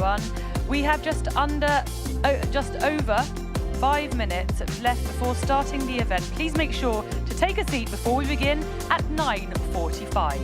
everyone. We have just over 5 minutes left before starting the event. Please make sure to take a seat before we begin at 9:45.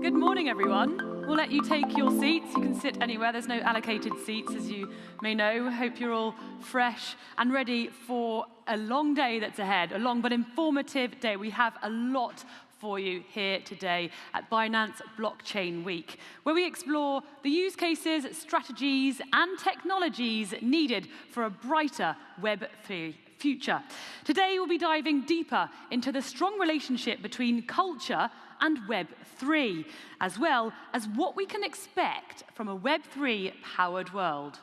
Good morning, everyone. We'll let you take your seats. You can sit anywhere. There's no allocated seats, as you may know. Hope you're all fresh and ready for a long day that's ahead, a long but informative day. We have a lot for you here today at Binance Blockchain Week, where we explore the use cases, strategies, and technologies needed for a brighter Web3 future. Today, we'll be diving deeper into the strong relationship between culture and Web3, as well as what we can expect from a Web3-powered world.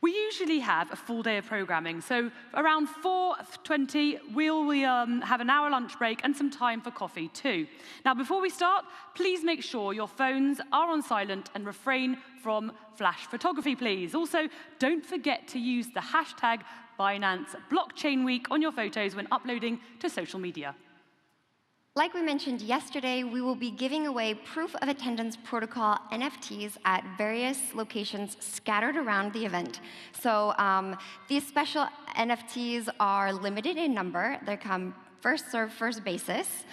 We usually have a full day of programming, so around 4:20, we'll have an hour lunch break and some time for coffee too. Now, before we start, please make sure your phones are on silent and refrain from flash photography, please. Also, don't forget to use the hashtag Binance Blockchain Week on your photos when uploading to social media. Like we mentioned yesterday, we will be giving away Proof of Attendance Protocol NFTs at various locations scattered around the event. So these special NFTs are limited in number. They come first serve, first basis.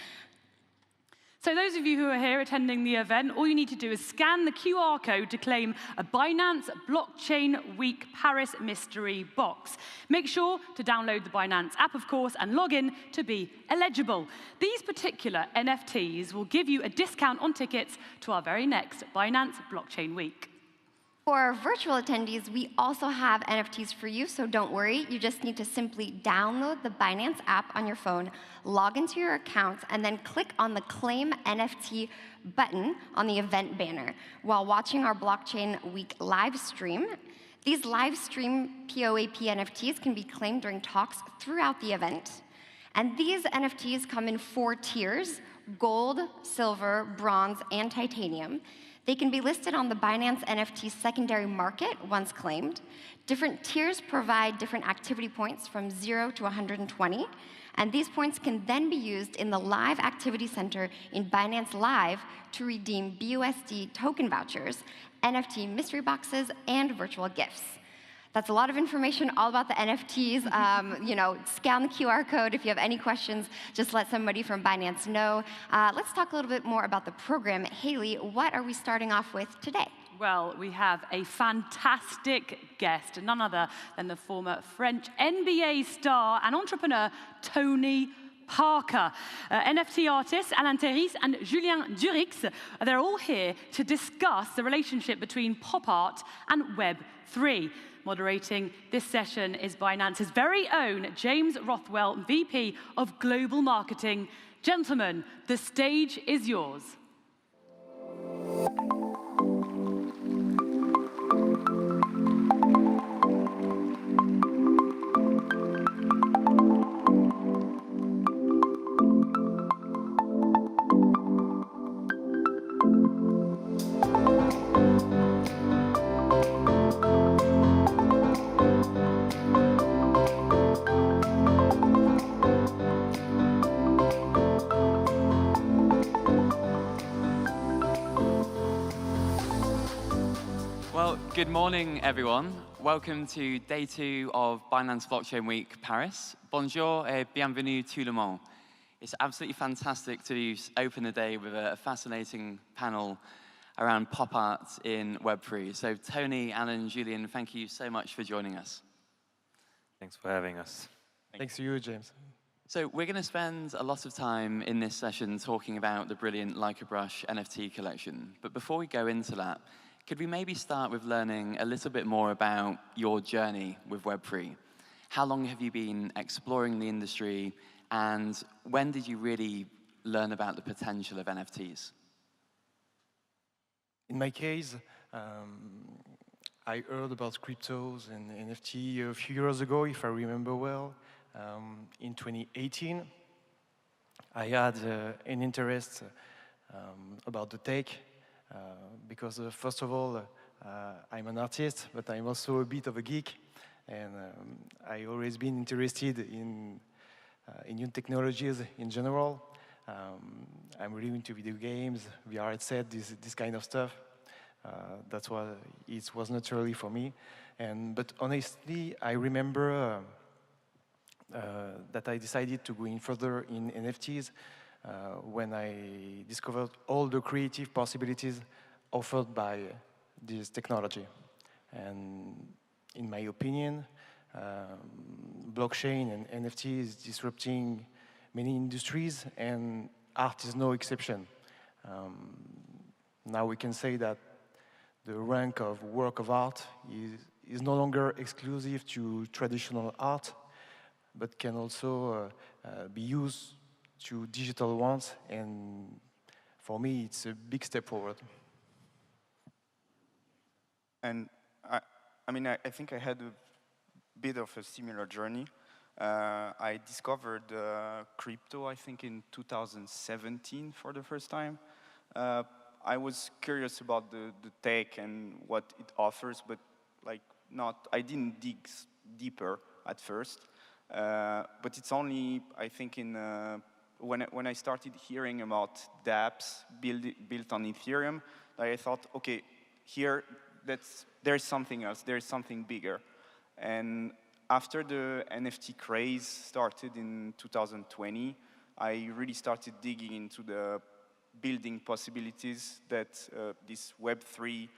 So those of you who are here attending the event, all you need to do is scan the QR code to claim a Binance Blockchain Week Paris mystery box. Make sure to download the Binance app, of course, and log in to be eligible. These particular NFTs will give you a discount on tickets to our very next Binance Blockchain Week. For our virtual attendees, we also have NFTs for you, so don't worry. You just need to simply download the Binance app on your phone, log into your accounts, and then click on the Claim NFT button on the event banner while watching our Blockchain Week live stream. These live stream POAP NFTs can be claimed during talks throughout the event. And these NFTs come in 4 tiers: gold, silver, bronze, and titanium. They can be listed on the Binance NFT secondary market once claimed. Different tiers provide different activity points from 0 to 120. And these points can then be used in the Live Activity Center in Binance Live to redeem BUSD token vouchers, NFT mystery boxes, and virtual gifts. That's a lot of information all about the NFTs. Scan the QR code. If you have any questions, just let somebody from Binance know. Let's talk a little bit more about the program. Haley, what are we starting off with today? Well, we have a fantastic guest, none other than the former French NBA star and entrepreneur, Tony Parker. NFT artists Alain Théris and Julien Durix, they're all here to discuss the relationship between pop art and Web3. Moderating this session is Binance's very own James Rothwell, VP of Global Marketing. Gentlemen, the stage is yours. Good morning, everyone. Welcome to day 2 of Binance Blockchain Week Paris. Bonjour et bienvenue tout le monde. It's absolutely fantastic to open the day with a fascinating panel around pop art in Web3. So Tony, Alan, Julien, thank you so much for joining us. Thanks for having us. Thanks to you, James. So we're going to spend a lot of time in this session talking about the brilliant Like a Brush NFT collection. But before we go into that, could we maybe start with learning a little bit more about your journey with Web3? How long have you been exploring the industry, and when did you really learn about the potential of NFTs? In my case, I heard about cryptos and NFT a few years ago, if I remember well. In 2018, I had an interest about the tech. Because first of all, I'm an artist, but I'm also a bit of a geek, and I've always been interested in new technologies in general. I'm really into video games, VR headset, this kind of stuff. That's why it was naturally for me. But honestly, I remember that I decided to go in further in NFTs when I discovered all the creative possibilities offered by this technology. And in my opinion, blockchain and NFT is disrupting many industries, and art is no exception. Now we can say that the rank of work of art is no longer exclusive to traditional art, but can also be used to digital ones, and for me, it's a big step forward. And I think I had a bit of a similar journey. I discovered crypto, I think, in 2017 for the first time. I was curious about the tech and what it offers, but I didn't dig deeper at first. But it's only, I think, when I started hearing about dApps built on Ethereum, I thought, okay, here there's something else, there's something bigger. And after the NFT craze started in 2020, I really started digging into the building possibilities that this Web3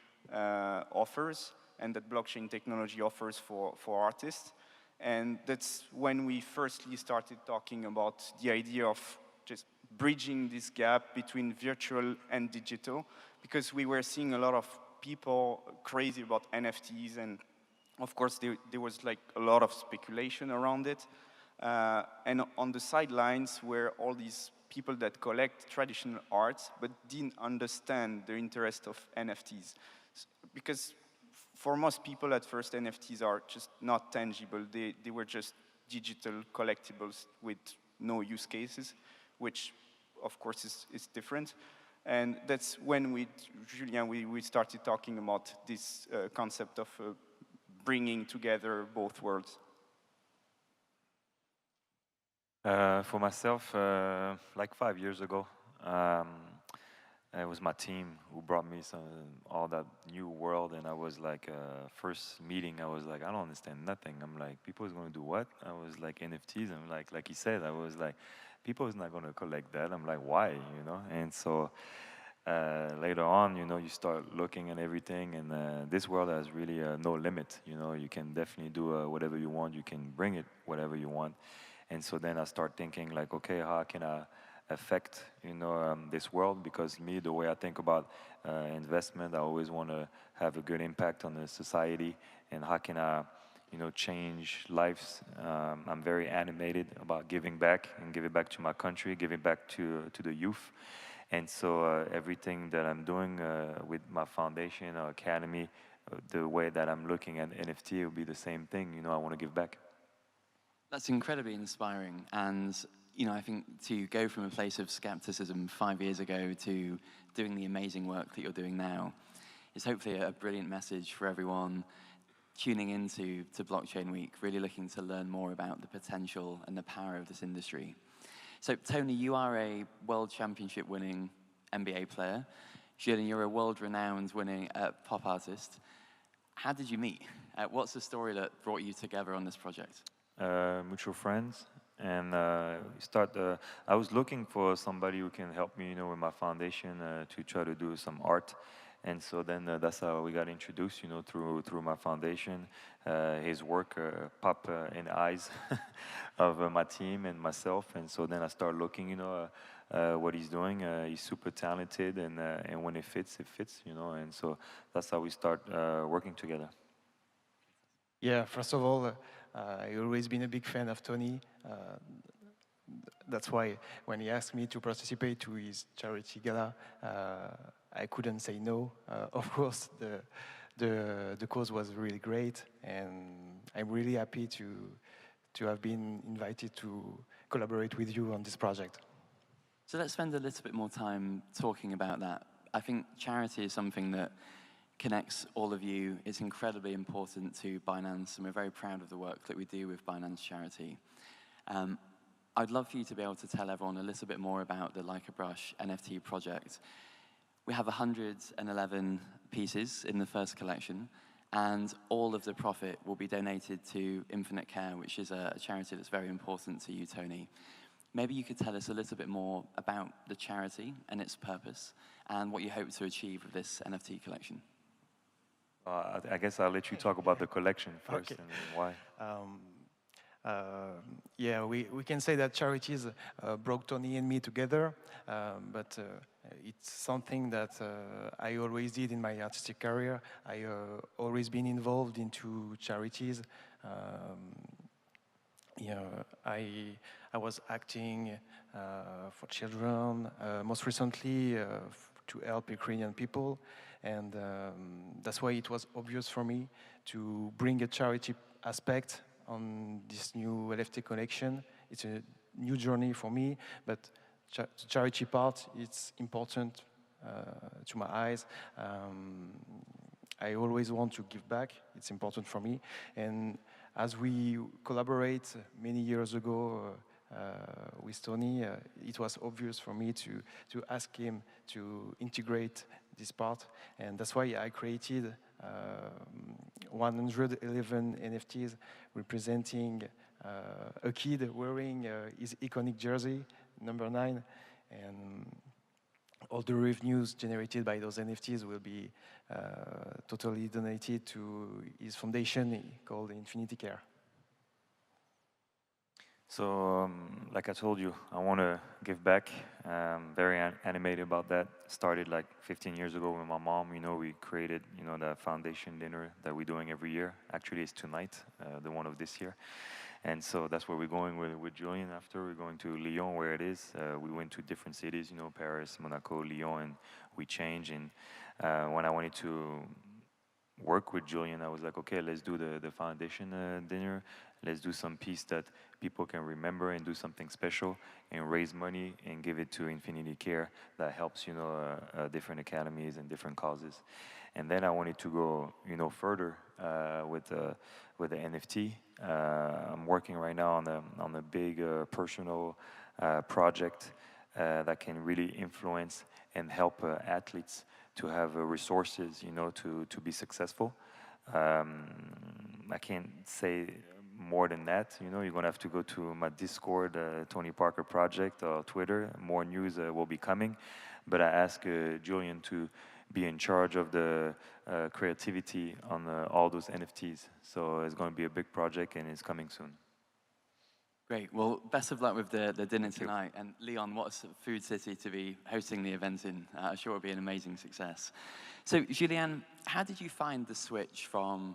offers and that blockchain technology offers for artists. And that's when we firstly started talking about the idea of just bridging this gap between virtual and digital, because we were seeing a lot of people crazy about NFTs, and of course there was a lot of speculation around it. And on the sidelines were all these people that collect traditional arts but didn't understand the interest of NFTs. Because for most people at first, NFTs are just not tangible. They were just digital collectibles with no use cases, which of course is different. And that's when we started talking about this concept of bringing together both worlds. For myself, like 5 years ago, it was my team who brought me all that new world, and I was like, first meeting, I was like, I don't understand nothing. I'm like, people is going to do what? I was like, NFTs. I'm like he said, I was like, people is not going to collect that. I'm like, why? You know? And so later on, you know, you start looking at everything, and this world has really no limit. You know, you can definitely do whatever you want. You can bring it whatever you want. And so then I start thinking like, okay, how can I affect, you know, this world? Because me, the way I think about investment, I always want to have a good impact on the society, and how can I, you know, change lives. I'm very animated about giving back and giving back to my country, giving back to the youth. And so everything that I'm doing with my foundation or academy, the way that I'm looking at NFT will be the same thing. You know, I want to give back. That's incredibly inspiring, and you know, I think to go from a place of skepticism 5 years ago to doing the amazing work that you're doing now is hopefully a brilliant message for everyone tuning into Blockchain Week, really looking to learn more about the potential and the power of this industry. So, Tony, you are a World Championship winning NBA player. Julien, you're a world-renowned winning pop artist. How did you meet? What's the story that brought you together on this project? Mutual friends, and I was looking for somebody who can help me, you know, with my foundation to try to do some art, and so then that's how we got introduced, you know, through my foundation. His work popped in the eyes of my team and myself, and so then I started looking, you know, what he's doing. He's super talented, and when it fits, you know, and so that's how we start working together. Yeah, first of all, I've always been a big fan of Tony. That's why when he asked me to participate to his charity gala, I couldn't say no. Of course, the cause was really great, and I'm really happy to have been invited to collaborate with you on this project. So let's spend a little bit more time talking about that. I think charity is something that connects all of you. It's incredibly important to Binance, and we're very proud of the work that we do with Binance Charity. I'd love for you to be able to tell everyone a little bit more about the Like a Brush NFT project. We have 111 pieces in the first collection, and all of the profit will be donated to Infinite Care, which is a charity that's very important to you, Tony. Maybe you could tell us a little bit more about the charity and its purpose, and what you hope to achieve with this NFT collection. I guess I'll let you talk about the collection first, Okay. and why. Yeah, we can say that charities brought Tony and me together, but it's something that I always did in my artistic career. I always been involved into charities. Yeah, I was acting for children, most recently to help Ukrainian people, and that's why it was obvious for me to bring a charity aspect on this new NFT collection. It's a new journey for me, but the charity part, it's important to my eyes. I always want to give back. It's important for me. And as we collaborate many years ago with Tony, it was obvious for me to ask him to integrate this part. And that's why I created 111 NFTs representing a kid wearing his iconic jersey, number 9. And all the revenues generated by those NFTs will be totally donated to his foundation called Infinity Care. So, like I told you, I want to give back. Very animated about that. Started like 15 years ago with my mom. You know, we created, you know, the foundation dinner that we're doing every year. Actually, it's tonight, the one of this year. And so that's where we're going with Julien after. We're going to Lyon, where it is. We went to different cities, you know, Paris, Monaco, Lyon, and we changed. And when I wanted to work with Julian, I was like, okay, let's do the foundation dinner. Let's do some piece that people can remember and do something special and raise money and give it to Infinity Care that helps, different academies and different causes. And then I wanted to go, further with the NFT. I'm working right now on a big personal project that can really influence and help athletes to have resources, to be successful. I can't say more than that. You're gonna have to go to my Discord, Tony Parker Project, or Twitter. More news will be coming. But I asked Julian to be in charge of the creativity on all those NFTs. So it's going to be a big project, and it's coming soon. Great. Well, best of luck with the dinner tonight. And Leon, what a food city to be hosting the event in. I'm sure it'll be an amazing success. So, Julian, how did you find the switch from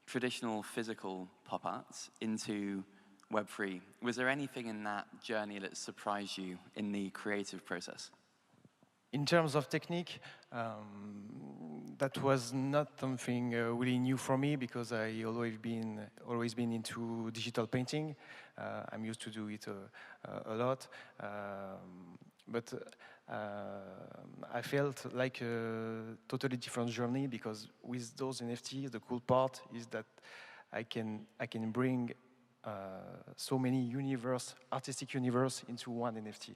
traditional physical pop arts into Web3? Was there anything in that journey that surprised you in the creative process? In terms of technique, that was not something really new for me because I always been into digital painting. I'm used to do it a lot, but I felt like a totally different journey because with those NFTs, the cool part is that I can bring so many artistic universe into one NFT.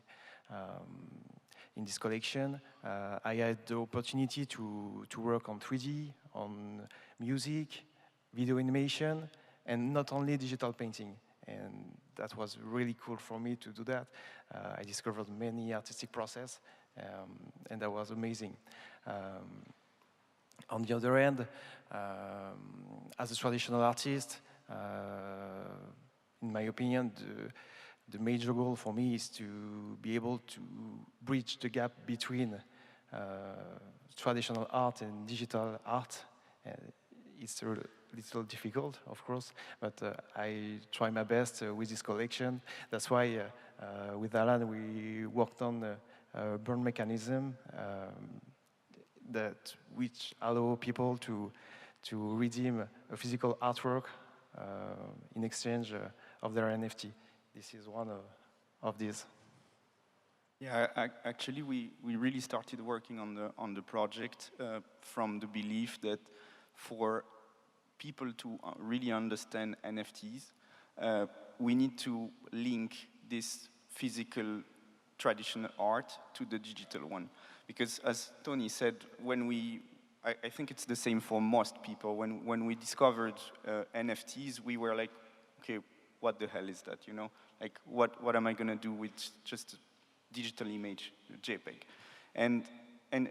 In this collection, I had the opportunity to work on 3D, on music, video animation, and not only digital painting. And that was really cool for me to do that. I discovered many artistic process, and that was amazing. On the other hand, as a traditional artist, in my opinion, the major goal for me is to be able to bridge the gap between traditional art and digital art. It's a little difficult, of course, but I try my best with this collection. That's why with Alan we worked on a burn mechanism which allow people to redeem a physical artwork in exchange of their NFT. This is one of these. Yeah, actually, we really started working on the project from the belief that for people to really understand NFTs, we need to link this physical traditional art to the digital one. Because as Tony said, I think it's the same for most people, when we discovered NFTs, we were like, okay, what the hell is that, Like, what am I going to do with just a digital image, JPEG? And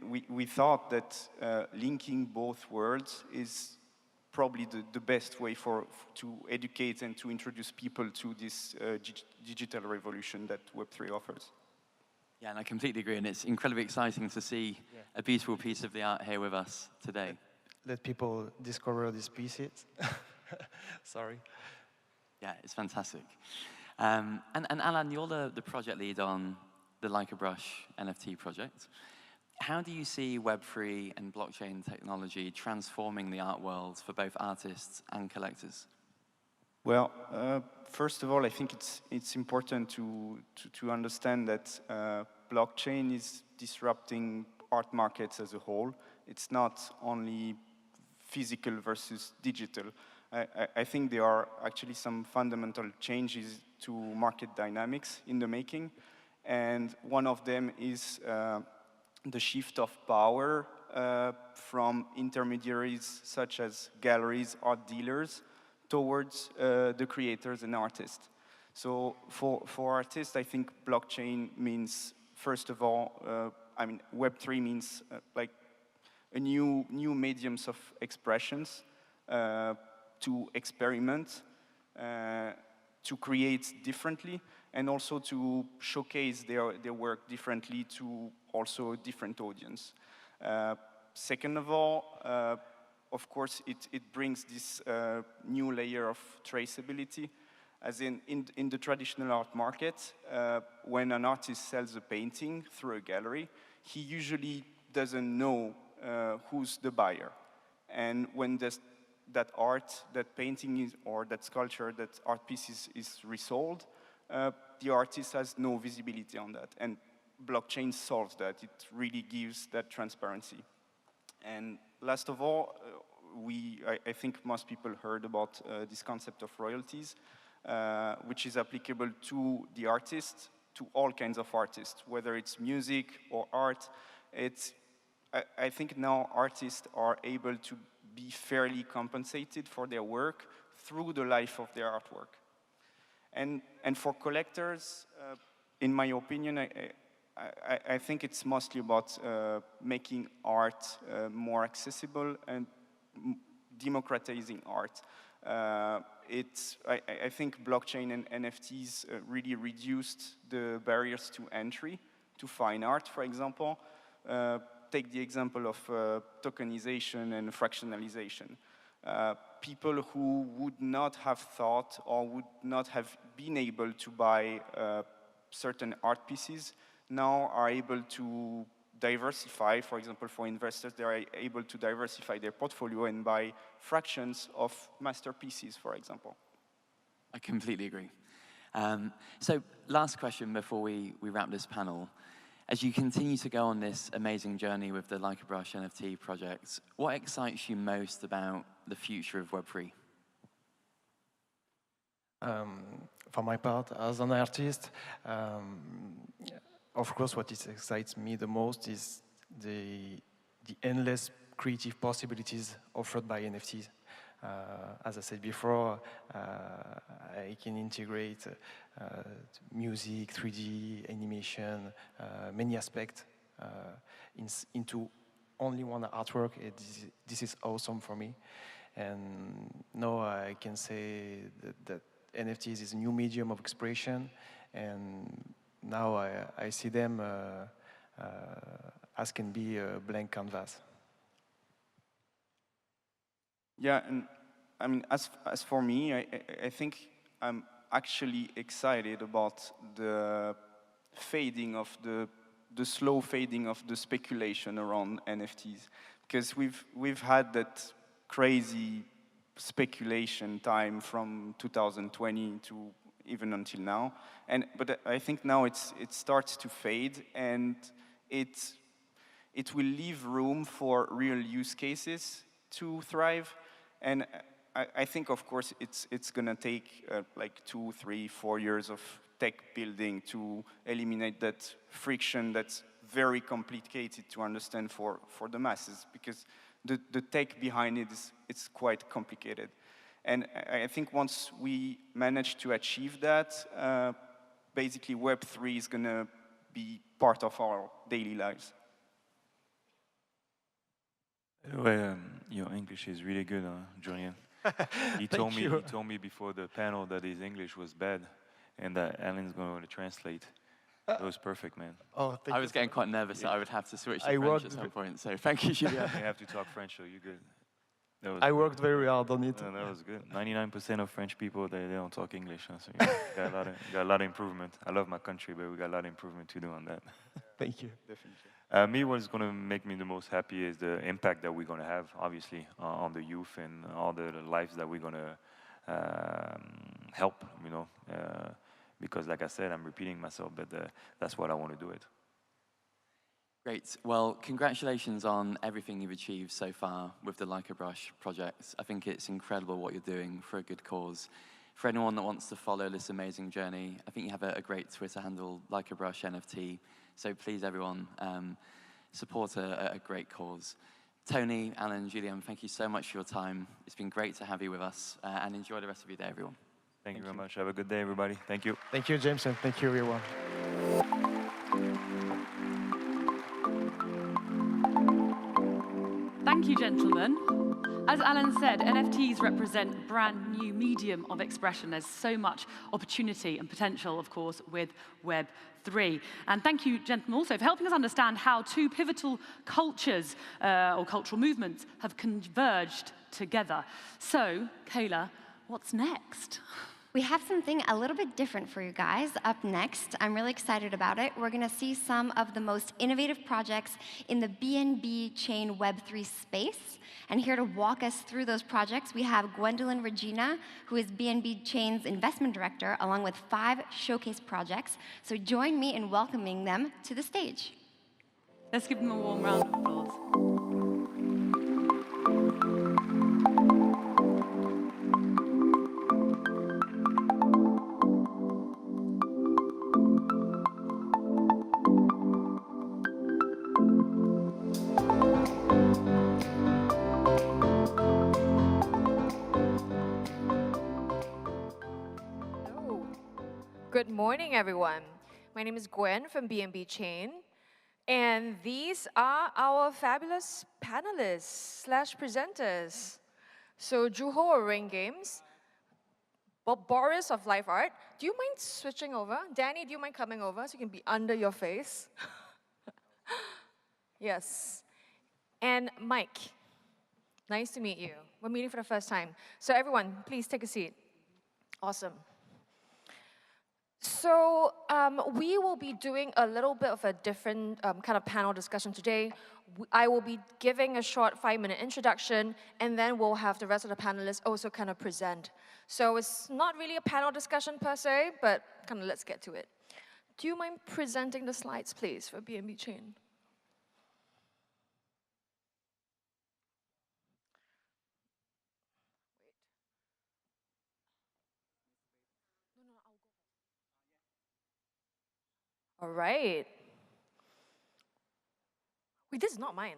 we thought that linking both worlds is probably the best way to educate and to introduce people to this digital revolution that Web3 offers. Yeah, and I completely agree, and it's incredibly exciting to see a beautiful piece of the art here with us today. Let people discover these pieces. Sorry. Yeah, it's fantastic. And Alan, you're the project lead on the Like a Brush NFT project. How do you see Web3 and blockchain technology transforming the art world for both artists and collectors? Well, first of all, I think it's important to understand that blockchain is disrupting art markets as a whole. It's not only physical versus digital. I think there are actually some fundamental changes to market dynamics in the making, and one of them is the shift of power from intermediaries such as galleries, art dealers, towards the creators and artists. So for artists, I think blockchain means, first of all, Web3 means like a new mediums of expressions to experiment, to create differently, and also to showcase their work differently to also a different audience. Second of all, of course, it brings this new layer of traceability, as in the traditional art market, when an artist sells a painting through a gallery, he usually doesn't know who's the buyer. And when that art, that painting or that sculpture, that art piece is resold, the artist has no visibility on that. And blockchain solves that. It really gives that transparency. And last of all, I think most people heard about this concept of royalties, which is applicable to the artist, to all kinds of artists, whether it's music or art. I think now artists are able to be fairly compensated for their work through the life of their artwork. And for collectors, in my opinion, I think it's mostly about making art more accessible and democratizing art. I think blockchain and NFTs really reduced the barriers to entry to fine art, for example. Take the example of tokenization and fractionalization. People who would not have thought or would not have been able to buy certain art pieces now are able to diversify. For example, for investors, they are able to diversify their portfolio and buy fractions of masterpieces, for example. I completely agree. So last question before we wrap this panel. As you continue to go on this amazing journey with the Like a Brush NFT projects, what excites you most about the future of Web3? For my part, as an artist, of course, what excites me the most is the endless creative possibilities offered by NFTs. As I said before, I can integrate music, 3D, animation, many aspects into only one artwork. This is awesome for me. And now I can say that NFTs is a new medium of expression, and now I see them as can be a blank canvas. Yeah, and I mean, as for me, I think I'm actually excited about the fading of the slow fading of the speculation around NFTs, because we've had that crazy speculation time from 2020 to even until now, but I think now it starts to fade, and it will leave room for real use cases to thrive. And I think, of course, it's going to take like 2, 3, 4 years of tech building to eliminate that friction that's very complicated to understand for the masses, because the tech behind it it's quite complicated. And I think once we manage to achieve that, basically Web3 is going to be part of our daily lives. Well, your English is really good, Julien. He told me before the panel that his English was bad, and that Alan's going to translate. It was perfect, man. Oh, I was getting quite nervous that I would have to switch to French at some point, so thank you, Julien. You have to talk French, so you're good. I worked very hard on it. No, that was good. 99% of French people, they don't talk English, so you got a lot of improvement. I love my country, but we got a lot of improvement to do on that. Thank you. Definitely. Me, what's going to make me the most happy is the impact that we're going to have, obviously, on the youth and all the lives that we're going to help, you know. Because, like I said, I'm repeating myself, but that's what I want to do it. Great. Well, congratulations on everything you've achieved so far with the Like a Brush project. I think it's incredible what you're doing for a good cause. For anyone that wants to follow this amazing journey, I think you have a great Twitter handle, Like a Brush NFT. So please, everyone, support a great cause. Tony, Alan, Julien, thank you so much for your time. It's been great to have you with us, and enjoy the rest of your day, everyone. Thank you very much. Have a good day, everybody. Thank you. Thank you, James, and thank you, everyone. Thank you, gentlemen. As Alan said, NFTs represent a brand new medium of expression. There's so much opportunity and potential, of course, with Web3. And thank you, gentlemen, also for helping us understand how two pivotal cultures or cultural movements have converged together. So, Kayla, what's next? We have something a little bit different for you guys up next. I'm really excited about it. We're going to see some of the most innovative projects in the BNB Chain Web3 space. And here to walk us through those projects, we have Gwendolyn Regina, who is BNB Chain's investment director, along with 5 showcase projects. So join me in welcoming them to the stage. Let's give them a warm round of applause. Good morning, everyone. My name is Gwen from BNB Chain, and these are our fabulous panelists / presenters. So Juho of Rain Games, Boris of Life Art. Do you mind switching over? Danny, do you mind coming over so you can be under your face? Yes. And Mike, nice to meet you. We're meeting for the first time. So everyone, please take a seat. Awesome. So we will be doing a little bit of a different kind of panel discussion today. I will be giving a short 5-minute introduction, and then we'll have the rest of the panelists also kind of present. So it's not really a panel discussion per se, but kind of let's get to it. Do you mind presenting the slides, please, for BNB Chain? All right. Wait, this is not mine.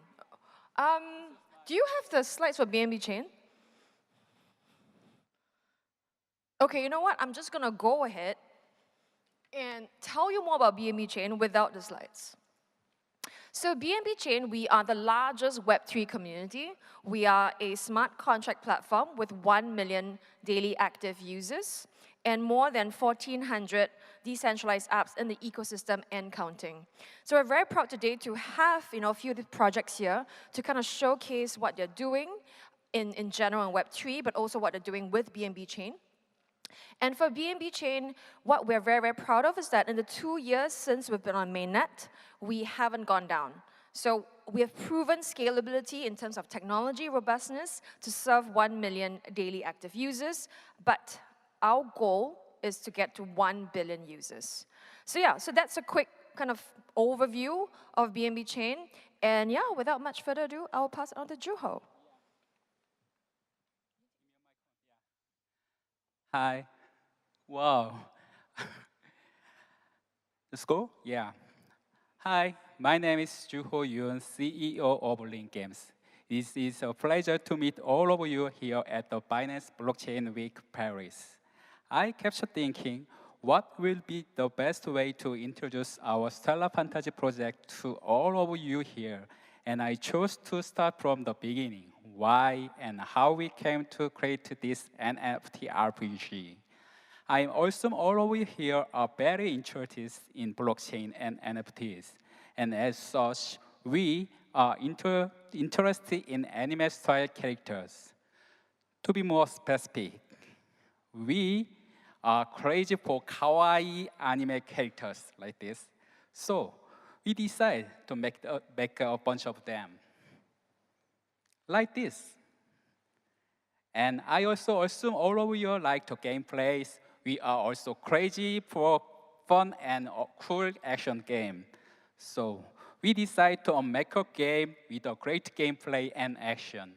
Do you have the slides for BNB Chain? Okay, you know what? I'm just going to go ahead and tell you more about BNB Chain without the slides. So BNB Chain, we are the largest Web3 community. We are a smart contract platform with 1 million daily active users and more than 1,400 decentralized apps in the ecosystem and counting. So we're very proud today to have a few of the projects here to kind of showcase what they're doing in general in Web3, but also what they're doing with BNB Chain. And for BNB Chain, what we're very, very proud of is that in the 2 years since we've been on mainnet, we haven't gone down. So we have proven scalability in terms of technology robustness to serve 1 million daily active users, but our goal is to get to 1 billion users. So yeah, so that's a quick kind of overview of BNB Chain. And yeah, without much further ado, I'll pass it on to Juho. Hi. Wow. Let's go? Yeah. Hi, my name is Juho Yoon, CEO of Link Games. It is a pleasure to meet all of you here at the Binance Blockchain Week Paris. I kept thinking, what will be the best way to introduce our Stellar Fantasy project to all of you here? And I chose to start from the beginning, why and how we came to create this NFT RPG. I'm also all of you here are very interested in blockchain and NFTs. And as such, we are interested in anime-style characters. To be more specific, we are crazy for kawaii anime characters like this. So we decided to make a bunch of them. Like this. And I also assume all of you like the gameplays. We are also crazy for fun and cool action game. So we decided to make a game with a great gameplay and action.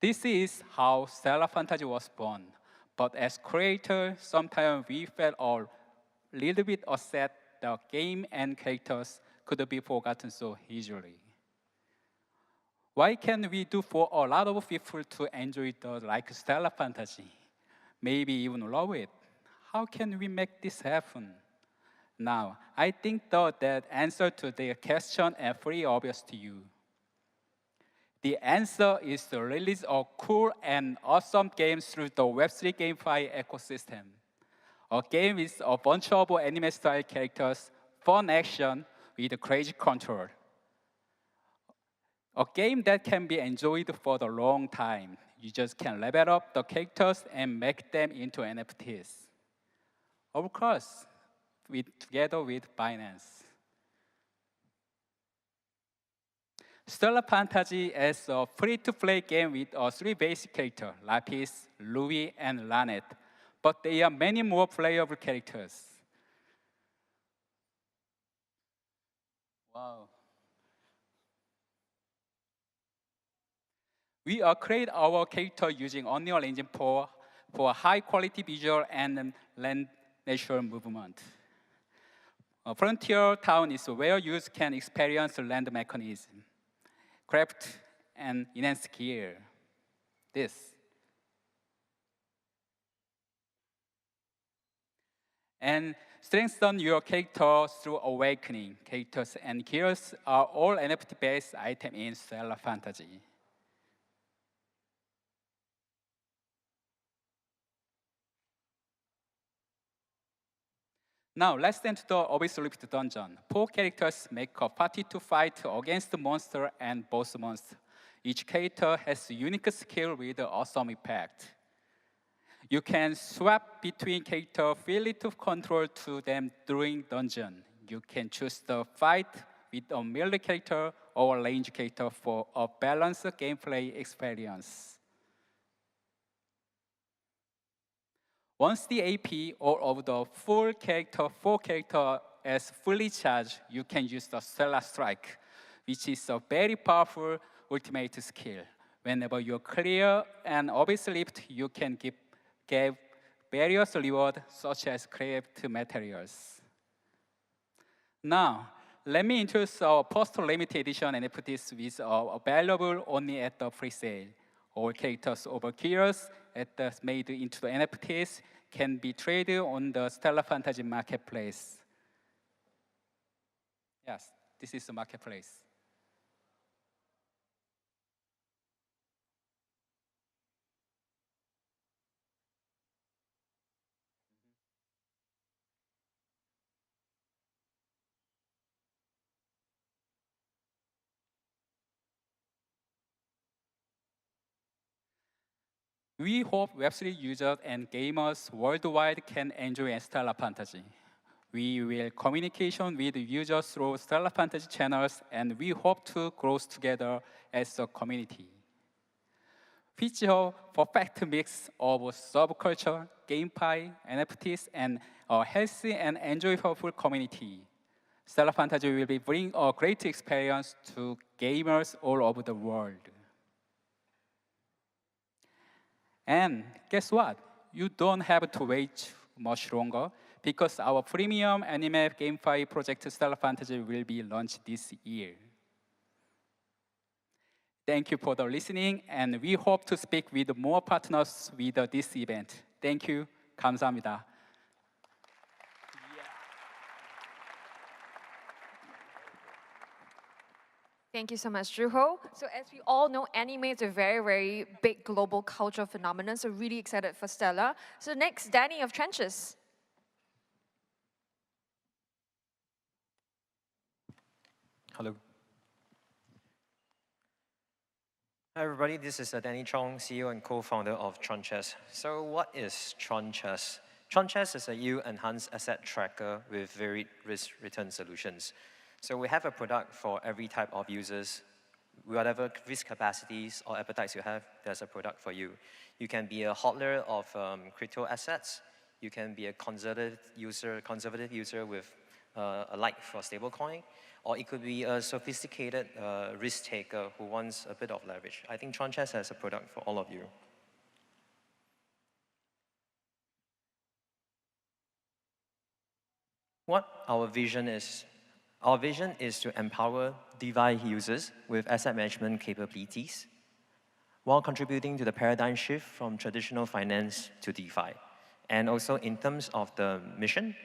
This is how Stellar Fantasy was born. But as creators, sometimes we felt a little bit upset the game and characters could be forgotten so easily. Why can't we do for a lot of people to enjoy like Stellar Fantasy? Maybe even love it. How can we make this happen? Now, I think that answer to the question is pretty obvious to you. The answer is the release of cool and awesome games through the Web3 GameFi ecosystem. A game with a bunch of anime-style characters, fun action with crazy control. A game that can be enjoyed for a long time. Users can level up the characters and make them into NFTs. Of course, together with Binance. Stellar Fantasy is a free-to-play game with three basic characters, Lapis, Louis, and Lanet. But there are many more playable characters. Wow. We create our character using Unreal Engine 4 for high-quality visual and land natural movement. Frontier Town is where users can experience land mechanism, craft, and enhance gear. This. And strengthen your character through awakening. Characters and gears are all NFT-based items in Stellar Fantasy. Now, let's enter the Abyss Rift dungeon. 4 characters make a party to fight against the monster and boss monster. Each character has a unique skill with an awesome effect. You can swap between characters freely to control to them during dungeon. You can choose the fight with a melee character or a range character for a balanced gameplay experience. Once the AP or of the full character, 4 character is fully charged, you can use the Stellar Strike, which is a very powerful ultimate skill. Whenever you clear an Abyss Rift, you can give various rewards such as craft materials. Now, let me introduce our post-limited edition NFTs which are available only at the pre-sale. All characters over gears made into the NFTs can be traded on the Stellar Fantasy marketplace. Yes, this is the marketplace. We hope Web3 users and gamers worldwide can enjoy Stellar Fantasy. We will communication with users through Stellar Fantasy channels, and we hope to grow together as a community. Feature perfect mix of subculture, gameplay, NFTs, and a healthy and enjoyable community. Stellar Fantasy will be bring a great experience to gamers all over the world. And guess what? You don't have to wait much longer because our premium anime GameFi project Stellar Fantasy will be launched this year. Thank you for the listening, and we hope to speak with more partners with this event. Thank you. 감사합니다. Thank you so much, Juho. So as we all know, anime is a very, very big global cultural phenomenon, so really excited for Stella. So next, Danny of Trenches. Hello. Hi everybody, this is Danny Chong, CEO and co-founder of Trenches. So what is Trenches? Trenches is a yield-enhanced asset tracker with varied risk-return solutions. So we have a product for every type of users. Whatever risk capacities or appetites you have, there's a product for you. You can be a hodler of crypto assets. You can be a conservative user with a like for stablecoin. Or it could be a sophisticated risk taker who wants a bit of leverage. I think Trenches has a product for all of you. What our vision is? Our vision is to empower DeFi users with asset management capabilities while contributing to the paradigm shift from traditional finance to DeFi. And also in terms of the mission,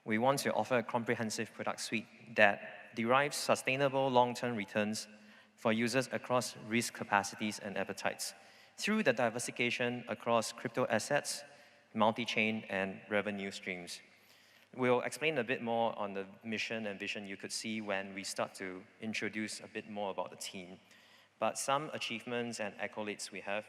we want to offer a comprehensive product suite that derives sustainable long-term returns for users across risk capacities and appetites through the diversification across crypto assets, multi-chain, and revenue streams. We'll explain a bit more on the mission and vision you could see when we start to introduce a bit more about the team. But some achievements and accolades we have.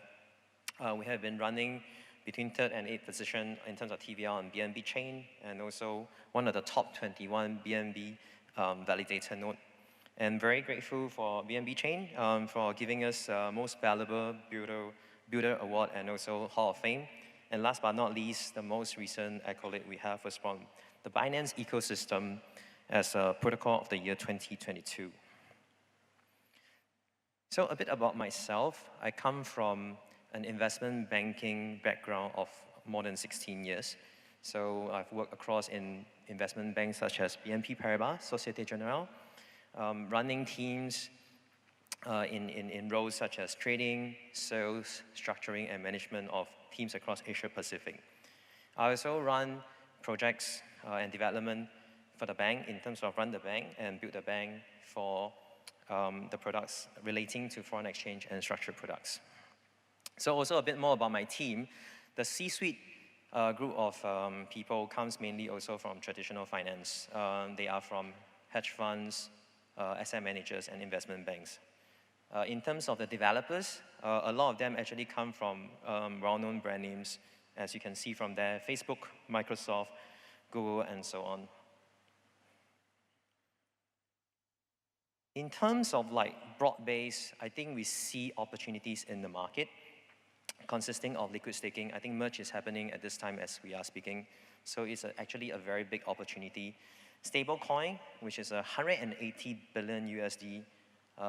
We have been running between 3rd and 8th position in terms of TVL on BNB chain, and also one of the top 21 BNB validator node. And very grateful for BNB chain for giving us Most Valuable Builder Award and also Hall of Fame. And last but not least, the most recent accolade we have was from the Binance ecosystem as a Protocol of the Year 2022. So a bit about myself. I come from an investment banking background of more than 16 years. So I've worked across in investment banks such as BNP Paribas, Societe Generale, running teams in roles such as trading, sales, structuring, and management of teams across Asia Pacific. I also run projects and development for the bank in terms of run the bank and build the bank for the products relating to foreign exchange and structured products. So also a bit more about my team. The C-suite group of people comes mainly also from traditional finance. They are from hedge funds, asset managers, and investment banks. In terms of the developers, a lot of them actually come from well-known brand names, as you can see from there, Facebook, Microsoft, Google, and so on. In terms of like broad-based, I think we see opportunities in the market consisting of liquid staking. I think merge is happening at this time as we are speaking. So it's actually a very big opportunity. Stablecoin, which is a 180 billion USD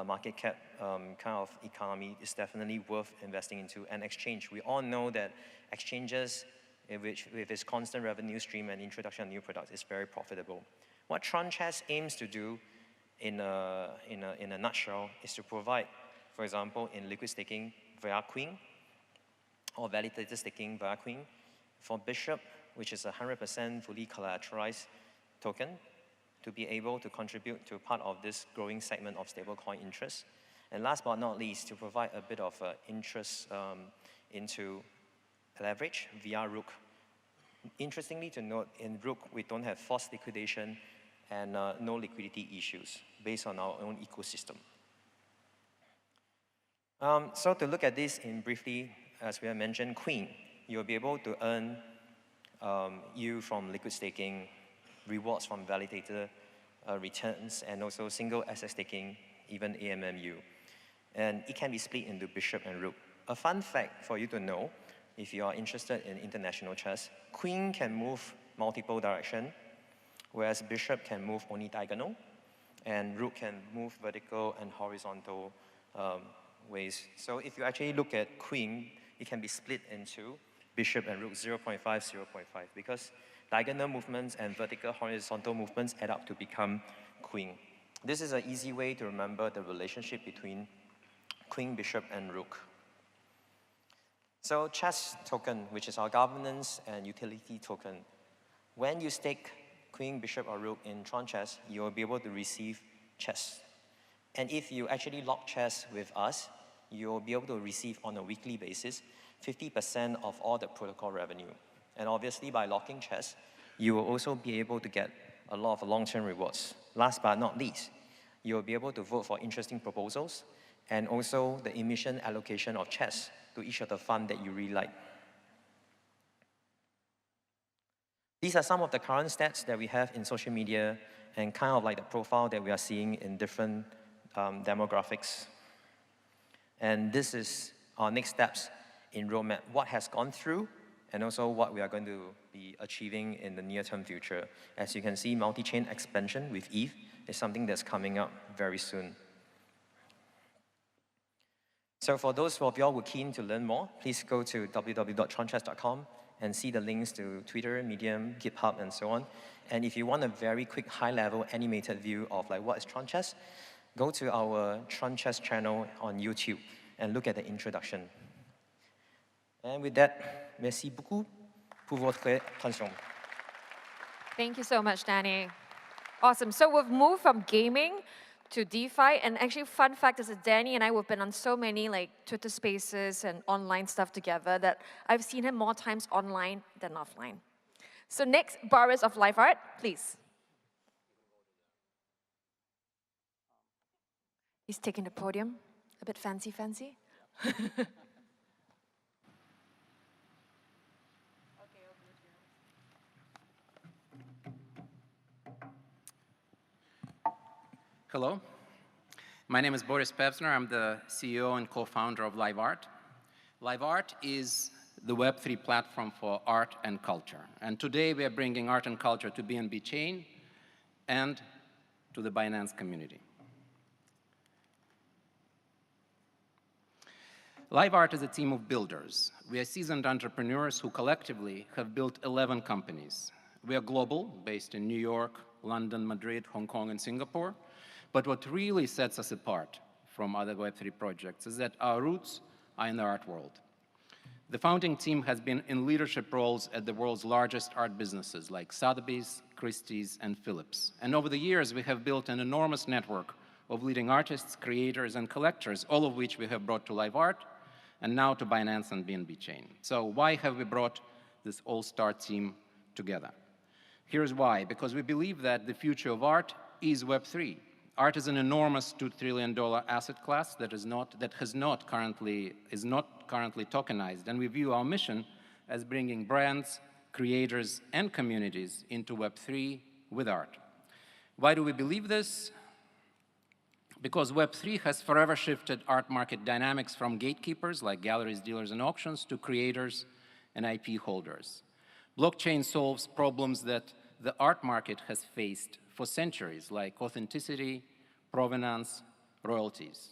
market cap kind of economy, is definitely worth investing into. And exchange, we all know that exchanges, with its constant revenue stream and introduction of new products, is very profitable. What TronChess aims to do in a nutshell is to provide, for example, in liquid staking via Queen, or validated staking via Queen, for Bishop, which is a 100% fully collateralized token, to be able to contribute to part of this growing segment of stablecoin interest. And last but not least, to provide a bit of interest into leverage via Rook. Interestingly to note, in Rook, we don't have forced liquidation and no liquidity issues based on our own ecosystem. So to look at this in briefly, as we have mentioned, Queen, you'll be able to earn yield from liquid staking, rewards from validator returns, and also single asset staking, even AMMU. And it can be split into Bishop and Rook. A fun fact for you to know, if you are interested in international chess, Queen can move multiple directions, whereas Bishop can move only diagonal, and Rook can move vertical and horizontal ways. So if you actually look at Queen, it can be split into Bishop and Rook 0.5, 0.5, because diagonal movements and vertical horizontal movements add up to become Queen. This is an easy way to remember the relationship between Queen, Bishop, and Rook. So chess token, which is our governance and utility token. When you stake Queen, Bishop, or Rook in TronChess, you will be able to receive chess. And if you actually lock chess with us, you will be able to receive on a weekly basis 50% of all the protocol revenue. And obviously, by locking chess, you will also be able to get a lot of long-term rewards. Last but not least, you will be able to vote for interesting proposals and also the emission allocation of chess to each of the fund that you really like. These are some of the current stats that we have in social media and kind of like the profile that we are seeing in different demographics. And this is our next steps in roadmap, what has gone through, and also what we are going to be achieving in the near-term future. As you can see, multi-chain expansion with ETH is something that's coming up very soon. So for those of y'all who are keen to learn more, please go to www.tronchess.com and see the links to Twitter, Medium, GitHub, and so on. And if you want a very quick, high-level animated view of like what is TronChess, go to our TronChess channel on YouTube and look at the introduction. And with that, merci beaucoup pour votre attention. Thank you so much, Danny. Awesome. So we've moved from gaming to DeFi, and actually, fun fact is that Danny and I have been on so many like Twitter Spaces and online stuff together that I've seen him more times online than offline. So next, Boris of Life Art, please. He's taking the podium, a bit fancy. Hello. My name is Boris Pevsner. I'm the CEO and co-founder of LiveArt. LiveArt is the Web3 platform for art and culture. And today we are bringing art and culture to BNB Chain and to the Binance community. LiveArt is a team of builders. We are seasoned entrepreneurs who collectively have built 11 companies. We are global, based in New York, London, Madrid, Hong Kong, and Singapore. But what really sets us apart from other Web3 projects is that our roots are in the art world. The founding team has been in leadership roles at the world's largest art businesses like Sotheby's, Christie's, and Phillips. And over the years, we have built an enormous network of leading artists, creators, and collectors, all of which we have brought to LiveArt, and now to Binance and BNB Chain. So why have we brought this all-star team together? Here's why. Because we believe that the future of art is Web3. Art is an enormous $2 trillion asset class that is not currently tokenized, and we view our mission as bringing brands, creators, and communities into Web3 with art. Why do we believe this? Because Web3 has forever shifted art market dynamics from gatekeepers like galleries, dealers, and auctions to creators and IP holders. Blockchain solves problems that the art market has faced for centuries, like authenticity, provenance, royalties.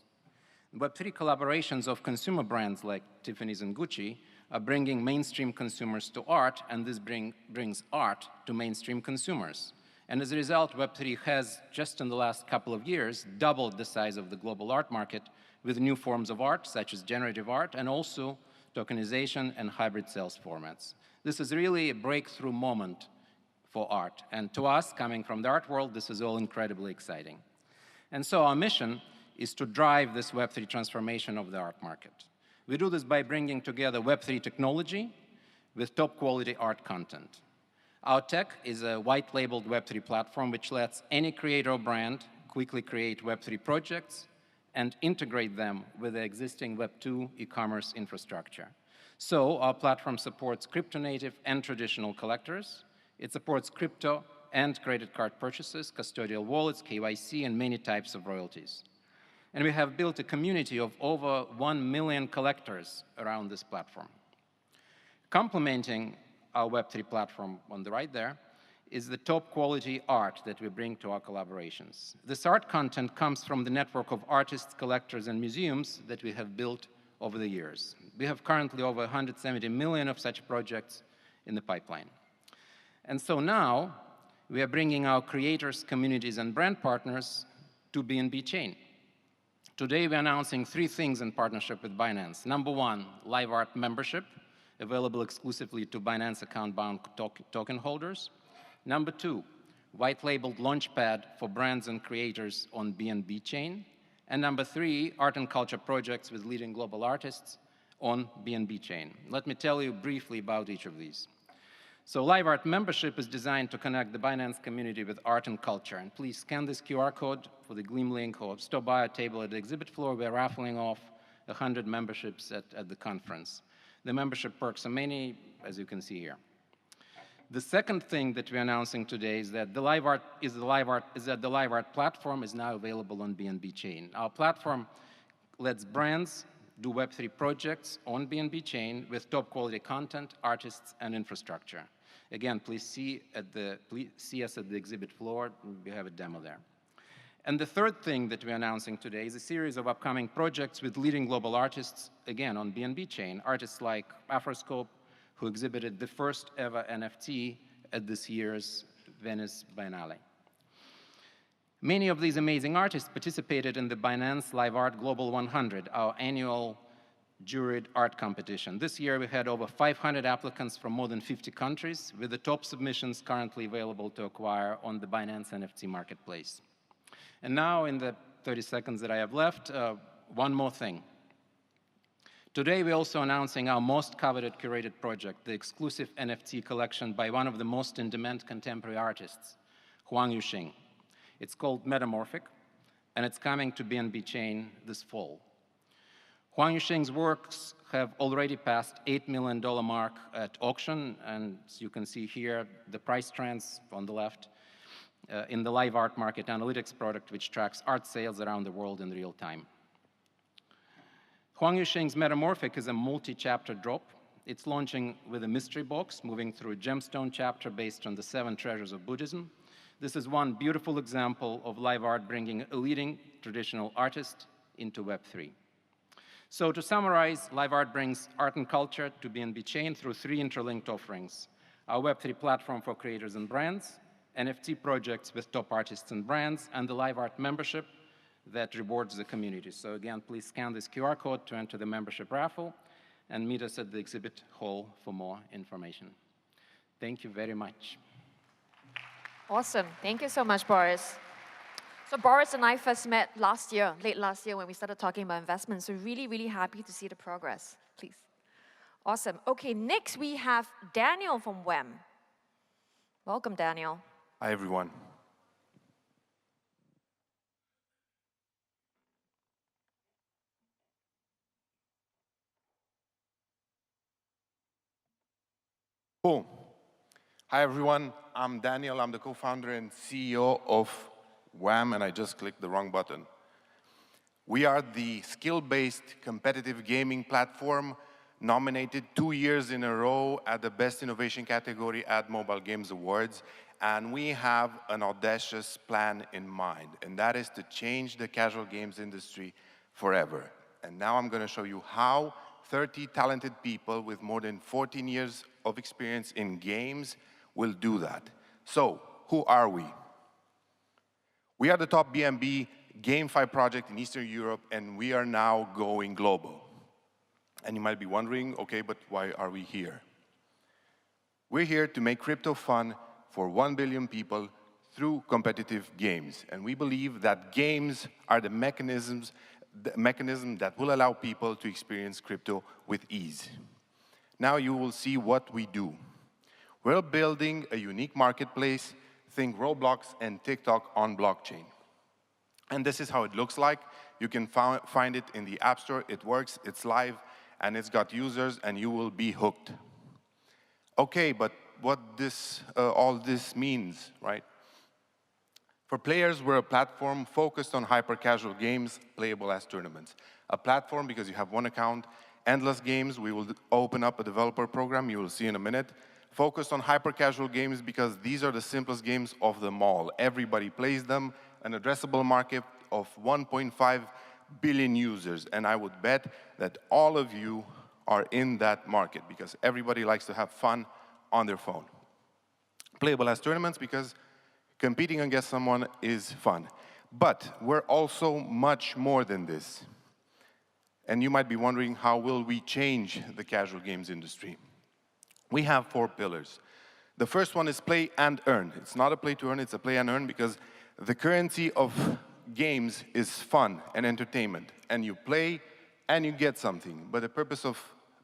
Web3 collaborations of consumer brands like Tiffany's and Gucci are bringing mainstream consumers to art, and this brings art to mainstream consumers. And as a result, Web3 has, just in the last couple of years, doubled the size of the global art market with new forms of art, such as generative art, and also tokenization and hybrid sales formats. This is really a breakthrough moment for art. And to us, coming from the art world, this is all incredibly exciting. And so our mission is to drive this Web3 transformation of the art market. We do this by bringing together Web3 technology with top-quality art content. Our tech is a white-labeled Web3 platform which lets any creator or brand quickly create Web3 projects and integrate them with the existing Web2 e-commerce infrastructure. So our platform supports crypto-native and traditional collectors. It supports crypto and credit card purchases, custodial wallets, KYC, and many types of royalties. And we have built a community of over 1 million collectors around this platform. Complementing our Web3 platform on the right there is the top quality art that we bring to our collaborations. This art content comes from the network of artists, collectors, and museums that we have built over the years. We have currently over 170 million of such projects in the pipeline. And so now we are bringing our creators, communities, and brand partners to BNB Chain. Today we're announcing 3 things in partnership with Binance. Number 1, LiveArt membership, available exclusively to Binance account-bound token holders. Number 2, white-labeled launchpad for brands and creators on BNB Chain. And number 3, art and culture projects with leading global artists on BNB Chain. Let me tell you briefly about each of these. So LiveArt membership is designed to connect the Binance community with art and culture. And please scan this QR code for the Gleam link or stop by our table at the exhibit floor. We're raffling off 100 memberships at the conference. The membership perks are many, as you can see here. The second thing that we're announcing today is that the LiveArt platform is now available on BNB Chain. Our platform lets brands do Web3 projects on BNB Chain with top-quality content, artists, and infrastructure. Again, please see us at the exhibit floor. We have a demo there. And the third thing that we're announcing today is a series of upcoming projects with leading global artists, again, on BNB Chain. Artists like Afroscope, who exhibited the first ever NFT at this year's Venice Biennale. Many of these amazing artists participated in the Binance LiveArt Global 100, our annual juried art competition. This year we had over 500 applicants from more than 50 countries, with the top submissions currently available to acquire on the Binance NFT marketplace. And now, in the 30 seconds that I have left, one more thing. Today, we're also announcing our most coveted curated project, the exclusive NFT collection by one of the most in-demand contemporary artists, Huang Yuxing. It's called Metamorphic, and it's coming to BNB Chain this fall. Huang Yuxing's works have already passed $8 million mark at auction, and as you can see here, the price trends on the left. in the live art market analytics product, which tracks art sales around the world in real time. Huang Yusheng's Metamorphic is a multi-chapter drop. It's launching with a mystery box, moving through a gemstone chapter based on the 7 treasures of Buddhism. This is one beautiful example of live art bringing a leading traditional artist into Web3. So to summarize, live art brings art and culture to BNB Chain through 3 interlinked offerings: our Web3 platform for creators and brands, NFT projects with top artists and brands, and the live art membership that rewards the community. So again, please scan this QR code to enter the membership raffle and meet us at the exhibit hall for more information. Thank you very much. Awesome. Thank you so much, Boris. So Boris and I first met last year, late last year, when we started talking about investments. So really, really happy to see the progress. Please. Awesome. Okay, next we have Daniel from WEM. Welcome, Daniel. Hi, everyone. Cool. Hi, everyone. I'm Daniel. I'm the co-founder and CEO of WAM, and I just clicked the wrong button. We are the skill-based competitive gaming platform nominated 2 years in a row at the Best Innovation category at Mobile Games Awards, and we have an audacious plan in mind, and that is to change the casual games industry forever. And now I'm going to show you how 30 talented people with more than 14 years of experience in games will do that. So, who are we? We are the top BNB GameFi project in Eastern Europe, and we are now going global. And you might be wondering, okay, but why are we here? We're here to make crypto fun for 1 billion people through competitive games. And we believe that games are the mechanism that will allow people to experience crypto with ease. Now you will see what we do. We're building a unique marketplace, think Roblox and TikTok on blockchain. And this is how it looks like. You can find it in the App Store. It works, it's live, and it's got users, and you will be hooked. Okay, but what all this means, right? For players, we're a platform focused on hyper-casual games, playable as tournaments. A platform because you have one account, endless games. We will open up a developer program, you will see in a minute. Focused on hyper-casual games because these are the simplest games of them all. Everybody plays them, an addressable market of 1.5 billion users. And I would bet that all of you are in that market because everybody likes to have fun on their phone. Playable as tournaments because competing against someone is fun. But we're also much more than this. And you might be wondering, how will we change the casual games industry? We have 4 pillars. The first one is play and earn. It's not a play to earn, it's a play and earn because the currency of games is fun and entertainment. And you play and you get something. But the purpose of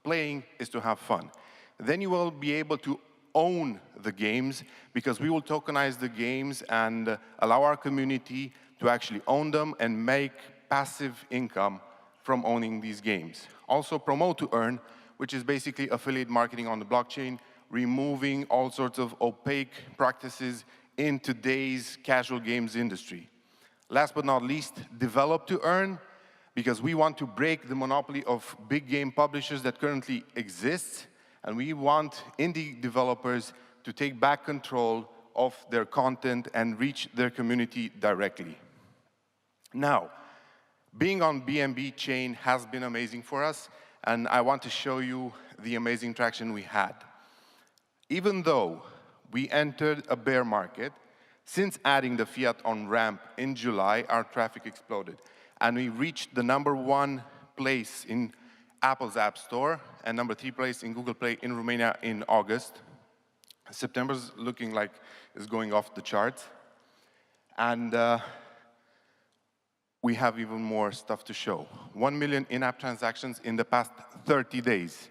playing is to have fun. Then you will be able to own the games because we will tokenize the games and allow our community to actually own them and make passive income from owning these games. Also promote to earn, which is basically affiliate marketing on the blockchain, removing all sorts of opaque practices in today's casual games industry. Last but not least, develop to earn, because we want to break the monopoly of big game publishers that currently exists, and we want indie developers to take back control of their content and reach their community directly. Now, being on BNB chain has been amazing for us, and I want to show you the amazing traction we had. Even though we entered a bear market, since adding the fiat on ramp in July, our traffic exploded. And we reached the #1 place in Apple's App Store and #3 place in Google Play in Romania in August. September's looking like it's going off the charts. And we have even more stuff to show. 1 million in-app transactions in the past 30 days.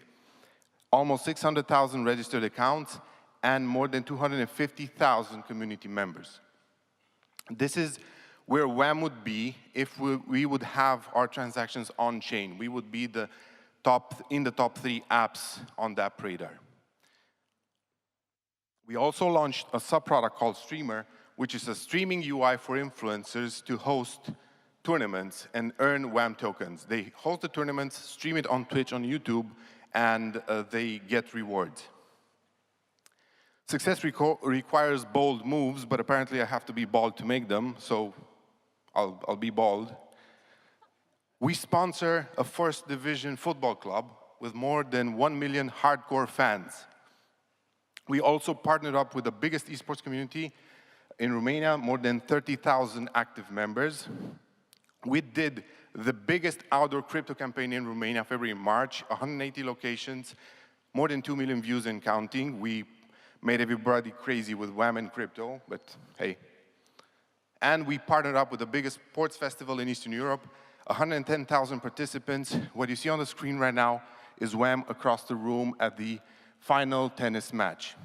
Almost 600,000 registered accounts and more than 250,000 community members. This is where WAM would be if we would have our transactions on-chain. We would be in the top 3 apps on the app radar. We also launched a sub-product called Streamer, which is a streaming UI for influencers to host tournaments and earn WAM tokens. They host the tournaments, stream it on Twitch, on YouTube, and they get rewards. Success requires bold moves, but apparently I have to be bald to make them, so I'll be bald. We sponsor a first division football club with more than 1 million hardcore fans. We also partnered up with the biggest esports community in Romania, more than 30,000 active members. We did the biggest outdoor crypto campaign in Romania, February and March, 180 locations, more than 2 million views and counting. We made everybody crazy with WAM and crypto, but hey. And we partnered up with the biggest sports festival in Eastern Europe, 110,000 participants. What you see on the screen right now is WAM across the room at the final tennis match.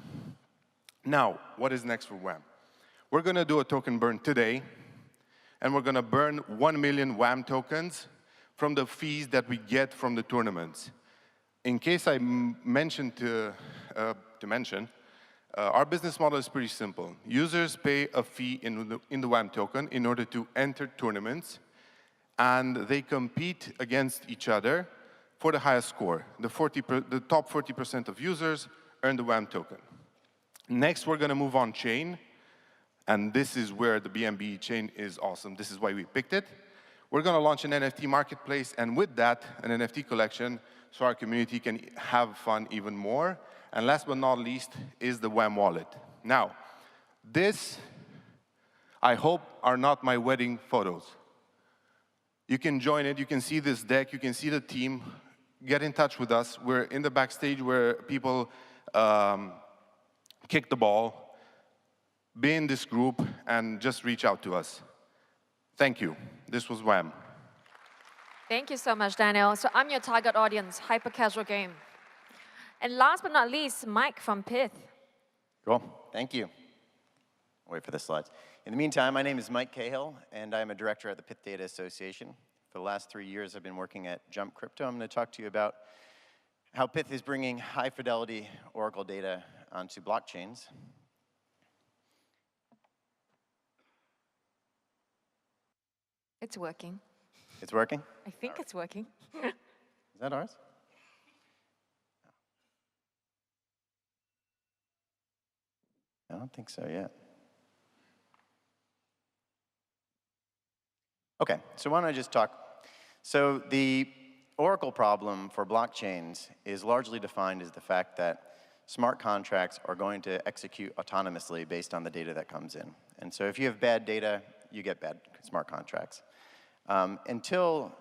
Now, what is next for WAM? We're going to do a token burn today, and we're going to burn 1 million WAM tokens from the fees that we get from the tournaments. In case I mentioned to mention, our business model is pretty simple. Users pay a fee in the WAM token in order to enter tournaments, and they compete against each other for the highest score. The top 40% of users earn the WAM token. Next, we're going to move on chain, and this is where the BNB chain is awesome. This is why we picked it. We're going to launch an NFT marketplace, and with that, an NFT collection, so our community can have fun even more. And last but not least is the WAM wallet. Now, this, I hope, are not my wedding photos. You can join it, you can see this deck, you can see the team. Get in touch with us. We're in the backstage where people kick the ball. Be in this group and just reach out to us. Thank you. This was WAM. Thank you so much, Daniel. So I'm your target audience, hyper-casual game. And last but not least, Mike from Pith. Cool. Thank you. Wait for the slides. In the meantime, my name is Mike Cahill, and I'm a director at the Pith Data Association. For the last 3 years, I've been working at Jump Crypto. I'm going to talk to you about how Pith is bringing high-fidelity Oracle data onto blockchains. It's working. It's working? I think it's working. Is that ours? I don't think so yet. Okay, so why don't I just talk? So the Oracle problem for blockchains is largely defined as the fact that smart contracts are going to execute autonomously based on the data that comes in. And so if you have bad data, you get bad smart contracts. Until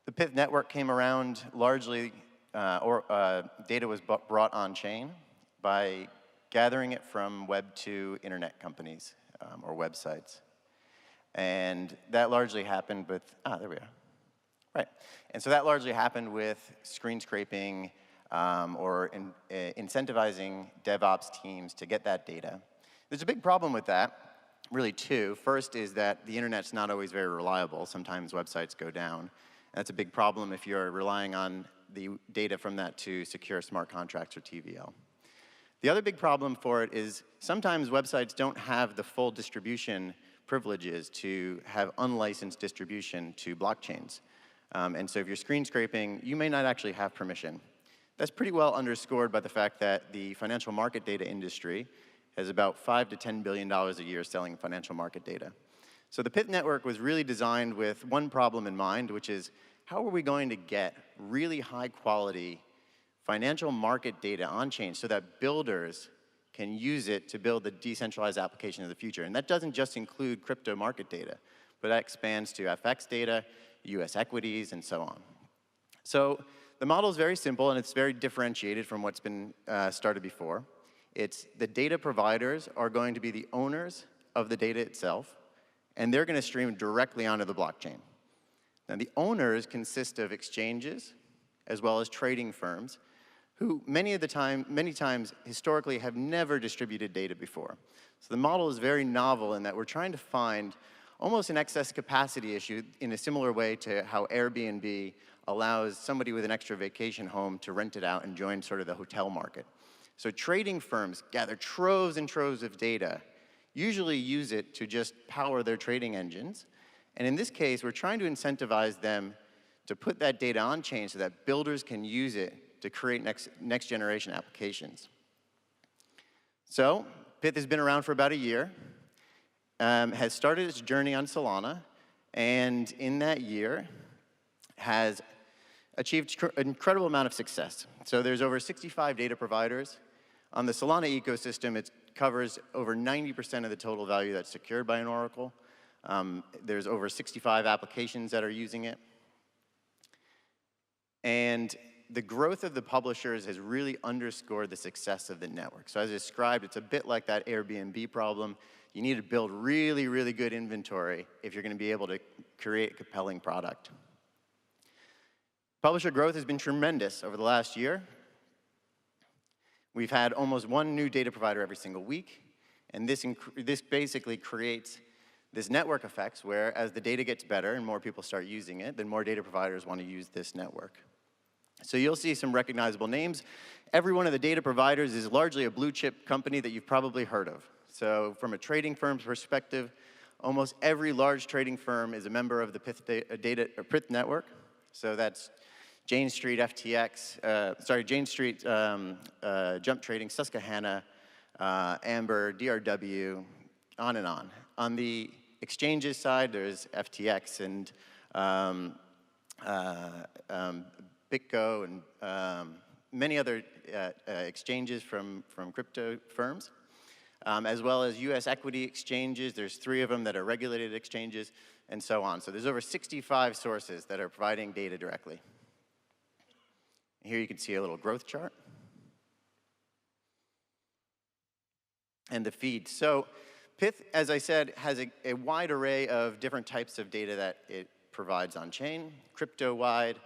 the Pith network came around, largely data was brought on-chain by gathering it from Web2 internet companies or websites. And that largely happened with, there we are. Right. And so that largely happened with screen scraping or incentivizing DevOps teams to get that data. There's a big problem with that, really two. First is that the internet's not always very reliable. Sometimes websites go down. That's a big problem if you're relying on the data from that to secure smart contracts or TVL. The other big problem for it is sometimes websites don't have the full distribution privileges to have unlicensed distribution to blockchains. And so if you're screen scraping, you may not actually have permission. That's pretty well underscored by the fact that the financial market data industry has about $5 to $10 billion a year selling financial market data. So the Pith network was really designed with one problem in mind, which is how are we going to get really high quality financial market data on-chain so that builders can use it to build the decentralized application of the future. And that doesn't just include crypto market data, but that expands to FX data, US equities, and so on. So the model is very simple, and it's very differentiated from what's been started before. It's the data providers are going to be the owners of the data itself, and they're going to stream directly onto the blockchain. Now, the owners consist of exchanges as well as trading firms who many times historically have never distributed data before. So the model is very novel in that we're trying to find almost an excess capacity issue in a similar way to how Airbnb allows somebody with an extra vacation home to rent it out and join sort of the hotel market. So trading firms gather troves and troves of data usually use it to just power their trading engines. And in this case, we're trying to incentivize them to put that data on chain so that builders can use it to create next generation applications. So Pith has been around for about a year, has started its journey on Solana, and in that year has achieved an incredible amount of success. So there's over 65 data providers. On the Solana ecosystem, it covers over 90% of the total value that's secured by an oracle. There's over 65 applications that are using it. And the growth of the publishers has really underscored the success of the network. So as described, it's a bit like that Airbnb problem. You need to build really, really good inventory if you're going to be able to create a compelling product. Publisher growth has been tremendous over the last year. We've had almost one new data provider every single week, and this basically creates this network effects where as the data gets better and more people start using it, then more data providers want to use this network. So you'll see some recognizable names. Every one of the data providers is largely a blue chip company that you've probably heard of. So from a trading firm's perspective, almost every large trading firm is a member of the Pith network. So that's Jane Street FTX, Jane Street Jump Trading, Susquehanna, Amber, DRW, on and on. On the exchanges side, there's FTX and BitGo and many other exchanges from crypto firms, as well as US equity exchanges. There's 3 of them that are regulated exchanges, and so on. So there's over 65 sources that are providing data directly. Here you can see a little growth chart. And the feed. So Pith, as I said, has a wide array of different types of data that it provides on chain. Crypto-wide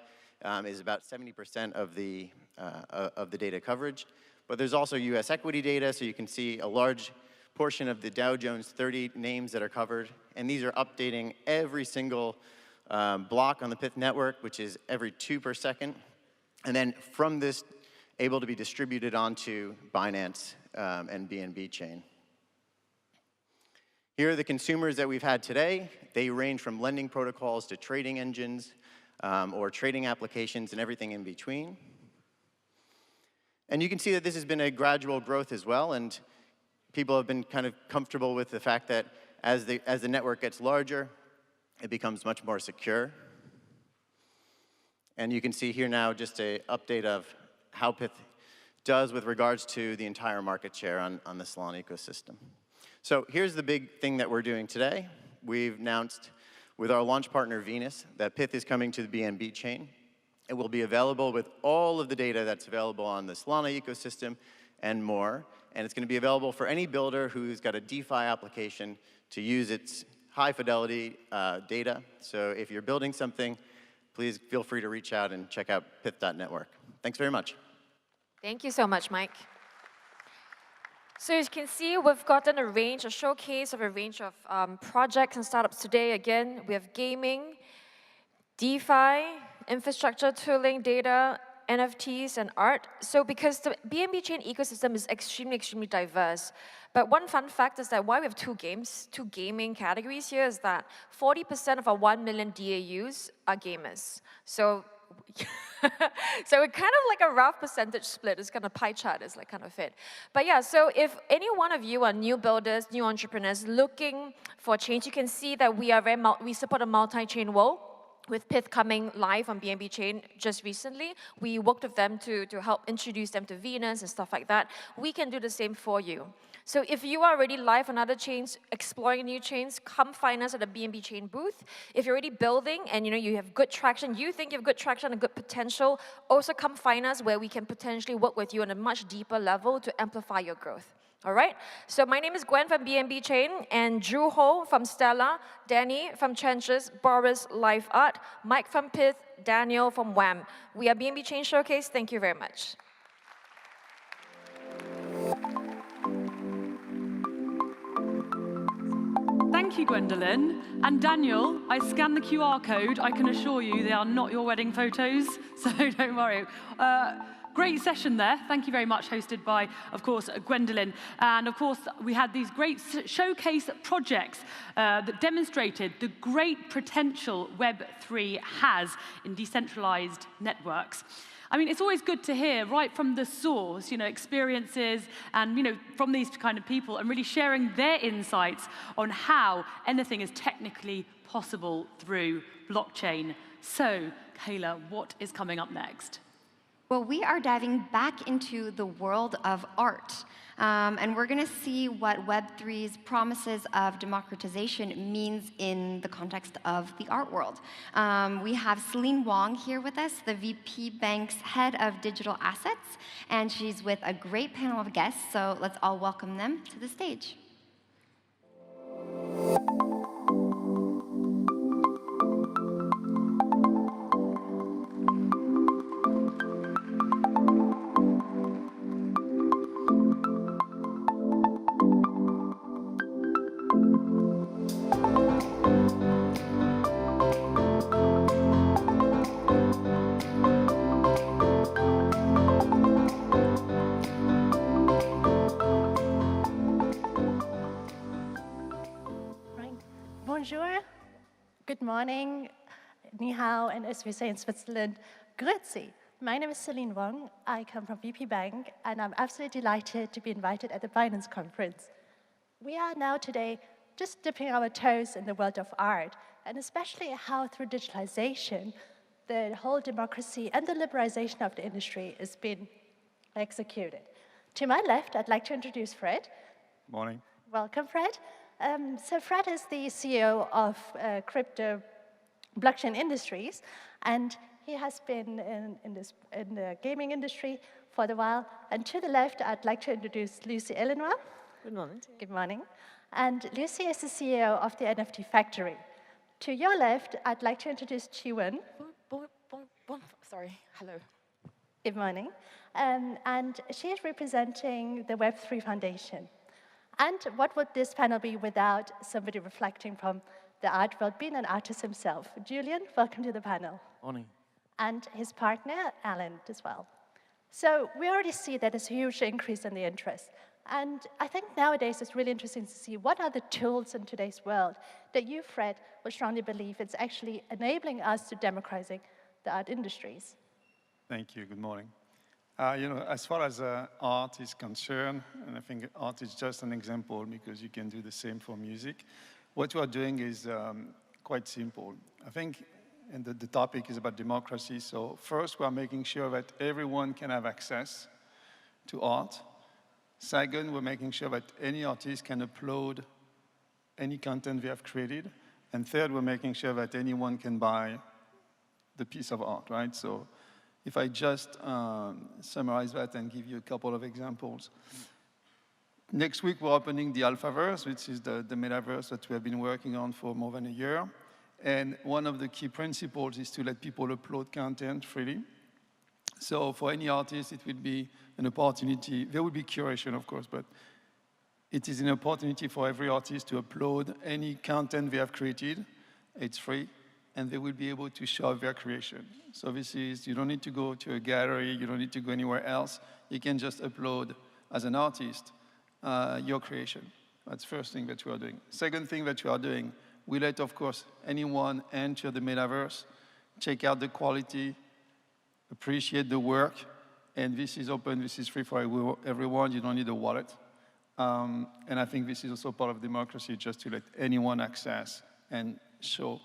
is about 70% of the data coverage. But there's also US equity data, so you can see a large portion of the Dow Jones 30 names that are covered. And these are updating every single block on the Pith network, which is every 2 per second. And then from this, able to be distributed onto Binance and BNB chain. Here are the consumers that we've had today. They range from lending protocols to trading engines or trading applications and everything in between. And you can see that this has been a gradual growth as well, and people have been kind of comfortable with the fact that as the network gets larger, it becomes much more secure. And you can see here now just an update of how Pith does with regards to the entire market share on the Solana ecosystem. So here's the big thing that we're doing today. We've announced with our launch partner Venus that Pith is coming to the BNB chain. It will be available with all of the data that's available on the Solana ecosystem and more. And it's going to be available for any builder who's got a DeFi application to use its high fidelity data. So if you're building something, please feel free to reach out and check out pith.network. Thanks very much. Thank you so much, Mike. So as you can see, we've gotten a showcase of a range of projects and startups today. Again, we have gaming, DeFi, infrastructure, tooling, data, NFTs, and art. So because the BNB chain ecosystem is extremely, extremely diverse. But one fun fact is that why we have two gaming categories here is that 40% of our 1 million DAUs are gamers. So so it's kind of like a rough percentage split. It's kind of pie chart is like kind of fit. But yeah, so if any one of you are new builders, new entrepreneurs looking for change, you can see that we support a multi-chain world. With Pith coming live on BNB chain just recently, we worked with them to help introduce them to Venus and stuff like that. We can do the same for you. So if you are already live on other chains, exploring new chains, come find us at the BNB chain booth. If you're already building and you have good traction, you think you have good traction and good potential, also come find us where we can potentially work with you on a much deeper level to amplify your growth. All right, so my name is Gwen from BNB Chain, and Drew Ho from Stella, Danny from Trenches, Boris Life Art, Mike from Pith, Daniel from Wham. We are BNB Chain Showcase. Thank you very much. Thank you, Gwendolyn. And Daniel, I scanned the QR code. I can assure you they are not your wedding photos, so don't worry. great session there. Thank you very much, hosted by, of course, Gwendolyn. And of course, we had these great showcase projects that demonstrated the great potential Web3 has in decentralized networks. I mean, it's always good to hear right from the source, experiences and, from these kind of people and really sharing their insights on how anything is technically possible through blockchain. So, Kayla, what is coming up next? Well, we are diving back into the world of art. And we're going to see what Web3's promises of democratization means in the context of the art world. We have Celine Wong here with us, the VP Bank's head of digital assets, and she's with a great panel of guests, so let's all welcome them to the stage. Bonjour, good morning, ni hao, and as we say in Switzerland, grüezi. My name is Celine Wong. I come from VP Bank, and I'm absolutely delighted to be invited at the Binance conference. We are now today just dipping our toes in the world of art, and especially how through digitalization, the whole democracy and the liberalization of the industry is being executed. To my left, I'd like to introduce Fred. Morning. Welcome, Fred. So Fred is the CEO of crypto blockchain industries, and he has been in the gaming industry for a while. And to the left, I'd like to introduce Lucy Eleanor. Good morning. Good morning. And Lucy is the CEO of the NFT Factory. To your left, I'd like to introduce Chi-Wen. Sorry, hello. Good morning. And she is representing the Web3 Foundation. And what would this panel be without somebody reflecting from the art world, being an artist himself? Julian, welcome to the panel. Morning. And his partner, Alan, as well. So we already see that there's a huge increase in the interest. And I think nowadays it's really interesting to see what are the tools in today's world that you, Fred, would strongly believe it's actually enabling us to democratizing the art industries. Thank you. Good morning. As far as art is concerned, and I think art is just an example because you can do the same for music, what we are doing is quite simple. I think and the topic is about democracy, so first we are making sure that everyone can have access to art. Second, we're making sure that any artist can upload any content they have created. And third, we're making sure that anyone can buy the piece of art, right? So if I just summarize that and give you a couple of examples. Next week, we're opening the Alphaverse, which is the metaverse that we have been working on for more than a year. And one of the key principles is to let people upload content freely. So for any artist, it will be an opportunity. There will be curation, of course, but it is an opportunity for every artist to upload any content they have created. It's free. And they will be able to show their creation. So this is, you don't need to go to a gallery, you don't need to go anywhere else. You can just upload, as an artist, your creation. That's the first thing that we are doing. Second thing that we are doing, we let, of course, anyone enter the metaverse, check out the quality, appreciate the work, and this is open, this is free for everyone, you don't need a wallet. And I think this is also part of democracy, just to let anyone access and show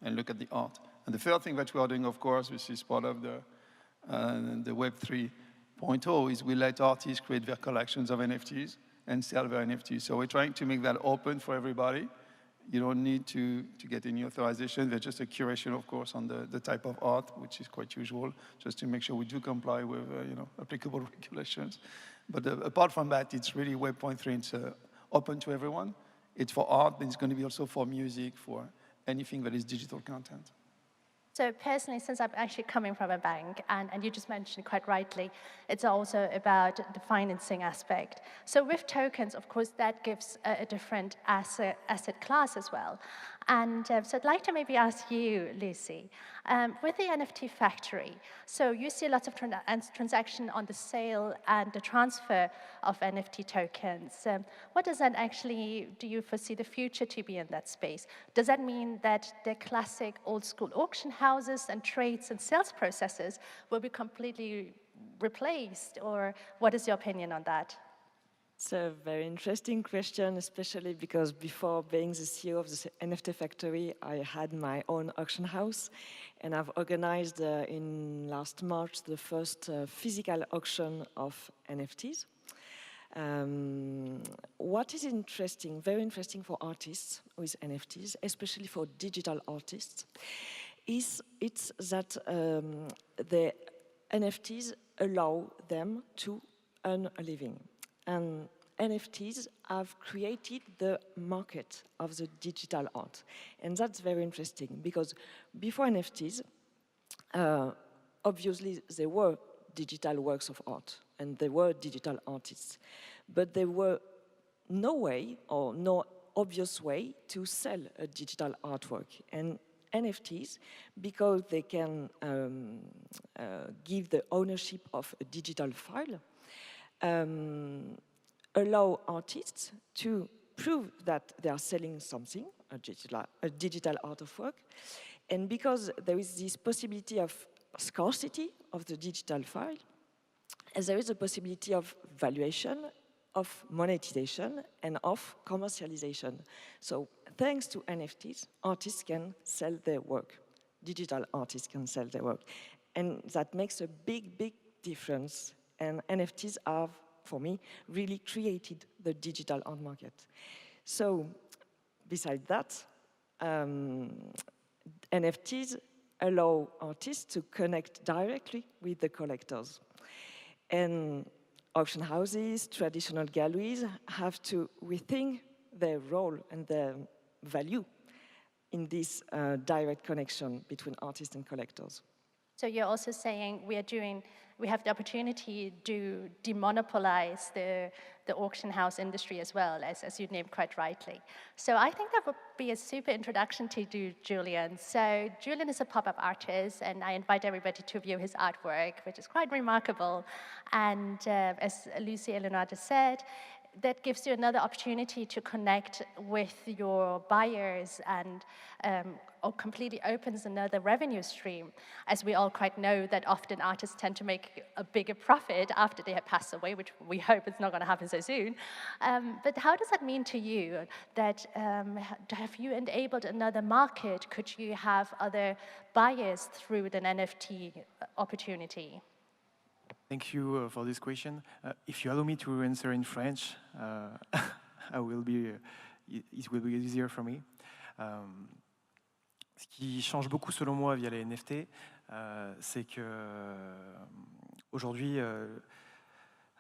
and look at the art. And the third thing that we are doing, of course, which is part of the Web 3.0, is we let artists create their collections of NFTs and sell their NFTs. So we're trying to make that open for everybody. You don't need to get any authorization. There's just a curation, of course, on the type of art, which is quite usual, just to make sure we do comply with applicable regulations. But apart from that, it's really Web 3.0. It's open to everyone. It's for art, but it's going to be also for music, for anything that is digital content. So personally, since I'm actually coming from a bank, and you just mentioned quite rightly, it's also about the financing aspect. So with tokens, of course, that gives a different asset class as well. And so I'd like to maybe ask you, Lucy, with the NFT factory, so you see lots of transaction on the sale and the transfer of NFT tokens. What does that actually, do you foresee the future to be in that space? Does that mean that the classic old school auction houses and trades and sales processes will be completely replaced, or what is your opinion on that? It's a very interesting question, especially because before being the CEO of the NFT factory, I had my own auction house, and I've organized in last March the first physical auction of NFTs. What is interesting, very interesting for artists with NFTs, especially for digital artists, is it's that the NFTs allow them to earn a living. And NFTs have created the market of the digital art. And that's very interesting because before NFTs, obviously there were digital works of art and there were digital artists, but there were no way or no obvious way to sell a digital artwork. And NFTs, because they can give the ownership of a digital file, allow artists to prove that they are selling something, a digital artwork, and because there is this possibility of scarcity of the digital file, and there is a possibility of valuation, of monetization, and of commercialization. So thanks to NFTs, artists can sell their work. Digital artists can sell their work. And that makes a big, big difference. And NFTs have, for me, really created the digital art market. So besides that, NFTs allow artists to connect directly with the collectors. And auction houses, traditional galleries have to rethink their role and their value in this direct connection between artists and collectors. So you're also saying we have the opportunity to demonopolize the auction house industry as well, as you named quite rightly. So I think that would be a super introduction to Julian. So Julian is a pop-up artist, and I invite everybody to view his artwork, which is quite remarkable. And as Lucy Eleanor just said, that gives you another opportunity to connect with your buyers and or completely opens another revenue stream. As we all quite know that often artists tend to make a bigger profit after they have passed away, which we hope it's not going to happen so soon. But how does that mean to you that have you enabled another market? Could you have other buyers through an NFT opportunity? Thank you for this question. If you allow me to answer in French, it will be easier for me. Ce qui change beaucoup selon moi via les NFT, c'est que aujourd'hui,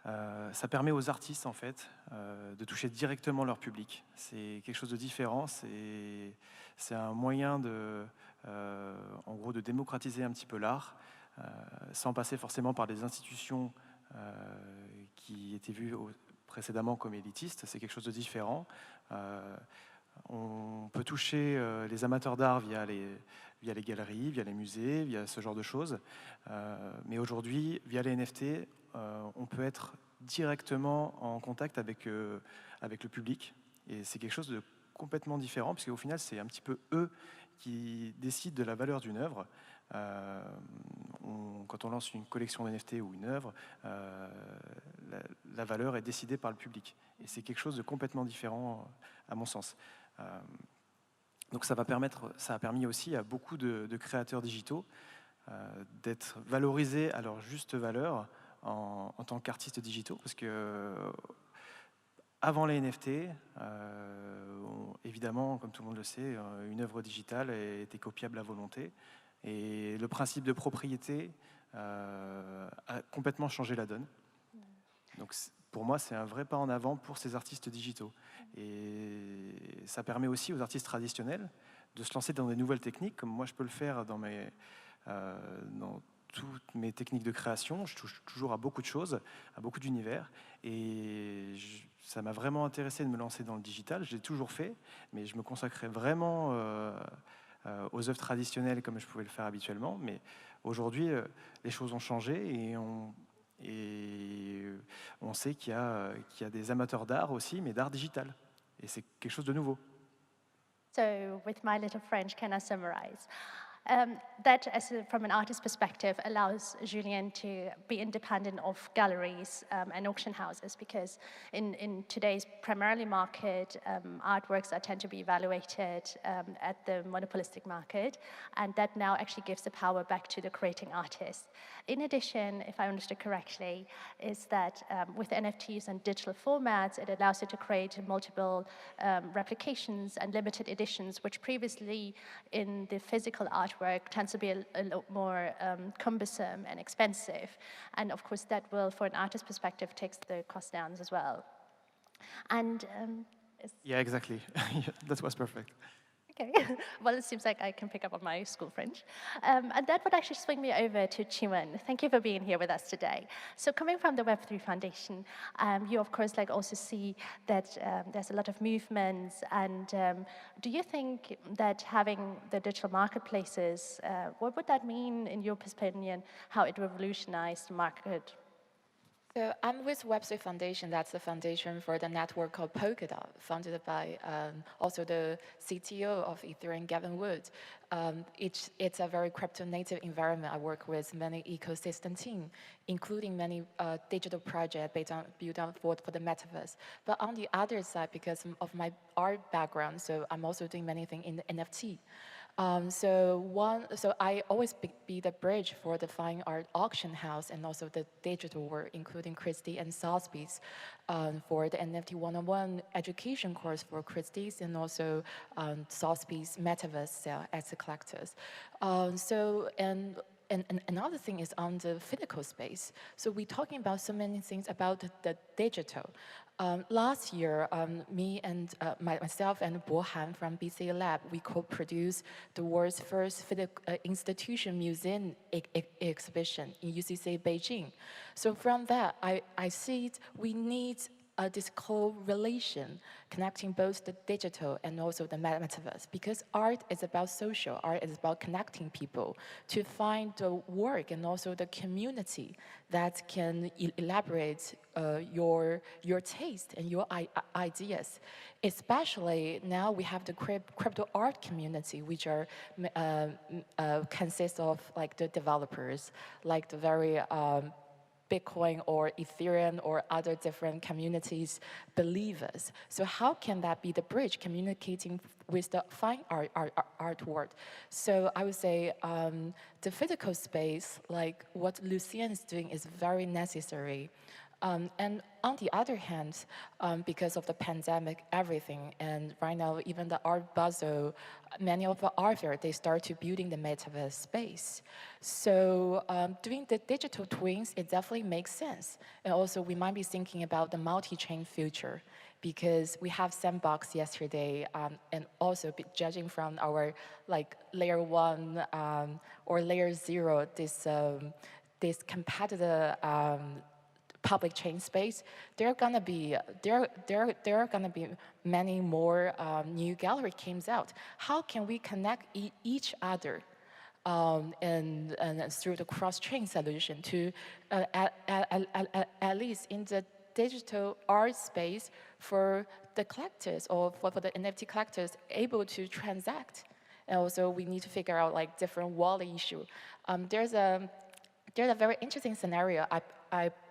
ça permet aux artistes en fait de toucher directement leur public. C'est quelque chose de différent. C'est un moyen en gros, de démocratiser un petit peu l'art. Sans passer forcément par des institutions qui étaient vues précédemment comme élitistes. C'est quelque chose de différent. On peut toucher les amateurs d'art via les galeries, via les musées, via ce genre de choses. Mais aujourd'hui, via les NFT, on peut être directement en contact avec le public. Et c'est quelque chose de complètement différent, puisqu'au final, c'est un petit peu eux qui décident de la valeur d'une œuvre. Quand on lance une collection d'NFT ou une œuvre, la valeur est décidée par le public. Et c'est quelque chose de complètement différent, à mon sens. Donc ça a permis aussi à beaucoup de créateurs digitaux d'être valorisés à leur juste valeur en tant qu'artistes digitaux, parce que avant les NFT, évidemment, comme tout le monde le sait, une œuvre digitale était copiable à volonté. Et le principe de propriété a complètement changé la donne. Donc pour moi, c'est un vrai pas en avant pour ces artistes digitaux. Et ça permet aussi aux artistes traditionnels de se lancer dans des nouvelles techniques, comme moi je peux le faire dans toutes mes techniques de création. Je touche toujours à beaucoup de choses, à beaucoup d'univers. Et ça m'a vraiment intéressé de me lancer dans le digital. Je l'ai toujours fait, mais je me consacrais vraiment aux œuvres traditionnelles comme je pouvais le faire habituellement. Mais aujourd'hui, les choses ont changé et on sait qu'il y a des amateurs d'art aussi, mais d'art digital. Et c'est quelque chose de nouveau. So with my little French, can I summarize? That, from an artist perspective, allows Julien to be independent of galleries and auction houses, because in today's primarily market, artworks tend to be evaluated at the monopolistic market, and that now actually gives the power back to the creating artist. In addition, if I understood correctly, is that with NFTs and digital formats, it allows you to create multiple replications and limited editions, which previously in the physical artwork tends to be a lot more cumbersome and expensive. And of course, that will, for an artist perspective, takes the cost down as well. And yeah, exactly. That was perfect. Okay, well, it seems like I can pick up on my school French. And that would actually swing me over to Chiwen. Thank you for being here with us today. So coming from the Web3 Foundation, you, of course, also see that there's a lot of movements. And do you think that having the digital marketplaces, what would that mean, in your opinion, how it revolutionized the market? So I'm with Web3 Foundation. That's the foundation for the network called Polkadot, founded by also the CTO of Ethereum, Gavin Wood. It's a very crypto-native environment. I work with many ecosystem teams, including many digital projects built on for the metaverse. But on the other side, because of my art background, so I'm also doing many things in the NFT. So I always be the bridge for the fine art auction house and also the digital world, including Christie and Sotheby's, for the NFT 101 education course for Christie's and also Sotheby's metaverse sale as the collectors. And another thing is on the physical space. So we're talking about so many things about the digital. Last year, me and myself and Bo Han from BCA Lab, we co-produced the world's first institution museum exhibition in UCC Beijing. So from that, I see we need this correlation connecting both the digital and also the metaverse, because art is about social, art is about connecting people to find the work and also the community that can elaborate your taste and your ideas. Especially now we have the crypto art community, which are consists of like the developers, like the very Bitcoin or Ethereum or other different communities believers. So how can that be the bridge communicating with the fine art world? So I would say the physical space, like what Lucien is doing, is very necessary. And on the other hand, because of the pandemic, everything, and right now even the art Basel, many of the authors, they start to building the metaverse space. So doing the digital twins, it definitely makes sense. And also we might be thinking about the multi-chain future, because we have Sandbox yesterday, and also judging from our like layer 1 or layer 0, this competitive public chain space, there are gonna be many more new gallery comes out. How can we connect each other and through the cross-chain solution to at least in the digital art space for the collectors or for the NFT collectors able to transact? And also we need to figure out like different wallet issue. There's a very interesting scenario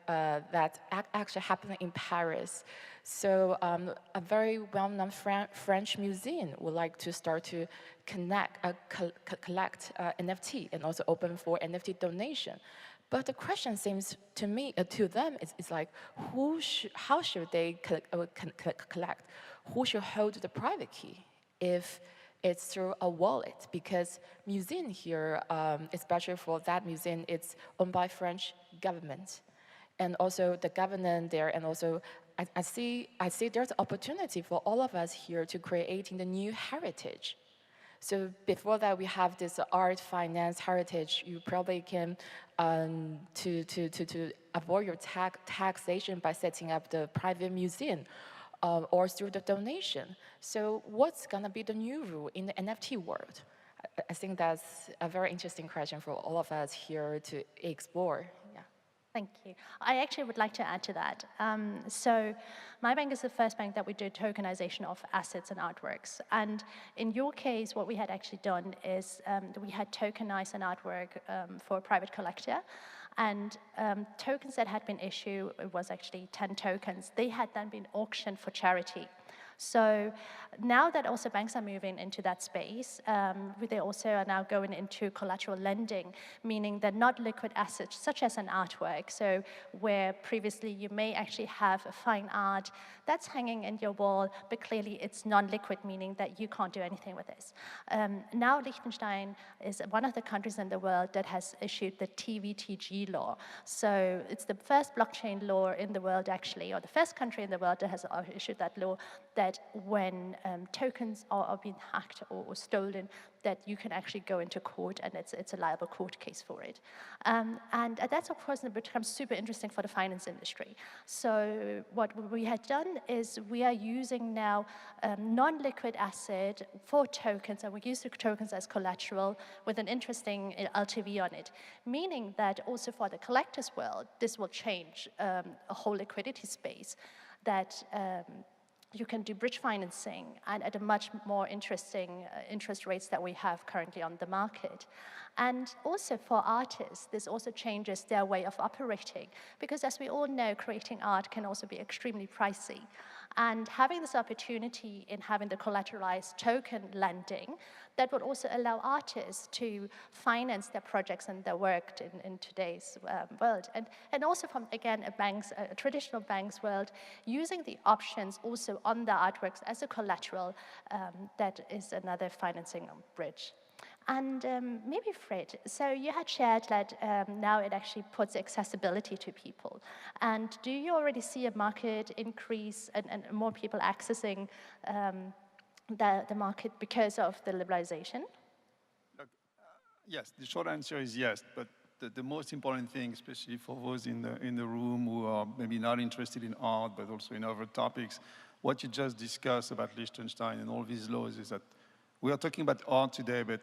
that actually happened in Paris. So a very well-known French museum would like to start to collect NFT and also open for NFT donation. But the question seems to me, to them, is like, how should they collect? Who should hold the private key if it's through a wallet? Because museum here, especially for that museum, it's owned by French government. And also the government there, and also I see there's opportunity for all of us here to creating the new heritage. So before that, we have this art, finance, heritage. You probably can, to avoid your taxation by setting up the private museum or through the donation. So what's gonna be the new rule in the NFT world? I think that's a very interesting question for all of us here to explore. Yeah. Thank you. I actually would like to add to that. So my bank is the first bank that we do tokenization of assets and artworks. And in your case, what we had actually done is we had tokenized an artwork for a private collector. And tokens that had been issued, it was actually 10 tokens, they had then been auctioned for charity. So now that also banks are moving into that space, they also are now going into collateral lending, meaning they're not liquid assets, such as an artwork. So where previously you may actually have a fine art that's hanging in your wall, but clearly it's non-liquid, meaning that you can't do anything with this. Now Liechtenstein is one of the countries in the world that has issued the TVTG law. So it's the first blockchain law in the world, actually, or the first country in the world that has issued that law, that when tokens are being hacked or stolen, that you can actually go into court and it's a liable court case for it. And that's, of course, becomes super interesting for the finance industry. So what we had done is we are using now non-liquid asset for tokens, and we use the tokens as collateral with an interesting LTV on it, meaning that also for the collectors world, this will change a whole liquidity space that you can do bridge financing and at a much more interesting interest rates that we have currently on the market. And also for artists, this also changes their way of operating, because as we all know, creating art can also be extremely pricey. And having this opportunity in having the collateralized token lending, that would also allow artists to finance their projects and their work in today's world. And also from, again, a traditional bank's world, using the options also on the artworks as a collateral, that is another financing bridge. And maybe Fred, so you had shared that now it actually puts accessibility to people. And do you already see a market increase and more people accessing the market because of the liberalization? Look, yes, the short answer is yes, but the most important thing, especially for those in the room who are maybe not interested in art, but also in other topics, what you just discussed about Liechtenstein and all these laws is that we are talking about art today, but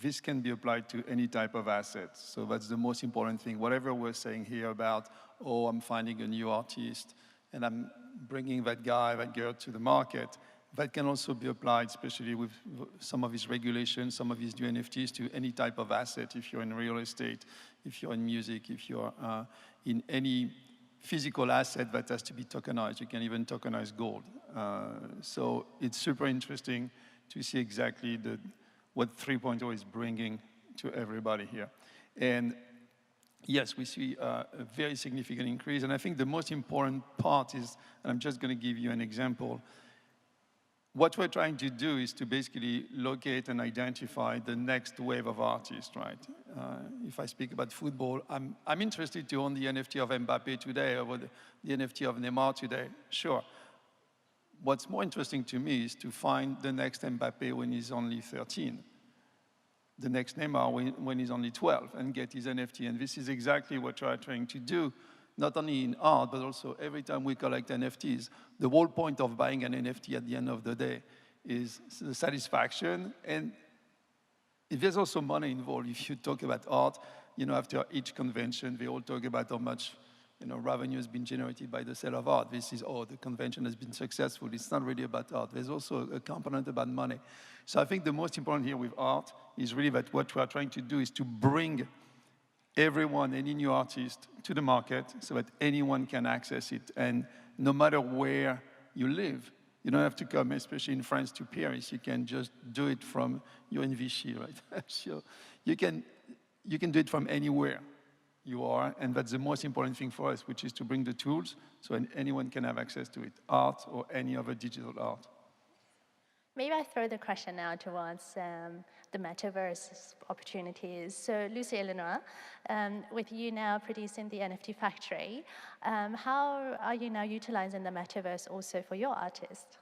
this can be applied to any type of assets. So that's the most important thing. Whatever we're saying here about, oh, I'm finding a new artist and I'm bringing that guy, that girl to the market, that can also be applied, especially with some of these regulations, some of these new NFTs, to any type of asset. If you're in real estate, if you're in music, if you're in any physical asset that has to be tokenized, you can even tokenize gold. So it's super interesting to see exactly what 3.0 is bringing to everybody here. And yes, we see a very significant increase. And I think the most important part is, and I'm just going to give you an example, what we're trying to do is to basically locate and identify the next wave of artists, right? If I speak about football, I'm interested to own the NFT of Mbappe today or the NFT of Neymar today, sure. What's more interesting to me is to find the next Mbappe when he's only 13, the next Neymar when he's only 12, and get his NFT. And this is exactly what we're trying to do, not only in art, but also every time we collect NFTs. The whole point of buying an NFT at the end of the day is the satisfaction. And there's also money involved. If you talk about art, after each convention, they all talk about how much revenue has been generated by the sale of art. This is, the convention has been successful. It's not really about art. There's also a component about money. So I think the most important here with art is really that what we are trying to do is to bring everyone, any new artist, to the market so that anyone can access it. And no matter where you live, you don't have to come, especially in France, to Paris. You can just do it from, you're in Vichy, right? So you can do it from anywhere you are, and that's the most important thing for us, which is to bring the tools so anyone can have access to it, art or any other digital art. Maybe I throw the question now towards the metaverse opportunities. So Lucy Eleanor, with you now producing the NFT Factory, how are you now utilizing the metaverse also for your artists?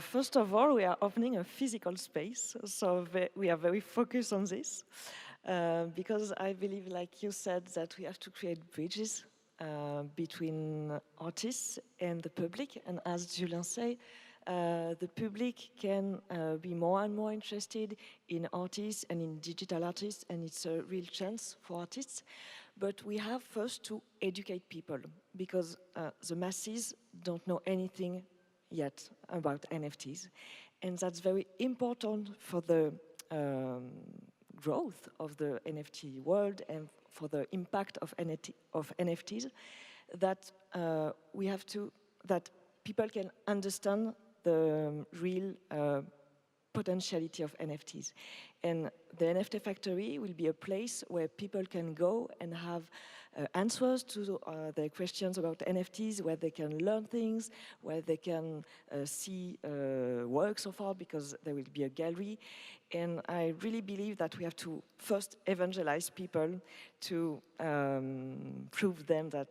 First of all, we are opening a physical space, so we are very focused on this, because I believe, like you said, that we have to create bridges between artists and the public, and as Julien said, the public can be more and more interested in artists and in digital artists, and it's a real chance for artists. But we have first to educate people, because the masses don't know anything yet about NFTs. And that's very important for the growth of the NFT world and for the impact of NFTs, that we have to, that people can understand the real potentiality of NFTs. And the NFT Factory will be a place where people can go and have answers to their questions about NFTs, where they can learn things, where they can see works of art, because there will be a gallery. And I really believe that we have to first evangelize people to prove them that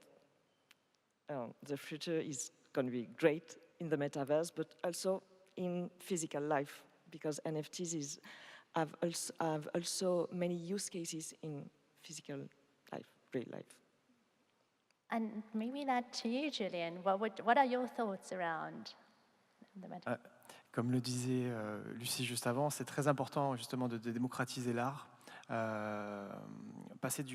the future is going to be great in the metaverse, but also in physical life, because NFTs have also many use cases in physical life, real life. And maybe that to you, Julien. What are your thoughts around the metaverse? Comme le disait Lucie juste avant, c'est très important justement de démocratiser l'art, passer de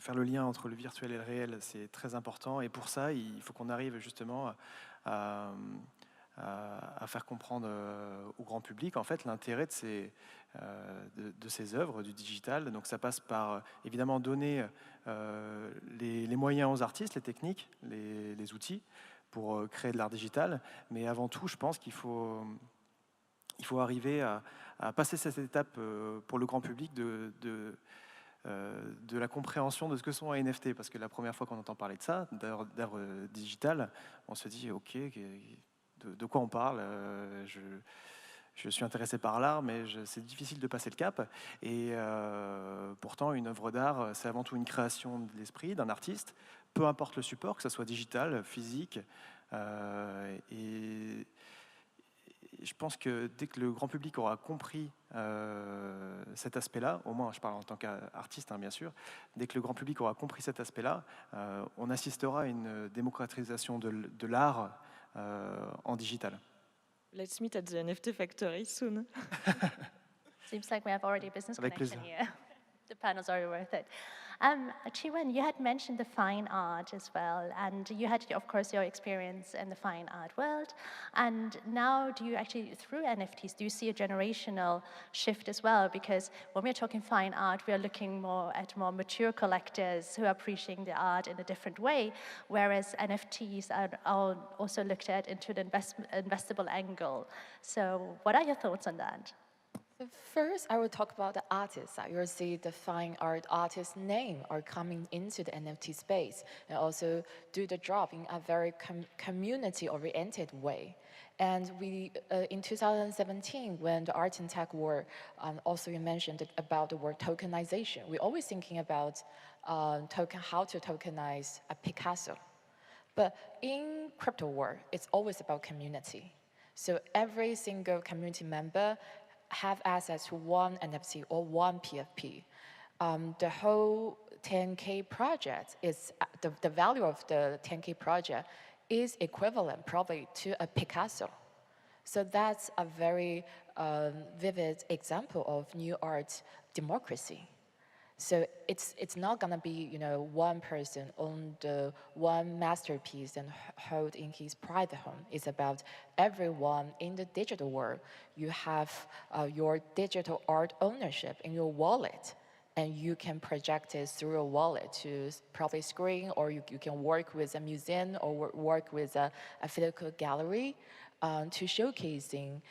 faire le lien entre le virtuel et le réel, c'est très important. Et pour ça, il faut qu'on arrive justement à faire comprendre au grand public en fait l'intérêt de ces œuvres, du digital. Donc ça passe par évidemment donner les moyens aux artistes, les techniques, les outils pour créer de l'art digital. Mais avant tout, je pense qu'il faut arriver à passer cette étape pour le grand public de la compréhension de ce que sont les NFT. Parce que la première fois qu'on entend parler de ça, d'œuvres digitales, on se dit ok, de quoi on parle, je suis intéressé par l'art, mais c'est difficile de passer le cap. Et pourtant, une œuvre d'art, c'est avant tout une création de l'esprit d'un artiste, peu importe le support, que ce soit digital, physique. Et je pense que dès que le grand public aura compris cet aspect-là, au moins je parle en tant qu'artiste, hein, bien sûr, dès que le grand public aura compris cet aspect-là, on assistera à une démocratisation de l'art en digital. Let's meet at the NFT Factory soon. Seems like we have already a business Avec connection plaisir. here. The panel's already worth it. Chi-Wen, you had mentioned the fine art as well, and you had, of course, your experience in the fine art world. And now, do you actually, through NFTs, do you see a generational shift as well? Because when we're talking fine art, we are looking more at more mature collectors who are appreciating the art in a different way, whereas NFTs are also looked at into the investable angle. So, what are your thoughts on that? So first, I will talk about the artists. You'll see the fine art artist name are coming into the NFT space and also do the job in a very community-oriented way. And we, in 2017, when the art and tech were, also you mentioned about the word tokenization. We're always thinking about how to tokenize a Picasso. But in crypto world, it's always about community. So every single community member have access to one NFT or one PFP. The whole 10K project is, the value of the 10K project is equivalent probably to a Picasso. So that's a very vivid example of new art democracy. So it's not gonna be, one person own the one masterpiece and hold in his private home. It's about everyone in the digital world. You have your digital art ownership in your wallet, and you can project it through a wallet to probably screen, or you can work with a museum or work with a physical gallery to showcasing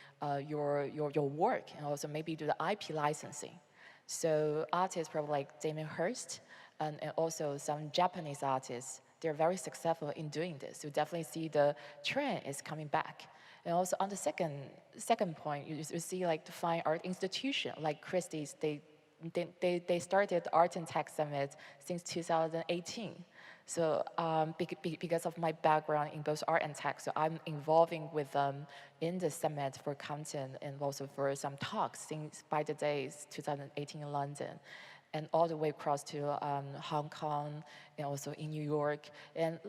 your work, and also maybe do the IP licensing. So artists probably like Damien Hirst and also some Japanese artists, they're very successful in doing this. You definitely see the trend is coming back. And also on the second point, you see like the fine art institution, like Christie's, they started the Art and Tech Summit since 2018. So because of my background in both art and tech, so I'm involving with them in the summit for content and also for some talks since by the days 2018 in London, and all the way across to Hong Kong and also in New York, and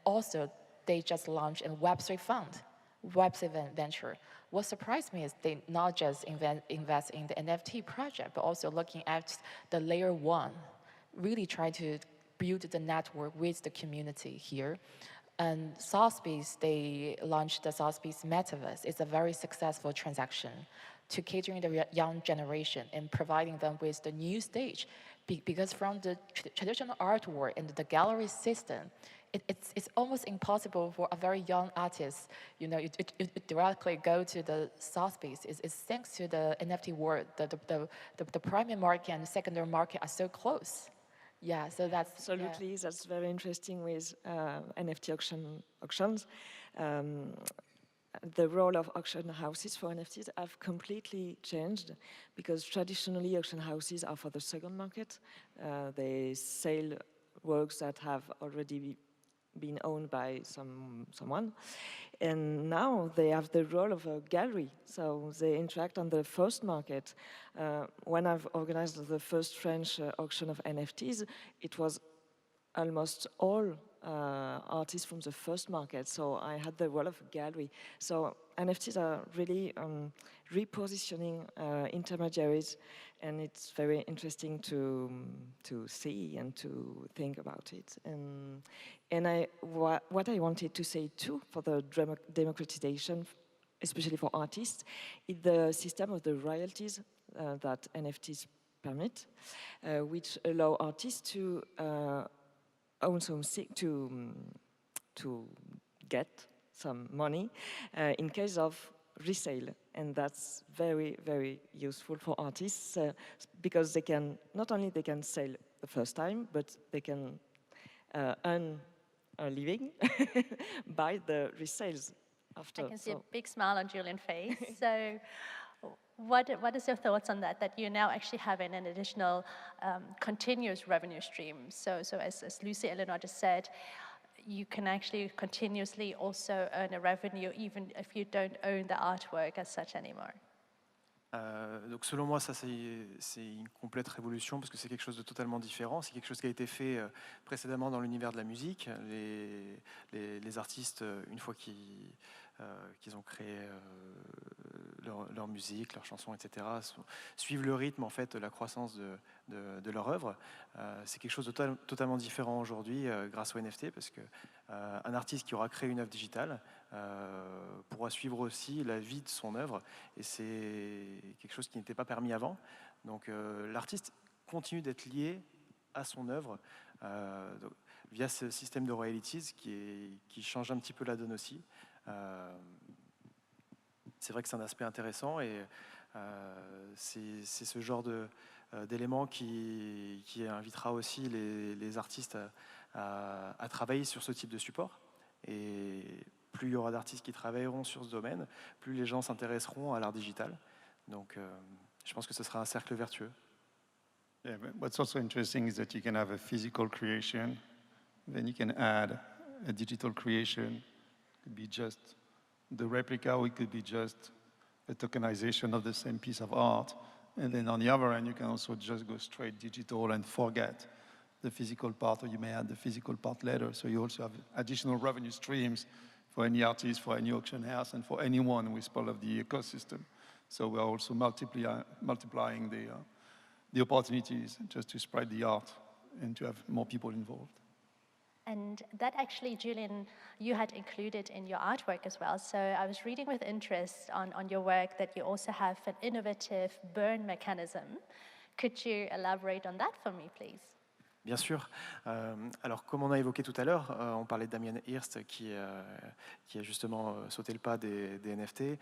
also they just launched a Web3 fund, Web3 venture. What surprised me is they not just invest in the NFT project, but also looking at the layer one, really try to build the network with the community here. And Sotheby's, they launched the Sotheby's Metaverse. It's a very successful transaction to catering the young generation and providing them with the new stage. Because from the traditional artwork and the gallery system, it's almost impossible for a very young artist, it directly go to the Sotheby's. It's thanks to the NFT world, the primary market and the secondary market are so close. Yeah, so that's absolutely. Yeah. That's very interesting with NFT auctions. The role of auction houses for NFTs have completely changed because traditionally auction houses are for the second market. They sell works that have already been owned by someone. And now they have the role of a gallery, so they interact on the first market. When I've organized the first French auction of NFTs, it was almost all artists from the first market, so I had the role of a gallery. So NFTs are really repositioning intermediaries, and it's very interesting to see and to think about it. And what I wanted to say too for the democratization, especially for artists, is the system of the royalties that NFTs permit, which allow artists to own something, to get some money in case of resale. And that's very, very useful for artists because they can, not only they can sell the first time, but they can earn a living by the resales after. I can see a big smile on Julian's face. So what is your thoughts on that you're now actually having an additional continuous revenue stream? So as Lucy Eleanor just said, you can actually continuously also earn a revenue even if you don't own the artwork as such anymore. Donc selon moi, ça c'est une complète révolution parce que c'est quelque chose de totalement différent. C'est quelque chose qui a été fait précédemment dans l'univers de la musique. Les artistes, une fois qu'ils ont créé leur musique, leurs chansons, etc., suivent le rythme en fait de la croissance de leur œuvre. C'est quelque chose de totalement différent aujourd'hui grâce au NFT parce que un artiste qui aura créé une œuvre digitale pourra suivre aussi la vie de son œuvre, et c'est quelque chose qui n'était pas permis avant. Donc l'artiste continue d'être lié à son œuvre via ce système de royalties qui change un petit peu la donne aussi. C'est vrai que c'est un aspect intéressant et c'est ce genre d'élément qui invitera aussi les artistes à travailler sur ce type de support. Et plus il y aura d'artistes qui travailleront sur ce domaine, plus les gens s'intéresseront à l'art digital. Donc je pense que ce sera un cercle vertueux. Yeah, but what's also interesting is that you can have a physical creation, then you can add a digital creation. It could be just the replica, or it could be just a tokenization of the same piece of art. And then on the other end, you can also just go straight digital and forget the physical part, or you may add the physical part later. So you also have additional revenue streams for any artist, for any auction house, and for anyone who is part of the ecosystem. So we're also multiplying the opportunities just to spread the art and to have more people involved. And that actually, Julian, you had included in your artwork as well. So I was reading with interest on your work that you also have an innovative burn mechanism. Could you elaborate on that for me, please? Bien sûr. Alors, comme on a évoqué tout à l'heure, on parlait de Damien Hirst qui a justement sauté le pas des NFT.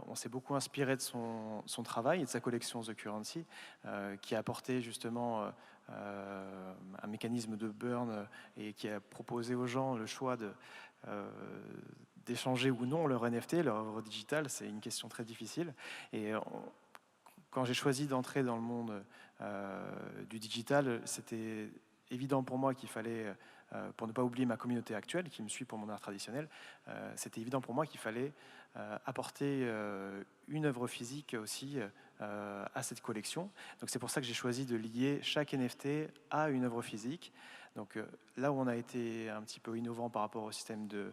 On s'est beaucoup inspiré de son travail et de sa collection The Currency, qui a apporté justement un mécanisme de burn et qui a proposé aux gens le choix d'échanger ou non leur NFT, leur œuvre digitale. C'est une question très difficile. Et quand j'ai choisi d'entrer dans le monde du digital, c'était évident pour moi qu'il fallait, pour ne pas oublier ma communauté actuelle qui me suit pour mon art traditionnel, c'était évident pour moi qu'il fallait apporter une œuvre physique aussi à cette collection. Donc c'est pour ça que j'ai choisi de lier chaque NFT à une œuvre physique. Donc là où on a été un petit peu innovant par rapport au système de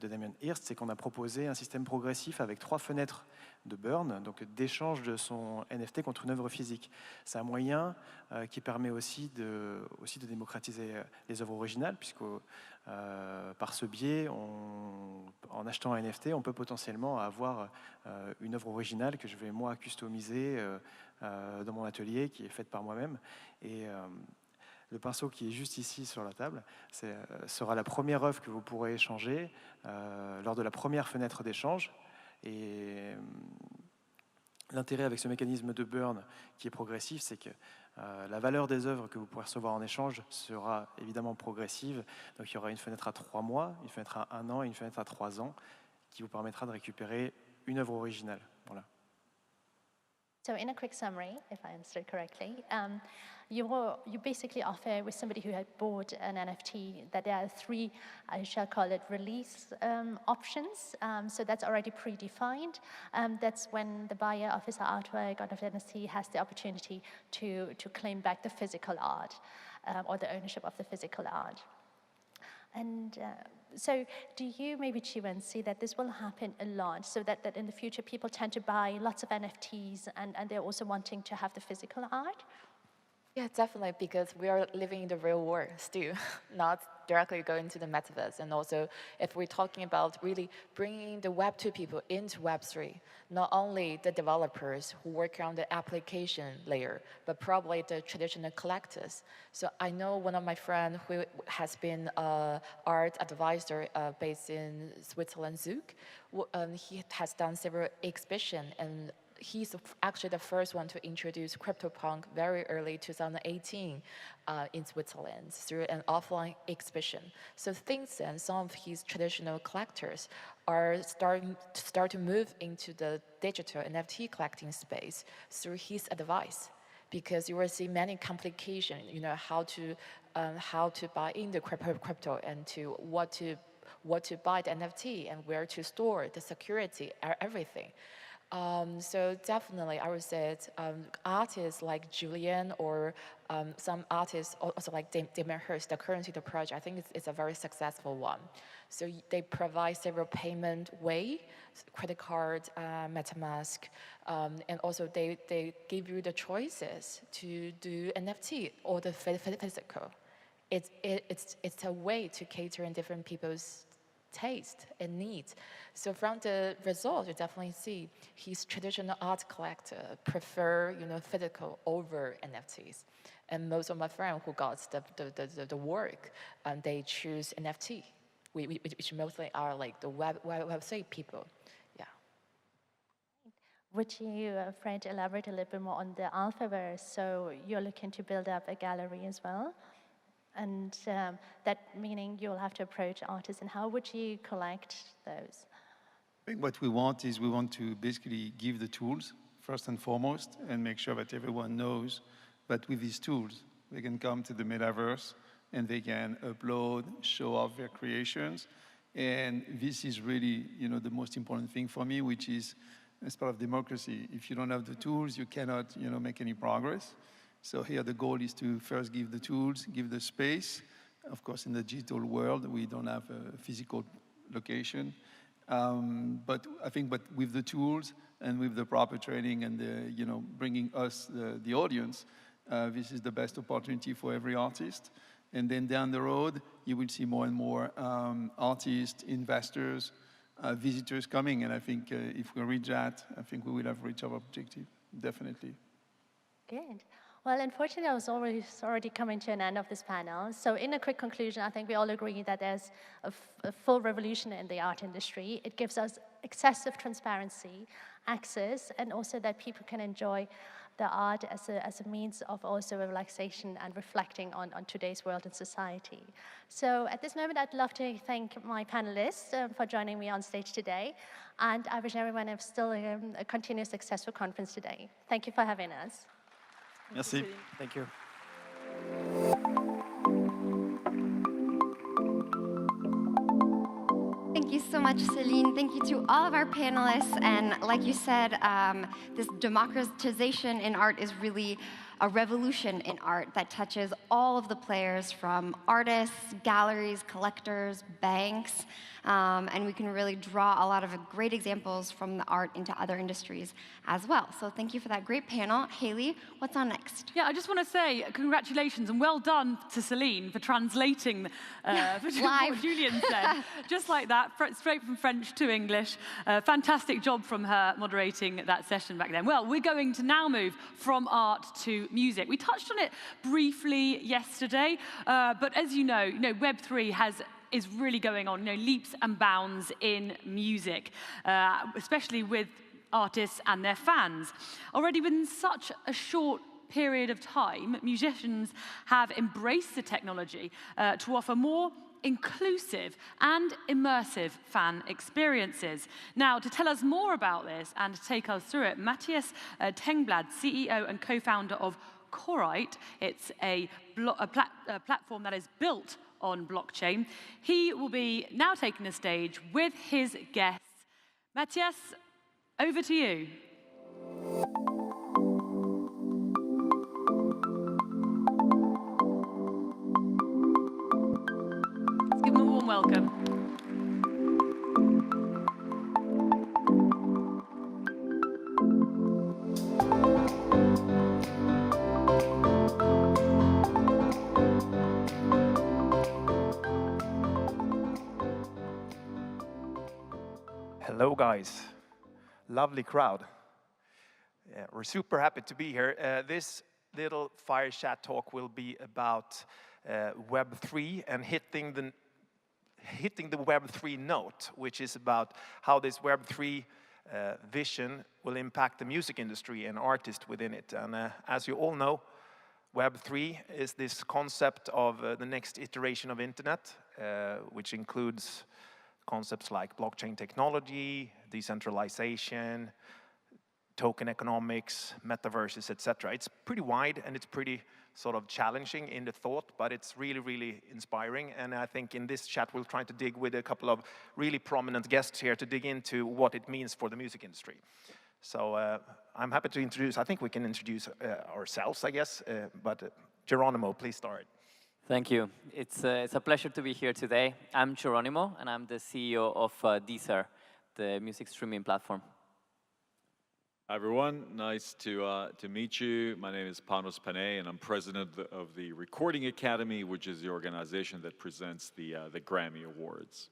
Damien Hirst, c'est qu'on a proposé un système progressif avec 3 fenêtres de burn, donc d'échange de son NFT contre une œuvre physique. C'est un moyen qui permet aussi de démocratiser les œuvres originales, puisque par ce biais, en achetant un NFT, on peut potentiellement avoir une œuvre originale que je vais moi customiser dans mon atelier, qui est faite par moi-même. Et le pinceau qui est juste ici sur la table sera la première œuvre que vous pourrez échanger lors de la première fenêtre d'échange. Et l'intérêt avec ce mécanisme de burn qui est progressif, c'est que la valeur des œuvres que vous pourrez recevoir en échange sera évidemment progressive. Donc il y aura une fenêtre à 3 mois, une fenêtre à 1 an et une fenêtre à 3 ans qui vous permettra de récupérer une œuvre originale. Voilà. So in a quick summary, if I understood correctly, you basically offer with somebody who had bought an NFT that there are 3, I shall call it release options. So that's already predefined. That's when the buyer of his artwork or of the NFT has the opportunity to claim back the physical art or the ownership of the physical art. And so do you, maybe Chiwen, see that this will happen a lot, so that in the future people tend to buy lots of NFTs and they're also wanting to have the physical art? Yeah, definitely, because we are living in the real world still, not directly going to the metaverse. And also, if we're talking about really bringing the Web2 people into Web3, not only the developers who work on the application layer, but probably the traditional collectors. So I know one of my friends who has been an art advisor based in Switzerland, Zug. He has done several exhibitions, and he's actually the first one to introduce CryptoPunk very early 2018 in Switzerland through an offline exhibition. So since then, some of his traditional collectors are starting to move into the digital NFT collecting space through his advice, because you will see many complications, how to buy in the crypto and to what to buy the NFT and where to store the security, everything. So definitely, I would say artists like Julian or some artists also like Damien Hirst, the currently the project, I think it's a very successful one. So they provide several payment way, credit card, MetaMask, and also they give you the choices to do NFT or the physical. It's a way to cater in different people's taste and needs. So from the results, you definitely see his traditional art collector prefer, physical over NFTs. And most of my friends who got the work, they choose NFT, which mostly are like the Web3 people. Yeah. Would you, Fred, elaborate a little bit more on the Alphaverse? So you're looking to build up a gallery as well? And that meaning you'll have to approach artists, and how would you collect those? I think what we want to basically give the tools, first and foremost, and make sure that everyone knows that with these tools, they can come to the metaverse and they can upload, show off their creations. And this is really, the most important thing for me, which is as part of democracy. If you don't have the tools, you cannot, make any progress. So here the goal is to first give the tools, give the space. Of course, in the digital world, we don't have a physical location. But I think with the tools and with the proper training and bringing us the audience, this is the best opportunity for every artist. And then down the road, you will see more and more artists, investors, visitors coming. And I think if we reach that, I think we will have reached our objective, definitely. Good. Well, unfortunately, I was already coming to an end of this panel. So in a quick conclusion, I think we all agree that there's a full revolution in the art industry. It gives us excessive transparency, access, and also that people can enjoy the art as a means of also relaxation and reflecting on today's world and society. So at this moment, I'd love to thank my panelists for joining me on stage today. And I wish everyone still a continuous successful conference today. Thank you for having us. Merci. Thank you. Thank you so much, Celine. Thank you to all of our panelists. And like you said, this democratization in art is really a revolution in art that touches all of the players, from artists, galleries, collectors, banks, and we can really draw a lot of great examples from the art into other industries as well. So thank you for that great panel. Haley, what's on next? Yeah, I just want to say congratulations and well done to Celine for translating what Julian said. Just like that, straight from French to English. Fantastic job from her moderating that session back then. Well, we're going to now move from art to music. We touched on it briefly yesterday, but as you know, Web3 is really going on, leaps and bounds in music, especially with artists and their fans. Already within such a short period of time, musicians have embraced the technology to offer more inclusive and immersive fan experiences. Now, to tell us more about this and to take us through it, Matthias Tengblad, CEO and co-founder of Corite. It's a platform that is built on blockchain. He will be now taking the stage with his guests. Matthias, over to you. Let's give him a warm welcome. Hello, guys. Lovely crowd. Yeah, we're super happy to be here. This little fire chat talk will be about Web3 and hitting the Web3 note, which is about how this Web3 vision will impact the music industry and artists within it. And as you all know, Web3 is this concept of the next iteration of internet, which includes concepts like blockchain technology, decentralization, token economics, metaverses, etc. It's pretty wide and it's pretty sort of challenging in the thought, but it's really, really inspiring. And I think in this chat, we'll try to dig with a couple of really prominent guests here to dig into what it means for the music industry. So I'm happy to introduce, I think we can introduce ourselves, I guess, but Geronimo, please start. Thank you. It's a pleasure to be here today. I'm Geronimo, and I'm the CEO of Deezer, the music streaming platform. Hi, everyone. Nice to meet you. My name is Panos Panay, and I'm president of the Recording Academy, which is the organization that presents the Grammy Awards.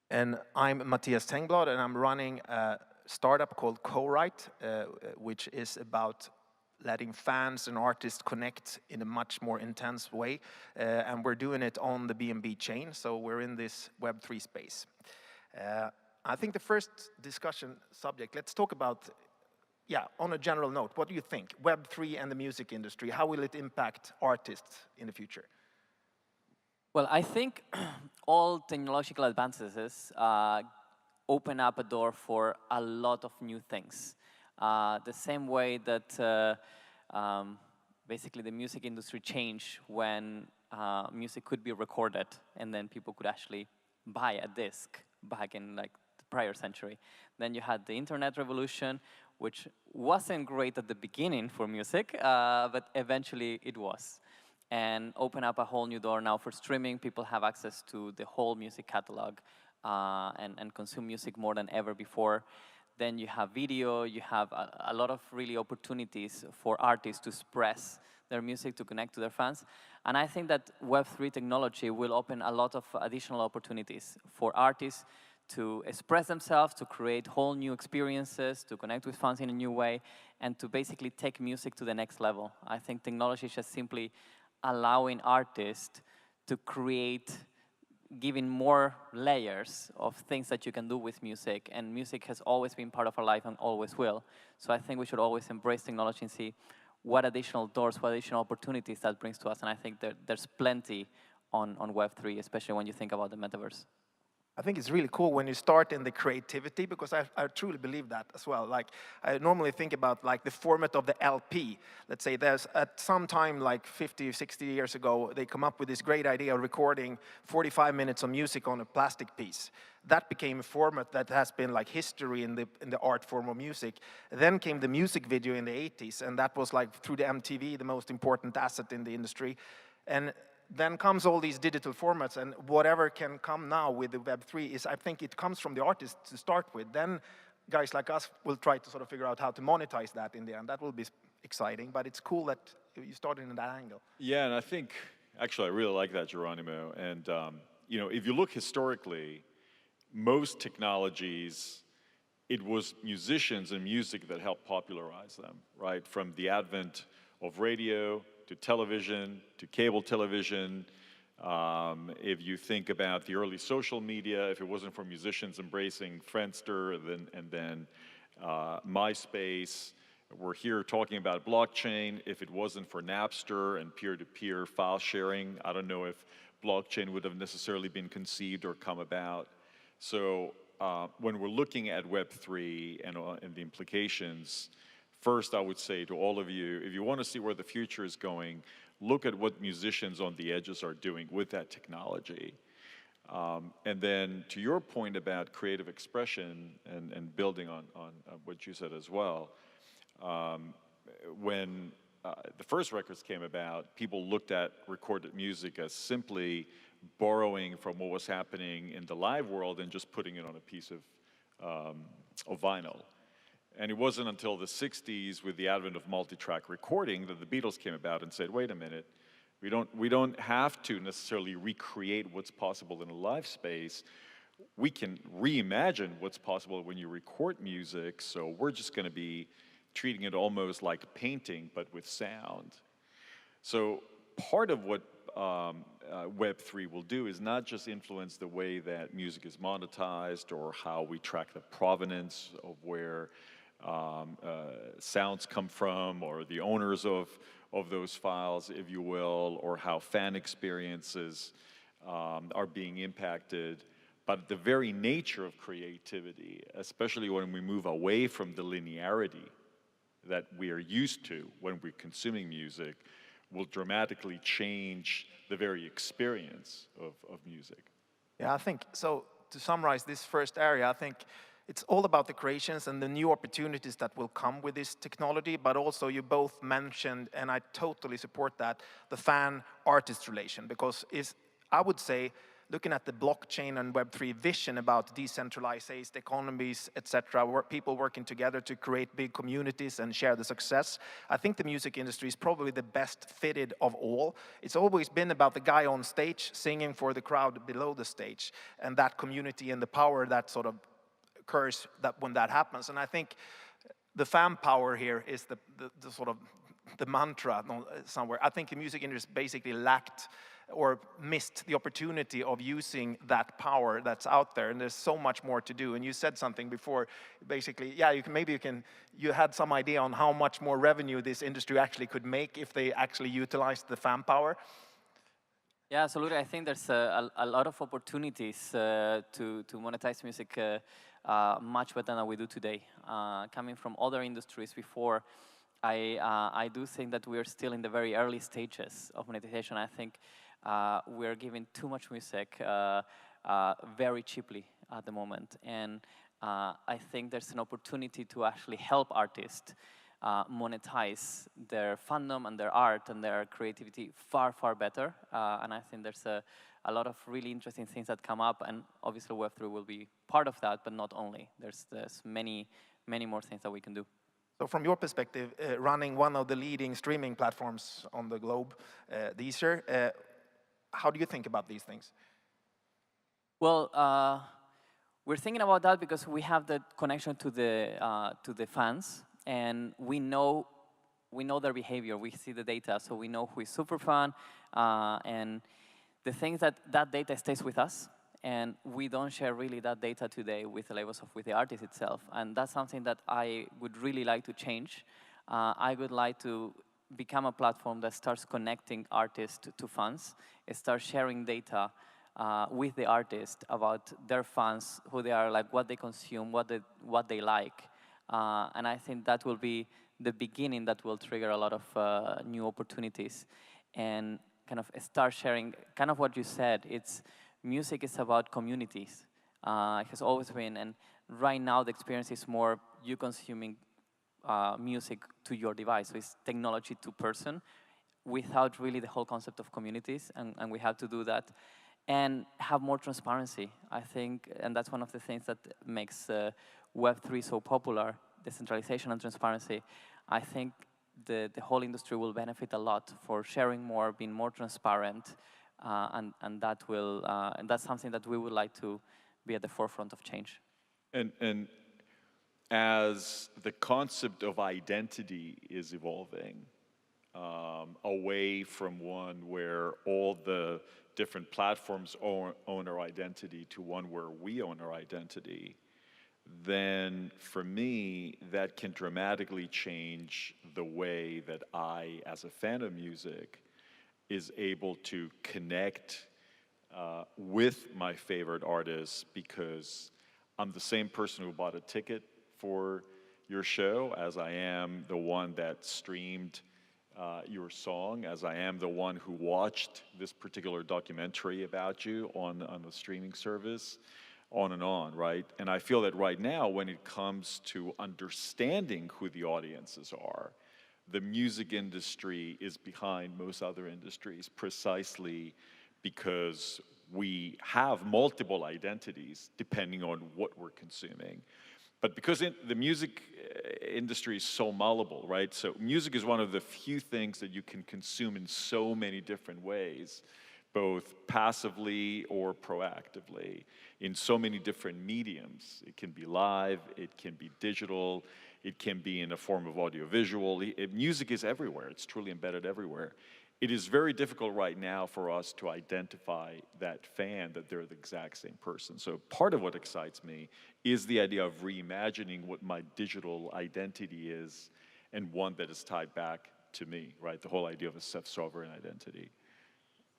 And I'm Matthias Tengblad, and I'm running a startup called Corite, which is about letting fans and artists connect in a much more intense way. And we're doing it on the BNB chain, so we're in this Web3 space. I think the first discussion subject, let's talk about, on a general note, what do you think? Web3 and the music industry, how will it impact artists in the future? Well, I think all technological advances open up a door for a lot of new things. The same way that basically the music industry changed when music could be recorded and then people could actually buy a disc back in like the prior century. Then you had the internet revolution, which wasn't great at the beginning for music, but eventually it was. And open up a whole new door now for streaming. People have access to the whole music catalog and consume music more than ever before. Then you have video, you have a lot of really opportunities for artists to express their music, to connect to their fans. And I think that Web3 technology will open a lot of additional opportunities for artists to express themselves, to create whole new experiences, to connect with fans in a new way, and to basically take music to the next level. I think technology is just simply allowing artists to create, giving more layers of things that you can do with music, and music has always been part of our life and always will. So I think we should always embrace technology and see what additional doors, what additional opportunities that brings to us, and I think there's plenty on Web3, especially when you think about the metaverse. I think it's really cool when you start in the creativity, because I truly believe that as well. Like, I normally think about like the format of the LP. Let's say there's at some time like 50, 60 years ago, they come up with this great idea of recording 45 minutes of music on a plastic piece. That became a format that has been like history in the art form of music. Then came the music video in the 80s, and that was like through the MTV, the most important asset in the industry. And then comes all these digital formats, and whatever can come now with the Web3 is, I think it comes from the artist to start with. Then guys like us will try to sort of figure out how to monetize that in the end. That will be exciting, but it's cool that you started in that angle. Yeah, and I think, actually, I really like that, Geronimo. And, you know, if you look historically, most technologies, it was musicians and music that helped popularize them, right? From the advent of radio, to television, to cable television. If you think about the early social media, if it wasn't for musicians embracing Friendster and then MySpace, we're here talking about blockchain. If it wasn't for Napster and peer-to-peer file sharing, I don't know if blockchain would have necessarily been conceived or come about. So when we're looking at Web3 and the implications, first, I would say to all of you, if you want to see where the future is going, look at what musicians on the edges are doing with that technology. And then to your point about creative expression and building on what you said as well, when the first records came about, people looked at recorded music as simply borrowing from what was happening in the live world and just putting it on a piece of vinyl. And it wasn't until the 60s, with the advent of multi-track recording, that the Beatles came about and said, wait a minute, we don't have to necessarily recreate what's possible in a live space. We can reimagine what's possible when you record music, so we're just going to be treating it almost like painting, but with sound. So part of what Web3 will do is not just influence the way that music is monetized or how we track the provenance of where sounds come from, or the owners of those files, if you will, or how fan experiences are being impacted. But the very nature of creativity, especially when we move away from the linearity that we are used to when we're consuming music, will dramatically change the very experience of music. Yeah, I think, so to summarize this first area, I think it's all about the creations and the new opportunities that will come with this technology, but also you both mentioned, and I totally support that, the fan-artist relation, because I would say, looking at the blockchain and Web3 vision about decentralized economies, etc., people working together to create big communities and share the success, I think the music industry is probably the best fitted of all. It's always been about the guy on stage singing for the crowd below the stage, and that community and the power that sort of occurs when that happens. And I think the fan power here is the sort of the mantra somewhere. I think the music industry basically lacked or missed the opportunity of using that power that's out there, and there's so much more to do. And you said something before, basically, yeah, you had some idea on how much more revenue this industry actually could make if they actually utilized the fan power. Yeah, absolutely. I think there's a lot of opportunities to monetize music much better than we do today. Coming from other industries before, I do think that we are still in the very early stages of monetization. I think we're giving too much music very cheaply at the moment. And I think there's an opportunity to actually help artists monetize their fandom and their art and their creativity far, far better. And I think there's a lot of really interesting things that come up, and obviously Web3 will be part of that, but not only. There's many, many more things that we can do. So from your perspective, running one of the leading streaming platforms on the globe, Deezer, how do you think about these things? Well, we're thinking about that because we have the connection to the fans, and we know their behavior. We see the data, so we know who is super fan, and the thing is that data stays with us, and we don't share really that data today with the labels or with the artist itself, and that's something that I would really like to change. I would like to become a platform that starts connecting artists to fans, it starts sharing data with the artist about their fans, who they are, like what they consume, what they like. And I think that will be the beginning that will trigger a lot of new opportunities and kind of start sharing, kind of what you said, music is about communities. It has always been, and right now the experience is more you consuming music to your device. So it's technology to person without really the whole concept of communities, and we have to do that. And have more transparency, I think, and that's one of the things that makes Web3 so popular, decentralization and transparency. I think the whole industry will benefit a lot for sharing more, being more transparent, and that's something that we would like to be at the forefront of change. And as the concept of identity is evolving, away from one where all the different platforms own our identity to one where we own our identity, then for me, that can dramatically change the way that I, as a fan of music, is able to connect with my favorite artists, because I'm the same person who bought a ticket for your show as I am the one that streamed your song, as I am the one who watched this particular documentary about you on the streaming service, on and on, right? And I feel that right now, when it comes to understanding who the audiences are, the music industry is behind most other industries precisely because we have multiple identities depending on what we're consuming. But because the music industry is so malleable, right? So music is one of the few things that you can consume in so many different ways, both passively or proactively, in so many different mediums. It can be live, it can be digital, it can be in a form of audiovisual. Music is everywhere. It's truly embedded everywhere. It is very difficult right now for us to identify that fan, that they're the exact same person. So part of what excites me is the idea of reimagining what my digital identity is, and one that is tied back to me, right? The whole idea of a self-sovereign identity.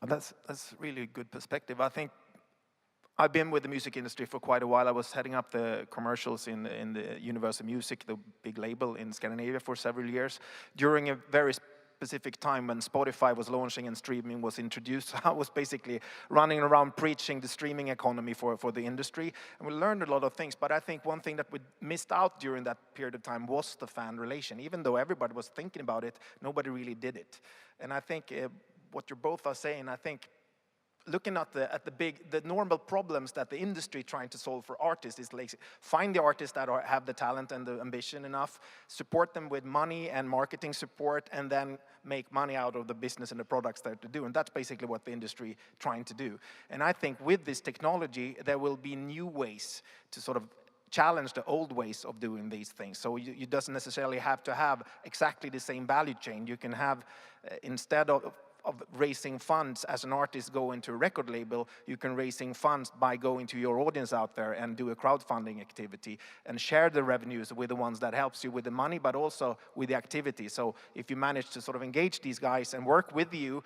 That's really a good perspective. I think I've been with the music industry for quite a while. I was heading up the commercials in the Universal Music, the big label in Scandinavia, for several years. During a very specific time when Spotify was launching and streaming was introduced, I was basically running around preaching the streaming economy for the industry. And we learned a lot of things, but I think one thing that we missed out during that period of time was the fan relation. Even though everybody was thinking about it, nobody really did it. And I think what you both are saying, I think looking at the normal problems that the industry trying to solve for artists is like find the artists that have the talent and the ambition enough, support them with money and marketing support, and then make money out of the business and the products that they do. And that's basically what the industry trying to do. And I think with this technology, there will be new ways to sort of challenge the old ways of doing these things. So you doesn't necessarily have to have exactly the same value chain. You can have, instead of raising funds as an artist going to a record label, you can raising funds by going to your audience out there and do a crowdfunding activity and share the revenues with the ones that helps you with the money, but also with the activity. So if you manage to sort of engage these guys and work with you,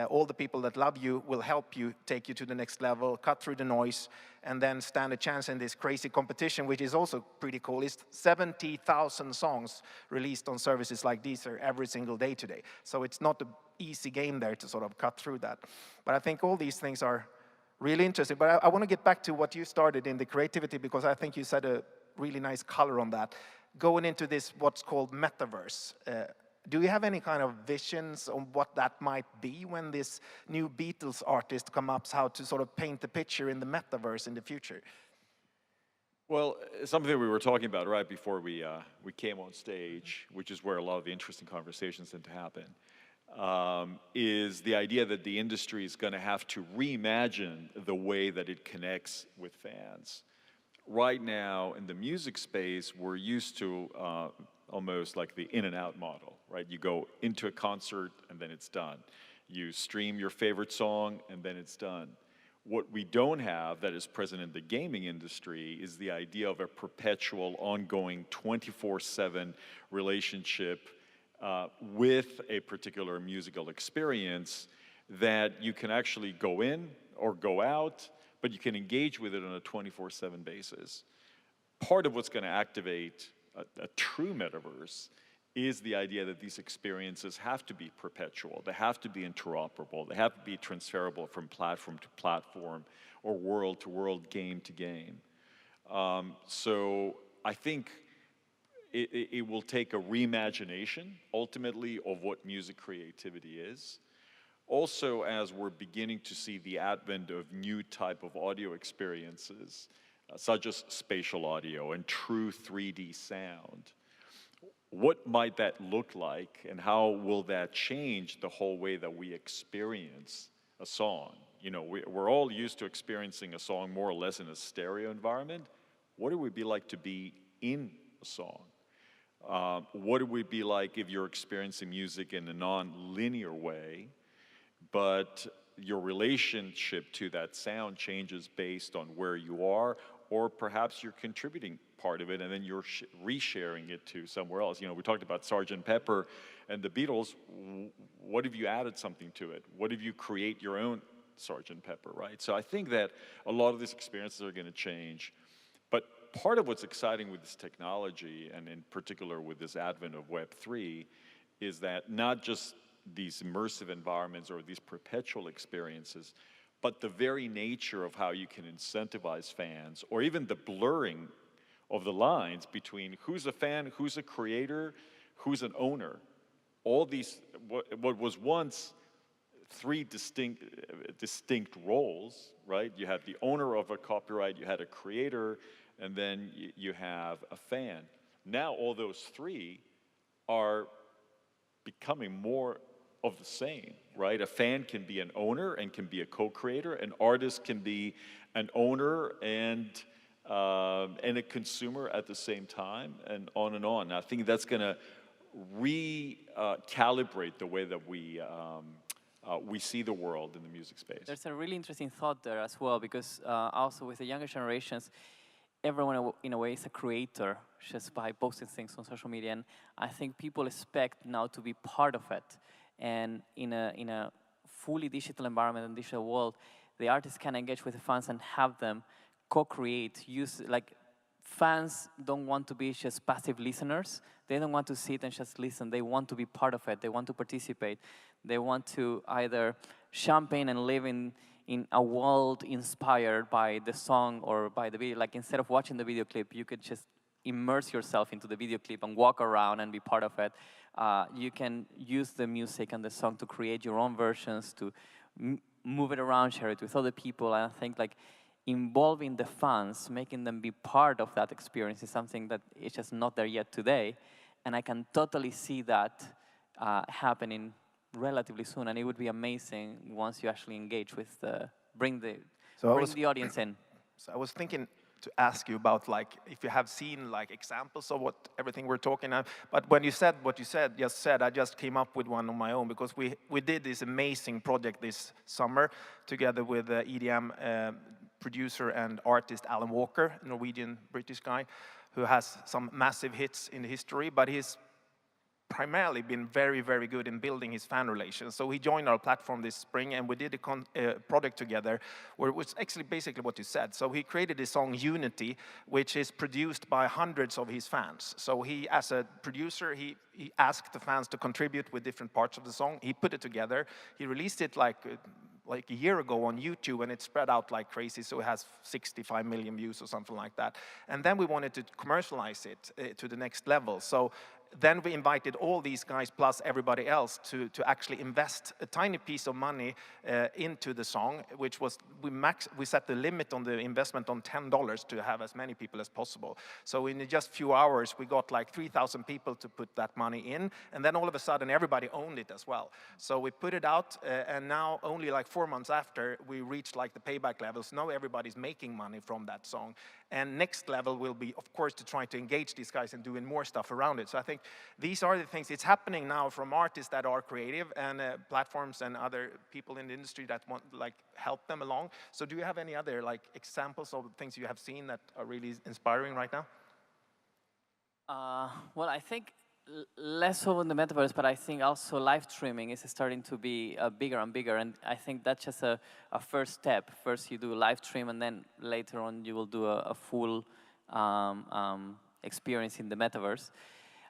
all the people that love you will help you take you to the next level, cut through the noise, and then stand a chance in this crazy competition, which is also pretty cool. It's 70,000 songs released on services like Deezer every single day today. So it's not an easy game there to sort of cut through that. But I think all these things are really interesting. But I want to get back to what you started in the creativity, because I think you said a really nice color on that. Going into this, what's called metaverse. Do you have any kind of visions on what that might be when this new Beatles artist comes up, how to sort of paint the picture in the metaverse in the future? Well, something we were talking about right before we came on stage, which is where a lot of the interesting conversations tend to happen, is the idea that the industry is going to have to reimagine the way that it connects with fans. Right now, in the music space, we're used to almost like the in and out model, right? You go into a concert and then it's done. You stream your favorite song and then it's done. What we don't have that is present in the gaming industry is the idea of a perpetual, ongoing, 24/7 relationship with a particular musical experience that you can actually go in or go out, but you can engage with it on a 24/7 basis. Part of what's going to activate a true metaverse is the idea that these experiences have to be perpetual, they have to be interoperable, they have to be transferable from platform to platform or world to world, game to game. So I think it will take a reimagination, ultimately, of what music creativity is. Also, as we're beginning to see the advent of new type of audio experiences, such as spatial audio and true 3D sound, what might that look like, and how will that change the whole way that we experience a song? You know, we're all used to experiencing a song more or less in a stereo environment. What would it be like to be in a song? What would it be like if you're experiencing music in a non-linear way, but your relationship to that sound changes based on where you are, or perhaps you're contributing part of it and then you're resharing it to somewhere else. You know, we talked about Sgt. Pepper and the Beatles. What if you added something to it? What if you create your own Sgt. Pepper, right? So I think that a lot of these experiences are going to change. But part of what's exciting with this technology, and in particular with this advent of Web3, is that not just these immersive environments or these perpetual experiences, but the very nature of how you can incentivize fans, or even the blurring of the lines between who's a fan, who's a creator, who's an owner. All these, what was once three distinct roles, right? You had the owner of a copyright, you had a creator, and then you have a fan. Now all those three are becoming more of the same, right? A fan can be an owner and can be a co-creator. An artist can be an owner and a consumer at the same time, and on and on. I think that's going to recalibrate the way that we see the world in the music space. There's a really interesting thought there as well, because also with the younger generations, everyone in a way is a creator just by posting things on social media, and I think people expect now to be part of it. And in a fully digital environment and digital world, the artists can engage with the fans and have them co-create. Fans don't want to be just passive listeners. They don't want to sit and just listen. They want to be part of it. They want to participate. They want to either champagne and live in a world inspired by the song or by the video. Like, instead of watching the video clip, you could just immerse yourself into the video clip and walk around and be part of it. You can use the music and the song to create your own versions, to move it around, share it with other people. And I think involving the fans, making them be part of that experience is something that is just not there yet today. And I can totally see that happening relatively soon. And it would be amazing once you actually engage with bring the audience in. So I was thinking to ask you about if you have seen examples of everything we're talking about. But when you said what you just said, I just came up with one on my own, because we did this amazing project this summer together with EDM producer and artist Alan Walker, a Norwegian British guy who has some massive hits in history, but he's primarily been very, very good in building his fan relations. So he joined our platform this spring, and we did a project together where it was actually basically what you said. So he created a song, Unity, which is produced by hundreds of his fans. So he, as a producer, he asked the fans to contribute with different parts of the song. He put it together. He released it like a year ago on YouTube, and it spread out like crazy, so it has 65 million views or something like that. And then we wanted to commercialize it to the next level. So then we invited all these guys plus everybody else to actually invest a tiny piece of money into the song, which was, we set the limit on the investment on $10 to have as many people as possible. So in just a few hours, we got 3,000 people to put that money in, and then all of a sudden everybody owned it as well. So we put it out, and now only 4 months after, we reached the payback levels. Now everybody's making money from that song. And next level will be, of course, to try to engage these guys and doing more stuff around it. So I think these are the things. It's happening now from artists that are creative and platforms and other people in the industry that want help them along. So do you have any other examples of things you have seen that are really inspiring right now? Well, I think less so in the metaverse, but I think also live streaming is starting to be bigger and bigger, and I think that's just a first step. First you do live stream, and then later on you will do a full experience in the metaverse.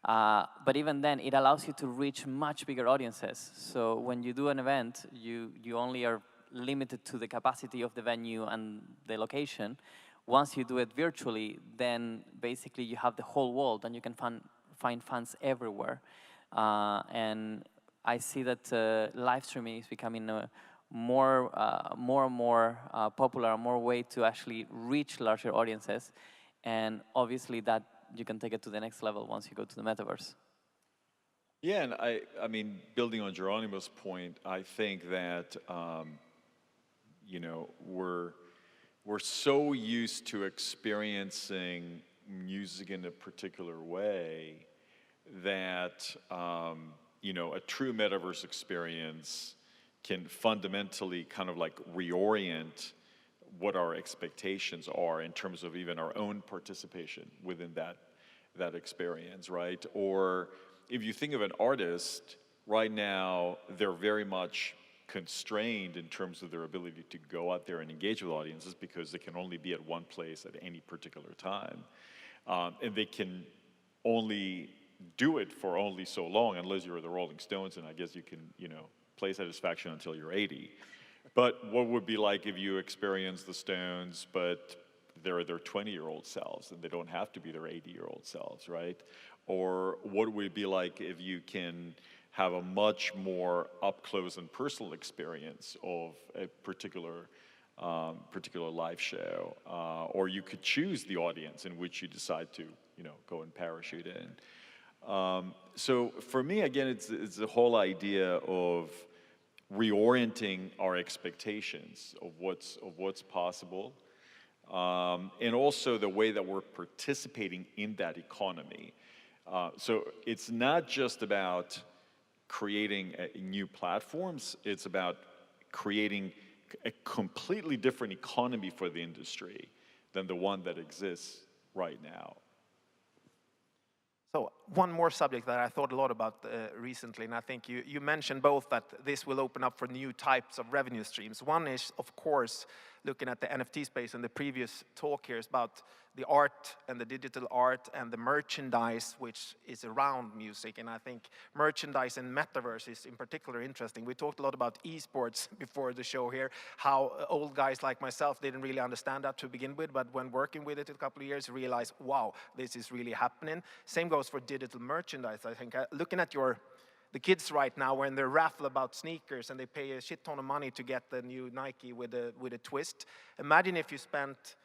But even then, it allows you to reach much bigger audiences. So when you do an event, you only are limited to the capacity of the venue and the location. Once you do it virtually, then basically you have the whole world, and you can find fans everywhere. And I see that live streaming is becoming a more and more popular, more way to actually reach larger audiences. And obviously that you can take it to the next level once you go to the metaverse. Yeah, and I mean, building on Geronimo's point, I think that, you know, we're so used to experiencing music in a particular way that, you know, a true metaverse experience can fundamentally kind of like reorient what our expectations are in terms of even our own participation within that experience, right? Or if you think of an artist, right now, they're very much constrained in terms of their ability to go out there and engage with audiences because they can only be at one place at any particular time. And they can only do it for only so long, unless you're the Rolling Stones, and I guess you can, you know, play Satisfaction until you're 80. But what would be like if you experience the Stones, but they're their 20-year-old selves, and they don't have to be their 80-year-old selves, right? Or what would it be like if you can have a much more up-close and personal experience of a particular live show, or you could choose the audience in which you decide to, you know, go and parachute in. So for me, again, it's the whole idea of reorienting our expectations of what's possible, and also the way that we're participating in that economy. So it's not just about creating new platforms, it's about creating a completely different economy for the industry than the one that exists right now. So one more subject that I thought a lot about recently, and I think you mentioned both that this will open up for new types of revenue streams. One is, of course, looking at the NFT space, and the previous talk here is about the art and the digital art and the merchandise which is around music. And I think merchandise and metaverse is in particular interesting. We talked a lot about esports before the show here, how old guys like myself didn't really understand that to begin with, but when working with it a couple of years, realized, wow, this is really happening. Same goes for digital merchandise. I think looking at the kids right now, when they raffle about sneakers and they pay a shit ton of money to get the new Nike with a twist. Imagine if you spent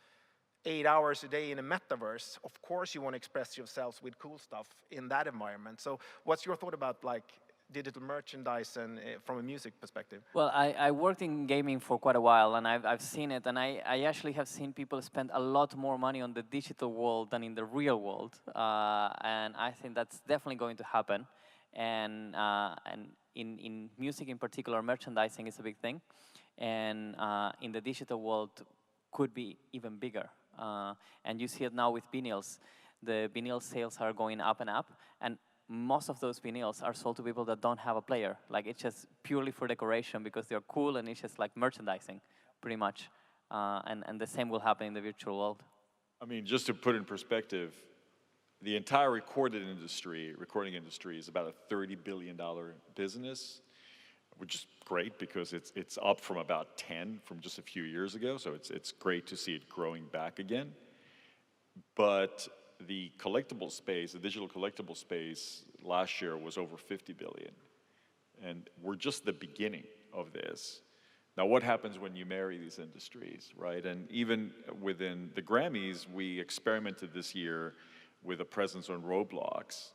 8 hours a day in a metaverse. Of course you want to express yourselves with cool stuff in that environment. So what's your thought about like digital merchandise and from a music perspective? Well, I worked in gaming for quite a while, and I've seen it, and I actually have seen people spend a lot more money on the digital world than in the real world, and I think that's definitely going to happen. And in music in particular, merchandising is a big thing, and in the digital world could be even bigger. And you see it now with vinyls. The vinyl sales are going up and up, and most of those vinyls are sold to people that don't have a player. Like, it's just purely for decoration because they're cool, and it's just like merchandising, pretty much. And the same will happen in the virtual world. I mean, just to put in perspective, the entire recording industry is about a $30 billion business, which is great because it's up from about 10 from just a few years ago. So it's great to see it growing back again. But the collectible space, the digital collectible space last year was over 50 billion. And we're just the beginning of this. Now, what happens when you marry these industries, right? And even within the Grammys, we experimented this year with a presence on Roblox.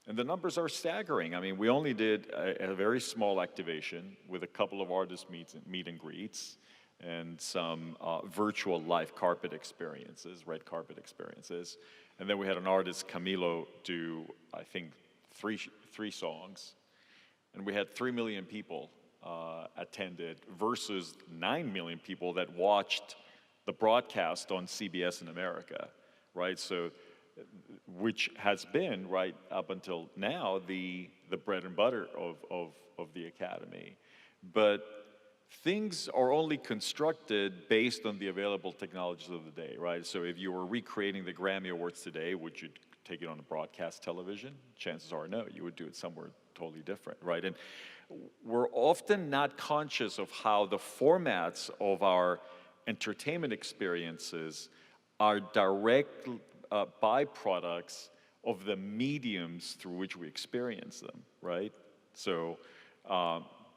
And the numbers are staggering. I mean, we only did a very small activation with a couple of artist meet and greets and some virtual live carpet experiences, red carpet experiences. And then we had an artist, Camilo, do, I think, three songs. And we had 3 million people attended versus 9 million people that watched the broadcast on CBS in America, right? So which has been, right up until now, the bread and butter of the Academy. But things are only constructed based on the available technologies of the day, right? So if you were recreating the Grammy Awards today, would you take it on a broadcast television? Chances are no, you would do it somewhere totally different, right? And we're often not conscious of how the formats of our entertainment experiences are direct byproducts of the mediums through which we experience them, right? So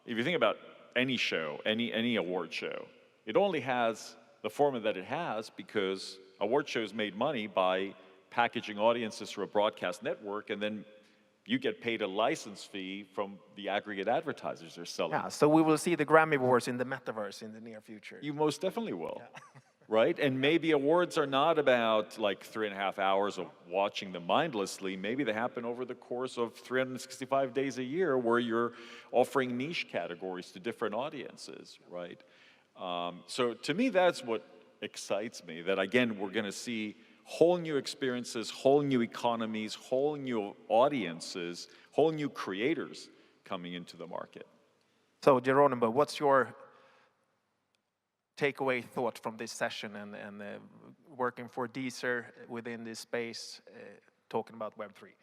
if you think about any show, any award show, it only has the format that it has because award shows made money by packaging audiences through a broadcast network, and then you get paid a license fee from the aggregate advertisers they're selling. Yeah, so we will see the Grammy Awards in the metaverse in the near future. You most definitely will, right? And maybe awards are not about like 3.5 hours of watching them mindlessly. Maybe they happen over the course of 365 days a year where you're offering niche categories to different audiences, right? So to me, that's what excites me, that again, we're gonna see whole new experiences, whole new economies, whole new audiences, whole new creators coming into the market. So Geronimo, what's your takeaway thought from this session and working for Deezer within this space, talking about Web3?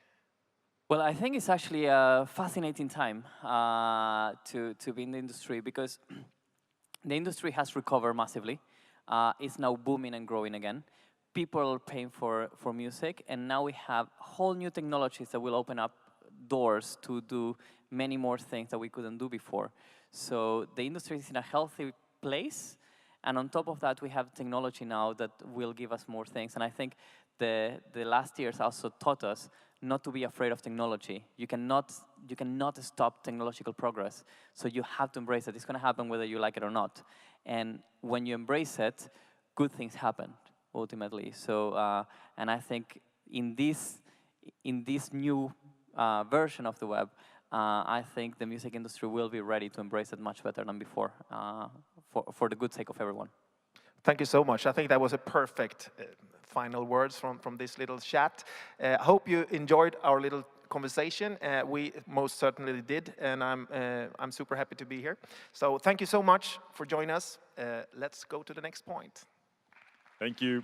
Well, I think it's actually a fascinating time to be in the industry because the industry has recovered massively. It's now booming and growing again. People are paying for music, and now we have whole new technologies that will open up doors to do many more things that we couldn't do before. So the industry is in a healthy place, and on top of that, we have technology now that will give us more things. And I think the last years also taught us not to be afraid of technology. You cannot stop technological progress, so you have to embrace it. It's going to happen whether you like it or not. And when you embrace it, good things happen ultimately. So, and I think in this new version of the web, I think the music industry will be ready to embrace it much better than before, for the good sake of everyone. Thank you so much. I think that was a perfect final words from this little chat. Hope you enjoyed our little conversation. We most certainly did, and I'm super happy to be here. So thank you so much for joining us. Let's go to the next point. Thank you.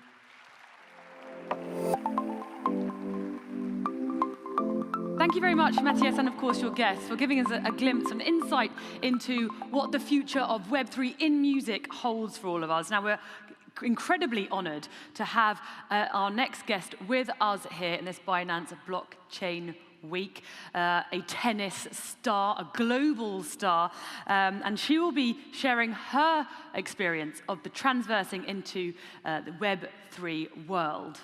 Thank you very much, Matthias, and of course your guests, for giving us a glimpse and insight into what the future of Web3 in music holds for all of us. Now, we're incredibly honored to have our next guest with us here in this Binance Blockchain Week, a tennis star, a global star, and she will be sharing her experience of the transversing into the Web3 world.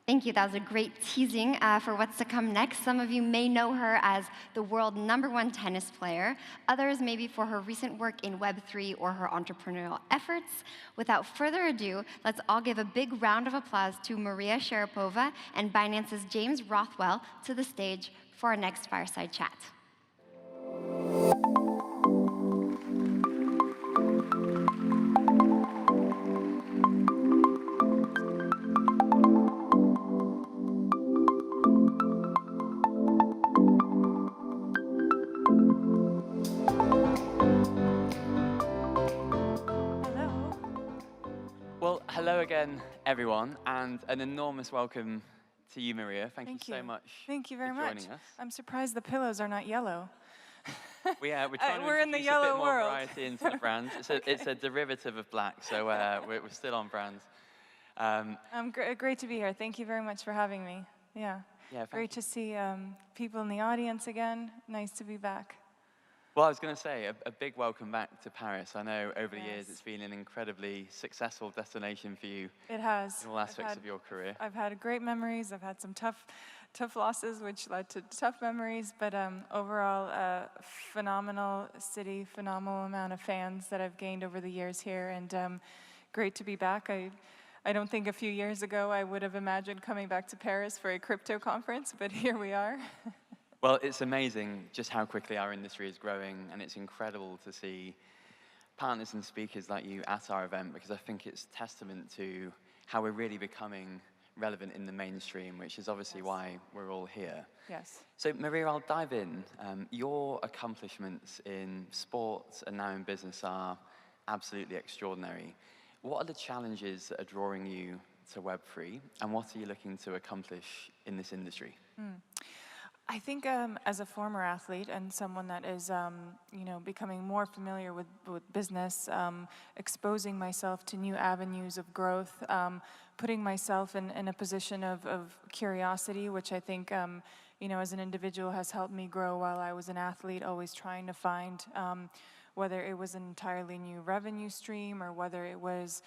Thank you. That was a great teasing for what's to come next. Some of you may know her as the world #1 tennis player. Others maybe for her recent work in Web3 or her entrepreneurial efforts. Without further ado, let's all give a big round of applause to Maria Sharapova and Binance's James Rothwell to the stage for our next fireside chat. Hello again, everyone, and an enormous welcome to you, Maria. Thank you so much. Thank you very much. Joining us. I'm surprised the pillows are not yellow. We're trying to we're in the introduce yellow a bit more world. variety into the brand. It's a derivative of black, so we're still on brand. Great to be here. Thank you very much for having me. Yeah. Great to see people in the audience again. Nice to be back. Well, I was going to say, a big welcome back to Paris. I know over the years it's been an incredibly successful destination for you. It has. In all aspects of your career. I've had great memories. I've had some tough losses, which led to tough memories. But overall, phenomenal city, phenomenal amount of fans that I've gained over the years here. And great to be back. I don't think a few years ago I would have imagined coming back to Paris for a crypto conference, but here we are. Well, it's amazing just how quickly our industry is growing, and it's incredible to see partners and speakers like you at our event, because I think it's testament to how we're really becoming relevant in the mainstream, which is obviously why we're all here. Yes. So Maria, I'll dive in. Your accomplishments in sports and now in business are absolutely extraordinary. What are the challenges that are drawing you to Web3, and what are you looking to accomplish in this industry? I think as a former athlete and someone that is, becoming more familiar with business, exposing myself to new avenues of growth, putting myself in a position of curiosity, which I think, as an individual has helped me grow while I was an athlete, always trying to find whether it was an entirely new revenue stream or whether it was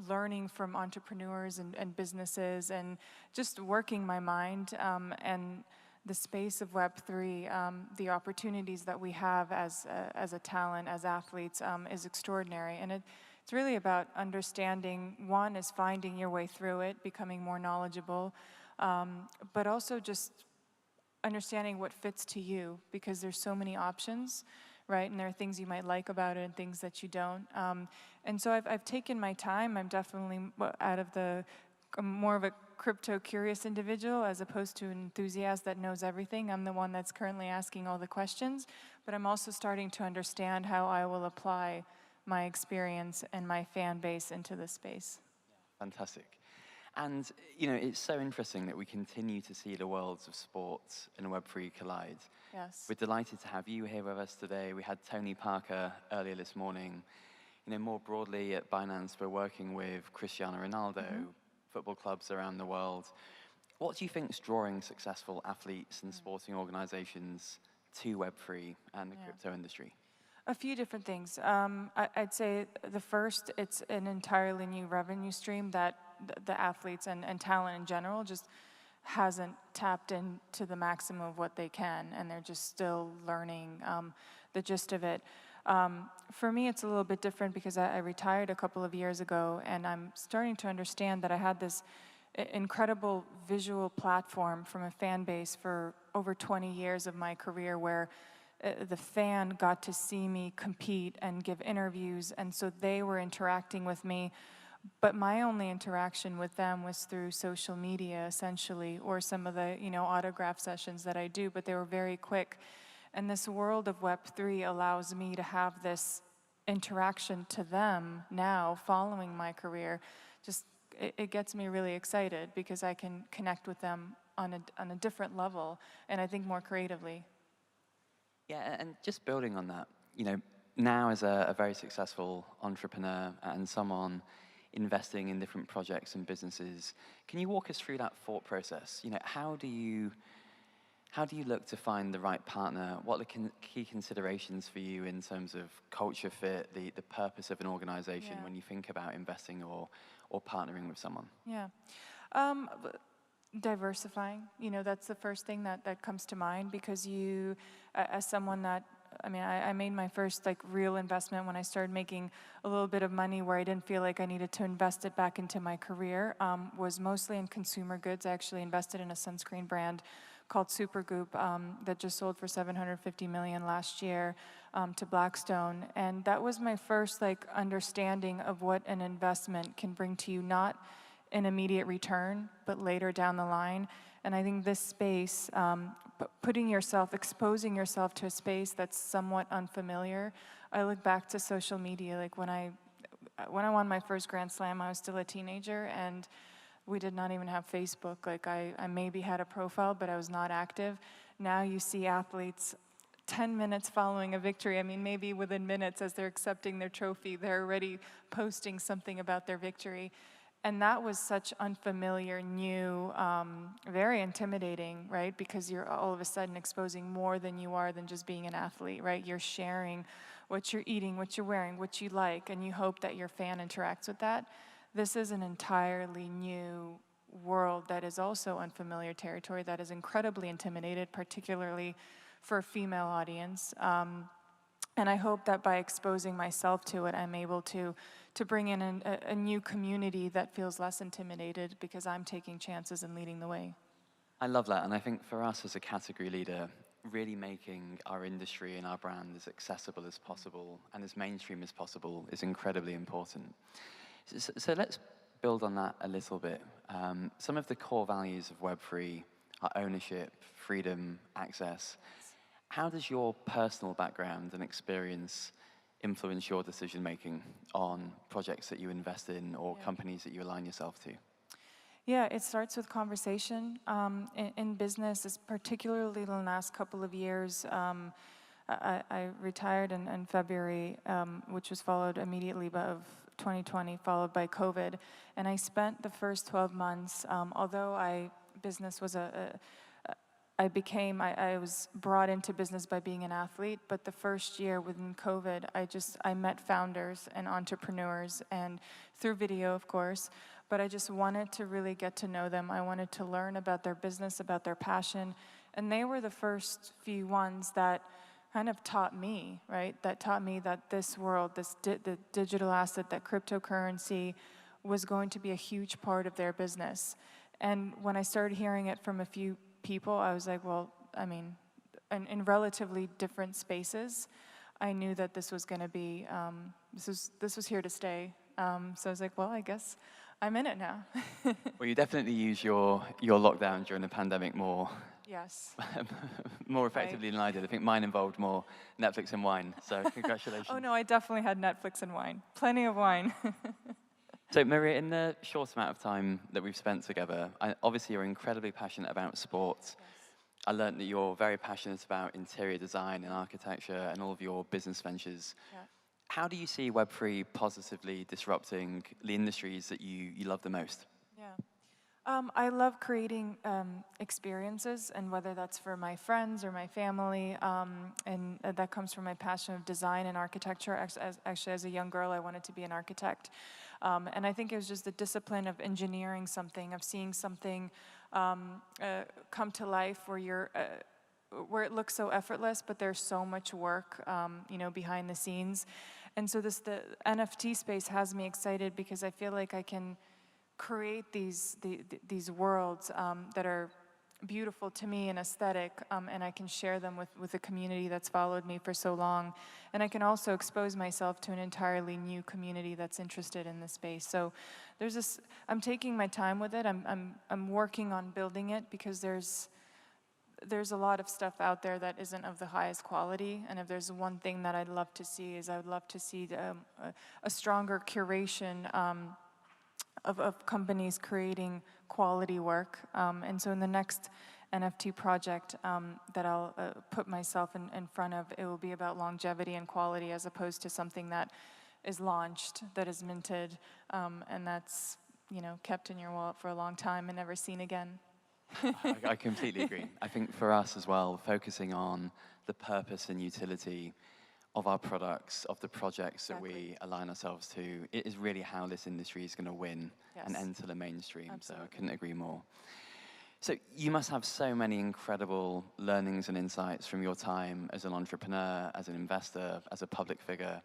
learning from entrepreneurs and businesses and just working my mind and the space of Web3, the opportunities that we have as a talent, as athletes, is extraordinary. And it's really about understanding, one is finding your way through it, becoming more knowledgeable, but also just understanding what fits to you, because there's so many options, right? And there are things you might like about it and things that you don't. And so I've taken my time. I'm definitely I'm more of a crypto-curious individual as opposed to an enthusiast that knows everything. I'm the one that's currently asking all the questions, but I'm also starting to understand how I will apply my experience and my fan base into this space. Fantastic. And, it's so interesting that we continue to see the worlds of sports and Web3 collide. Yes. We're delighted to have you here with us today. We had Tony Parker earlier this morning. More broadly at Binance, we're working with Cristiano Ronaldo, football clubs around the world. What do you think is drawing successful athletes and sporting organizations to Web3 and the crypto industry? A few different things. I'd say the first, it's an entirely new revenue stream that the athletes and talent in general just hasn't tapped into the maximum of what they can, and they're just still learning the gist of it. For me, it's a little bit different because I retired a couple of years ago, and I'm starting to understand that I had this incredible visual platform from a fan base for over 20 years of my career where the fan got to see me compete and give interviews, and so they were interacting with me. But my only interaction with them was through social media, essentially, or some of the, autograph sessions that I do, but they were very quick. And this world of Web3 allows me to have this interaction to them now, following my career. Just, it gets me really excited because I can connect with them on a different level, and I think more creatively. Yeah, and just building on that, now as a very successful entrepreneur and someone investing in different projects and businesses, can you walk us through that thought process? How do you look to find the right partner? What are the key considerations for you in terms of culture fit, the purpose of an organization when you think about investing or partnering with someone? Yeah. Diversifying, that's the first thing that comes to mind, because you, as someone that, I made my first real investment when I started making a little bit of money where I didn't feel like I needed to invest it back into my career, was mostly in consumer goods. I actually invested in a sunscreen brand called Supergoop that just sold for $750 million last year to Blackstone. And that was my first understanding of what an investment can bring to you, not an immediate return, but later down the line. And I think this space, exposing yourself to a space that's somewhat unfamiliar. I look back to social media, when I won my first Grand Slam, I was still a teenager, and we did not even have Facebook. I maybe had a profile, but I was not active. Now you see athletes 10 minutes following a victory. Maybe within minutes as they're accepting their trophy, they're already posting something about their victory. And that was such unfamiliar, new, very intimidating, right? Because you're all of a sudden exposing more than you are than just being an athlete, right? You're sharing what you're eating, what you're wearing, what you like, and you hope that your fan interacts with that. This is an entirely new world that is also unfamiliar territory that is incredibly intimidated, particularly for a female audience. And I hope that by exposing myself to it, I'm able to bring in a new community that feels less intimidated because I'm taking chances and leading the way. I love that, and I think for us as a category leader, really making our industry and our brand as accessible as possible and as mainstream as possible is incredibly important. So let's build on that a little bit, some of the core values of Web3 are ownership, freedom, access. How does your personal background and experience influence your decision-making on projects that you invest in or companies that you align yourself to? Yeah, it starts with conversation. In business, particularly in the last couple of years, I retired in February, which was followed immediately of 2020, followed by COVID. And I spent the first 12 months, although business was I was brought into business by being an athlete, but the first year within COVID, I met founders and entrepreneurs, and through video, of course, but I just wanted to really get to know them. I wanted to learn about their business, about their passion, and they were the first few ones that kind of taught me, right? That taught me that this world, the digital asset, that cryptocurrency was going to be a huge part of their business. And when I started hearing it from a few people, I was like, well, I mean, in relatively different spaces, I knew that this was going to be, this was here to stay. So I was like, well, I guess I'm in it now. Well, you definitely use your lockdown during the pandemic more. Yes. More effectively than I did. I think mine involved more Netflix and wine, so congratulations. Oh no, I definitely had Netflix and wine. Plenty of wine. So Maria, in the short amount of time that we've spent together, obviously you're incredibly passionate about sports. Yes. I learned that you're very passionate about interior design and architecture and all of your business ventures. Yeah. How do you see Web3 positively disrupting the industries that you love the most? Yeah. I love creating experiences, and whether that's for my friends or my family, and that comes from my passion of design and architecture. Actually, as a young girl, I wanted to be an architect. And I think it was just the discipline of engineering something, of seeing something come to life where it looks so effortless, but there's so much work, behind the scenes. And so the NFT space has me excited because I feel like I can create these worlds that are beautiful to me and aesthetic, and I can share them with a community that's followed me for so long. And I can also expose myself to an entirely new community that's interested in this space. So I'm taking my time with it. I'm working on building it because there's a lot of stuff out there that isn't of the highest quality. And if there's one thing that I'd love to see is I would love to see a stronger curation of companies creating quality work. And so in the next NFT project that I'll put myself in front of, it will be about longevity and quality as opposed to something that is launched, that is minted, and that's kept in your wallet for a long time and never seen again. I completely agree. I think for us as well, focusing on the purpose and utility of our products, of the projects that we align ourselves to, it is really how this industry is going to win and enter the mainstream. Absolutely. So I couldn't agree more. So you must have so many incredible learnings and insights from your time as an entrepreneur, as an investor, as a public figure.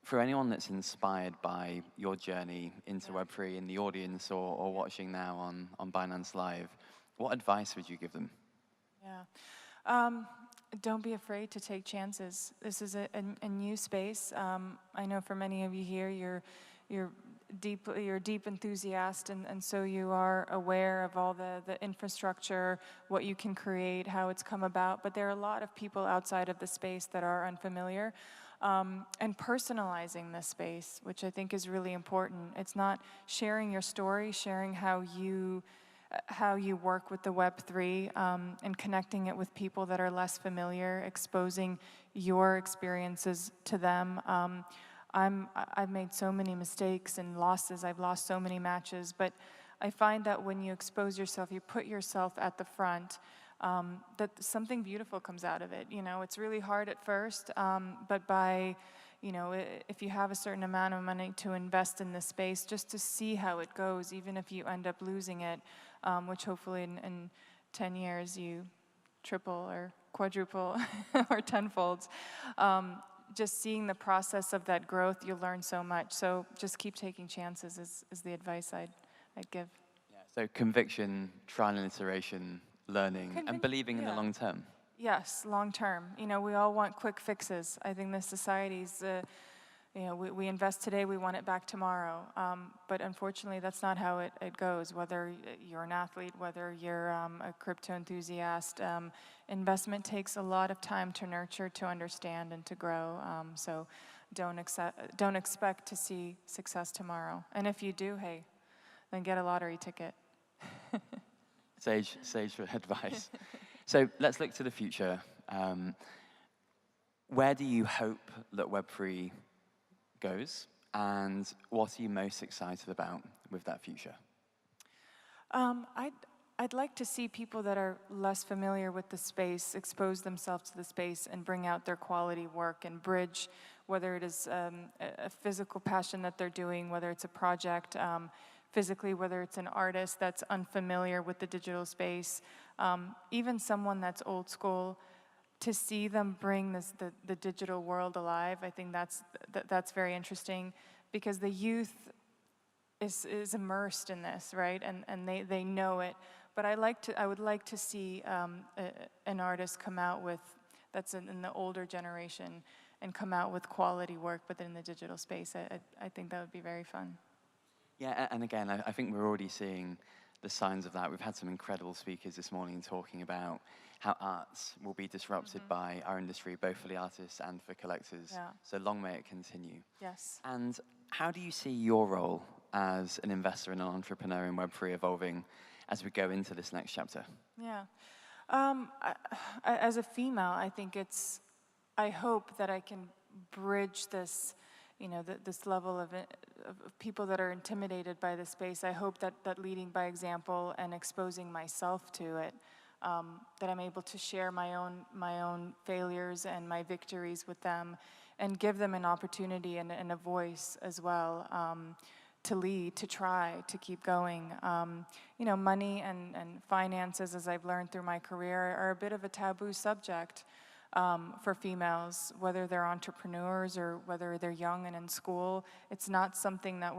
For anyone that's inspired by your journey into Web3 in the audience or watching now on Binance Live, what advice would you give them? Yeah. Don't be afraid to take chances. This is a new space. I know for many of you here, you're deep enthusiast, and so you are aware of all the infrastructure, what you can create, how it's come about. But there are a lot of people outside of the space that are unfamiliar. And personalizing this space, which I think is really important. It's not sharing your story, sharing how you work with the Web3, and connecting it with people that are less familiar, exposing your experiences to them. I've made so many mistakes and losses. I've lost so many matches, but I find that when you expose yourself, you put yourself at the front, that something beautiful comes out of it. It's really hard at first, but by if you have a certain amount of money to invest in this space, just to see how it goes, even if you end up losing it, which hopefully in 10 years you triple or quadruple or tenfold, just seeing the process of that growth, you'll learn so much. So just keep taking chances is the advice I'd give. Yeah, so conviction, trial and iteration, learning, and believing in the long term. Yes, long term. We all want quick fixes. I think the society's, we invest today, we want it back tomorrow. But unfortunately, that's not how it goes. Whether you're an athlete, whether you're a crypto enthusiast, investment takes a lot of time to nurture, to understand, and to grow. So don't expect to see success tomorrow. And if you do, hey, then get a lottery ticket. Sage advice. So let's look to the future. Where do you hope that Web3 goes, and what are you most excited about with that future? I'd like to see people that are less familiar with the space expose themselves to the space and bring out their quality work and bridge, whether it is a physical passion that they're doing, whether it's a project, physically, whether it's an artist that's unfamiliar with the digital space, even someone that's old school, to see them bring the digital world alive. I think that's very interesting, because the youth is immersed in this, right? And they know it. But I would like to see an artist come out with, that's in the older generation, and come out with quality work within the digital space. I think that would be very fun. Yeah, and again, I think we're already seeing the signs of that. We've had some incredible speakers this morning talking about how arts will be disrupted by our industry, both for the artists and for collectors. Yeah. So long may it continue. Yes. And how do you see your role as an investor and an entrepreneur in Web3 evolving as we go into this next chapter? Yeah. As a female, I think I hope that I can bridge this, this level of people that are intimidated by the space. I hope that leading by example and exposing myself to it, that I'm able to share my own failures and my victories with them, and give them an opportunity and a voice as well, to lead, to try, to keep going. Money and finances, as I've learned through my career, are a bit of a taboo subject for females, whether they're entrepreneurs or whether they're young and in school. It's not something that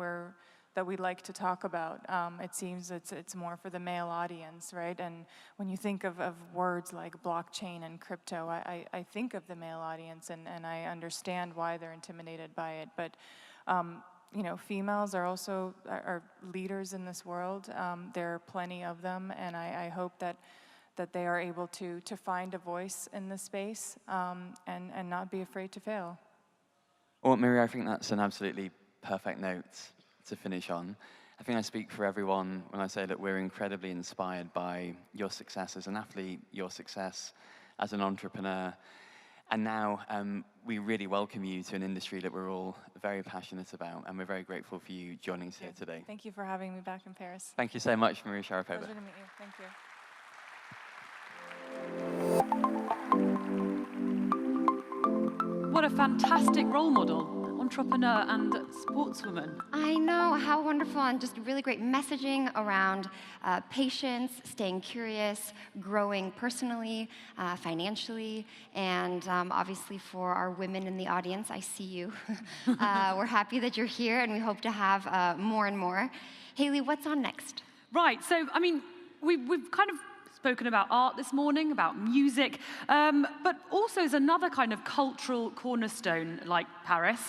we like to talk about. It seems it's more for the male audience, right? And when you think of words like blockchain and crypto, I think of the male audience, and I understand why they're intimidated by it. But females are also leaders in this world. There are plenty of them, and I hope that they are able to find a voice in this space, and not be afraid to fail. Well, Maria, I think that's an absolutely perfect note to finish on. I think I speak for everyone when I say that we're incredibly inspired by your success as an athlete, your success as an entrepreneur. And now we really welcome you to an industry that we're all very passionate about, and we're very grateful for you joining us here today. Thank you for having me back in Paris. Thank you so much, Maria Sharapova. Pleasure to meet you. Thank you. What a fantastic role model, entrepreneur and sportswoman. I know, how wonderful, and just really great messaging around patience, staying curious, growing personally, financially, and obviously for our women in the audience, I see you. We're happy that you're here, and we hope to have more and more. Haley, what's on next? Right, so, we've kind of spoken about art this morning, about music, but also as another kind of cultural cornerstone like Paris.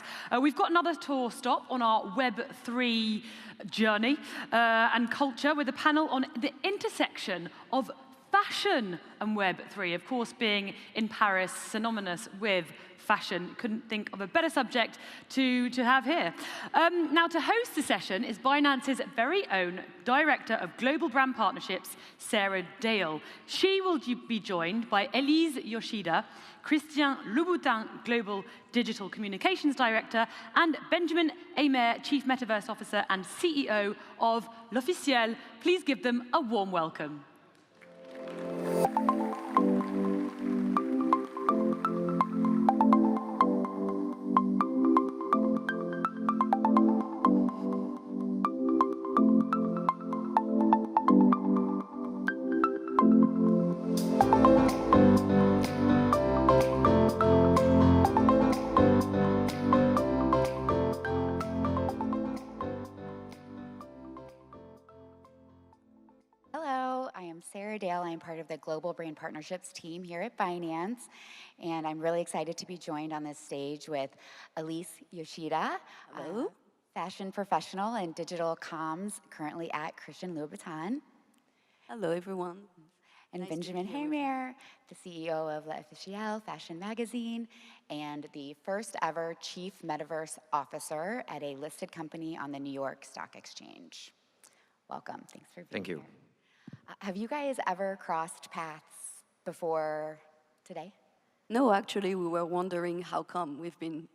We've got another tour stop on our Web3 journey and culture with a panel on the intersection of fashion and Web3, of course being in Paris synonymous with fashion. Couldn't think of a better subject to have here. Now, to host the session is Binance's very own Director of Global Brand Partnerships, Sarah Dale. She will be joined by Elise Yoshida, Christian Louboutin, Global Digital Communications Director, and Benjamin Amer, Chief Metaverse Officer and CEO of L'Officiel. Please give them a warm welcome. I'm Sarah Dale. I'm part of the Global Brand Partnerships team here at Binance, and I'm really excited to be joined on this stage with Elise Yoshida, fashion professional and digital comms currently at Christian Louboutin. Hello, everyone. And Nice to Benjamin be here with you. Haymer, the CEO of L'Officiel Fashion Magazine, and the first ever Chief Metaverse Officer at a listed company on the New York Stock Exchange. Welcome, thanks for being Thank you. here. Have you guys ever crossed paths before today? No, actually, we were wondering how come we've been,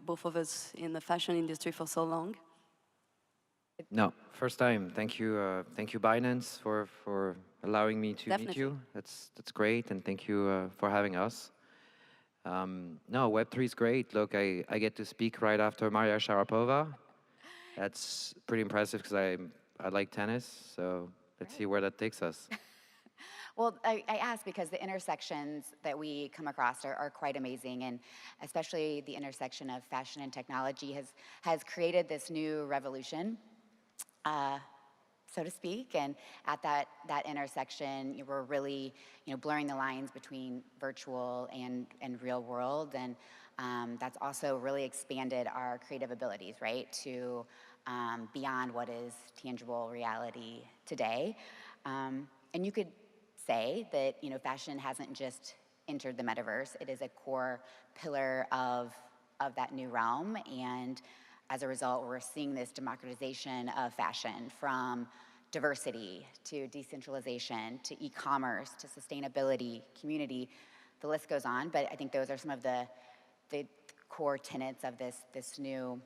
both of us in the fashion industry for so long. No, first time. Thank you, Binance, for allowing me to meet you. That's great, and thank you for having us. No, Web3 is great. Look, I get to speak right after Maria Sharapova. That's pretty impressive because I like tennis, so let's see where that takes us. Well, I ask because the intersections that we come across are quite amazing, and especially the intersection of fashion and technology has created this new revolution, so to speak. And at that intersection, we're really blurring the lines between virtual and real world, and that's also really expanded our creative abilities, right, to beyond what is tangible reality today. And you could say that fashion hasn't just entered the metaverse; it is a core pillar of that new realm. And as a result, we're seeing this democratization of fashion, from diversity to decentralization to e-commerce to sustainability, community. The list goes on, but I think those are some of the core tenets of this new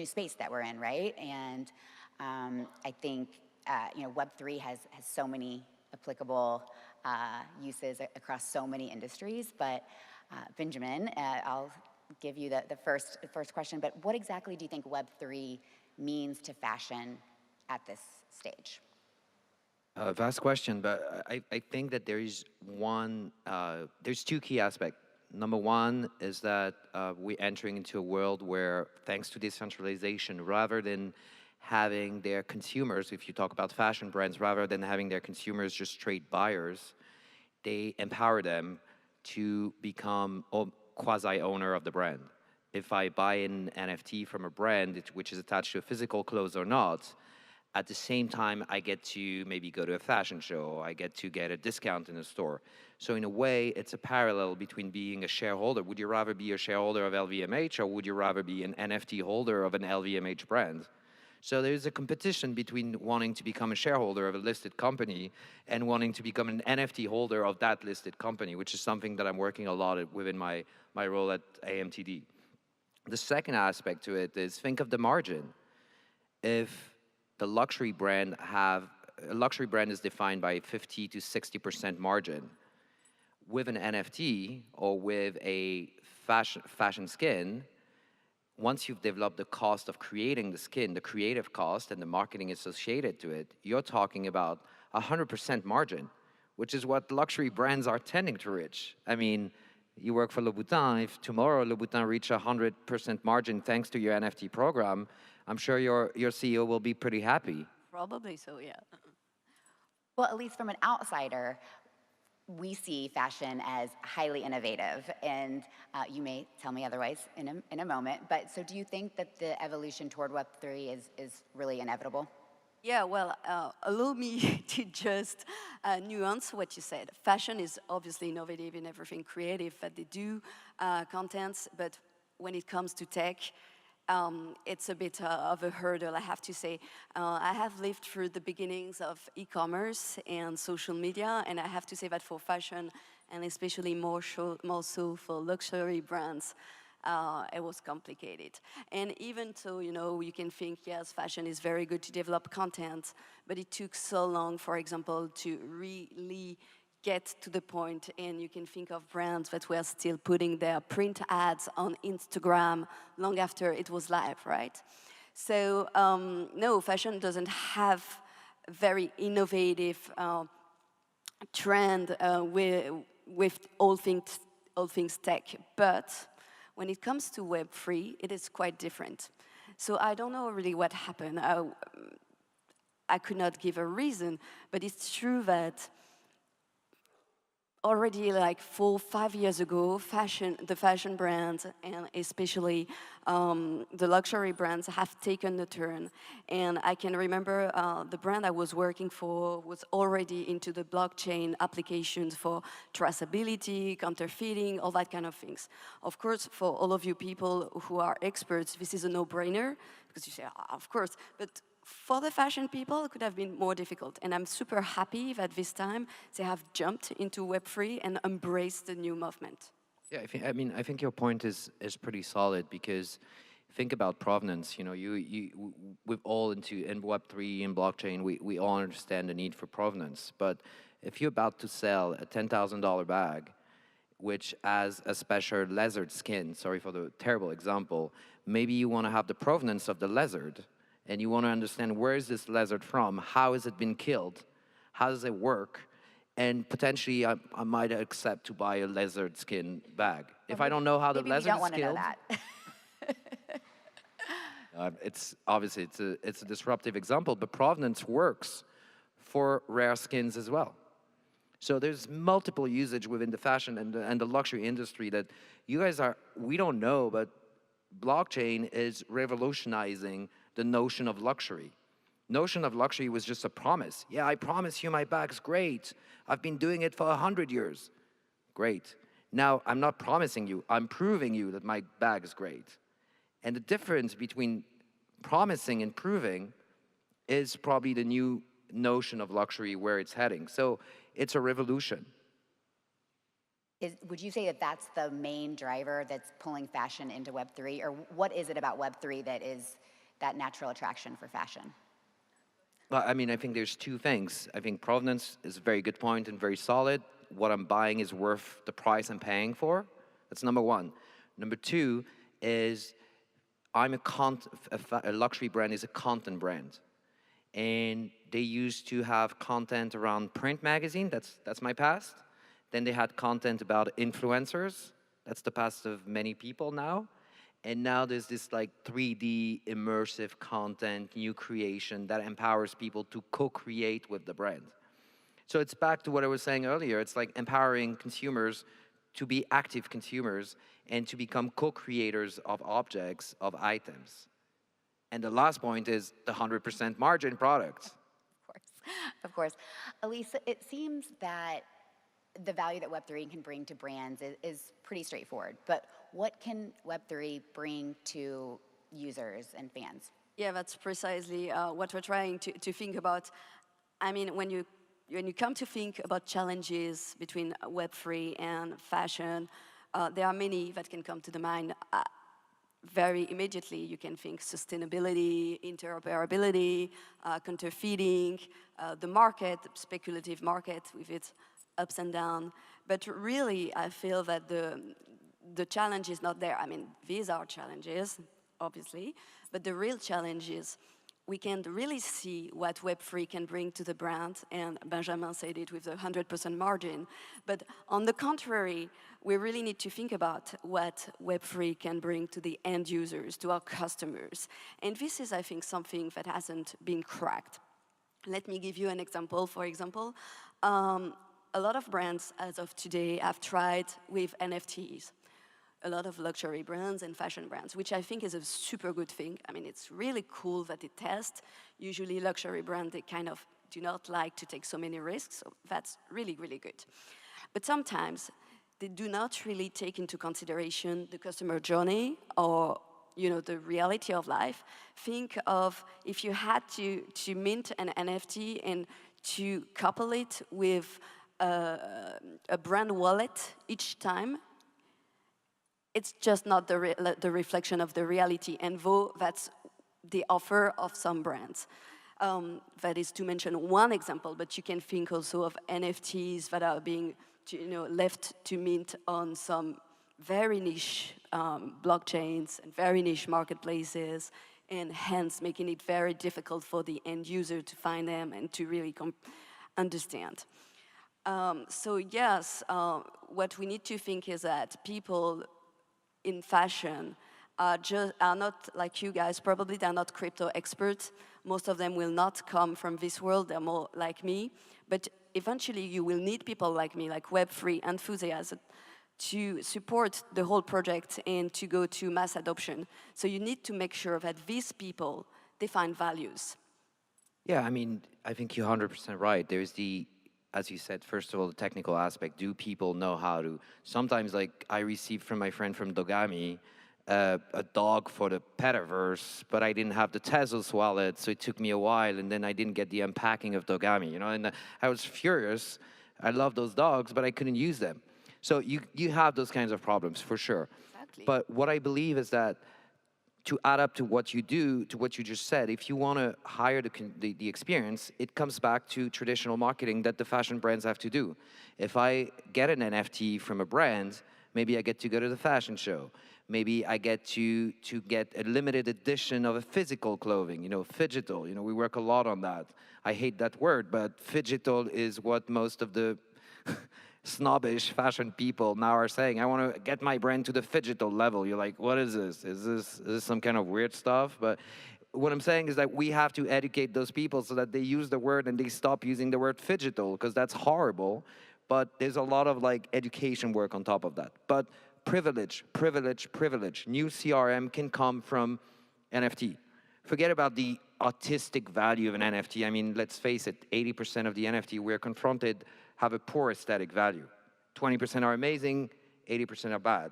space that we're in, right? And I think Web3 has so many applicable uses across so many industries. But Benjamin, I'll give you the first question. But what exactly do you think Web3 means to fashion at this stage? Vast question, but I think that there's two key aspects. Number one is that we're entering into a world where, thanks to decentralization, rather than having their consumers, if you talk about fashion brands, rather than having their consumers just straight buyers, they empower them to become a quasi-owner of the brand. If I buy an NFT from a brand, which is attached to a physical clothes or not, at the same time, I get to maybe go to a fashion show, I get to get a discount in a store. So in a way, it's a parallel between being a shareholder. Would you rather be a shareholder of LVMH, or would you rather be an NFT holder of an LVMH brand? So there's a competition between wanting to become a shareholder of a listed company and wanting to become an NFT holder of that listed company, which is something that I'm working a lot at within my role at AMTD. The second aspect to it is, think of the margin. If the luxury brand is defined by 50 to 60% margin, with an NFT or with a fashion skin, once you've developed the cost of creating the skin, the creative cost and the marketing associated to it, you're talking about 100% margin, which is what luxury brands are tending to reach. I mean, you work for Louboutin. If tomorrow Louboutin reach 100% margin thanks to your NFT program, I'm sure your CEO will be pretty happy. Probably so, yeah. Well, at least from an outsider, we see fashion as highly innovative, and you may tell me otherwise in a moment. But so, do you think that the evolution toward Web3 is really inevitable? Yeah, well, allow me to just nuance what you said. Fashion is obviously innovative in everything creative that they do, contents, but when it comes to tech, it's a bit of a hurdle, I have to say. I have lived through the beginnings of e-commerce and social media, and I have to say that for fashion, and especially more so for luxury brands, it was complicated. And even so, you can think, yes, fashion is very good to develop content, but it took so long, for example, to really get to the point, and you can think of brands that were still putting their print ads on Instagram long after it was live, right? So no, fashion doesn't have very innovative trend with all things tech, but when it comes to Web3, it is quite different. So I don't know really what happened. I could not give a reason, but it's true that already like 4 or 5 years ago, the fashion brands and especially the luxury brands have taken a turn. And I can remember the brand I was working for was already into the blockchain applications for traceability, counterfeiting, all that kind of things. Of course, for all of you people who are experts, this is a no-brainer because you say, of course, but for the fashion people, it could have been more difficult. And I'm super happy that this time they have jumped into Web3 and embraced the new movement. Yeah, I think your point is pretty solid because think about provenance. You know, we've all in Web3 and blockchain, we all understand the need for provenance. But if you're about to sell a $10,000 bag, which has a special lizard skin, sorry for the terrible example, maybe you want to have the provenance of the lizard. And you want to understand where is this lizard from, how has it been killed, how does it work, and potentially I might accept to buy a lizard skin bag. If I don't know how the lizard is killed, it's obviously it's a disruptive example, but provenance works for rare skins as well. So there's multiple usage within the fashion and the luxury industry that you guys we don't know, but blockchain is revolutionizing the notion of luxury. Notion of luxury was just a promise. Yeah, I promise you my bag's great. I've been doing it for 100 years. Great. Now, I'm not promising you, I'm proving you that my bag is great. And the difference between promising and proving is probably the new notion of luxury where it's heading. So it's a revolution. Would you say that that's the main driver that's pulling fashion into Web3? Or what is it about Web3 that is that natural attraction for fashion? Well, I mean, I think there's two things. I think provenance is a very good point and very solid. What I'm buying is worth the price I'm paying for. That's number one. Number two is a luxury brand is a content brand. And they used to have content around print magazine. That's my past. Then they had content about influencers. That's the past of many people now. And now there's this like 3D immersive content, new creation that empowers people to co-create with the brand. So it's back to what I was saying earlier. It's like empowering consumers to be active consumers and to become co-creators of objects, of items. And the last point is the 100% margin product. Of course. Elise, it seems that the value that Web3 can bring to brands is pretty straightforward, but what can Web3 bring to users and fans? Yeah, that's precisely what we're trying to think about. I mean, when you come to think about challenges between Web3 and fashion, there are many that can come to the mind. Very immediately, you can think sustainability, interoperability, counterfeiting, the market, the speculative market with its ups and downs. But really, I feel that the challenge is not there. I mean, these are challenges, obviously, but the real challenge is we can really see what Web3 can bring to the brand, and Benjamin said it with the 100% margin. But on the contrary, we really need to think about what Web3 can bring to the end users, to our customers. And this is, I think, something that hasn't been cracked. Let me give you an example. For example, a lot of brands, as of today, have tried with NFTs. A lot of luxury brands and fashion brands, which I think is a super good thing. I mean, it's really cool that they test. Usually luxury brands, they kind of do not like to take so many risks, so that's really, really good. But sometimes they do not really take into consideration the customer journey or the reality of life. Think of if you had to mint an NFT and to couple it with a brand wallet each time, it's just not the reflection of the reality, and though that's the offer of some brands. That is to mention one example, but you can think also of NFTs that are being left to mint on some very niche blockchains and very niche marketplaces, and hence making it very difficult for the end user to find them and to really understand. So yes, what we need to think is that people in fashion are not like you guys, probably they're not crypto experts. Most of them will not come from this world, they're more like me. But eventually you will need people like me, like Web3 enthusiasts, to support the whole project and to go to mass adoption. So you need to make sure that these people define values. Yeah, I mean, I think you're 100% right. There's the, as you said, first of all, the technical aspect. Do people know how to? Sometimes, like, I received from my friend from Dogami a dog for the Petaverse, but I didn't have the Tezos wallet, so it took me a while, and then I didn't get the unpacking of Dogami, you know, and I was furious. I love those dogs, but I couldn't use them. So you have those kinds of problems, for sure. Exactly. But what I believe is that to add up to what you do, to what you just said, if you want to hire the experience, it comes back to traditional marketing that the fashion brands have to do. If I get an NFT from a brand, maybe I get to go to the fashion show. Maybe I get to get a limited edition of a physical clothing, you know, phygital. You know, we work a lot on that. I hate that word, but phygital is what most of the snobbish fashion people now are saying. I want to get my brand to the phygital level. You're like, what is this? Is this some kind of weird stuff? But what I'm saying is that we have to educate those people so that they use the word and they stop using the word phygital, because that's horrible. But there's a lot of like education work on top of that. But privilege, privilege, privilege. New CRM can come from NFT. Forget about the artistic value of an NFT. I mean, let's face it, 80% of the NFT we're confronted have a poor aesthetic value. 20% are amazing, 80% are bad.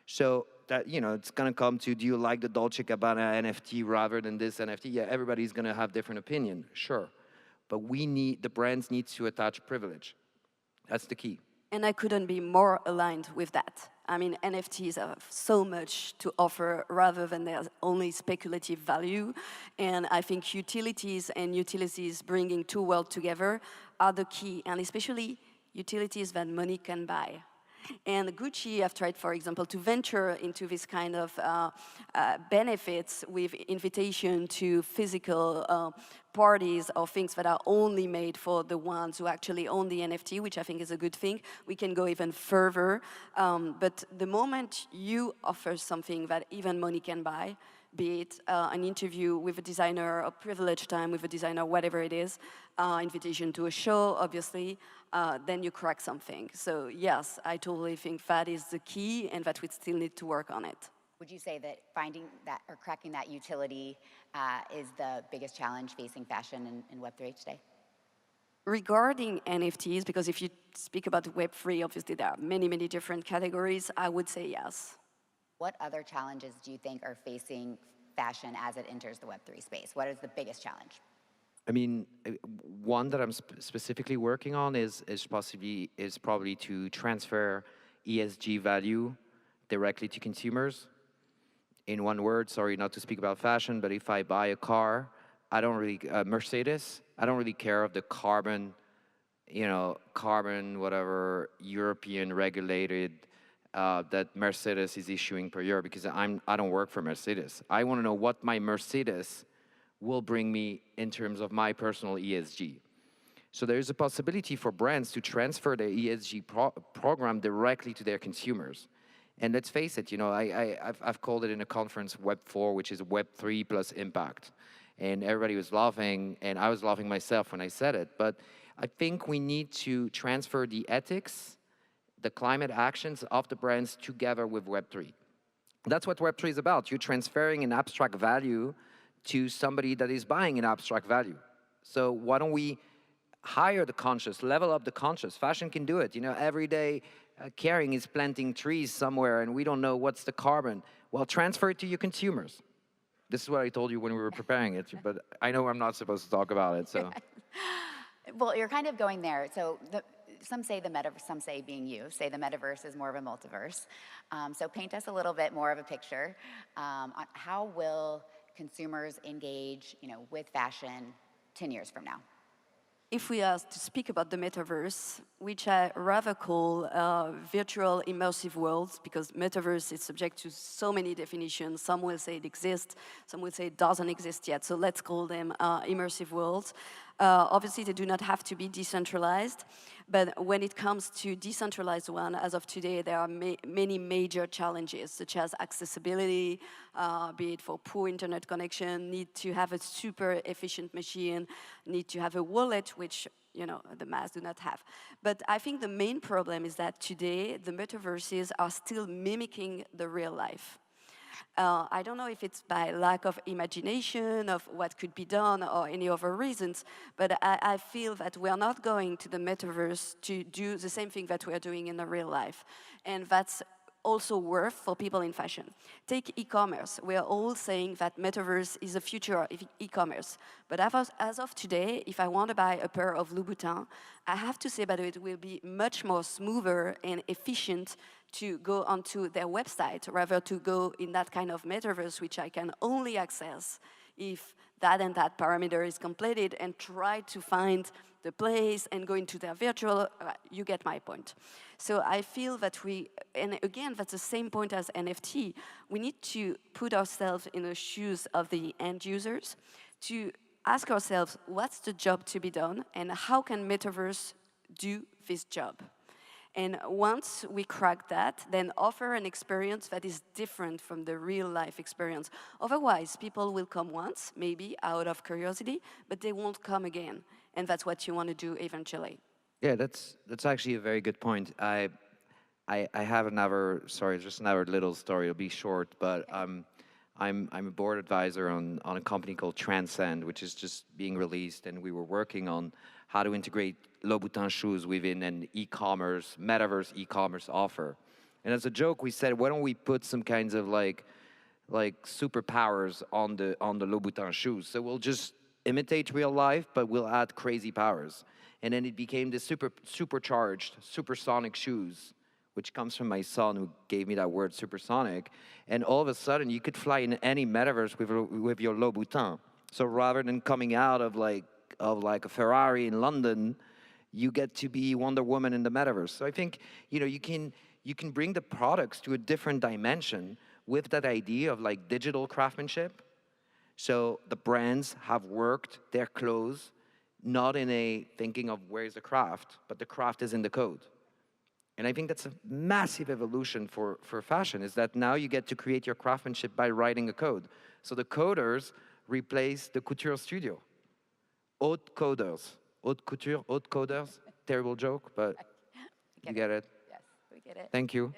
So that, you know, it's gonna come to, do you like the Dolce Gabbana NFT rather than this NFT? Yeah, everybody's gonna have different opinion, sure. But the brands need to attach privilege. That's the key. And I couldn't be more aligned with that. I mean, NFTs have so much to offer rather than their only speculative value. And I think utilities and utilities bringing two worlds together are the key, and especially utilities that money can buy. And Gucci have tried, for example, to venture into this kind of benefits with invitation to physical parties or things that are only made for the ones who actually own the NFT, which I think is a good thing. We can go even further. But the moment you offer something that even money can buy, be it an interview with a designer, a privileged time with a designer, whatever it is, invitation to a show, obviously, then you crack something. So yes, I totally think that is the key and that we still need to work on it. Would you say that finding that or cracking that utility is the biggest challenge facing fashion in Web3 today? Regarding NFTs, because if you speak about Web3, obviously there are many, many different categories, I would say yes. What other challenges do you think are facing fashion as it enters the Web3 space? What is the biggest challenge? I mean, one that I'm specifically working on is probably to transfer ESG value directly to consumers. In one word, sorry not to speak about fashion, but if I buy a car, I don't really, Mercedes, I don't really care of the carbon, whatever, European regulated that Mercedes is issuing per year, because I don't work for Mercedes. I want to know what my Mercedes will bring me in terms of my personal ESG. So there is a possibility for brands to transfer their ESG program directly to their consumers. And let's face it, I've called it in a conference Web4, which is Web3 plus impact. And everybody was laughing, and I was laughing myself when I said it. But I think we need to transfer the ethics, the climate actions of the brands together with Web3. That's what Web3 is about. You're transferring an abstract value to somebody that is buying an abstract value. So why don't we hire the conscious, level up the conscious? Fashion can do it. Every day Kering is planting trees somewhere and we don't know what's the carbon. Well, transfer it to your consumers. This is what I told you when we were preparing it, but I know I'm not supposed to talk about it, so. Well, you're kind of going there. So some say the metaverse, some say being you, say the metaverse is more of a multiverse. So paint us a little bit more of a picture on how will consumers engage, with fashion 10 years from now? If we are to speak about the metaverse, which I rather call virtual immersive worlds, because metaverse is subject to so many definitions. Some will say it exists, some will say it doesn't exist yet. So let's call them immersive worlds. Obviously, they do not have to be decentralized, but when it comes to decentralized one, as of today, there are many major challenges, such as accessibility, be it for poor internet connection, need to have a super efficient machine, need to have a wallet, which the mass do not have. But I think the main problem is that today, the metaverses are still mimicking the real life. I don't know if it's by lack of imagination of what could be done or any other reasons, but I feel that we are not going to the metaverse to do the same thing that we are doing in the real life. And that's also worth for people in fashion. Take e-commerce. We are all saying that metaverse is the future of e-commerce. But as of today, if I want to buy a pair of Louboutin, I have to say that it will be much more smoother and efficient to go onto their website, rather to go in that kind of metaverse, which I can only access if that and that parameter is completed, and try to find the place and go into their virtual, you get my point. So I feel that and again, that's the same point as NFT, we need to put ourselves in the shoes of the end users to ask ourselves, what's the job to be done, and how can metaverse do this job? And once we crack that, then offer an experience that is different from the real life experience. Otherwise, people will come once, maybe out of curiosity, but they won't come again. And that's what you want to do eventually. Yeah, that's actually a very good point. I have another, sorry, just another little story. It'll be short, but I'm a board advisor on a company called Transcend, which is just being released, and we were working on how to integrate Louboutin shoes within an e-commerce, metaverse e-commerce offer. And as a joke, we said, why don't we put some kinds of like superpowers on the Louboutin shoes? So we'll just imitate real life, but we'll add crazy powers. And then it became the supercharged, supersonic shoes, which comes from my son who gave me that word, supersonic. And all of a sudden, you could fly in any metaverse with your Louboutin. So rather than coming out of like a Ferrari in London, you get to be Wonder Woman in the metaverse. So I think you can bring the products to a different dimension with that idea of like digital craftsmanship. So the brands have worked their clothes not in a thinking of where's the craft, but the craft is in the code. And I think that's a massive evolution for fashion, is that now you get to create your craftsmanship by writing a code. So the coders replace the couture studio. Haute coders. Haute couture, haute coders. Terrible joke, but you get it. Yes, we get it. Thank you.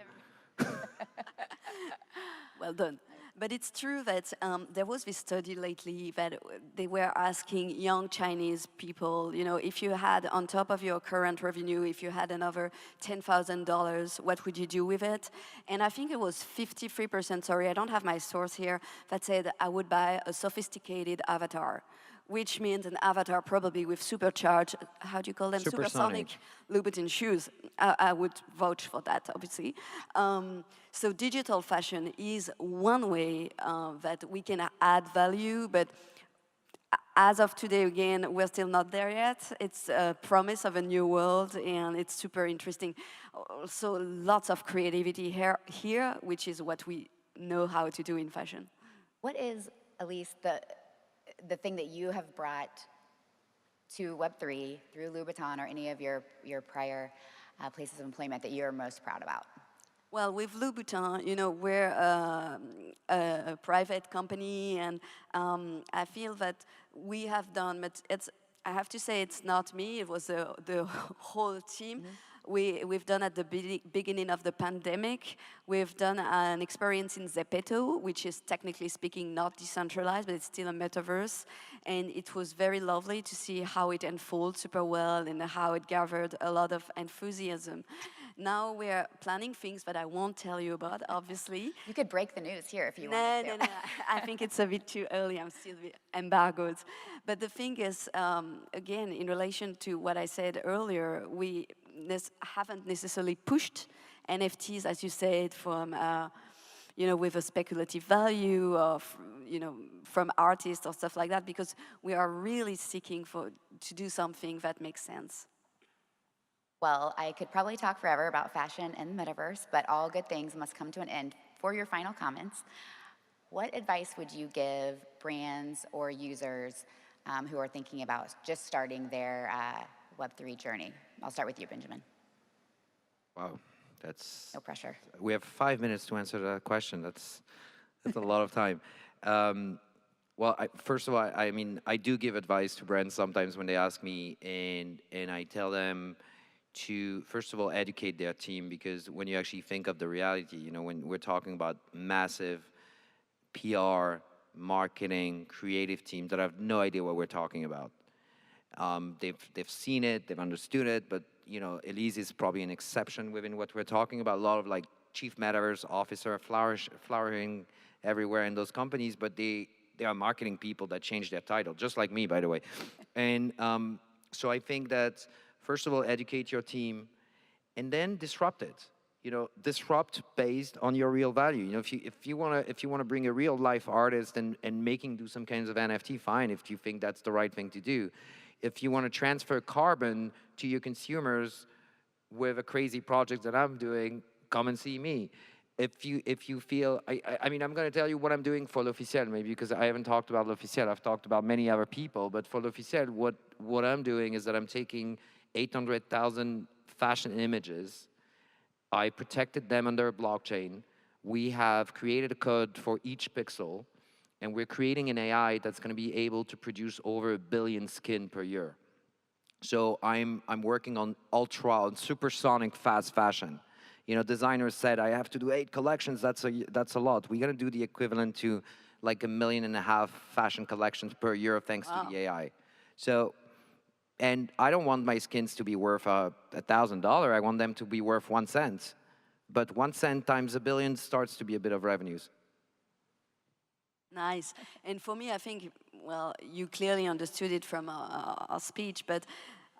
Well done. But it's true that there was this study lately that they were asking young Chinese people, if you had on top of your current revenue, if you had another $10,000, what would you do with it? And I think it was 53%, sorry, I don't have my source here, that said I would buy a sophisticated avatar, which means an avatar probably with supercharged, how do you call them? Supersonic Louboutin shoes. I would vouch for that, obviously. So digital fashion is one way that we can add value, but as of today, again, we're still not there yet. It's a promise of a new world, and it's super interesting. Also, lots of creativity here, which is what we know how to do in fashion. What is, Elise, the thing that you have brought to Web3 through Louboutin or any of your prior places of employment that you're most proud about? Well, with Louboutin, we're a private company, and I feel that we have done, but I have to say it's not me, it was the whole team. We've done at the beginning of the pandemic, we've done an experience in Zepeto, which is technically speaking not decentralized, but it's still a metaverse. And it was very lovely to see how it unfolds super well and how it gathered a lot of enthusiasm. Now we're planning things that I won't tell you about, obviously. You could break the news here if you want to. No. I think it's a bit too early. I'm still embargoed. But the thing is, again, in relation to what I said earlier, we haven't necessarily pushed NFTs, as you said, from with a speculative value of from artists or stuff like that, because we are really seeking to do something that makes sense. Well, I could probably talk forever about fashion and the metaverse, but all good things must come to an end. For your final comments, what advice would you give brands or users who are thinking about just starting their Web3 journey? I'll start with you, Benjamin. Wow, that's... No pressure. We have 5 minutes to answer that question. That's a lot of time. Well, first of all, I mean, I do give advice to brands sometimes when they ask me, and I tell them to, first of all, educate their team, because when you actually think of the reality, you know, when we're talking about massive PR, marketing, creative teams that have no idea what we're talking about. They've seen it, they've understood it, but you know, Elise is probably an exception within what we're talking about. A lot of like chief metaverse officer flowering everywhere in those companies, but they are marketing people that change their title, just like me, by the way. And so I think that, first of all, educate your team, and then disrupt it. You know, disrupt based on your real value. You know, if you wanna bring a real life artist and do some kinds of NFT, fine. If you think that's the right thing to do. If you want to transfer carbon to your consumers with a crazy project that I'm doing, come and see me. If you feel, I mean, I'm going to tell you what I'm doing for L'Officiel, maybe because I haven't talked about L'Officiel. I've talked about many other people, but for L'Officiel, what I'm doing is that I'm taking 800,000 fashion images. I protected them under a blockchain. We have created a code for each pixel, and we're creating an AI that's going to be able to produce over 1 billion skin per year. So I'm working on supersonic fast fashion. You know, designers said I have to do 8 collections. That's a lot. We're going to do the equivalent to like 1.5 million fashion collections per year thanks to the AI. So, and I don't want my skins to be worth $1,000. I want them to be worth 1 cent. But 1 cent times 1 billion starts to be a bit of revenues. Nice. And for me, I think, well, you clearly understood it from our speech, but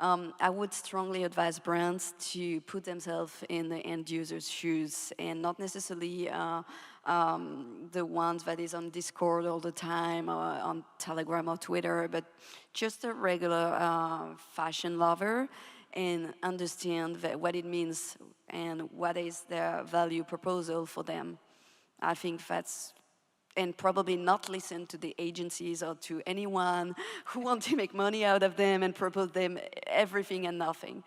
I would strongly advise brands to put themselves in the end user's shoes, and not necessarily the ones that is on Discord all the time, or on Telegram or Twitter, but just a regular fashion lover, and understand what it means and what is their value proposal for them. I think that's, and probably not listen to the agencies or to anyone who want to make money out of them and propose them everything and nothing.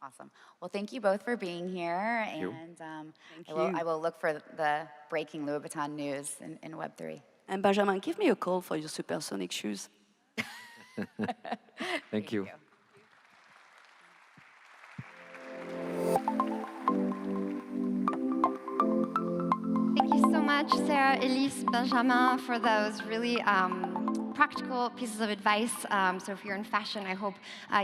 Awesome. Well, thank you both for being here. And I will look for the breaking Louis Vuitton news in Web3. And Benjamin, give me a call for your supersonic shoes. Thank you. Thank you so much, Sarah, Elise, Benjamin, for those really practical pieces of advice. So if you're in fashion, I hope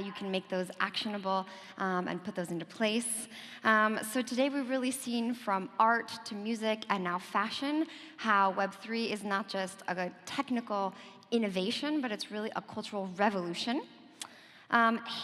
you can make those actionable and put those into place. So today we've really seen from art to music and now fashion how Web3 is not just a technical innovation, but it's really a cultural revolution.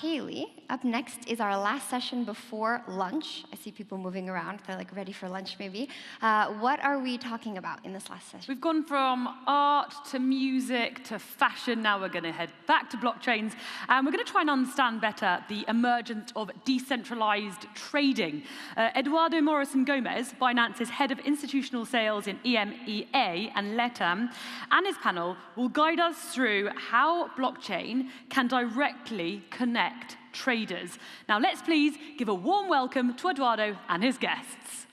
Haley, up next is our last session before lunch. I see people moving around. They're like ready for lunch, maybe. What are we talking about in this last session? We've gone from art to music to fashion. Now we're going to head back to blockchains. And we're going to try and understand better the emergence of decentralized trading. Eduardo Morrison Gomez, Binance's head of institutional sales in EMEA and LATAM, and his panel will guide us through how blockchain can directly connect traders. Now let's please give a warm welcome to Eduardo and his guests.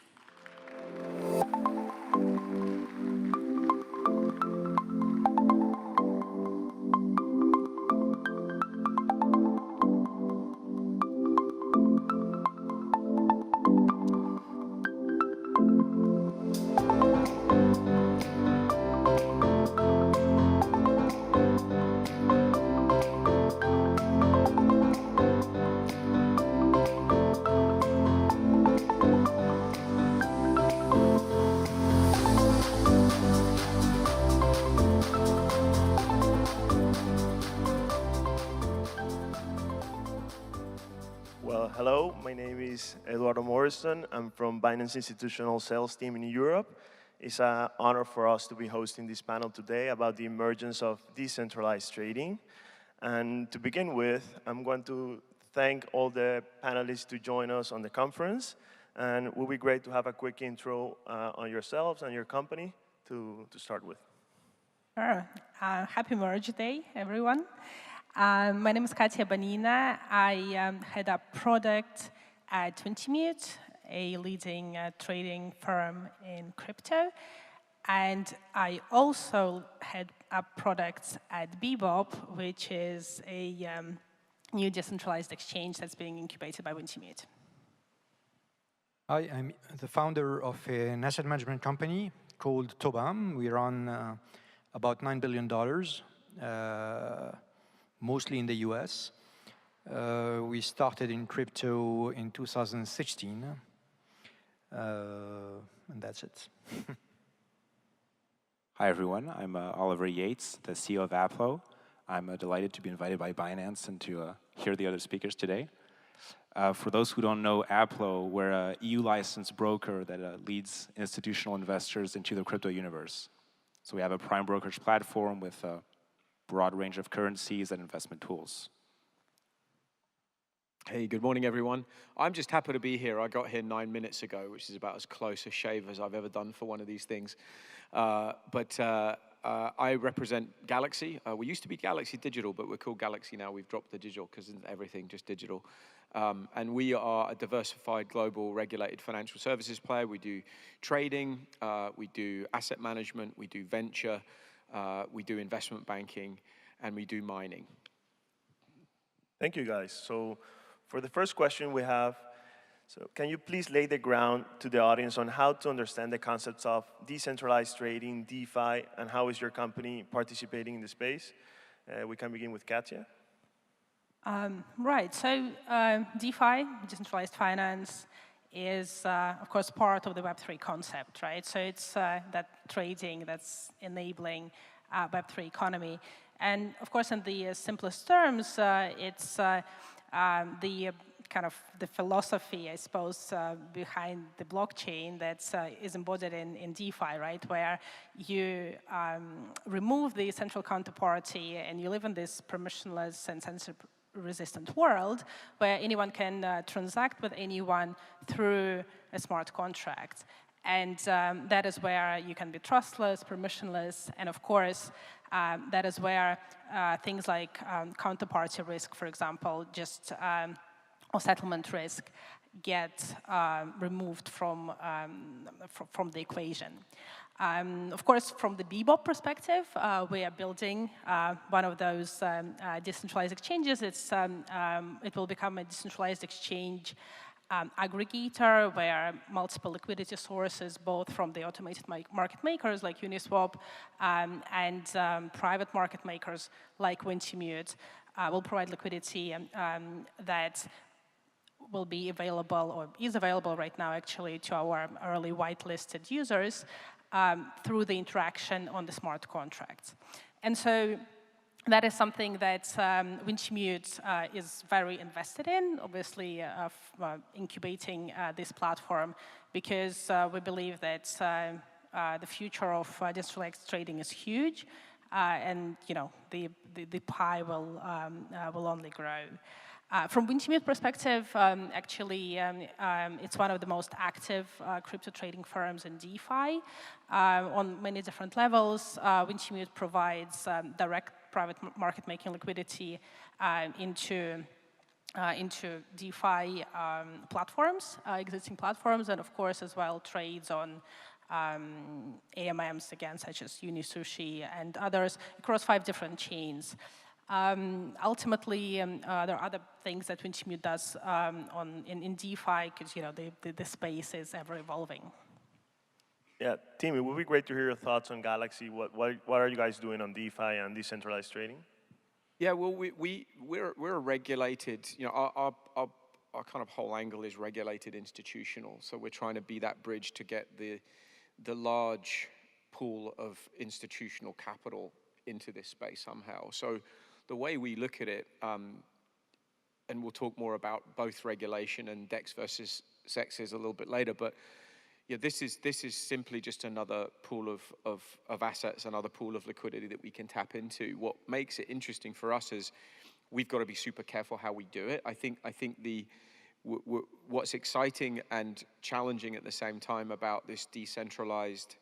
Hello, my name is Eduardo Morrison. I'm from Binance Institutional Sales Team in Europe. It's an honor for us to be hosting this panel today about the emergence of decentralized trading. And to begin with, I'm going to thank all the panelists to join us on the conference. And it will be great to have a quick intro on yourselves and your company to start with. Happy Merge Day, everyone. My name is Katia Banina. I head up product at Untitled, a leading trading firm in crypto. And I also head up products at Bebop, which is a new decentralized exchange that's being incubated by Untitled. Hi, I'm the founder of an asset management company called Tobam. We run about $9 billion, mostly in the US. We started in crypto in 2016, and that's it. Hi, everyone. I'm Oliver Yates, the CEO of Applo. I'm delighted to be invited by Binance and to hear the other speakers today. For those who don't know Applo, we're an EU-licensed broker that leads institutional investors into the crypto universe. So we have a prime brokerage platform with a broad range of currencies and investment tools. Hey, good morning, everyone. I'm just happy to be here. I got here 9 minutes ago, which is about as close a shave as I've ever done for one of these things. I represent Galaxy. We used to be Galaxy Digital, but we're called Galaxy now. We've dropped the digital because it's everything just digital. And we are a diversified global regulated financial services player. We do trading, we do asset management, we do venture, we do investment banking, and we do mining. Thank you, guys. So for the first question we have, so can you please lay the ground to the audience on how to understand the concepts of decentralized trading, DeFi, and how is your company participating in the space? We can begin with Katia. Right, so DeFi, decentralized finance, is, of course, part of the Web3 concept, right? So it's that trading that's enabling Web3 economy. And, of course, in the simplest terms, it's the kind of the philosophy, I suppose, behind the blockchain that is embodied in DeFi, right? Where you remove the central counterparty and you live in this permissionless and censorship-resistant world where anyone can transact with anyone through a smart contract. And that is where you can be trustless, permissionless, and of course, that is where things like counterparty risk, for example, just or settlement risk get removed from the equation. Of course, from the Bebop perspective, we are building one of those decentralized exchanges. It will become a decentralized exchange aggregator where multiple liquidity sources, both from the automated market makers like Uniswap and private market makers like Wintimute, will provide liquidity that will be available, or is available right now actually, to our early whitelisted users through the interaction on the smart contracts. And so that is something that Wintimute is very invested in, obviously incubating this platform, because we believe that the future of decentralized trading is huge, and the pie will only grow. From Wintimute perspective, actually, it's one of the most active crypto trading firms in DeFi on many different levels. Wintimute provides direct private market making liquidity into DeFi platforms, existing platforms, and of course as well trades on AMMs, again, such as Unisushi and others across 5 different chains. Ultimately, there are other things that Wintimute does in DeFi, because the space is ever evolving. Yeah, Tim, it would be great to hear your thoughts on Galaxy. What are you guys doing on DeFi and decentralized trading? Yeah, well, we're a regulated, our kind of whole angle is regulated institutional. So we're trying to be that bridge to get the large pool of institutional capital into this space somehow. So the way we look at it, and we'll talk more about both regulation and DEX versus SEXs a little bit later, but yeah, this is simply just another pool of assets, another pool of liquidity that we can tap into. What makes it interesting for us is we've got to be super careful how we do it. I think what's exciting and challenging at the same time about this decentralized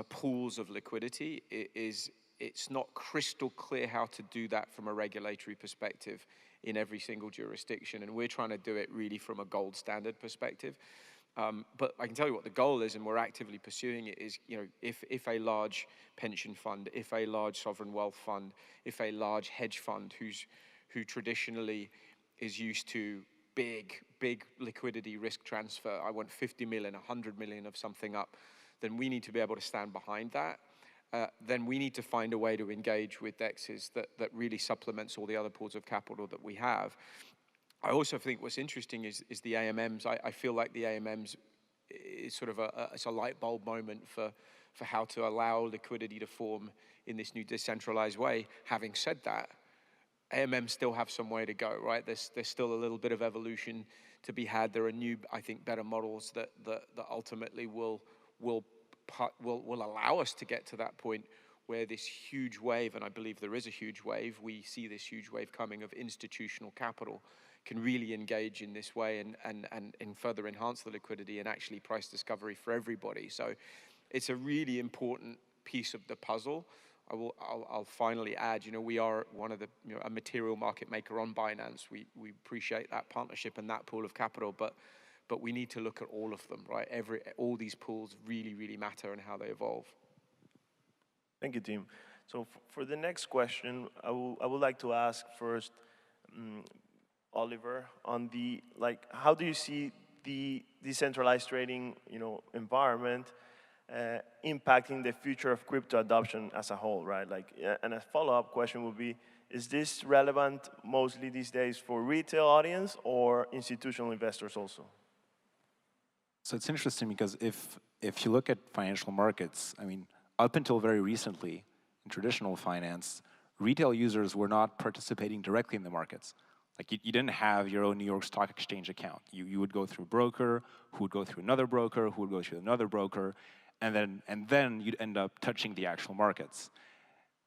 pools of liquidity, it's not crystal clear how to do that from a regulatory perspective in every single jurisdiction, and we're trying to do it really from a gold standard perspective. But I can tell you what the goal is, and we're actively pursuing it, is, you know, if a large pension fund, if a large sovereign wealth fund, if a large hedge fund who traditionally is used to big liquidity risk transfer, I want 50 million, 100 million of something up, then we need to be able to stand behind that. Then we need to find a way to engage with DEXs that really supplements all the other pools of capital that we have. I also think what's interesting is the AMMs. I feel like the AMMs is sort of it's a light bulb moment for how to allow liquidity to form in this new decentralized way. Having said that, AMMs still have some way to go, right? There's still a little bit of evolution to be had. There are new, I think, better models that ultimately will allow us to get to that point where this huge wave, and I believe there is a huge wave, we see this huge wave coming of institutional capital, can really engage in this way and further enhance the liquidity and actually price discovery for everybody. So it's a really important piece of the puzzle. I'll finally add, you know, we are one of the, you know, a material market maker on Binance. We appreciate that partnership and that pool of capital, but we need to look at all of them, right? All these pools really matter and how they evolve. Thank you, Tim. So for the next question, I would like to ask first, Oliver, on the, like, how do you see the decentralized trading, you know, environment impacting the future of crypto adoption as a whole, right? Like, and a follow-up question would be, is this relevant mostly these days for retail audience or institutional investors also? So it's interesting because if you look at financial markets, I mean, up until very recently, in traditional finance, retail users were not participating directly in the markets. Like, you didn't have your own New York Stock Exchange account. You would go through a broker, who would go through another broker, who would go through another broker, and then you'd end up touching the actual markets.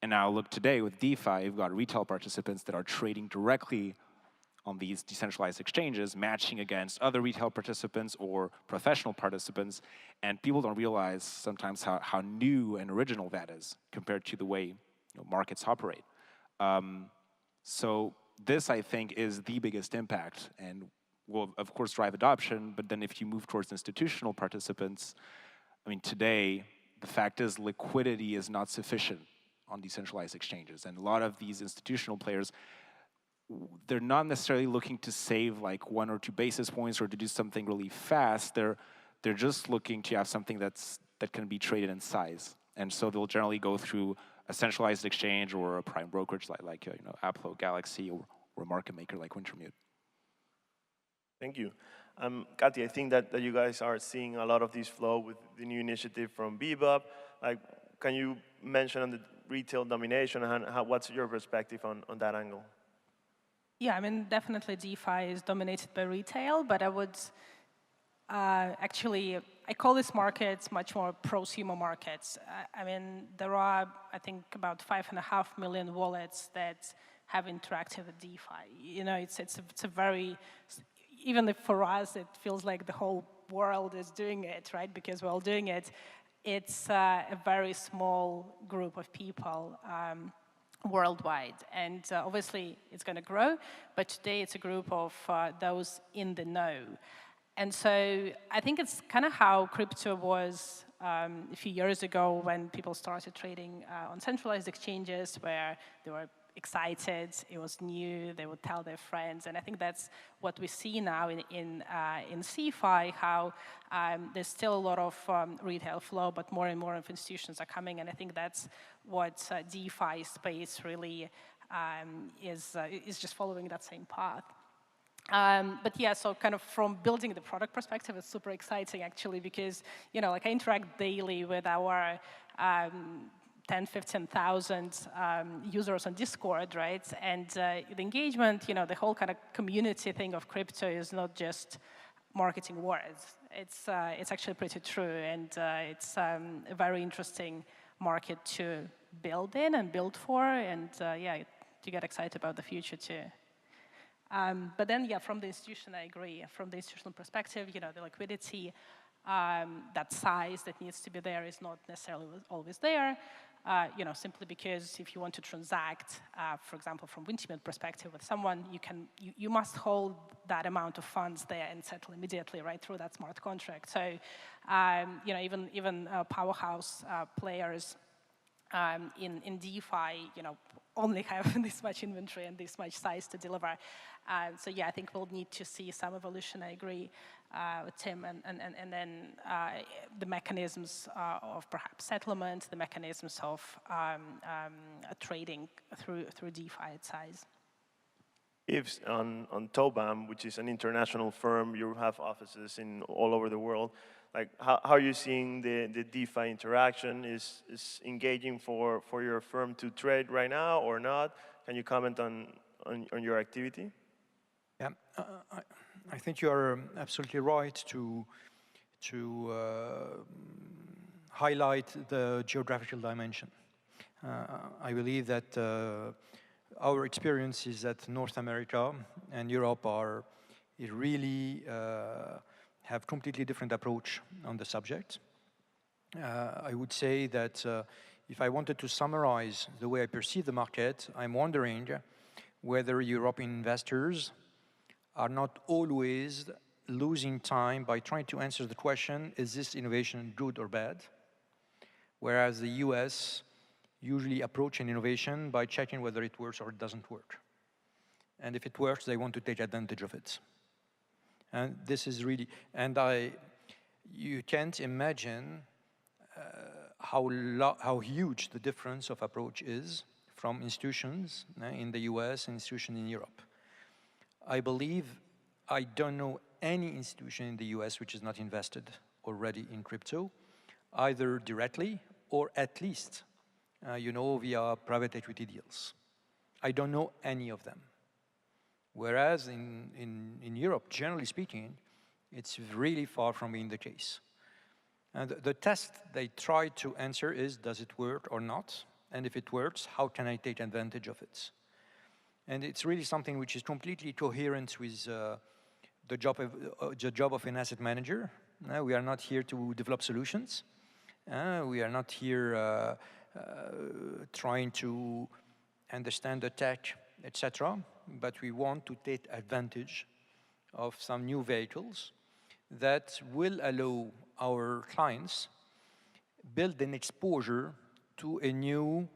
And now look today with DeFi, you've got retail participants that are trading directly on these decentralized exchanges, matching against other retail participants or professional participants, and people don't realize sometimes how new and original that is compared to the way, you know, markets operate. So this, I think, is the biggest impact and will, of course, drive adoption. But then if you move towards institutional participants, I mean, today, the fact is liquidity is not sufficient on decentralized exchanges. And a lot of these institutional players, they're not necessarily looking to save like 1 or 2 basis points or to do something really fast. They're just looking to have something that can be traded in size. And so they'll generally go through a centralized exchange or a prime brokerage like you know, Aplo, Galaxy, or a market maker like Wintermute. Thank you. Kati, I think that you guys are seeing a lot of this flow with the new initiative from Bebop. Like, can you mention on the retail domination and what's your perspective on that angle? Yeah, I mean, definitely DeFi is dominated by retail, but I would actually, I call these markets much more prosumer markets. I mean, there are, I think, about 5.5 million wallets that have interacted with DeFi. You know, it's a very, even if for us it feels like the whole world is doing it, right? Because we're all doing it. It's a very small group of people worldwide, and obviously it's going to grow. But today it's a group of those in the know. And so I think it's kind of how crypto was a few years ago when people started trading on centralized exchanges, where they were excited, it was new, they would tell their friends. And I think that's what we see now in CeFi, how there's still a lot of retail flow, but more and more of institutions are coming. And I think that's what DeFi space really is just following that same path. But yeah, so kind of from building the product perspective, it's super exciting actually, because, you know, like I interact daily with our 10,000-15,000 users on Discord, right? And the engagement, you know, the whole kind of community thing of crypto is not just marketing words. It's actually pretty true, and it's a very interesting market to build in and build for, and yeah, to get excited about the future too. But then, yeah, from the institution, I agree. From the institutional perspective, you know, the liquidity, that size that needs to be there is not necessarily always there. Simply because if you want to transact, for example, from Wintimate perspective with someone, you must hold that amount of funds there and settle immediately right through that smart contract. So, even powerhouse players in DeFi, only have this much inventory and this much size to deliver. So yeah, I think we'll need to see some evolution. I agree with Tim, and then the mechanisms of perhaps settlement, the mechanisms of trading through DeFi at size. If on Tobam, which is an international firm, you have offices in all over the world. Like, how are you seeing the DeFi interaction? Is engaging for your firm to trade right now or not? Can you comment on your activity? Yeah, I think you are absolutely right to highlight the geographical dimension. I believe that our experience is that North America and Europe really have completely different approach on the subject. I would say that if I wanted to summarize the way I perceive the market, I'm wondering whether European investors are not always losing time by trying to answer the question, is this innovation good or bad? Whereas the US usually approach an innovation by checking whether it works or it doesn't work. And if it works, they want to take advantage of it. And this is really, you can't imagine how huge the difference of approach is from institutions in the US and institutions in Europe. I don't know any institution in the US which is not invested already in crypto, either directly or at least, via private equity deals. I don't know any of them. Whereas in Europe, generally speaking, it's really far from being the case. And the test they try to answer is, does it work or not? And if it works, how can I take advantage of it? And it's really something which is completely coherent with the job of an asset manager. We are not here to develop solutions. We are not here trying to understand the tech, etc. But we want to take advantage of some new vehicles that will allow our clients build an exposure to a new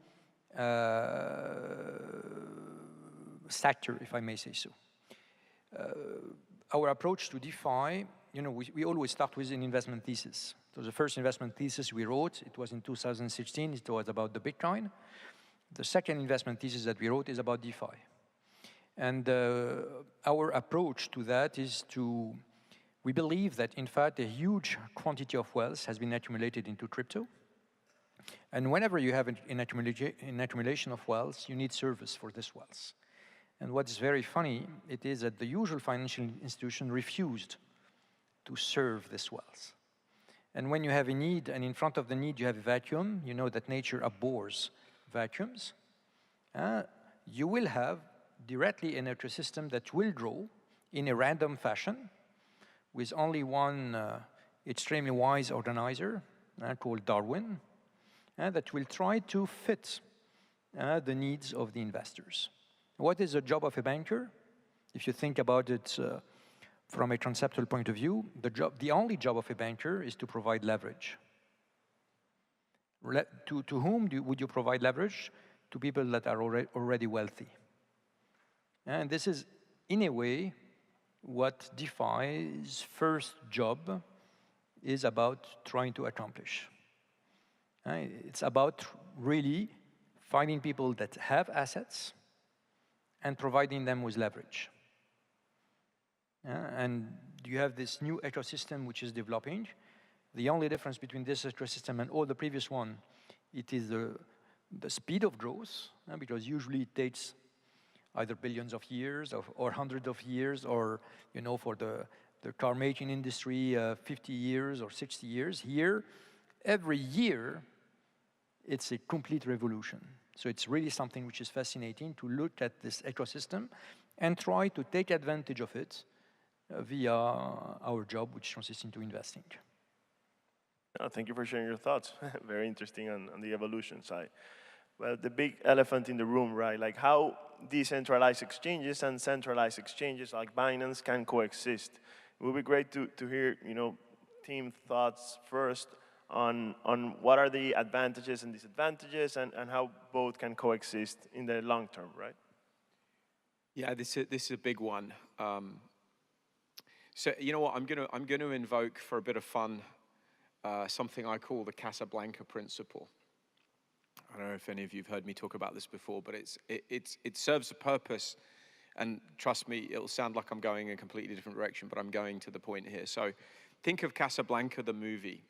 sector, if I may say so. Our approach to DeFi, we always start with an investment thesis. So the first investment thesis we wrote, it was in 2016, it was about the Bitcoin. The second investment thesis that we wrote is about DeFi. And our approach to that is we believe that in fact a huge quantity of wealth has been accumulated into crypto. And whenever you have an accumulation of wealth, you need service for this wealth. And what's very funny, it is that the usual financial institution refused to serve this wealth. And when you have a need, and in front of the need you have a vacuum, you know that nature abhors vacuums, you will have directly an ecosystem that will grow in a random fashion with only one extremely wise organizer called Darwin that will try to fit the needs of the investors. What is the job of a banker? If you think about it from a conceptual point of view, the only job of a banker is to provide leverage. To whom would you provide leverage? To people that are already wealthy. And this is, in a way, what DeFi's first job is about trying to accomplish. It's about really finding people that have assets and providing them with leverage. And you have this new ecosystem which is developing. The only difference between this ecosystem and all the previous one, it is the speed of growth, because usually it takes either billions of years or hundreds of years, or for the car making industry, 50 years or 60 years. Here, every year, it's a complete revolution. So it's really something which is fascinating to look at this ecosystem and try to take advantage of it via our job, which consists into investing. Thank you for sharing your thoughts. Very interesting on the evolution side. Well, the big elephant in the room, right? Like how decentralized exchanges and centralized exchanges like Binance can coexist. It would be great to hear, team thoughts first on what are the advantages and disadvantages and how both can coexist in the long term, right? Yeah, this is a big one. So you know what? I'm gonna invoke for a bit of fun something I call the Casablanca principle. I don't know if any of you have heard me talk about this before, but it serves a purpose. And trust me, it'll sound like I'm going in a completely different direction, but I'm going to the point here. So think of Casablanca, the movie,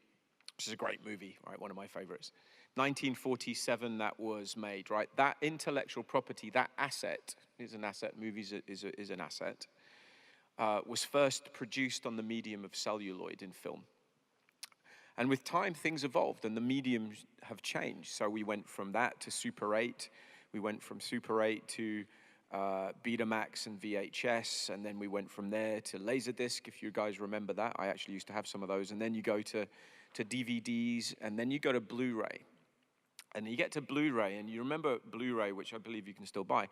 which is a great movie, right? One of my favorites. 1947 that was made, right? That intellectual property, that asset is an asset, movies is an asset, was first produced on the medium of celluloid in film. And with time, things evolved and the mediums have changed. So we went from that to Super 8. We went from Super 8 to Betamax and VHS. And then we went from there to Laserdisc, if you guys remember that. I actually used to have some of those. And then you go to DVDs, and then you go to Blu-ray. And you get to Blu-ray, and you remember Blu-ray, which I believe you can still buy.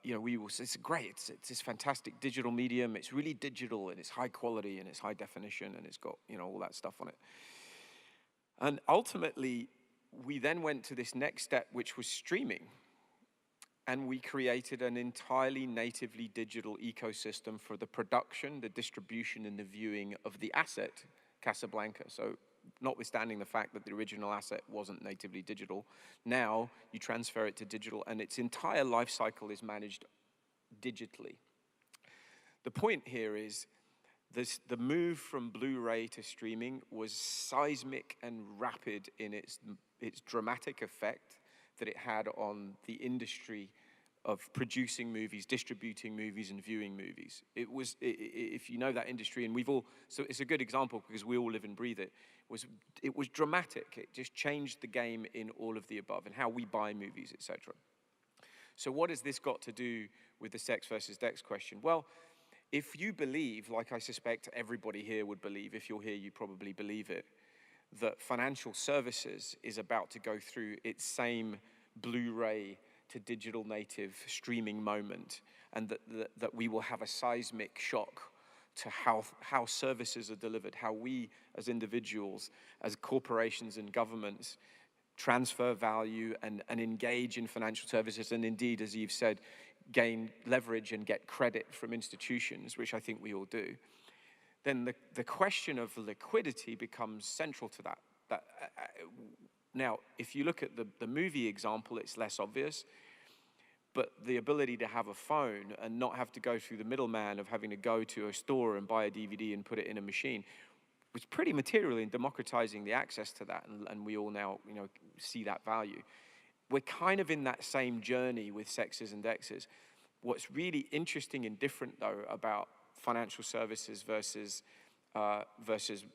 It's great. It's this fantastic digital medium. It's really digital, and it's high quality, and it's high definition, and it's got all that stuff on it. And ultimately, we then went to this next step, which was streaming, and we created an entirely natively digital ecosystem for the production, the distribution, and the viewing of the asset, Casablanca. So, notwithstanding the fact that the original asset wasn't natively digital, now you transfer it to digital and its entire life cycle is managed digitally. The point here is the move from Blu-ray to streaming was seismic and rapid in its dramatic effect that it had on the industry of producing movies, distributing movies, and viewing movies. If you know that industry, and so it's a good example because we all live and breathe it, it was dramatic. It just changed the game in all of the above and how we buy movies, etc. So what has this got to do with the sex versus dex question? Well, if you believe, like I suspect everybody here would believe, if you're here, you probably believe it, that financial services is about to go through its same Blu-ray to digital native streaming moment, and that we will have a seismic shock to how services are delivered, how we as individuals, as corporations and governments transfer value and engage in financial services, and indeed, as you've said, gain leverage and get credit from institutions, which I think we all do, then the question of liquidity becomes central to that. Now, if you look at the movie example, it's less obvious, but the ability to have a phone and not have to go through the middleman of having to go to a store and buy a DVD and put it in a machine was pretty material in democratizing the access to that, and we all now see that value. We're kind of in that same journey with sexes and dexes. What's really interesting and different, though, about financial services versus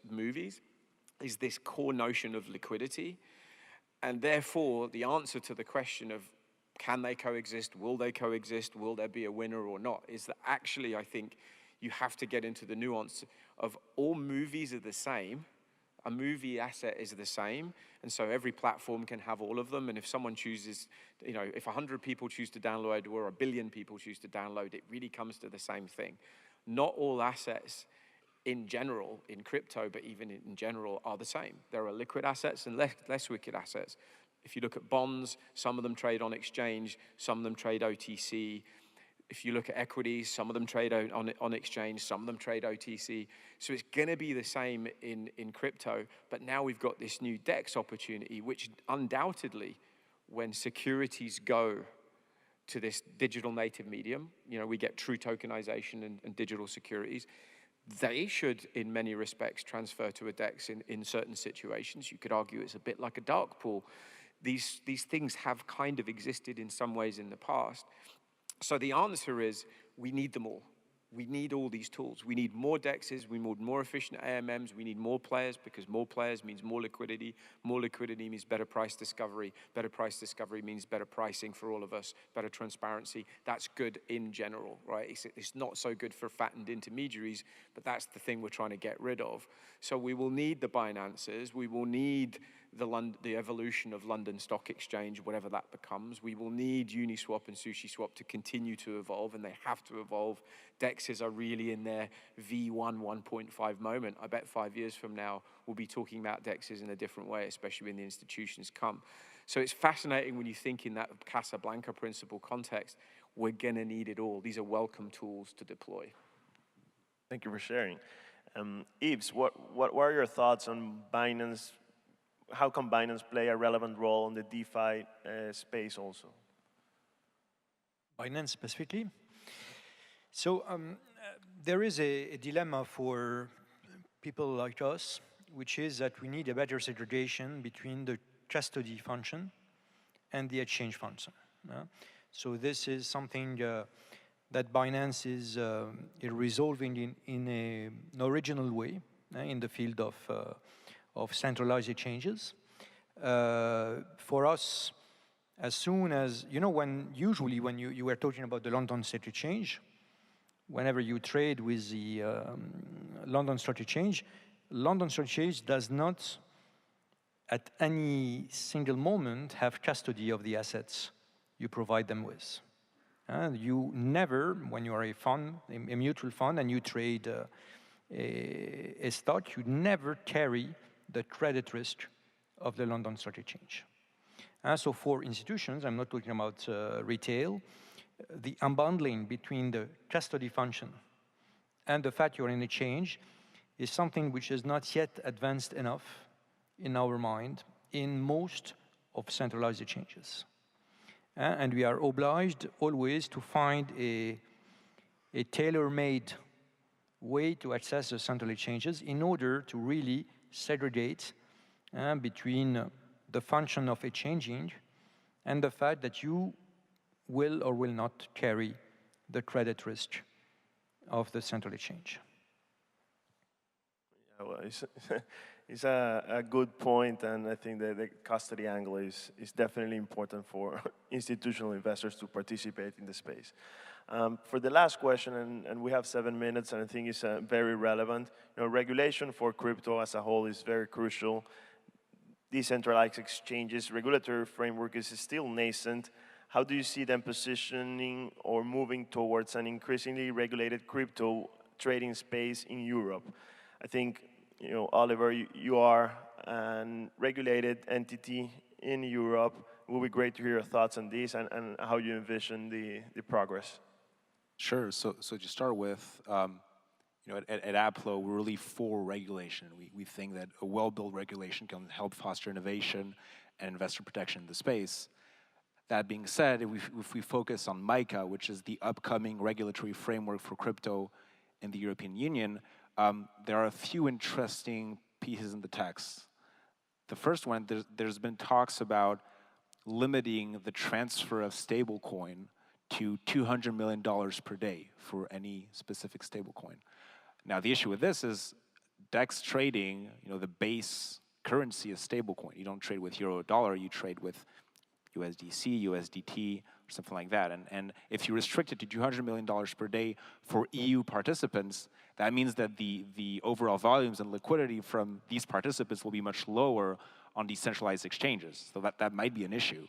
movies is this core notion of liquidity, and therefore the answer to the question of can they coexist, will they coexist, will there be a winner or not, is that actually I think you have to get into the nuance of all movies are the same, a movie asset is the same, and so every platform can have all of them, and if someone chooses, if 100 people choose to download or 1 billion people choose to download, it really comes to the same thing. Not all assets in general, in crypto, but even in general, are the same. There are liquid assets and less liquid assets. If you look at bonds, some of them trade on exchange, some of them trade OTC. If you look at equities, some of them trade on exchange, some of them trade OTC. So it's going to be the same in crypto, but now we've got this new DEX opportunity, which undoubtedly, when securities go to this digital native medium, we get true tokenization and digital securities, they should, in many respects, transfer to a DEX in certain situations. You could argue it's a bit like a dark pool. These things have kind of existed in some ways in the past. So the answer is we need them all. we need all these tools. We need more DEXs, we need more efficient AMMs, we need more players, because more players means more liquidity means better price discovery means better pricing for all of us, better transparency. That's good in general, right? It's not so good for fattened intermediaries, but that's the thing we're trying to get rid of. So we will need the Binances, we will need the evolution of London Stock Exchange, whatever that becomes. We will need Uniswap and SushiSwap to continue to evolve, and they have to evolve. DEXs are really in their V1 1.5 moment. I bet 5 years from now, we'll be talking about DEXs in a different way, especially when the institutions come. So it's fascinating when you think in that Casablanca principle context, we're gonna need it all. These are welcome tools to deploy. Thank you for sharing. Yves, what are your thoughts on Binance? How can Binance play a relevant role in the DeFi space also? Binance specifically? So there is a dilemma for people like us, which is that we need a better segregation between the custody function and the exchange function. So this is something that Binance is resolving in an original way in the field of centralized exchanges. For us, as soon as, usually when you were talking about the London Stock Exchange, whenever you trade with the London Stock Exchange does not at any single moment have custody of the assets you provide them with. You never, when you are a fund, a mutual fund, and you trade a stock, you never carry the credit risk of the London Stock Exchange. So for institutions, I'm not talking about retail, the unbundling between the custody function and the fact you're in exchange is something which is not yet advanced enough in our mind in most of centralized exchanges. And we are obliged always to find a tailor-made way to access the central exchanges in order to really segregate between the function of exchanging and the fact that you will or will not carry the credit risk of the central exchange. Yeah, well, it's a good point, and I think that the custody angle is definitely important for institutional investors to participate in the space. For the last question, and we have 7 minutes, and I think it's very relevant. Regulation for crypto as a whole is very crucial. Decentralized exchanges regulatory framework is still nascent. How do you see them positioning or moving towards an increasingly regulated crypto trading space in Europe? I think, Oliver, you are a regulated entity in Europe. It would be great to hear your thoughts on this and how you envision the progress. Sure. So to start with, at Applo, we're really for regulation. We think that a well-built regulation can help foster innovation and investor protection in the space. That being said, if we focus on MiCA, which is the upcoming regulatory framework for crypto in the European Union, there are a few interesting pieces in the text. The first one, there's been talks about limiting the transfer of stablecoin to $200 million per day for any specific stablecoin. Now, the issue with this is DEX trading, the base currency is stablecoin. You don't trade with euro or dollar, you trade with USDC, USDT, or something like that. And if you restrict it to $200 million per day for EU participants, that means that the overall volumes and liquidity from these participants will be much lower on decentralized exchanges. So that might be an issue.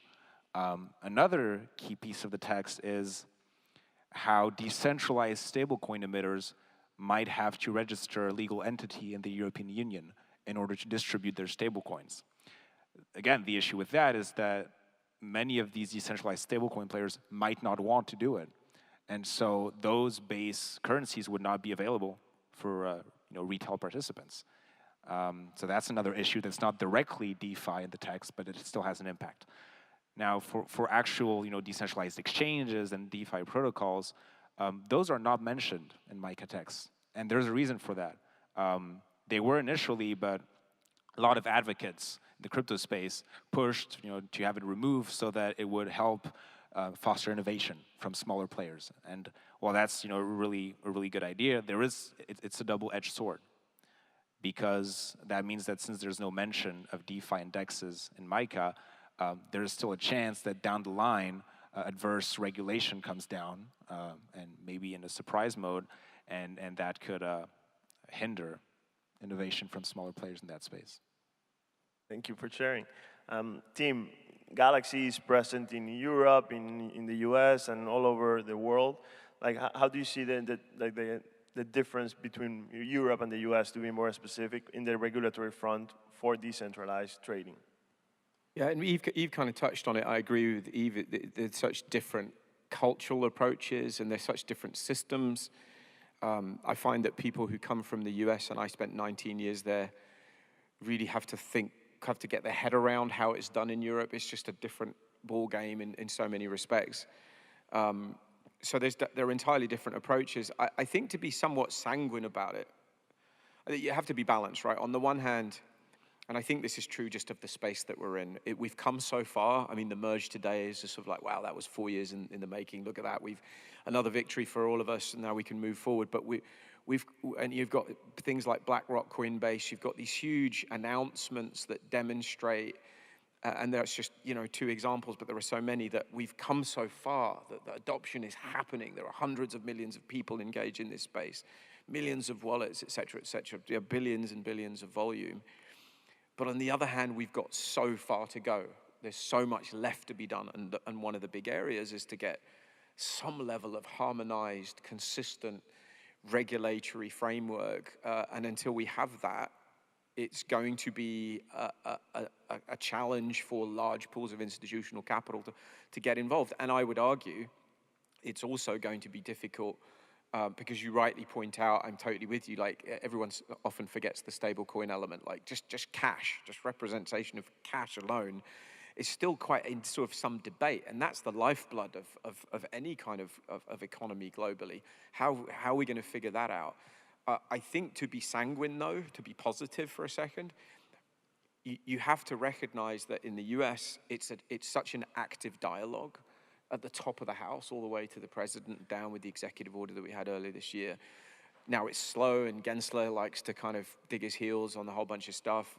Another key piece of the text is how decentralized stablecoin emitters might have to register a legal entity in the European Union in order to distribute their stablecoins. Again, the issue with that is that many of these decentralized stablecoin players might not want to do it. And so those base currencies would not be available for retail participants. So that's another issue that's not directly DeFi in the text, but it still has an impact. Now, for actual decentralized exchanges and DeFi protocols, those are not mentioned in MiCA text. And there's a reason for that. They were initially, but a lot of advocates in the crypto space pushed to have it removed so that it would help foster innovation from smaller players. And while that's a really good idea, it's a double-edged sword, because that means that since there's no mention of DeFi indexes in MiCA, there is still a chance that down the line adverse regulation comes down, and maybe in a surprise mode, and that could hinder innovation from smaller players in that space. Thank you for sharing. Team, Galaxy is present in Europe, in the US, and all over the world. Like, how do you see the difference between Europe and the US, to be more specific, in the regulatory front for decentralized trading? Yeah, and Eve kind of touched on it. I agree with Eve. There's such different cultural approaches, and there's such different systems. I find that people who come from the US, and I spent 19 years there, really have to get their head around how it's done in Europe. It's just a different ball game in so many respects. So there are entirely different approaches. I think to be somewhat sanguine about it, I think you have to be balanced, right? On the one hand, and I think this is true just of the space that we're in, we've come so far. I mean, the merge today is just sort of like, wow, that was 4 years in the making. Look at that. Another victory for all of us, and now we can move forward. But and you've got things like BlackRock, Coinbase. You've got these huge announcements that demonstrate, and there's just 2 examples, but there are so many, that we've come so far that the adoption is happening. There are hundreds of millions of people engaged in this space, millions of wallets, et cetera, billions and billions of volume. But on the other hand, we've got so far to go. There's so much left to be done, and one of the big areas is to get some level of harmonized, consistent regulatory framework, and until we have that, it's going to be a challenge for large pools of institutional capital to get involved. And I would argue it's also going to be difficult because you rightly point out, I'm totally with you, like everyone often forgets the stablecoin element, like just cash, just representation of cash alone is still quite in sort of some debate, and that's the lifeblood of any kind of economy globally. How are we going to figure that out? I think to be sanguine, though, to be positive for a second, you have to recognize that in the US, it's such an active dialogue at the top of the house, all the way to the president, down with the executive order that we had earlier this year. Now it's slow, and Gensler likes to kind of dig his heels on a whole bunch of stuff,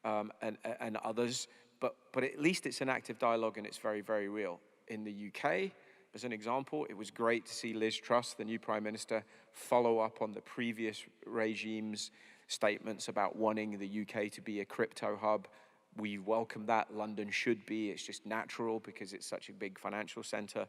and others. But at least it's an active dialogue, and it's very, very real. In the UK, as an example, it was great to see Liz Truss, the new Prime Minister, follow up on the previous regime's statements about wanting the UK to be a crypto hub. We welcome that. London should be. It's just natural because it's such a big financial center.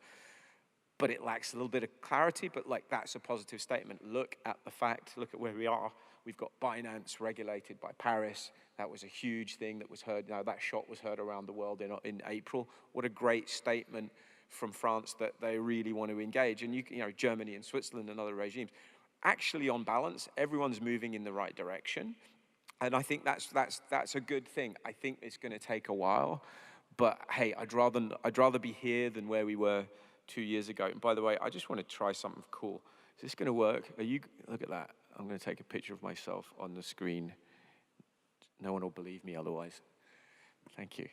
But it lacks a little bit of clarity, but like that's a positive statement. Look at the fact, look at where we are. We've got Binance regulated by Paris. That was a huge thing that was heard. Now that shot was heard around the world in April. What a great statement from France that they really want to engage. And Germany and Switzerland and other regimes. Actually, on balance, everyone's moving in the right direction. And I think that's a good thing. I think it's going to take a while. But hey, I'd rather be here than where we were 2 years ago. And by the way, I just want to try something cool. Is this going to work? Look at that. I'm going to take a picture of myself on the screen. No one will believe me otherwise. Thank you.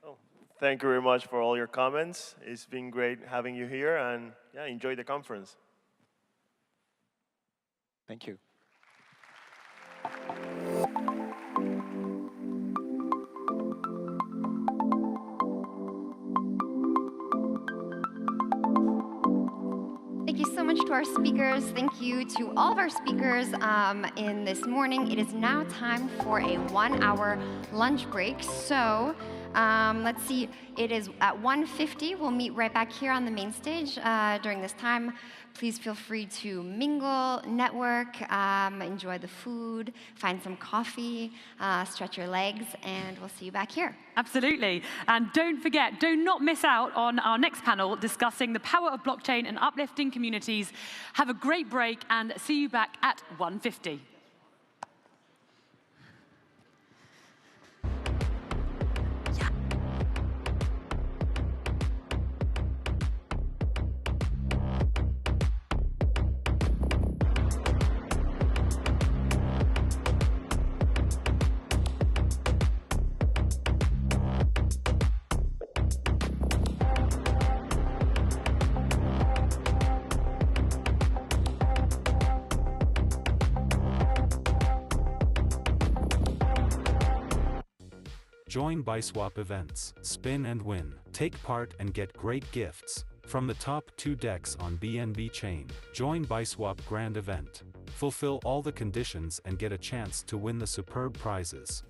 Oh, thank you very much for all your comments. It's been great having you here, and yeah, enjoy the conference. Thank you. Thank you so much to our speakers. Thank you to all of our speakers in this morning. It is now time for a 1-hour lunch break. So let's see, it is at 1:50. We'll meet right back here on the main stage during this time. Please feel free to mingle, network, enjoy the food, find some coffee, stretch your legs, and we'll see you back here. Absolutely. And don't forget, do not miss out on our next panel discussing the power of blockchain and uplifting communities. Have a great break and see you back at 1:50. Join BuySwap events, spin and win. Take part and get great gifts from the top 2 DEX on BNB chain. Join BuySwap Grand Event. Fulfill all the conditions and get a chance to win the superb prizes.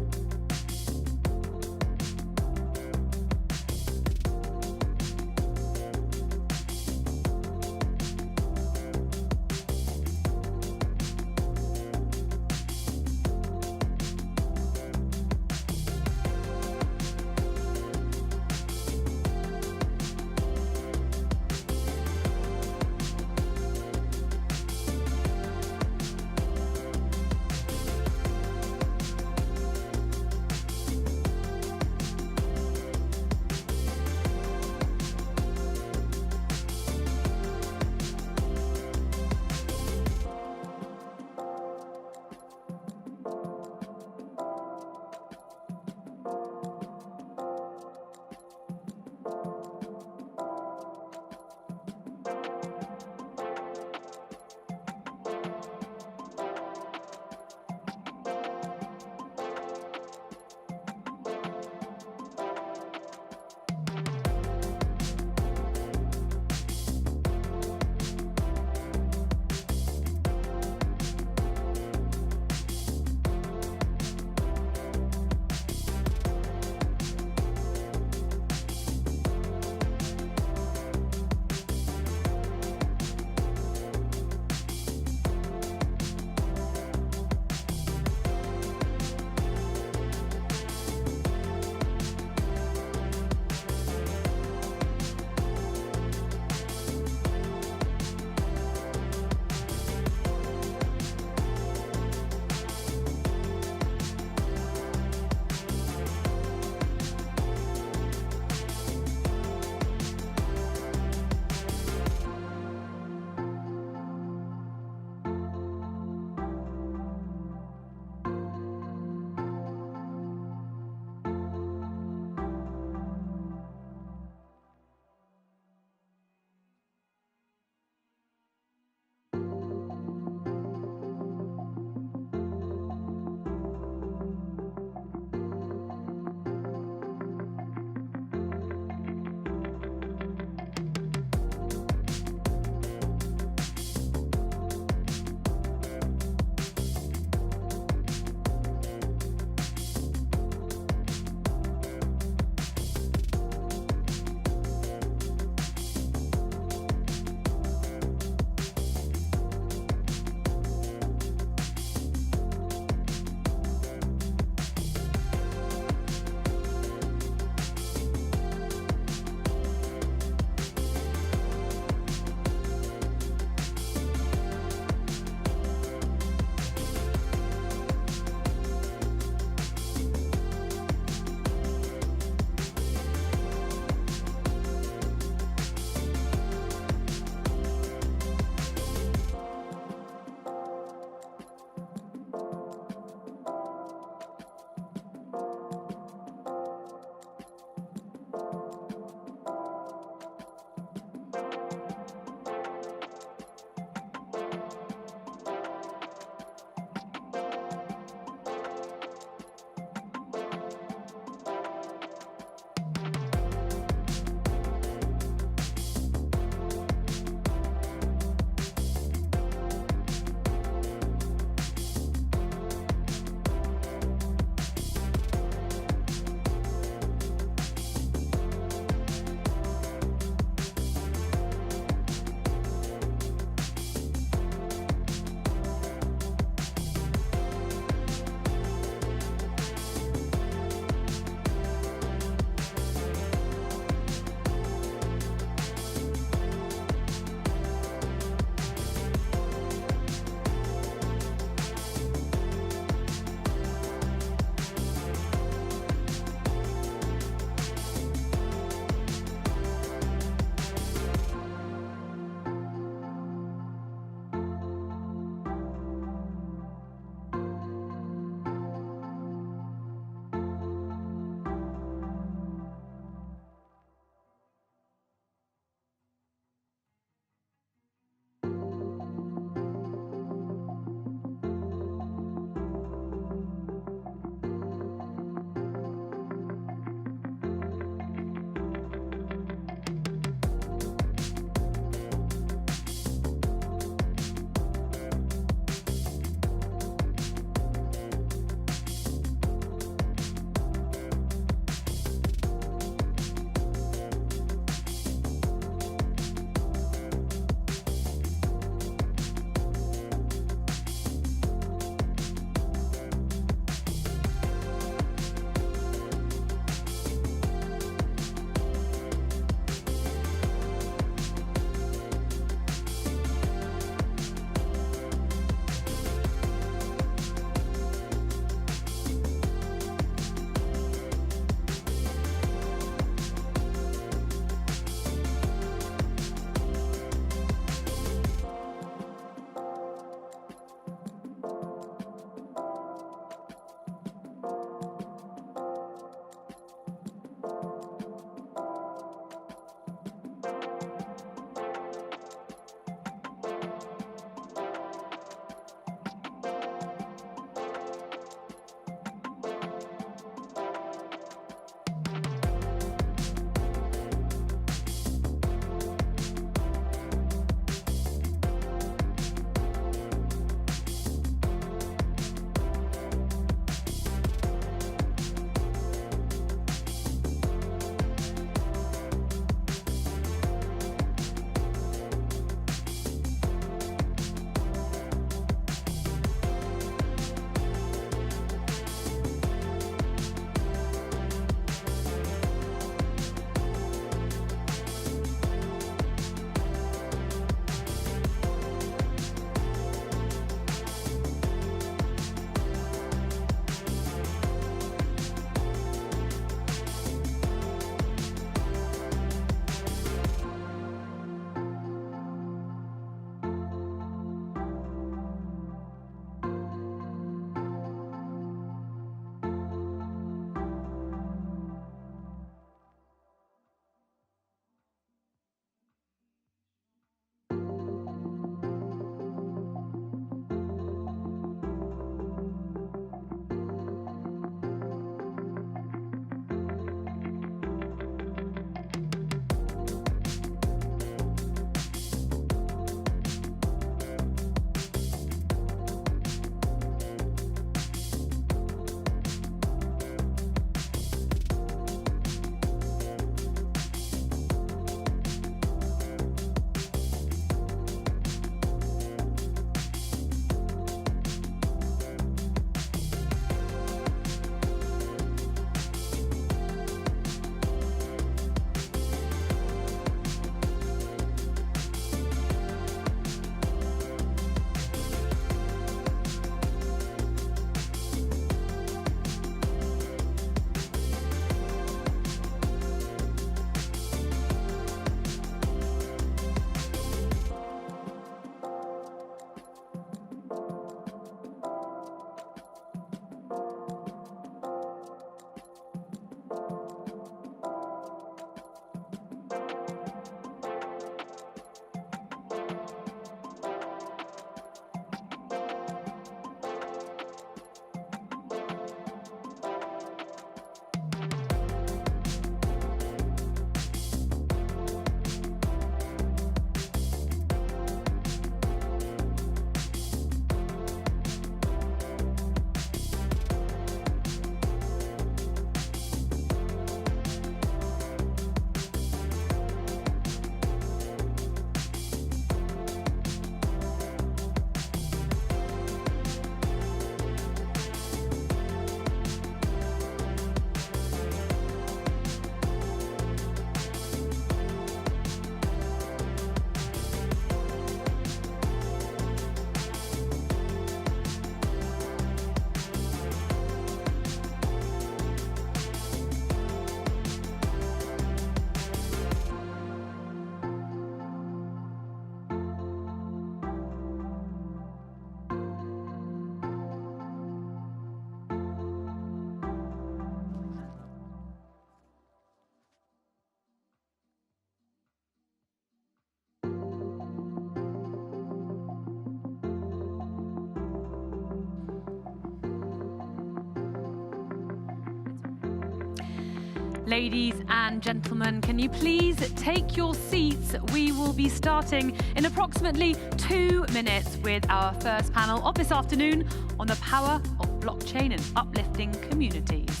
Ladies and gentlemen, can you please take your seats? We will be starting in approximately 2 minutes with our first panel of this afternoon on the power of blockchain and uplifting communities.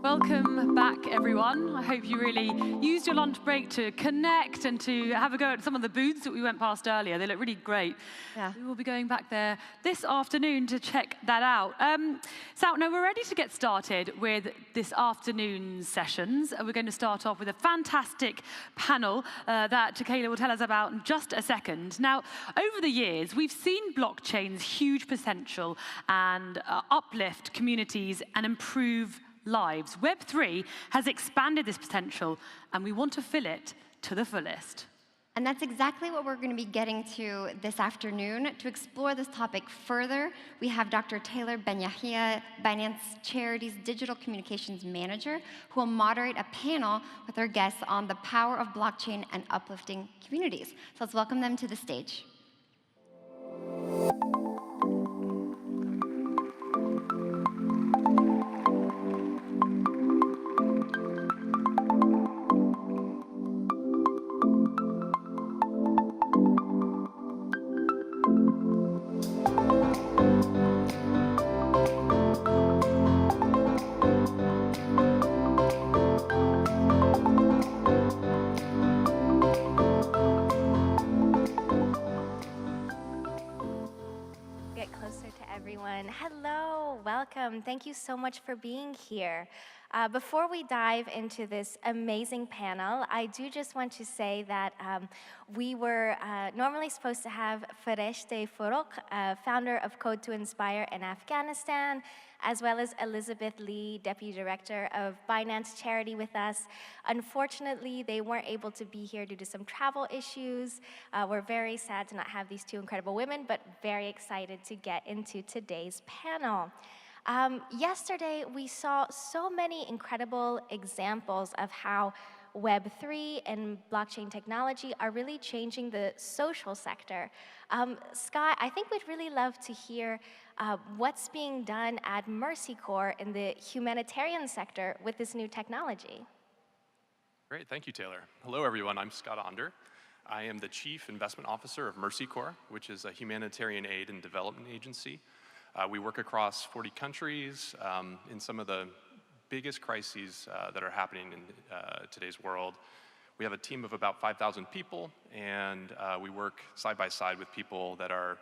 Welcome back, everyone. I hope you really used your lunch break to connect and to have a go at some of the booths that we went past earlier. They look really great. Yeah. We will be going back there this afternoon to check that out. So now we're ready to get started with this afternoon's sessions. We're going to start off with a fantastic panel that Takela will tell us about in just a second. Now, over the years, we've seen blockchain's huge potential and uplift communities and improve lives. Web3 has expanded this potential, and we want to fill it to the fullest. And that's exactly what we're going to be getting to this afternoon. To explore this topic further, we have Dr. Taylor Ben-Yahia, Binance Charity's Digital Communications Manager, who will moderate a panel with our guests on the power of blockchain and uplifting communities. So let's welcome them to the stage. Hello, welcome. Thank you so much for being here. Before we dive into this amazing panel, I do just want to say that we were normally supposed to have Fereshteh Forough, founder of Code to Inspire in Afghanistan, as well as Elizabeth Lee, Deputy Director of Binance Charity with us. Unfortunately, they weren't able to be here due to some travel issues. We're very sad to not have these two incredible women, but very excited to get into today's panel. Yesterday, we saw so many incredible examples of how Web3 and blockchain technology are really changing the social sector. Scott, I think we'd really love to hear what's being done at Mercy Corps in the humanitarian sector with this new technology. Great, thank you, Taylor. Hello, everyone. I'm Scott Onder. I am the Chief Investment Officer of Mercy Corps, which is a humanitarian aid and development agency. We work across 40 countries in some of the biggest crises that are happening in today's world. We have a team of about 5,000 people, and we work side by side with people that are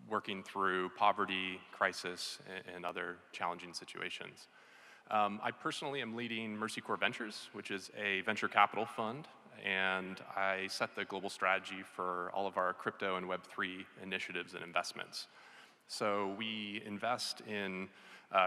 working through poverty, crisis, and other challenging situations. I personally am leading Mercy Corps Ventures, which is a venture capital fund, and I set the global strategy for all of our crypto and Web3 initiatives and investments. So we invest in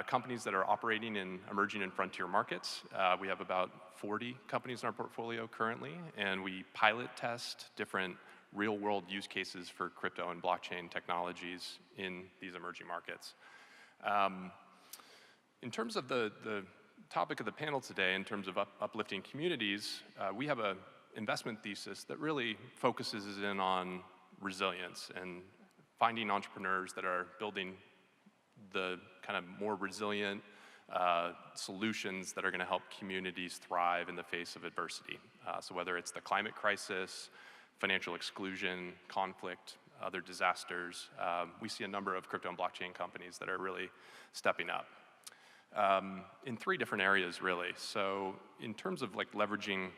companies that are operating in emerging and frontier markets. We have about 40 companies in our portfolio currently, and we pilot test different real-world use cases for crypto and blockchain technologies in these emerging markets. In terms of the topic of the panel today, in terms of uplifting communities, we have an investment thesis that really focuses in on resilience and finding entrepreneurs that are building the kind of more resilient solutions that are going to help communities thrive in the face of adversity. So whether it's the climate crisis, financial exclusion, conflict, other disasters, we see a number of crypto and blockchain companies that are really stepping up. In 3 different areas, really. So in terms of like leveraging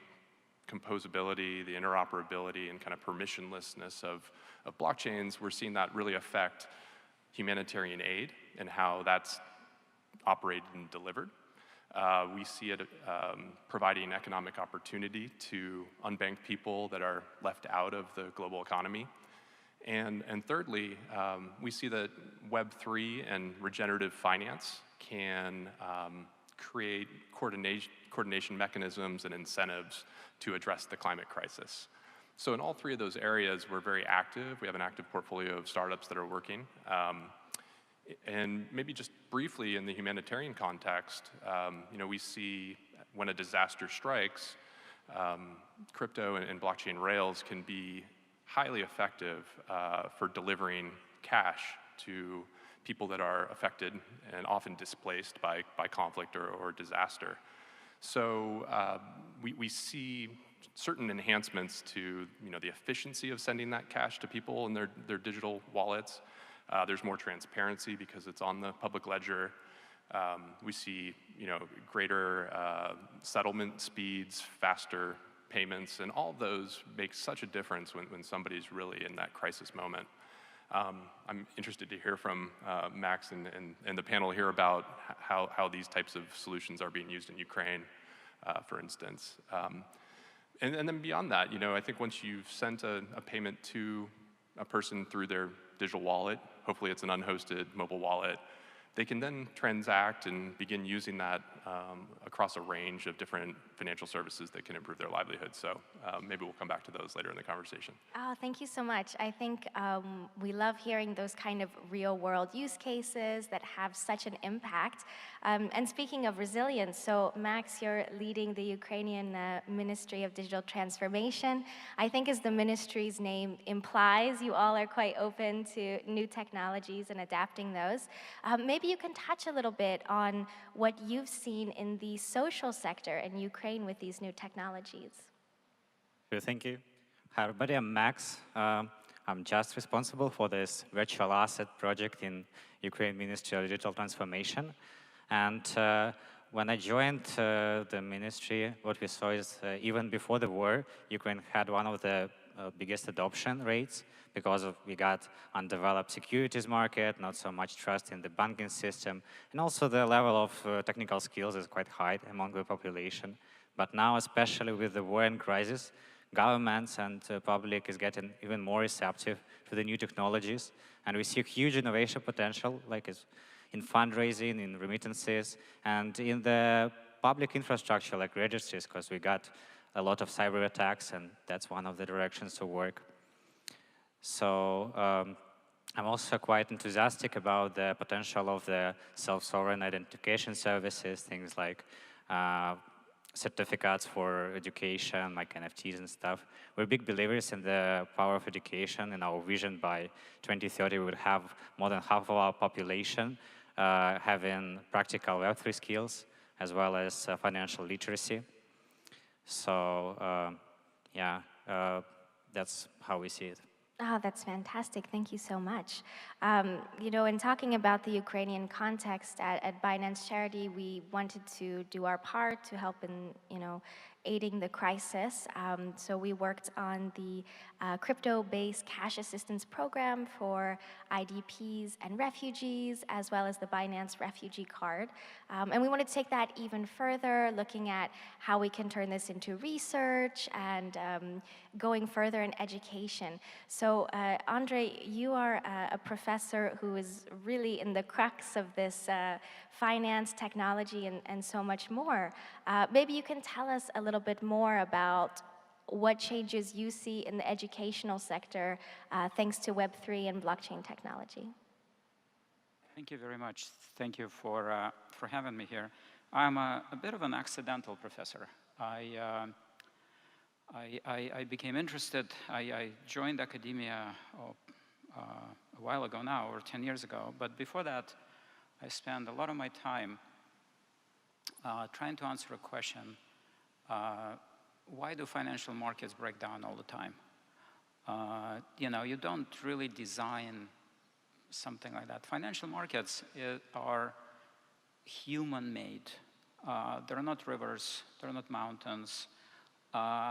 composability, the interoperability, and kind of permissionlessness of blockchains, we're seeing that really affect humanitarian aid and how that's operated and delivered. We see it providing economic opportunity to unbanked people that are left out of the global economy. And thirdly, we see that Web3 and regenerative finance can create coordination mechanisms and incentives to address the climate crisis. So in all 3 of those areas, we're very active. We have an active portfolio of startups that are working. And maybe just briefly in the humanitarian context, we see when a disaster strikes, crypto and blockchain rails can be highly effective for delivering cash to people that are affected and often displaced by conflict or disaster. So we see certain enhancements to the efficiency of sending that cash to people in their digital wallets. There's more transparency because it's on the public ledger. We see greater settlement speeds, faster payments, and all those make such a difference when somebody's really in that crisis moment. I'm interested to hear from Max and the panel here about how these types of solutions are being used in Ukraine, for instance. And then beyond that, I think once you've sent a payment to a person through their digital wallet, hopefully it's an unhosted mobile wallet, they can then transact and begin using that across a range of different financial services that can improve their livelihood. So maybe we'll come back to those later in the conversation. Oh, thank you so much. I think we love hearing those kind of real-world use cases that have such an impact. And speaking of resilience, so Max, you're leading the Ukrainian Ministry of Digital Transformation. I think as the ministry's name implies, you all are quite open to new technologies and adapting those. Maybe you can touch a little bit on what you've seen in the social sector in Ukraine with these new technologies. Sure, thank you. Hi, everybody. I'm Max. I'm just responsible for this virtual asset project in Ukraine Ministry of Digital Transformation. And when I joined the ministry, what we saw is even before the war, Ukraine had one of the biggest adoption rates because we got undeveloped securities market, not so much trust in the banking system, and also the level of technical skills is quite high among the population. But now, especially with the war and crisis, governments and public is getting even more receptive to the new technologies, and we see huge innovation potential, like in fundraising, in remittances, and in the public infrastructure, like registries, because we got a lot of cyber attacks, and that's one of the directions to work. So I'm also quite enthusiastic about the potential of the self-sovereign identification services, things like certificates for education, like NFTs and stuff. We're big believers in the power of education. In our vision, by 2030, we would have more than half of our population having practical Web3 skills, as well as financial literacy. So, that's how we see it. Oh, that's fantastic. Thank you so much. In talking about the Ukrainian context at Binance Charity, we wanted to do our part to help in, aiding the crisis. So we worked on the crypto-based cash assistance program for IDPs and refugees, as well as the Binance refugee card. And we want to take that even further, looking at how we can turn this into research and going further in education. So Andre, you are a professor who is really in the crux of this finance, technology, and so much more. Maybe you can tell us a little bit more about what changes you see in the educational sector thanks to Web3 and blockchain technology. Thank you very much. Thank you for having me here. I'm a bit of an accidental professor. I became interested, I joined academia a while ago now, or 10 years ago, but before that, I spent a lot of my time trying to answer a question, why do financial markets break down all the time? You don't really design something like that. Financial markets are human-made. They're not rivers, they're not mountains.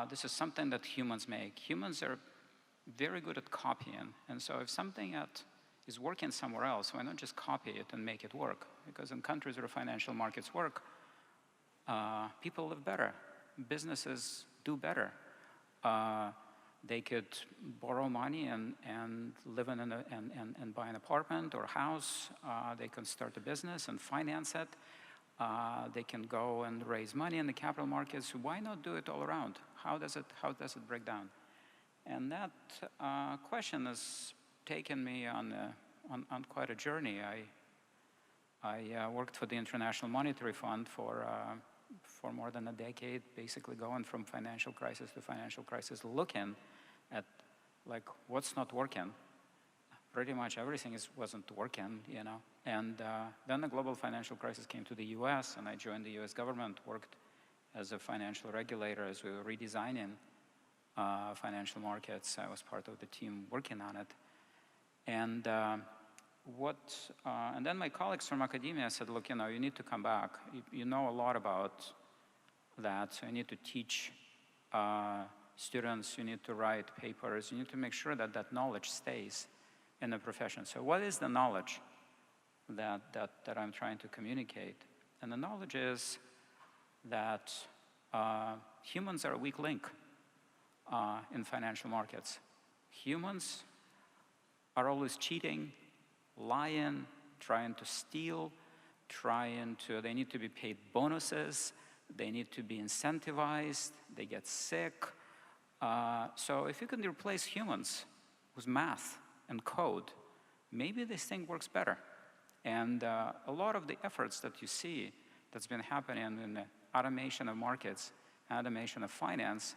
This is something that humans make. Humans are very good at copying, and so if something that is working somewhere else, why not just copy it and make it work? Because in countries where financial markets work, people live better, businesses do better. They could borrow money and live in and buy an apartment or house. They can start a business and finance it. They can go and raise money in the capital markets. Why not do it all around? How does it break down? And that question has taken me on quite a journey. I worked for the International Monetary Fund for more than a decade, basically going from financial crisis to financial crisis, looking at like what's not working. Pretty much everything wasn't working, And then the global financial crisis came to the US, and I joined the US government, worked as a financial regulator as we were redesigning financial markets. I was part of the team working on it. And and then my colleagues from academia said, look, you need to come back. You know a lot about that, so you need to teach students, you need to write papers, you need to make sure that that knowledge stays in the profession. So what is the knowledge that I'm trying to communicate? And the knowledge is that humans are a weak link in financial markets. Humans are always cheating, lying, trying to steal, they need to be paid bonuses, they need to be incentivized, they get sick. So if you can replace humans with math and code, maybe this thing works better. And a lot of the efforts that you see that's been happening in the automation of markets, automation of finance,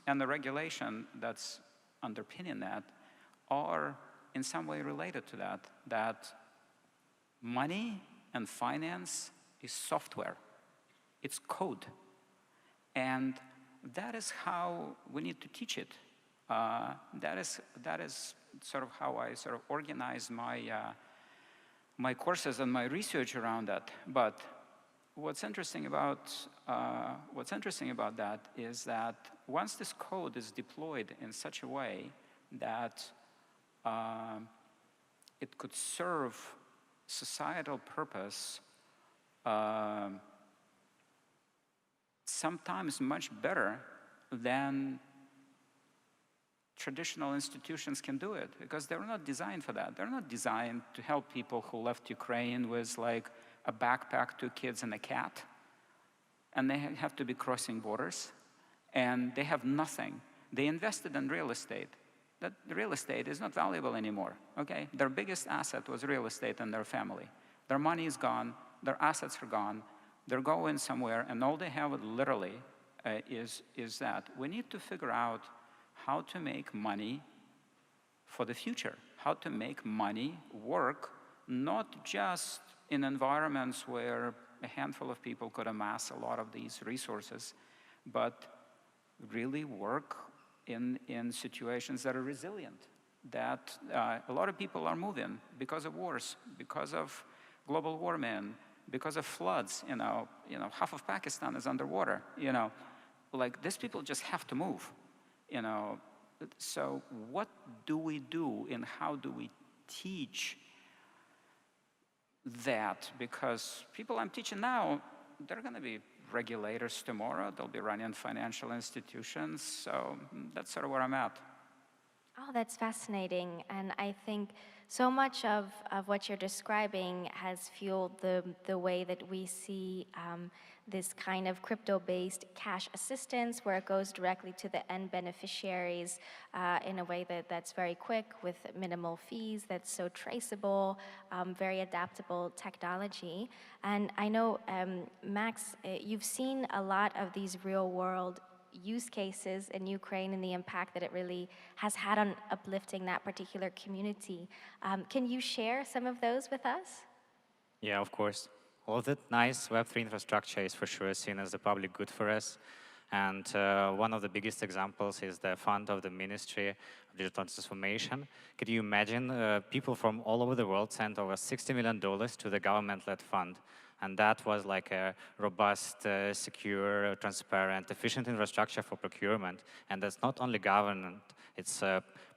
and the regulation that's underpinning that are in some way related to that money and finance is software. It's code. And that is how we need to teach it. That is sort of how I sort of organize my courses and my research around that. But what's interesting about that is that once this code is deployed in such a way that it could serve societal purpose sometimes much better than traditional institutions can do it, because they're not designed for that. They're not designed to help people who left Ukraine with like a backpack, 2 kids, and a cat, and they have to be crossing borders, and they have nothing. They invested in real estate. That real estate is not valuable anymore, okay? Their biggest asset was real estate and their family. Their money is gone, their assets are gone, they're going somewhere, and all they have literally is that. We need to figure out how to make money for the future, how to make money work, not just in environments where a handful of people could amass a lot of these resources, but really work in situations that are resilient, that a lot of people are moving because of wars, because of global warming, because of floods. Half of Pakistan is underwater. like these people just have to move, you know. So what do we do and how do we teach that? Because people I'm teaching now, they're going to be regulators tomorrow. They'll be running financial institutions. So that's sort of where I'm at. Oh, that's fascinating. And I think so much of what you're describing has fueled the way that we see this kind of crypto-based cash assistance, where it goes directly to the end beneficiaries in a way that's very quick, with minimal fees, that's so traceable, very adaptable technology. And I know, Max, you've seen a lot of these real-world use cases in Ukraine and the impact that it really has had on uplifting that particular community. Can you share some of those with us? Yeah, of course. All of that nice Web3 infrastructure is for sure seen as a public good for us. And one of the biggest examples is the fund of the Ministry of Digital Transformation. Could you imagine people from all over the world sent over $60 million to the government-led fund? And that was like a robust, secure, transparent, efficient infrastructure for procurement. And that's not only government, it's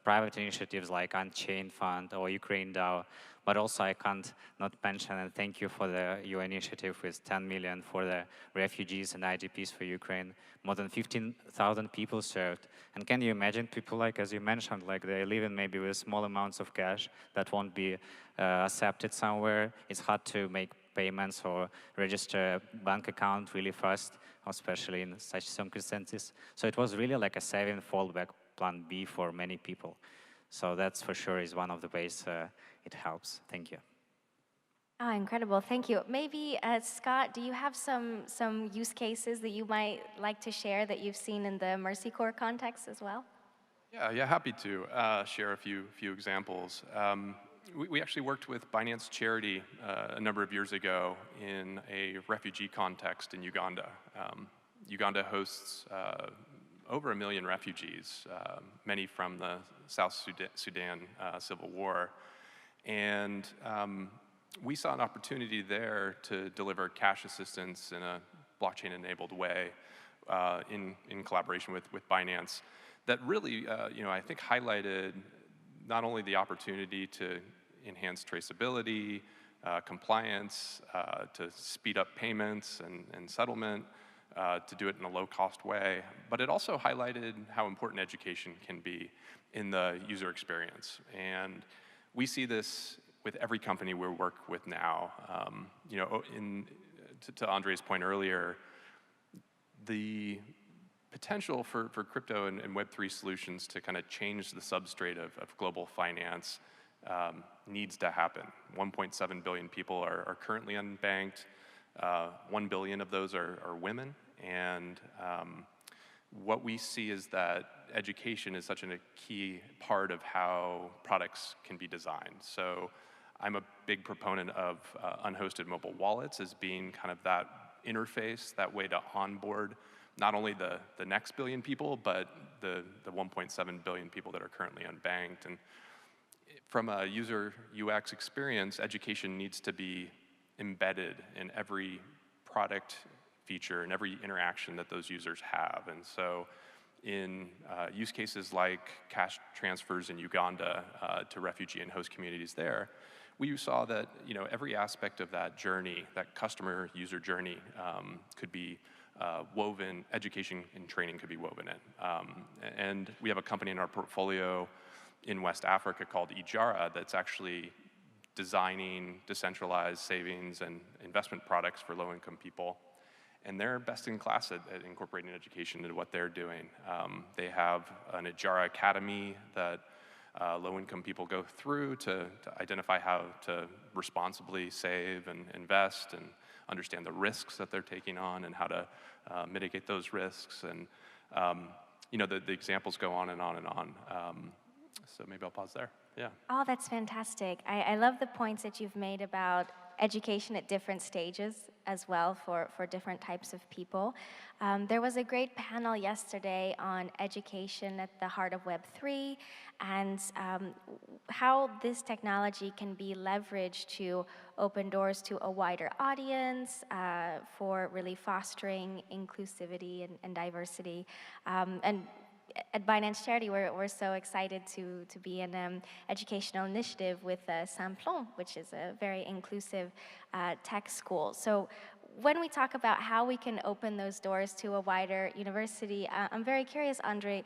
private initiatives like Unchained Fund or Ukraine DAO. But also I can't not mention and thank you for your initiative with 10 million for the refugees and IDPs for Ukraine. More than 15,000 people served. And can you imagine people like, as you mentioned, like they live in maybe with small amounts of cash that won't be accepted somewhere. It's hard to make payments or register a bank account really fast, especially in such circumstances. So it was really like a saving fallback plan B for many people. So that's for sure is one of the ways it helps. Thank you. Oh, incredible, thank you. Maybe, Scott, do you have some use cases that you might like to share that you've seen in the Mercy Corps context as well? Yeah, happy to share a few examples. We actually worked with Binance Charity a number of years ago in a refugee context in Uganda. Uganda hosts over 1 million refugees, many from the South Sudan civil war. And we saw an opportunity there to deliver cash assistance in a blockchain-enabled way in collaboration with Binance that really, I think highlighted not only the opportunity to enhance traceability, compliance, to speed up payments and settlement, to do it in a low-cost way, but it also highlighted how important education can be in the user experience. And we see this with every company we work with now. To Andre's point earlier, the potential for crypto and Web3 solutions to kind of change the substrate of global finance needs to happen. 1.7 billion people are currently unbanked. 1 billion of those are women. And what we see is that education is such a key part of how products can be designed. So I'm a big proponent of unhosted mobile wallets as being kind of that interface, that way to onboard not only the next billion people, but the 1.7 billion people that are currently unbanked. And from a user UX experience, education needs to be embedded in every product feature and every interaction that those users have. And so in use cases like cash transfers in Uganda to refugee and host communities there, we saw that every aspect of that journey, that customer user journey, could be woven, education and training could be woven in. And we have a company in our portfolio in West Africa called Ijara that's actually designing decentralized savings and investment products for low-income people. And they're best in class at incorporating education into what they're doing. They have an Ijara Academy that low-income people go through to identify how to responsibly save and invest and understand the risks that they're taking on and how to mitigate those risks. And the examples go on and on and on. So maybe I'll pause there. Yeah. Oh, that's fantastic. I love the points that you've made about education at different stages as well for different types of people. There was a great panel yesterday on education at the heart of Web3 and how this technology can be leveraged to open doors to a wider audience for really fostering inclusivity and diversity. And at Binance Charity, we're so excited to be an educational initiative with Simplon, which is a very inclusive tech school. So when we talk about how we can open those doors to a wider university, I'm very curious, Andre,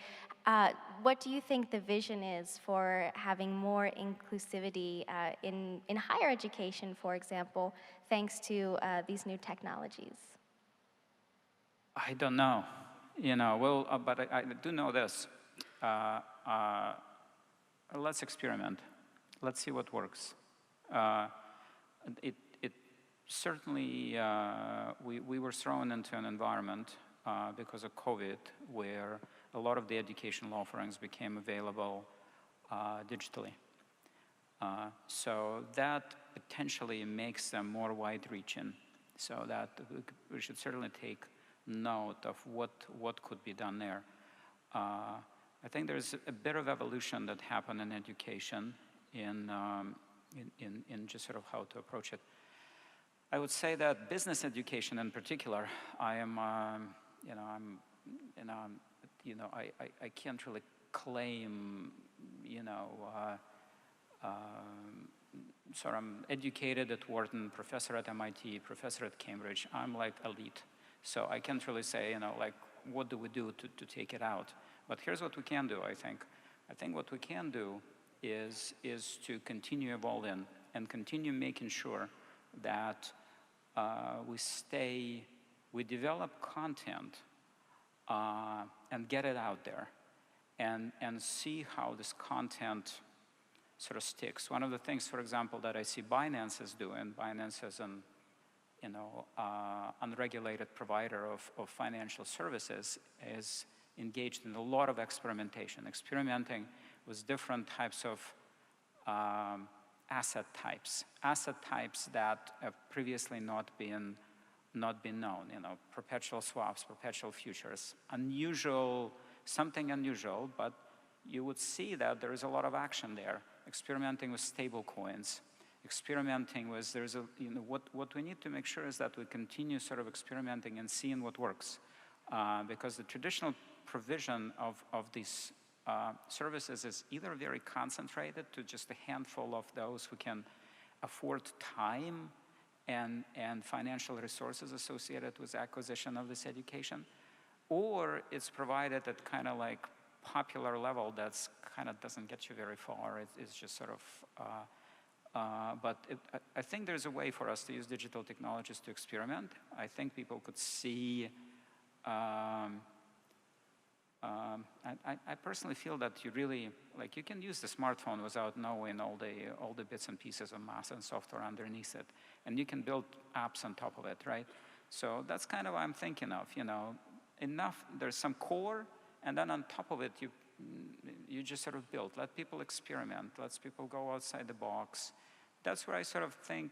what do you think the vision is for having more inclusivity in higher education, for example, thanks to these new technologies? I don't know. But I do know this. Let's experiment. Let's see what works. Certainly, we were thrown into an environment because of COVID where a lot of the educational offerings became available digitally. So that potentially makes them more wide-reaching. So that we should certainly take note of what could be done there. I think there's a bit of evolution that happened in education in just sort of how to approach it. I would say that business education in particular, I can't really claim, so I'm educated at Wharton, professor at MIT, professor at Cambridge. I'm like elite. So I can't really say, what do we do to take it out? But here's what we can do, I think. I think what we can do is to continue evolving and continue making sure that we develop content and get it out there and see how this content sort of sticks. One of the things, for example, that I see Binance is doing, Binance is an unregulated provider of financial services, is engaged in a lot of experimenting with different types of asset types that have previously not been known. Perpetual swaps, perpetual futures, something unusual, but you would see that there is a lot of action there. Experimenting with stable coins, experimenting with, what we need to make sure is that we continue sort of experimenting and seeing what works. Because the traditional provision of these services is either very concentrated to just a handful of those who can afford time and financial resources associated with acquisition of this education, or it's provided at kind of like popular level that's kind of doesn't get you very far. It's just sort of, I think there's a way for us to use digital technologies to experiment. I think people could see, I personally feel that you can use the smartphone without knowing all the bits and pieces of math and software underneath it. And you can build apps on top of it, right? So that's kind of what I'm thinking of, there's some core, and then on top of it, you just sort of build. Let people experiment. Let people go outside the box. That's where I sort of think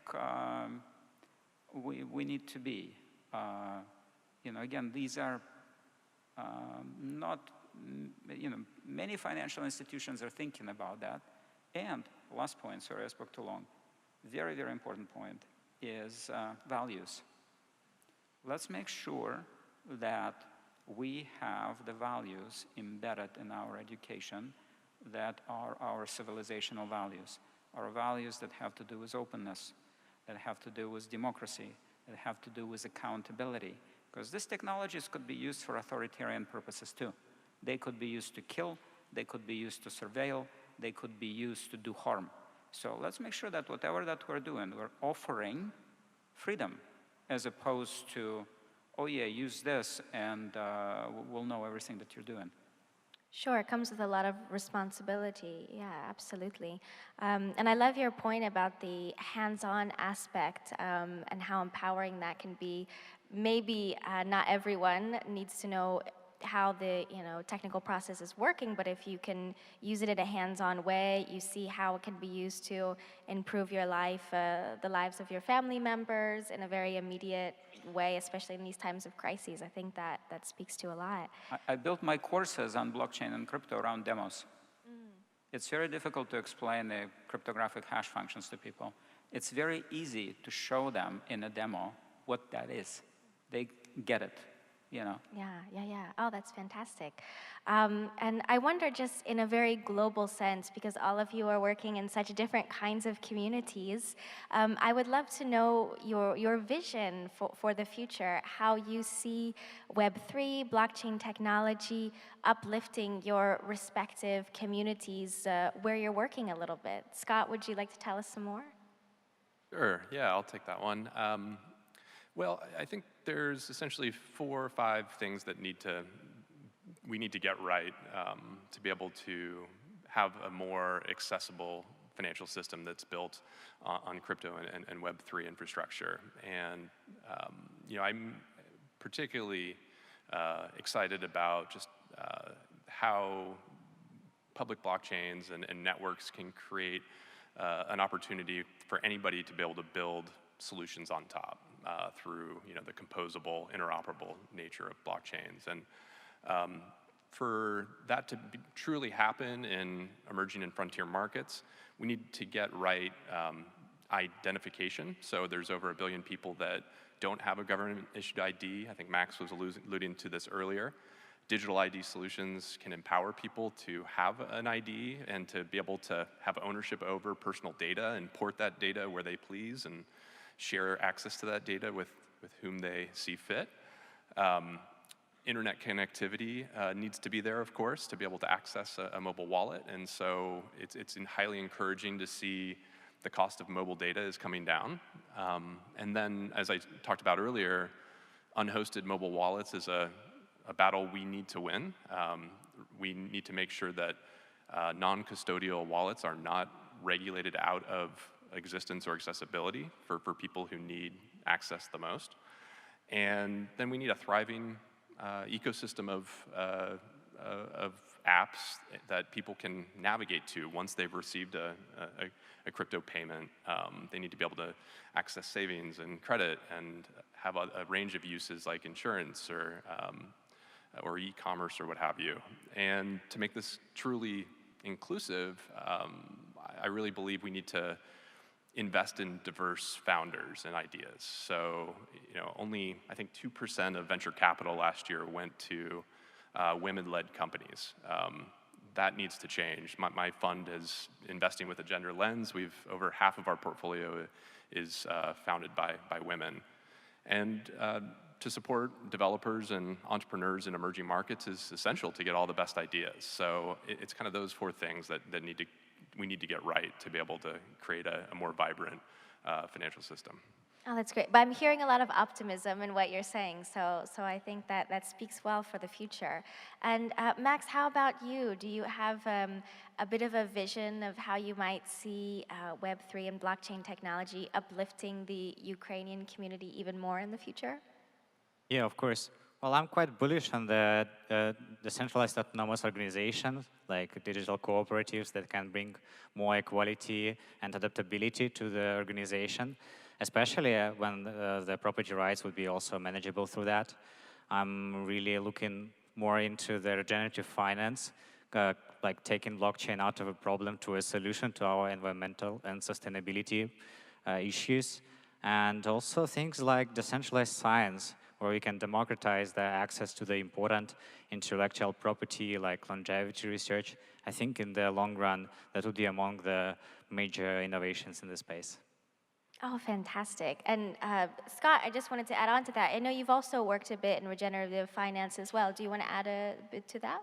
we need to be. Again, these are not, many financial institutions are thinking about that. And last point, sorry, I spoke too long. Very, very important point is values. Let's make sure that we have the values embedded in our education that are our civilizational values, our values that have to do with openness, that have to do with democracy, that have to do with accountability. Because these technologies could be used for authoritarian purposes too. They could be used to kill, they could be used to surveil, they could be used to do harm. So let's make sure that whatever that we're doing, we're offering freedom as opposed to, oh yeah, use this and we'll know everything that you're doing. Sure, it comes with a lot of responsibility. Yeah, absolutely. And I love your point about the hands-on aspect and how empowering that can be. Maybe not everyone needs to know how the technical process is working, but if you can use it in a hands-on way, you see how it can be used to improve your life, the lives of your family members in a very immediate way, especially in these times of crises. I think that speaks to a lot. I built my courses on blockchain and crypto around demos. It's very difficult to explain the cryptographic hash functions to people. It's very easy to show them in a demo what that is. They get it, Yeah. Oh, that's fantastic. And I wonder, just in a very global sense, because all of you are working in such different kinds of communities, I would love to know your vision for the future, how you see Web3, blockchain technology, uplifting your respective communities where you're working a little bit. Scott, would you like to tell us some more? Sure, yeah, I'll take that one. Well, I think there's essentially 4 or 5 things that we need to get right to be able to have a more accessible financial system that's built on crypto and Web3 infrastructure. And I'm particularly excited about just how public blockchains and networks can create an opportunity for anybody to be able to build solutions on top through the composable, interoperable nature of blockchains. And for that to truly happen in emerging and frontier markets, we need to get right identification. So there's over 1 billion people that don't have a government-issued ID. I think Max was alluding to this earlier. Digital ID solutions can empower people to have an ID and to be able to have ownership over personal data and port that data where they please and share access to that data with whom they see fit. Internet connectivity needs to be there, of course, to be able to access a mobile wallet. And so it's highly encouraging to see the cost of mobile data is coming down. And then, as I talked about earlier, unhosted mobile wallets is a battle we need to win. We need to make sure that non-custodial wallets are not regulated out of existence or accessibility for people who need access the most. And then we need a thriving ecosystem of apps that people can navigate to once they've received a crypto payment. They need to be able to access savings and credit and have a range of uses like insurance or e-commerce or what have you. And to make this truly inclusive, I really believe we need to invest in diverse founders and ideas. So, only I think 2% of venture capital last year went to women-led companies. That needs to change. My fund is investing with a gender lens. Over half of our portfolio is founded by women. And to support developers and entrepreneurs in emerging markets is essential to get all the best ideas. So it's kind of those 4 things that we need to get right to be able to create a more vibrant financial system. Oh, that's great. But I'm hearing a lot of optimism in what you're saying, so I think that speaks well for the future. And Max, how about you? Do you have a bit of a vision of how you might see Web3 and blockchain technology uplifting the Ukrainian community even more in the future? Yeah, of course. Well, I'm quite bullish on the decentralized autonomous organizations, like digital cooperatives that can bring more equality and adaptability to the organization, especially when the property rights would be also manageable through that. I'm really looking more into the regenerative finance, like taking blockchain out of a problem to a solution to our environmental and sustainability issues, and also things like decentralized science, where we can democratize the access to the important intellectual property like longevity research. I think in the long run, that would be among the major innovations in the space. Oh, fantastic. And Scott, I just wanted to add on to that. I know you've also worked a bit in regenerative finance as well. Do you want to add a bit to that?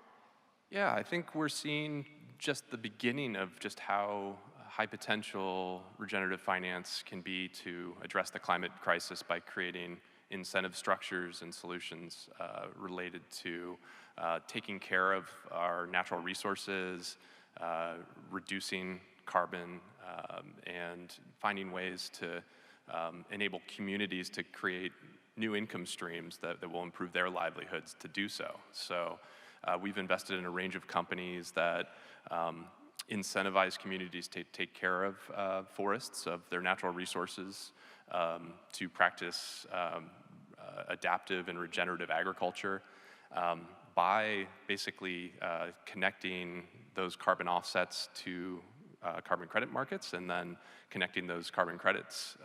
Yeah, I think we're seeing just the beginning of just how high potential regenerative finance can be to address the climate crisis by creating incentive structures and solutions related to taking care of our natural resources, reducing carbon, and finding ways to enable communities to create new income streams that will improve their livelihoods to do so. So we've invested in a range of companies that incentivize communities to take care of forests, of their natural resources, to practice adaptive and regenerative agriculture, by basically connecting those carbon offsets to carbon credit markets, and then connecting those carbon credits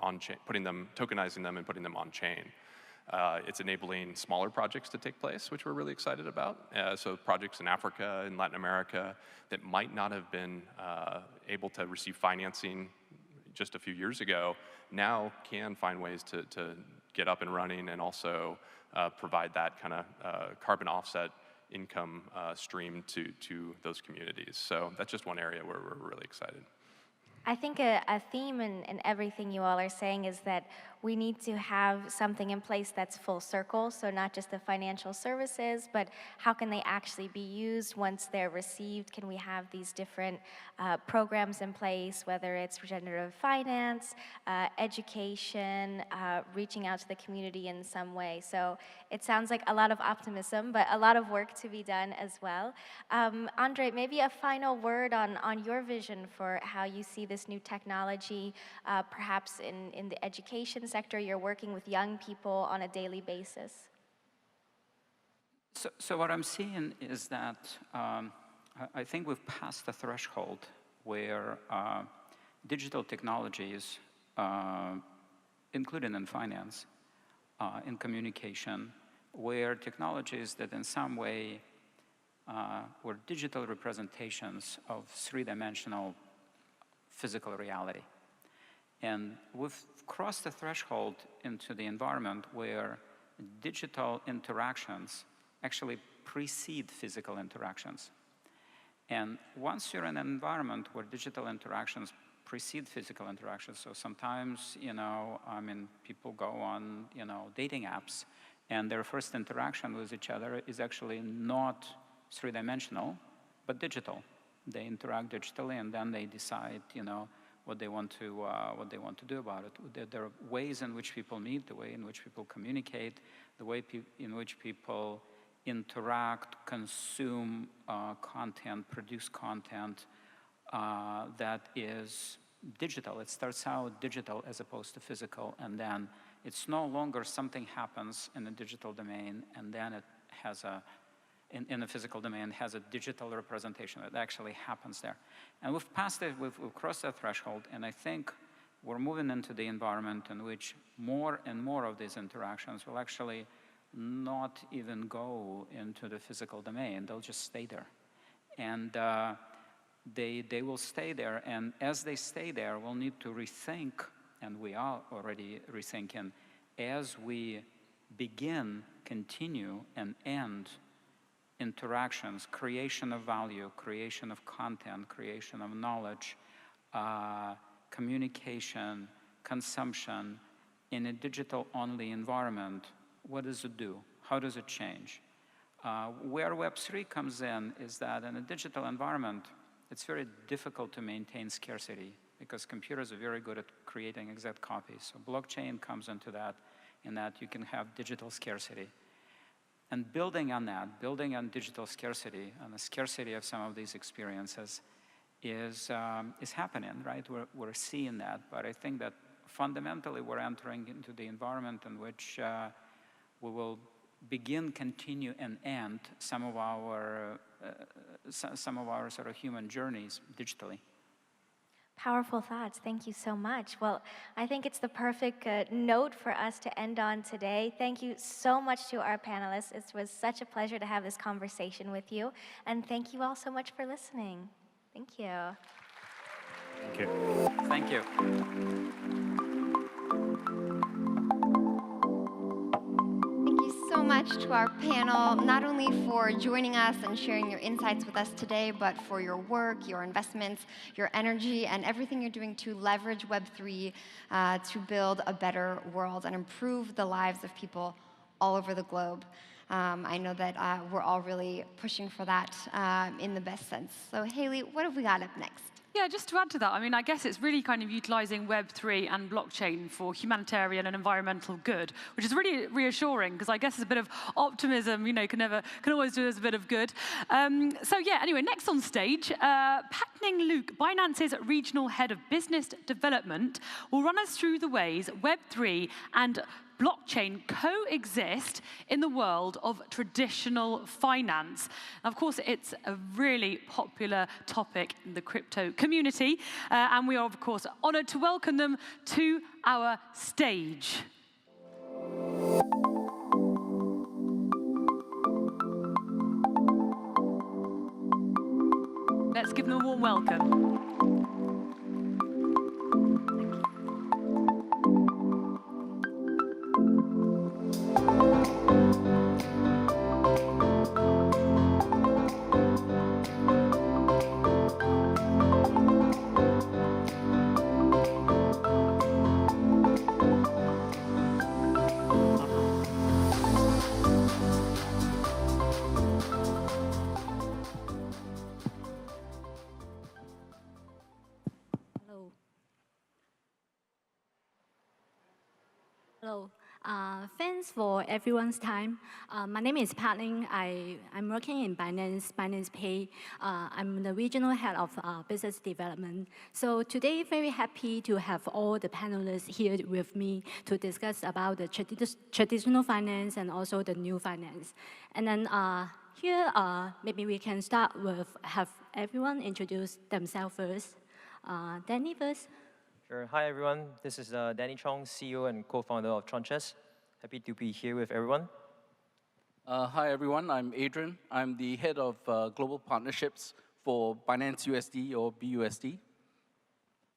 on-chain, tokenizing them and putting them on-chain. It's enabling smaller projects to take place, which we're really excited about. So projects in Africa and Latin America that might not have been able to receive financing just a few years ago, now can find ways to get up and running, and also provide that kind of carbon offset income stream to those communities. So that's just one area where we're really excited. I think a theme in everything you all are saying is that we need to have something in place that's full circle, so not just the financial services, but how can they actually be used once they're received? Can we have these different programs in place, whether it's regenerative finance, education, reaching out to the community in some way? So it sounds like a lot of optimism, but a lot of work to be done as well. Andre, maybe a final word on your vision for how you see this new technology, perhaps in the education sector. You're working with young people on a daily basis. So what I'm seeing is that I think we've passed the threshold where digital technologies, including in finance, in communication, where technologies that in some way were digital representations of three-dimensional physical reality. And we've crossed the threshold into the environment where digital interactions actually precede physical interactions. And once you're in an environment where digital interactions precede physical interactions, so sometimes, people go on, dating apps, and their first interaction with each other is actually not three-dimensional, but digital. They interact digitally, and then they decide, what they want to do about it. There are ways in which people meet, the way in which people communicate, the way in which people interact, consume content, produce content that is digital. It starts out digital as opposed to physical, and then it's no longer something happens in the digital domain, and then it has in the physical domain has a digital representation that actually happens there. And we've passed it, we've crossed that threshold, and I think we're moving into the environment in which more and more of these interactions will actually not even go into the physical domain. They'll just stay there. And they will stay there, and as they stay there, we'll need to rethink, and we are already rethinking, as we begin, continue, and end interactions, creation of value, creation of content, creation of knowledge, communication, consumption in a digital-only environment. What does it do? How does it change? Where Web3 comes in is that in a digital environment, it's very difficult to maintain scarcity because computers are very good at creating exact copies. So blockchain comes into that, in that you can have digital scarcity. And building on that, building on digital scarcity, and the scarcity of some of these experiences is happening, right? We're seeing that, but I think that fundamentally we're entering into the environment in which we will begin, continue, and end some of our sort of human journeys digitally. Powerful thoughts. Thank you so much. Well, I think it's the perfect note for us to end on today. Thank you so much to our panelists. It was such a pleasure to have this conversation with you. And thank you all so much for listening. Thank you. Thank you. Thank you. So much to our panel, not only for joining us and sharing your insights with us today, but for your work, your investments, your energy, and everything you're doing to leverage Web3 to build a better world and improve the lives of people all over the globe. I know that we're all really pushing for that in the best sense. So Haley, what have we got up next? Yeah, just to add to that, I mean, I guess it's really kind of utilizing Web3 and blockchain for humanitarian and environmental good, which is really reassuring because I guess it's a bit of optimism, you know, can always do us a bit of good. So yeah, anyway, next on stage, Patning Luke, Binance's regional head of business development, will run us through the ways Web3 and blockchain coexist in the world of traditional finance. Of course, it's a really popular topic in the crypto community, and we are, of course, honored to welcome them to our stage. Let's give them a warm welcome. Hello. Thanks for everyone's time. My name is Patning. I'm working in Binance Pay. I'm the regional head of business development. So today, very happy to have all the panelists here with me to discuss about the traditional finance and also the new finance. And then here, maybe we can start with have everyone introduce themselves first. Danny first. Sure. Hi, everyone. This is Danny Chong, CEO and co-founder of Tranches. Happy to be here with everyone. Hi, everyone. I'm Adrian. I'm the head of global partnerships for Binance USD or BUSD.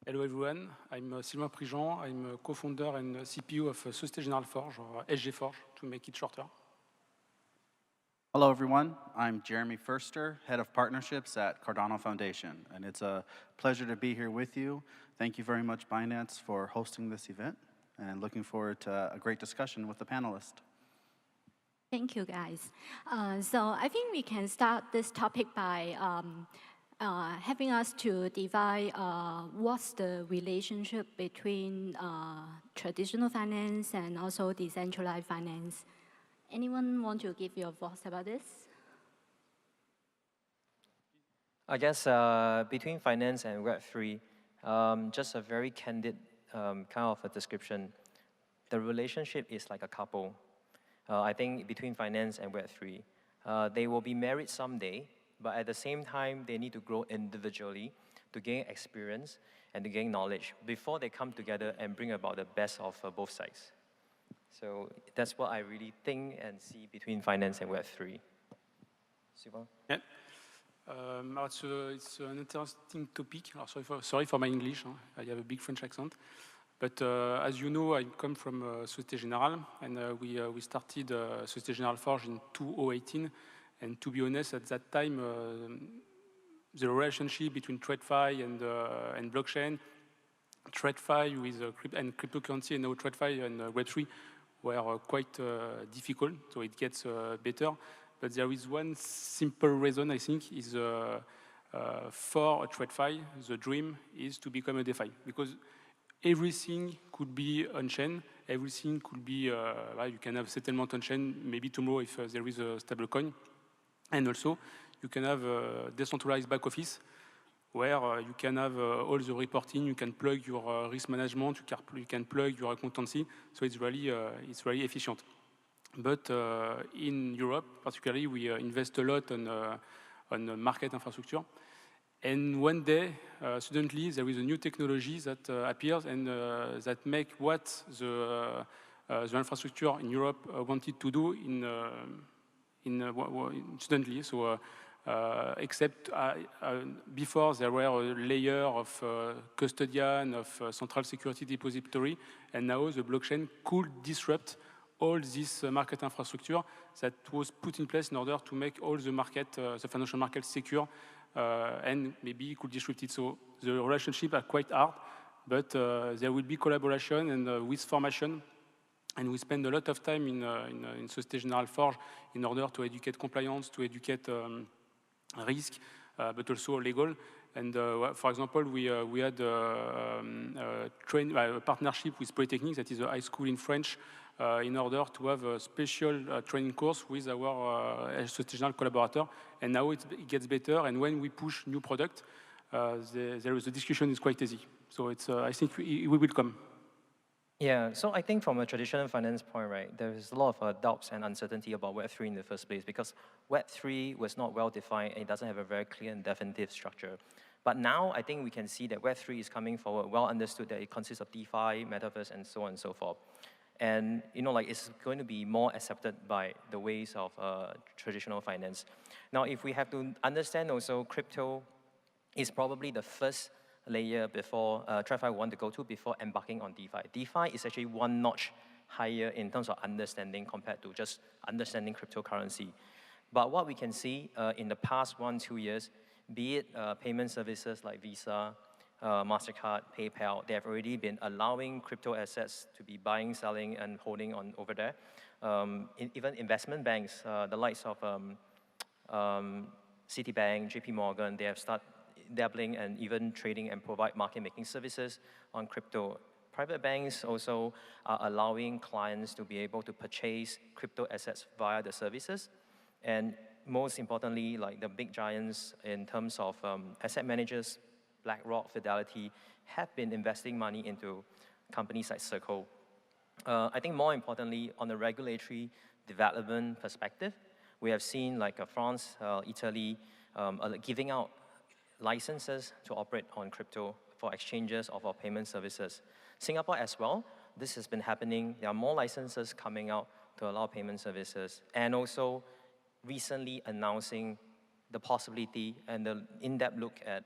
Hello, everyone. I'm Sylvain Prigent. I'm a co-founder and CPO of Société Générale Forge, or SG Forge, to make it shorter. Hello, everyone. I'm Jeremy Furster, head of partnerships at Cardano Foundation, and it's a pleasure to be here with you. Thank you very much, Binance, for hosting this event, and looking forward to a great discussion with the panelists. Thank you, guys. So I think we can start this topic by having us to divide what's the relationship between traditional finance and also decentralized finance. Anyone want to give your thoughts about this? I guess between finance and Web3, just a very candid kind of a description. The relationship is like a couple. I think between finance and Web3, they will be married someday, but at the same time, they need to grow individually to gain experience and to gain knowledge before they come together and bring about the best of both sides. So that's what I really think and see between finance and Web3. Sylvain? Yeah. It's an interesting topic. Sorry for my English. I have a big French accent. But as you know, I come from Société Générale, and we started Société Générale Forge in 2018. And to be honest, at that time, the relationship between TradFi and blockchain, TradFi with and cryptocurrency, and now TradFi and Web3 were quite difficult. So it gets better. But there is one simple reason, I think, is for a TradFi, the dream is to become a DeFi. Because everything could be on-chain, everything could be, you can have settlement on-chain, maybe tomorrow if there is a stablecoin. And also, you can have a decentralized back office where you can have all the reporting, you can plug your risk management, you can plug your accountancy, so it's really efficient. But in Europe, particularly, we invest a lot on market infrastructure. And one day, suddenly, there is a new technology that appears and that make what the infrastructure in Europe wanted to do suddenly. So, except before there were a layer of custodian, of central security depository, and now the blockchain could disrupt all this market infrastructure that was put in place in order to make all the market, the financial market secure, and maybe could disrupt it. So the relationship are quite hard, but there will be collaboration, and with formation, And we spend a lot of time in Société Générale Forge in order to educate compliance, to educate risk, but also legal. And for example, we had a partnership with Polytechnique, that is a high school in French, in order to have a special training course with our Société Générale collaborator. And now it gets better. And when we push new product, the discussion is quite easy. So it's, I think we will come. Yeah, so I think from a traditional finance point, right, there's a lot of doubts and uncertainty about Web3 in the first place because Web3 was not well defined and it doesn't have a very clear and definitive structure. But now I think we can see that Web3 is coming forward, well understood that it consists of DeFi, metaverse, and so on and so forth. And it's going to be more accepted by the ways of traditional finance. Now, if we have to understand also, crypto is probably the first layer before TradFi want to go to before embarking on DeFi. DeFi is actually one notch higher in terms of understanding compared to just understanding cryptocurrency. But what we can see in the past 1-2 years, be it payment services like Visa, MasterCard, PayPal, they have already been allowing crypto assets to be buying, selling, and holding on over there. Even investment banks, the likes of Citibank, JP Morgan, they have started dabbling and even trading and provide market-making services on crypto. Private banks also are allowing clients to be able to purchase crypto assets via the services. And most importantly, like the big giants in terms of asset managers, BlackRock, Fidelity, have been investing money into companies like Circle. I think more importantly, on the regulatory development perspective, we have seen like France, Italy, giving out licenses to operate on crypto for exchanges of our payment services. Singapore as well, this has been happening. There are more licenses coming out to allow payment services, and also recently announcing the possibility and the in-depth look at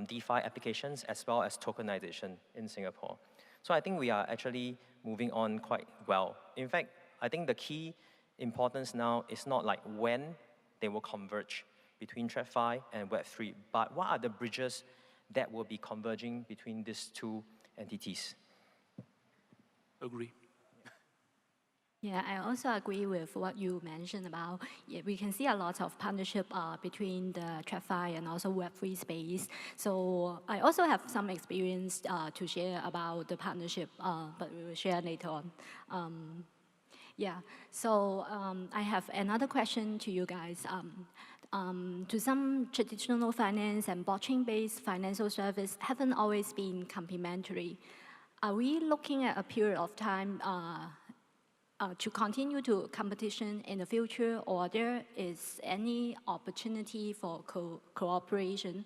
DeFi applications as well as tokenization in Singapore. So I think we are actually moving on quite well. In fact, I think the key importance now is not like when they will converge between TradFi and Web3, but what are the bridges that will be converging between these two entities? Agree. Yeah, I also agree with what you mentioned about, we can see a lot of partnership between the TradFi and also Web3 space. So I also have some experience to share about the partnership, but we will share later on. Yeah, so I have another question to you guys. To some traditional finance and blockchain-based financial service haven't always been complementary. Are we looking at a period of time to continue to competition in the future, or there is any opportunity for cooperation?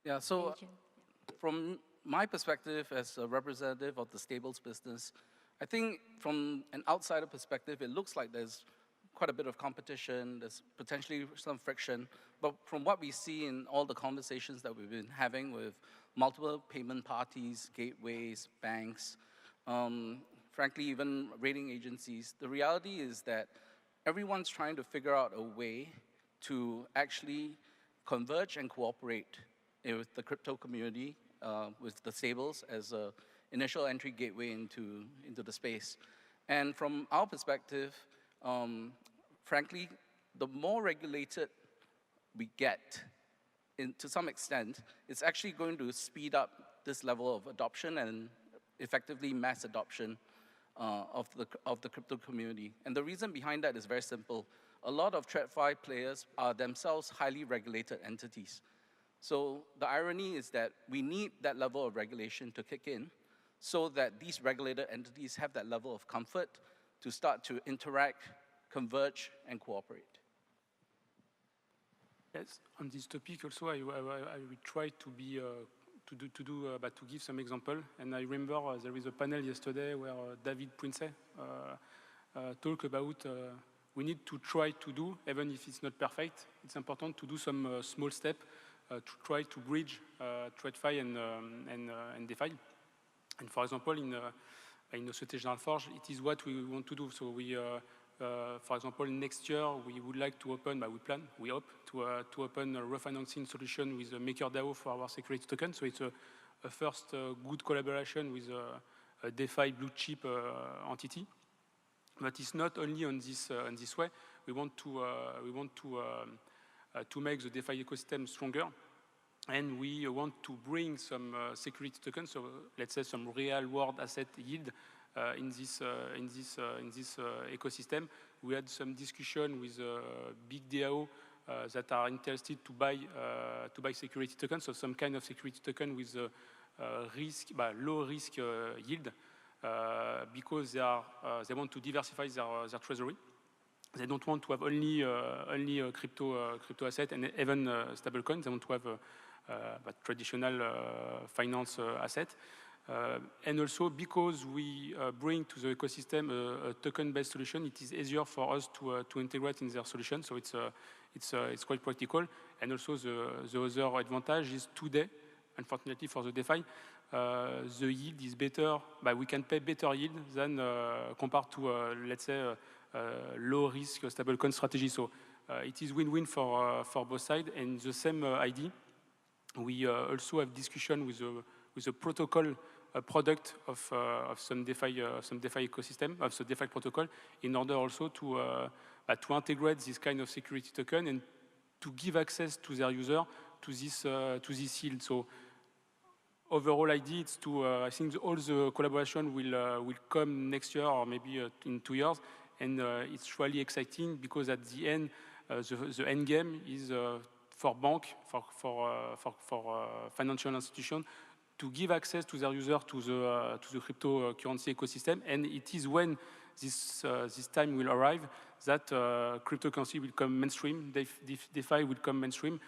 Yeah, so from my perspective as a representative of the stables business, I think from an outsider perspective, it looks like there's quite a bit of competition, there's potentially some friction, but from what we see in all the conversations that we've been having with multiple payment parties, gateways, banks, frankly, even rating agencies, the reality is that everyone's trying to figure out a way to actually converge and cooperate with the crypto community, with the stables as an initial entry gateway into the space. And from our perspective, frankly, the more regulated we get, to some extent, it's actually going to speed up this level of adoption and effectively mass adoption of the crypto community. And the reason behind that is very simple. A lot of TradFi players are themselves highly regulated entities. So the irony is that we need that level of regulation to kick in so that these regulated entities have that level of comfort to start to interact, converge, and cooperate. Yes, on this topic also, I will try to be to give some example. And I remember there is a panel yesterday where David Prince talked about we need to try to do, even if it's not perfect, it's important to do some small step to try to bridge TradFi and DeFi. And for example, in the Société Générale Forge, it is what we want to do. So we, for example, next year we would like to open, we hope to open a refinancing solution with MakerDAO for our security token. So it's a first good collaboration with a DeFi blue chip entity. But it's not only on this way. We want to make the DeFi ecosystem stronger, and we want to bring some security tokens. So let's say some real-world asset yield in this ecosystem. We had some discussion with big DAO that are interested to buy security tokens, so some kind of security token with low risk yield. Because they want to diversify their treasury. They don't want to have only crypto asset and even stablecoin. They want to have traditional finance asset. And also because we bring to the ecosystem a token-based solution, it is easier for us to integrate in their solution. So it's quite practical. And also the other advantage is today, unfortunately for the DeFi, the yield is better. We can pay better yield than compared to let's say low risk stablecoin strategy. So it is win-win for both sides. And the same idea, we also have discussion with a protocol, a product of some DeFi ecosystem, of the DeFi protocol, in order also to integrate this kind of security token and to give access to their user to this yield. So overall idea is to, I think all the collaboration will come next year or maybe in 2 years, and it's really exciting because at the end, the end game is for bank, for financial institution, to give access to their user to the cryptocurrency ecosystem, and it is when this time will arrive that cryptocurrency will come mainstream, DeFi will come mainstream,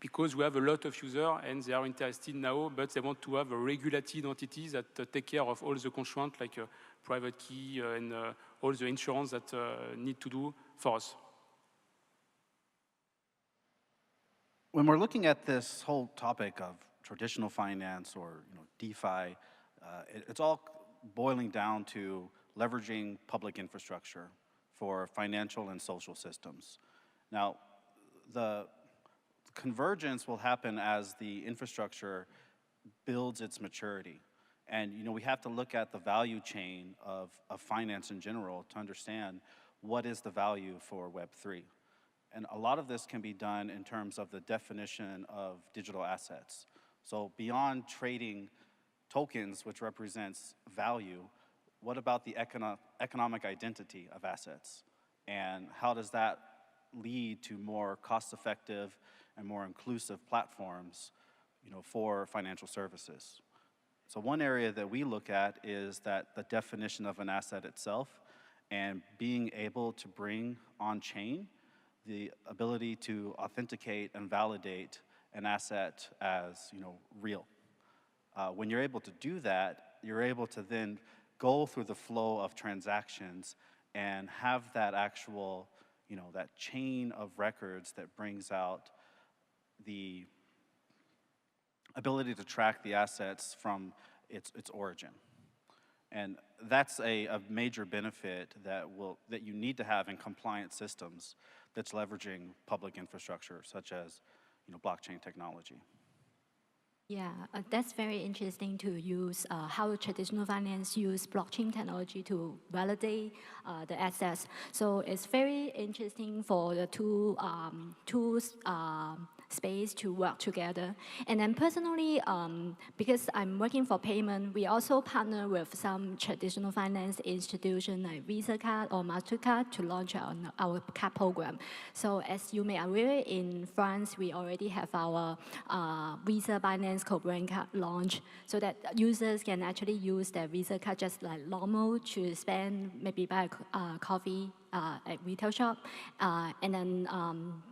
because we have a lot of users and they are interested now, but they want to have a regulated entity that take care of all the constraints like private key and all the insurance that need to do for us. When we're looking at this whole topic of traditional finance or DeFi, it's all boiling down to leveraging public infrastructure for financial and social systems. Now, the convergence will happen as the infrastructure builds its maturity. And we have to look at the value chain of finance in general to understand what is the value for Web3. And a lot of this can be done in terms of the definition of digital assets. So beyond trading tokens, which represents value, what about the economic identity of assets? And how does that lead to more cost-effective and more inclusive platforms, for financial services? So one area that we look at is that the definition of an asset itself, and being able to bring on-chain the ability to authenticate and validate an asset as real. When you're able to do that, you're able to then go through the flow of transactions and have that actual, that chain of records that brings out the ability to track the assets from its origin. And that's a major benefit that you need to have in compliant systems that's leveraging public infrastructure, such as blockchain technology. Yeah, that's very interesting to use how traditional finance use blockchain technology to validate the assets. So it's very interesting for the two space to work together. And then personally, because I'm working for payment, we also partner with some traditional finance institutions like Visa card or MasterCard to launch our card program. So as you may aware, in France, we already have our Visa Binance co-brand card launch, so that users can actually use their Visa card just like normal to spend, maybe buy coffee at retail shop, and then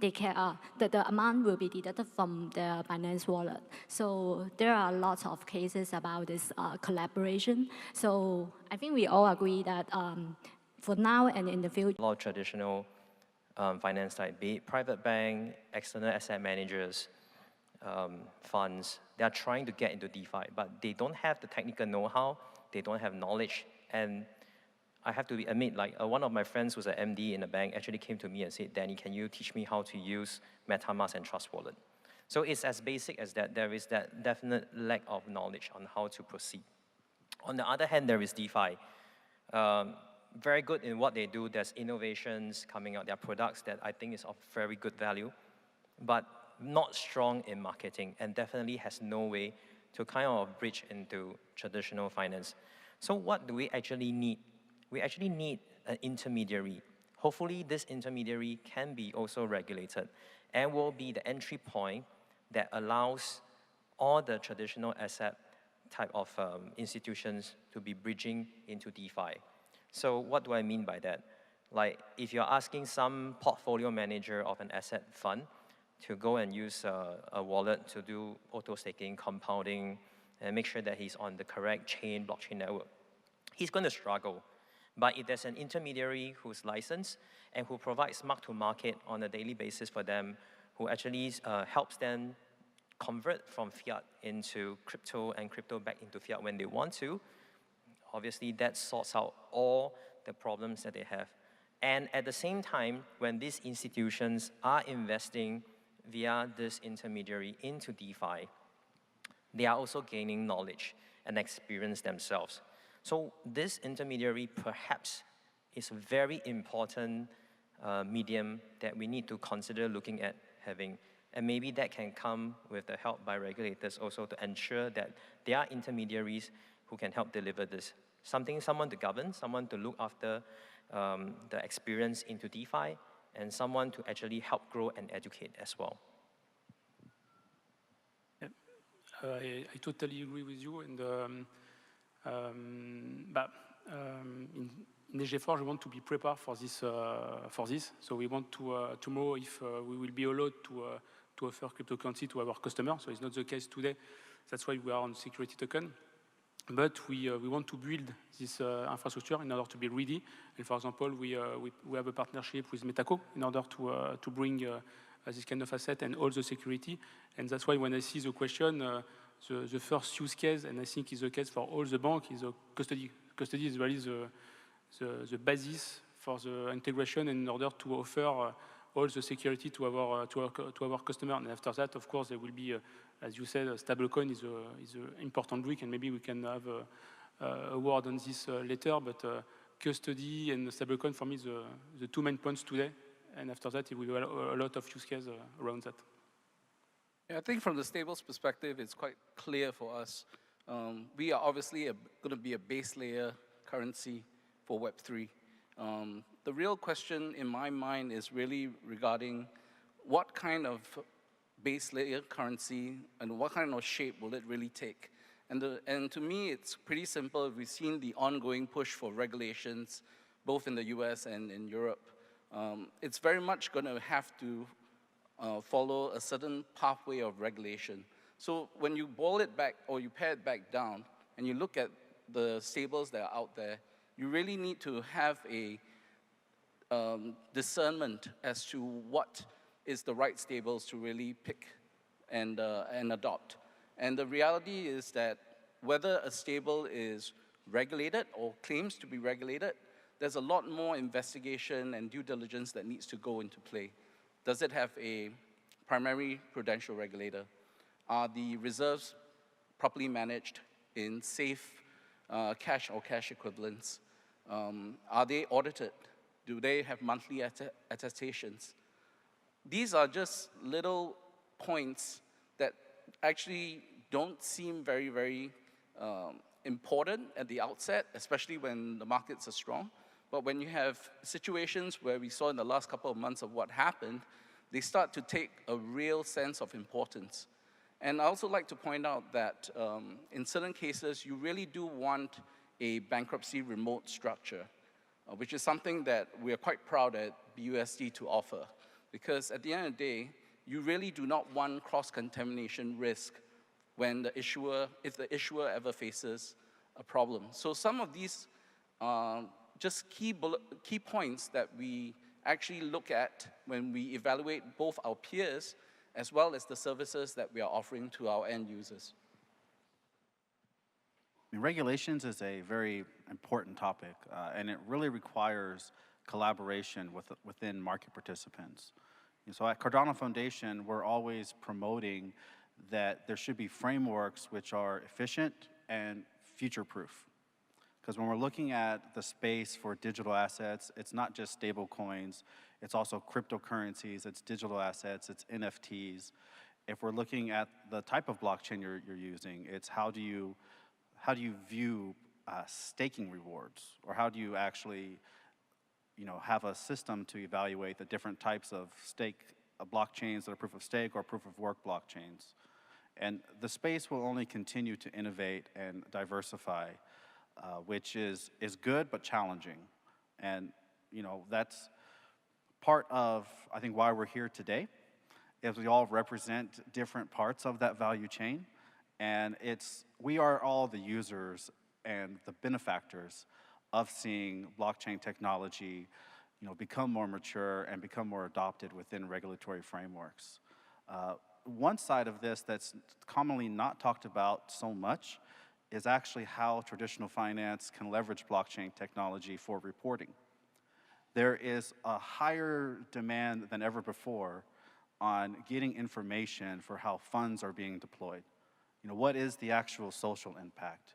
they can, the amount will be deducted from their Binance wallet. So there are lots of cases about this collaboration. So I think we all agree that for now and in the future, a lot of traditional finance type, be it private bank, external asset managers, funds, they are trying to get into DeFi, but they don't have the technical know-how, they don't have knowledge, and I have to admit, like one of my friends who's an MD in a bank actually came to me and said, Danny, can you teach me how to use MetaMask and Trust Wallet? So it's as basic as that. There is that definite lack of knowledge on how to proceed. On the other hand, there is DeFi. Very good in what they do. There's innovations coming out. There are products that I think is of very good value, but not strong in marketing, and definitely has no way to kind of bridge into traditional finance. So what do we actually need? We actually need an intermediary. Hopefully this intermediary can be also regulated and will be the entry point that allows all the traditional asset type of institutions to be bridging into DeFi. So what do I mean by that? Like if you're asking some portfolio manager of an asset fund to go and use a wallet to do auto-staking, compounding, and make sure that he's on the correct chain, blockchain network, he's going to struggle. But if there's an intermediary who's licensed and who provides mark-to-market on a daily basis for them, who actually helps them convert from fiat into crypto and crypto back into fiat when they want to, obviously that sorts out all the problems that they have. And at the same time, when these institutions are investing via this intermediary into DeFi, they are also gaining knowledge and experience themselves. So this intermediary perhaps is a very important medium that we need to consider looking at having. And maybe that can come with the help by regulators also to ensure that there are intermediaries who can help deliver this. Someone to govern, someone to look after the experience into DeFi, and someone to actually help grow and educate as well. Yeah. I totally agree with you. And in EG4, we want to be prepared for this. So we want to tomorrow, if we will be allowed to offer cryptocurrency to our customers. So it's not the case today. That's why we are on security token. But we want to build this infrastructure in order to be ready. And for example, we have a partnership with Metaco in order to bring this kind of asset and all the security. And that's why when I see the question, the first use case, and I think is the case for all the banks, is custody. Custody is really the basis for the integration in order to offer all the security to our customer. And after that, of course, there will be, as you said, stablecoin is an important brick, and maybe we can have a word on this later. But custody and stablecoin for me the two main points today. And after that, it will be a lot of use cases around that. Yeah, I think from the stables perspective, it's quite clear for us. We are obviously going to be a base layer currency for Web3. The real question in my mind is really regarding what kind of base layer currency and what kind of shape will it really take. And to me, it's pretty simple. We've seen the ongoing push for regulations, both in the US and in Europe. It's very much going to have to follow a certain pathway of regulation. So when you boil it back or you pare it back down and you look at the stables that are out there, you really need to have a discernment as to what is the right stables to really pick and adopt. And the reality is that whether a stable is regulated or claims to be regulated, there's a lot more investigation and due diligence that needs to go into play. Does it have a primary prudential regulator? Are the reserves properly managed in safe cash or cash equivalents? Are they audited? Do they have monthly attestations? These are just little points that actually don't seem very, very important at the outset, especially when the markets are strong. But when you have situations where we saw in the last couple of months of what happened, they start to take a real sense of importance. And I also like to point out that in certain cases, you really do want a bankruptcy remote structure, which is something that we are quite proud at BUSD to offer. Because at the end of the day, you really do not want cross-contamination risk when the issuer, if the issuer ever faces a problem. So some of these just key points that we actually look at when we evaluate both our peers as well as the services that we are offering to our end users. Regulations is a very important topic, and it really requires collaboration within market participants. And so at Cardano Foundation, we're always promoting that there should be frameworks which are efficient and future-proof. Because when we're looking at the space for digital assets, it's not just stable coins, it's also cryptocurrencies, it's digital assets, it's NFTs. If we're looking at the type of blockchain you're using, it's how do you view staking rewards, or how do you actually have a system to evaluate the different types of blockchains that are proof of stake or proof of work blockchains. And the space will only continue to innovate and diversify, which is good but challenging. And that's part of, I think, why we're here today, is we all represent different parts of that value chain. And we are all the users and the benefactors of seeing blockchain technology become more mature and become more adopted within regulatory frameworks. One side of this that's commonly not talked about so much is actually how traditional finance can leverage blockchain technology for reporting. There is a higher demand than ever before on getting information for how funds are being deployed. What is the actual social impact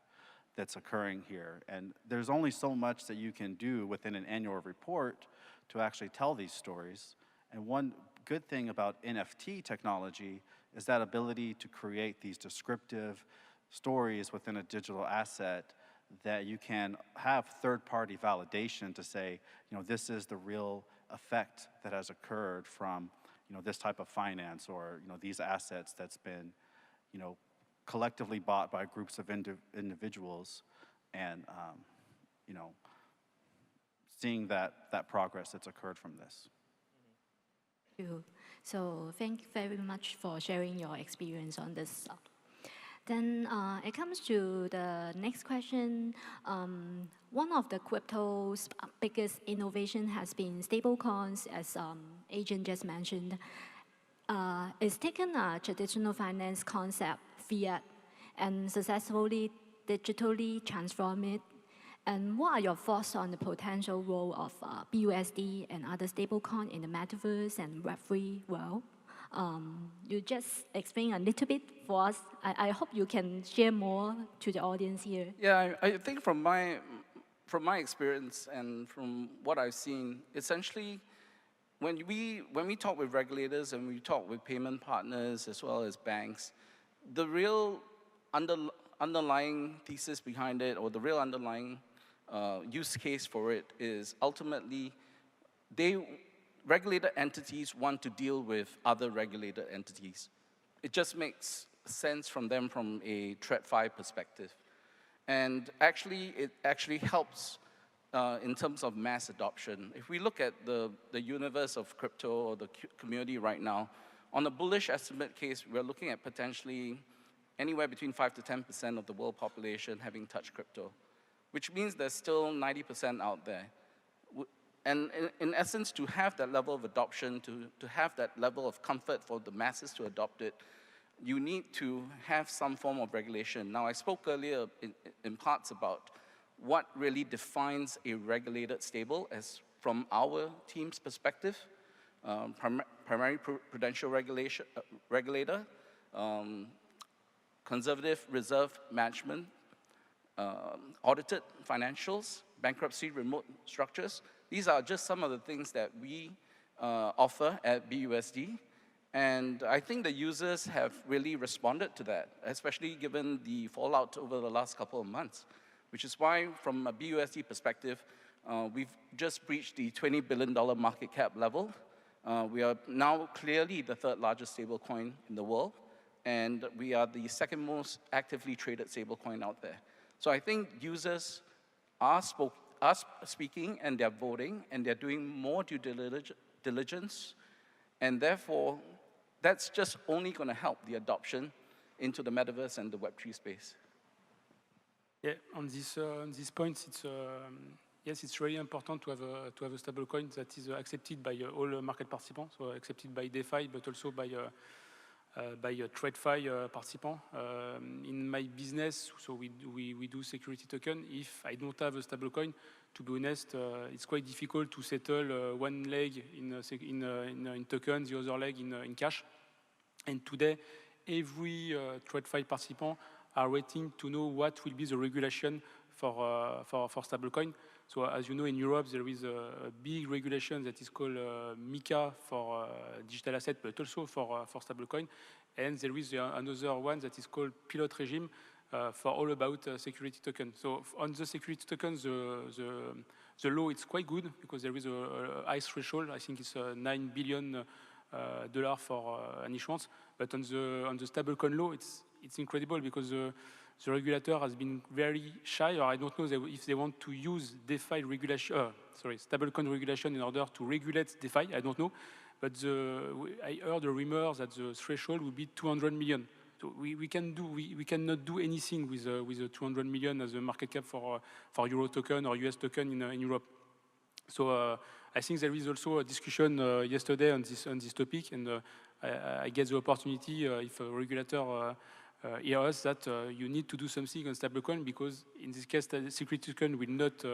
that's occurring here? And there's only so much that you can do within an annual report to actually tell these stories. And one good thing about NFT technology is that ability to create these descriptive stories within a digital asset that you can have third-party validation to say, this is the real effect that has occurred from, this type of finance, or, these assets that's been, collectively bought by groups of individuals, and, seeing that progress that's occurred from this. Thank you. So thank you very much for sharing your experience on this. Then it comes to the next question. One of the crypto's biggest innovation has been stablecoins, as Agent just mentioned. It's taken a traditional finance concept, fiat, and successfully digitally transformed it. And what are your thoughts on the potential role of BUSD and other stablecoin in the metaverse and Web3 world? You just explain a little bit for us. I hope you can share more to the audience here. Yeah, I think from my experience and from what I've seen, essentially, when we talk with regulators and we talk with payment partners as well as banks, the real underlying thesis behind it, or the real underlying use case for it, is ultimately regulated entities want to deal with other regulated entities. It just makes sense from them from a TradFi perspective. And actually, it actually helps in terms of mass adoption. If we look at the universe of crypto or the community right now, on a bullish estimate case, we're looking at potentially anywhere between 5 to 10% of the world population having touched crypto, which means there's still 90% out there. And in essence, to have that level of adoption, to have that level of comfort for the masses to adopt it, you need to have some form of regulation. Now, I spoke earlier in parts about what really defines a regulated stable as from our team's perspective, primary prudential regulator, conservative reserve management, audited financials, bankruptcy remote structures. These are just some of the things that we offer at BUSD. And I think the users have really responded to that, especially given the fallout over the last couple of months, which is why, from a BUSD perspective, we've just breached the $20 billion market cap level. We are now clearly the third largest stablecoin in the world, and we are the second most actively traded stablecoin out there. So I think users are speaking, and they're voting, and they're doing more due diligence, and therefore, that's just only going to help the adoption into the metaverse and the Web3 space. Yeah, on this point, yes, it's really important to have a stable coin that is accepted by all market participants, so accepted by DeFi, but also by TradFi participants. In my business, so we do security token. If I don't have a stable coin, to be honest, it's quite difficult to settle one leg in tokens, the other leg in cash. And today, every TradFi participant are waiting to know what will be the regulation for stablecoin. So as you know, in Europe, there is a big regulation that is called MiCA for digital asset, but also for stablecoin. And there is another one that is called pilot regime for all about security token. So on the security token, the law is quite good because there is a high threshold. I think it's $9 billion for an issuance. But on the stablecoin law, it's incredible because the regulator has been very shy, or I don't know if they want to use DeFi regulation, stablecoin regulation in order to regulate DeFi. I don't know, but I heard a rumor that the threshold would be 200 million. So we cannot do anything with the 200 million as a market cap for Euro token or US token in Europe. So I think there is also a discussion yesterday on this topic, and I get the opportunity if a regulator hear us that you need to do something on stablecoin, because in this case the security token will not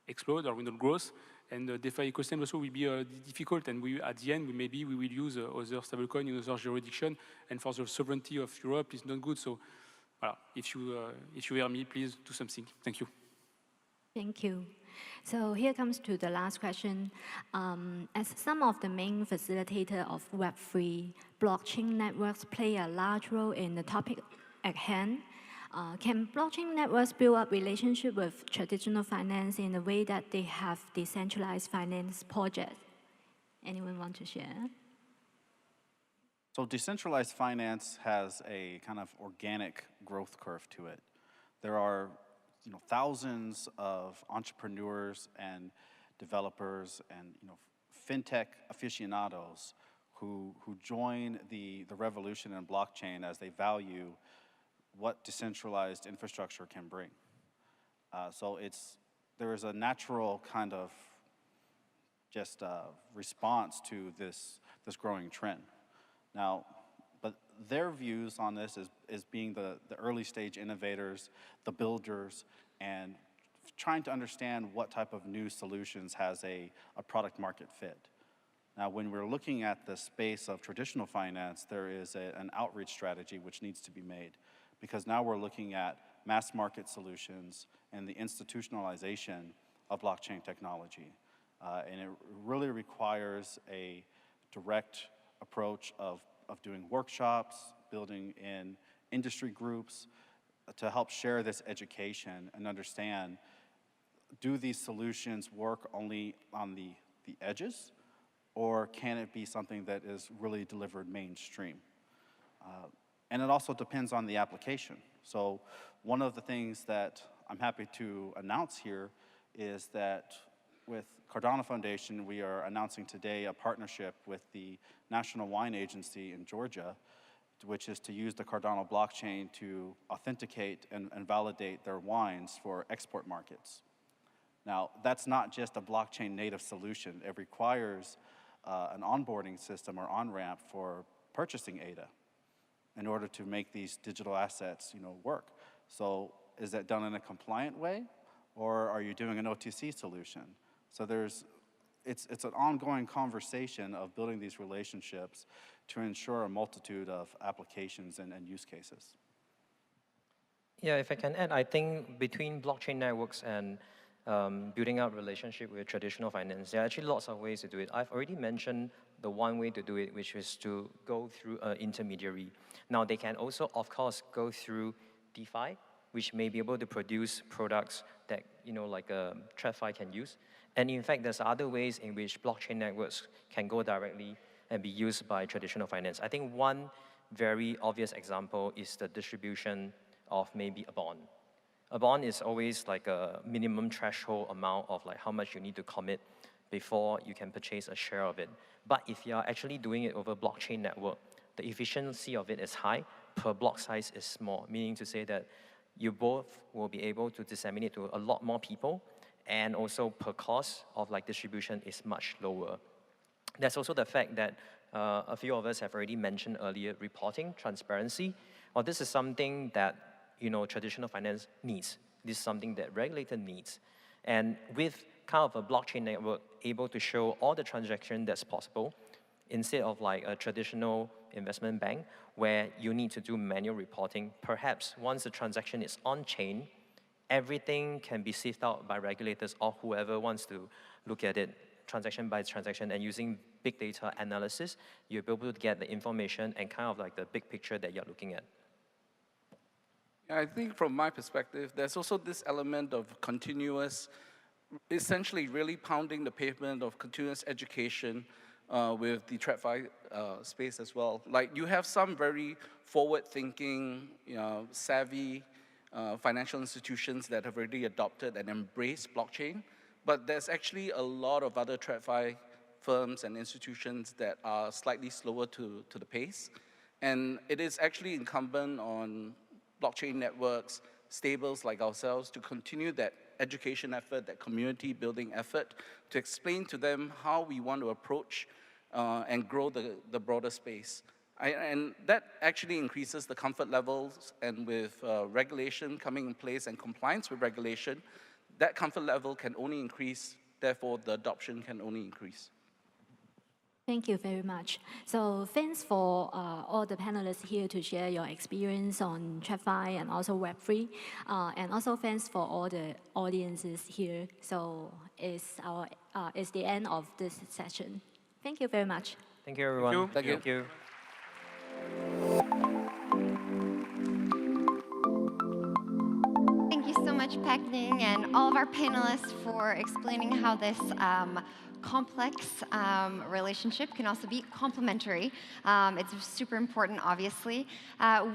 explode or will not grow, and the DeFi ecosystem also will be difficult, and at the end we will use other stablecoin in other jurisdiction, and for the sovereignty of Europe is not good. So if you hear me, please do something. Thank you. Thank you. So here comes to the last question. As some of the main facilitator of Web3, blockchain networks play a large role in the topic at hand. Can blockchain networks build up relationship with traditional finance in a way that they have decentralized finance projects? Anyone want to share? So decentralized finance has a kind of organic growth curve to it. There are thousands of entrepreneurs and developers and fintech aficionados who join the revolution in blockchain as they value what decentralized infrastructure can bring. So there is a natural kind of just response to this growing trend. Now, but their views on this is being the early stage innovators, the builders, and trying to understand what type of new solutions has a product market fit. Now, when we're looking at the space of traditional finance, there is an outreach strategy which needs to be made, because now we're looking at mass market solutions and the institutionalization of blockchain technology. And it really requires a direct approach of doing workshops, building in industry groups to help share this education and understand, do these solutions work only on the edges, or can it be something that is really delivered mainstream? And it also depends on the application. So one of the things that I'm happy to announce here is that with Cardano Foundation, we are announcing today a partnership with the National Wine Agency in Georgia, which is to use the Cardano blockchain to authenticate and validate their wines for export markets. Now, that's not just a blockchain native solution. It requires an onboarding system or on-ramp for purchasing ADA in order to make these digital assets work. So is that done in a compliant way, or are you doing an OTC solution? So it's an ongoing conversation of building these relationships to ensure a multitude of applications and use cases. Yeah, if I can add, I think between blockchain networks and building up relationship with traditional finance, there are actually lots of ways to do it. I've already mentioned the one way to do it, which is to go through an intermediary. Now, they can also, of course, go through DeFi, which may be able to produce products that, like a TradFi can use. And in fact, there's other ways in which blockchain networks can go directly and be used by traditional finance. I think one very obvious example is the distribution of maybe a bond. A bond is always like a minimum threshold amount of like how much you need to commit before you can purchase a share of it. But if you are actually doing it over blockchain network, the efficiency of it is high, per block size is small, meaning to say that you both will be able to disseminate to a lot more people, and also per cost of like distribution is much lower. There's also the fact that a few of us have already mentioned earlier, reporting, transparency. Well, this is something that traditional finance needs. This is something that regulator needs. And with kind of a blockchain network able to show all the transaction that's possible, instead of like a traditional investment bank where you need to do manual reporting, perhaps once the transaction is on chain, everything can be sieved out by regulators or whoever wants to look at it transaction by transaction, and using big data analysis, you'll be able to get the information and kind of like the big picture that you're looking at. I think from my perspective, there's also this element of continuous, essentially really pounding the pavement of continuous education with the TradFi space as well. Like you have some very forward-thinking, savvy financial institutions that have already adopted and embraced blockchain, but there's actually a lot of other TradFi firms and institutions that are slightly slower to the pace. And it is actually incumbent on blockchain networks, stables like ourselves, to continue that education effort, that community building effort, to explain to them how we want to approach and grow the broader space. And that actually increases the comfort levels, and with regulation coming in place and compliance with regulation, that comfort level can only increase, therefore the adoption can only increase. Thank you very much. So thanks for all the panelists here to share your experience on TradFi and also Web3. And also thanks for all the audiences here. So it's the end of this session. Thank you very much. Thank you, everyone. Thank you. Thank you. Thank you so much, Pak-Ning, and all of our panelists for explaining how this complex relationship can also be complementary. It's super important, obviously.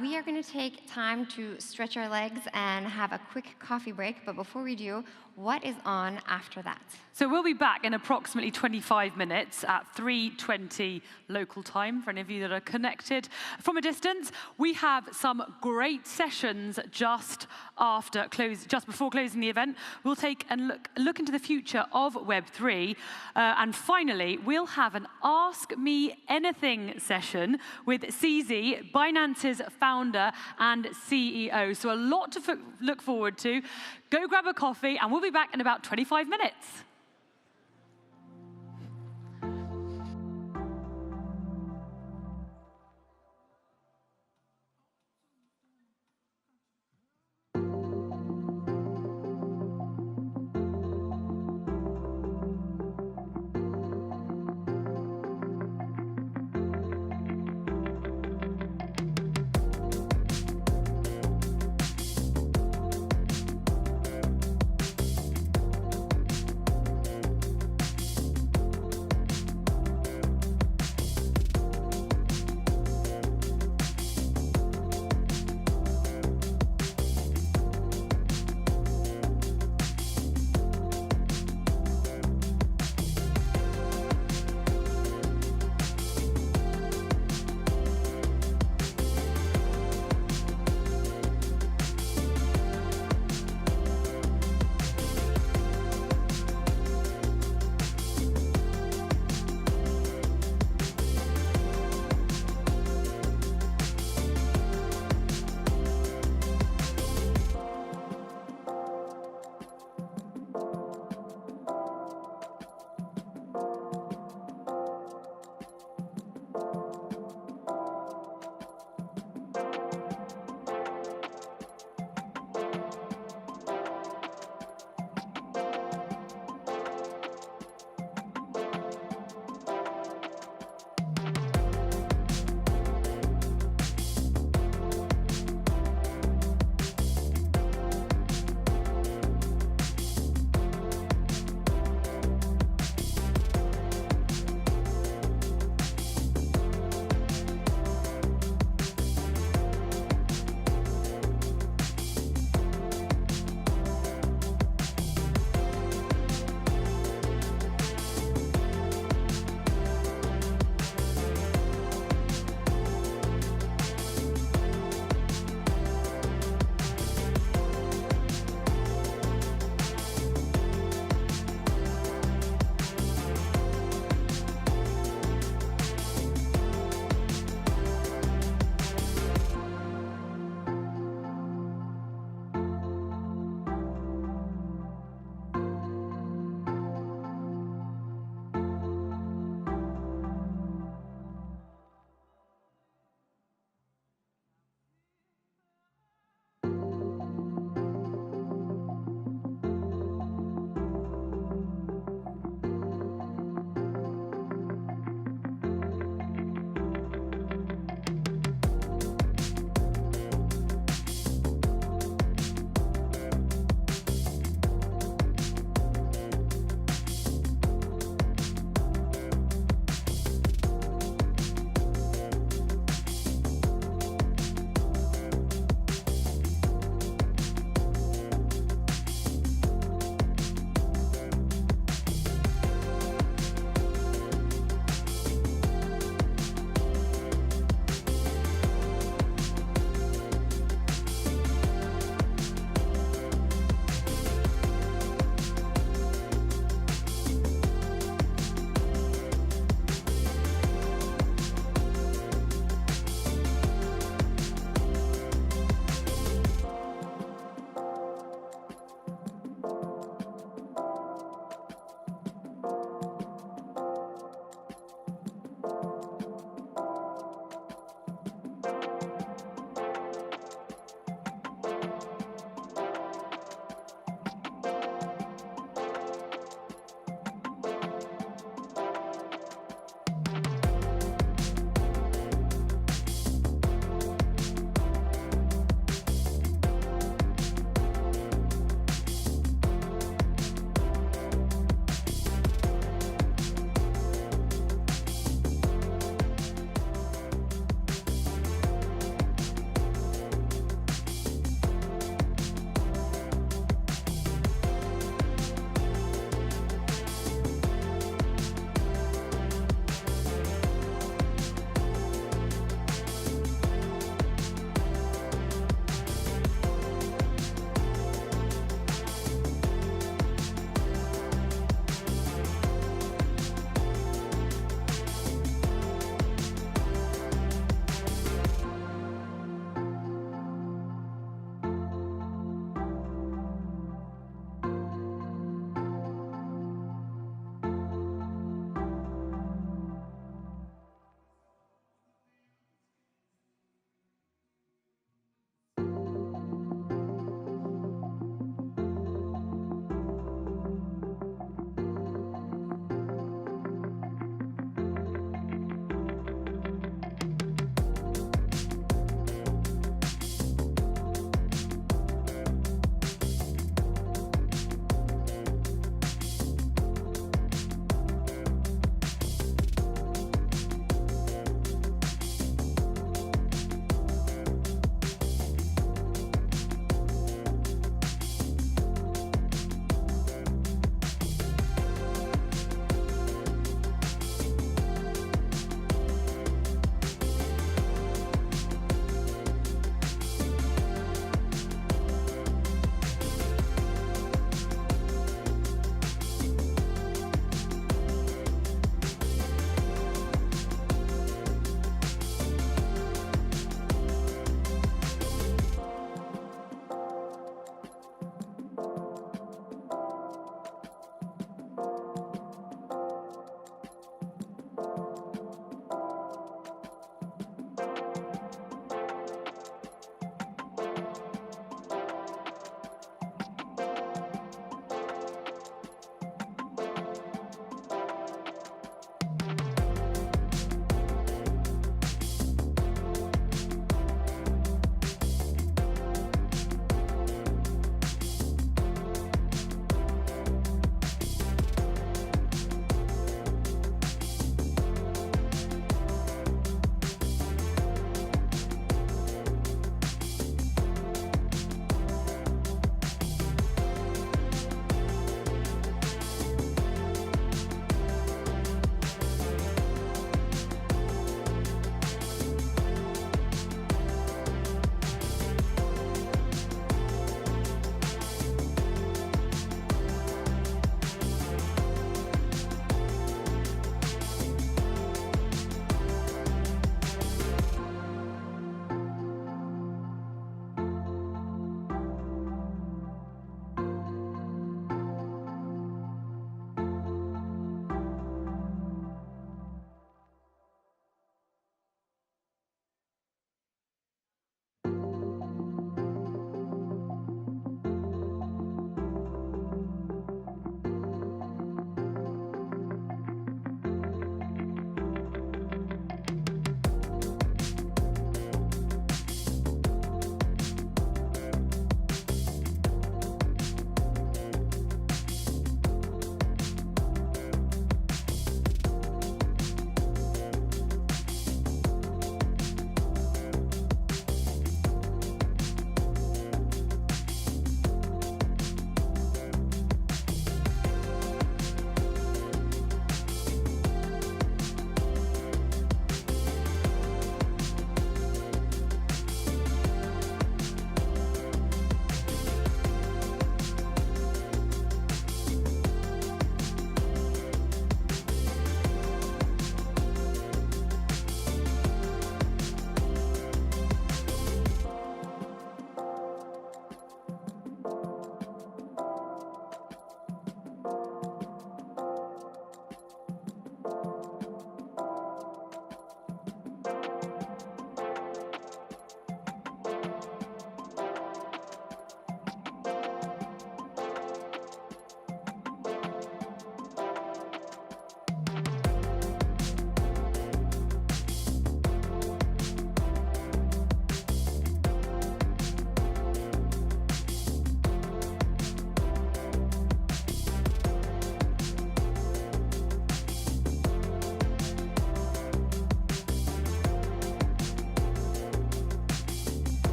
We are going to take time to stretch our legs and have a quick coffee break, but before we do, what is on after that? So we'll be back in approximately 25 minutes at 3:20 local time, for any of you that are connected from a distance. We have some great sessions just before closing the event. We'll take and look into the future of Web3. And finally, we'll have an Ask Me Anything session with CZ, Binance's founder and CEO. So a lot to look forward to. Go grab a coffee, and we'll be back in about 25 minutes.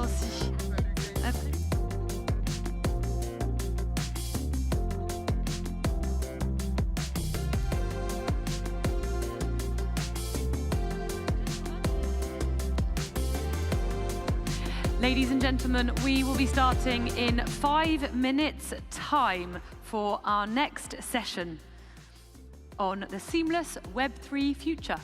aussi. Ladies and gentlemen, we will be starting in 5 minutes' time for our next session on the seamless Web3 future.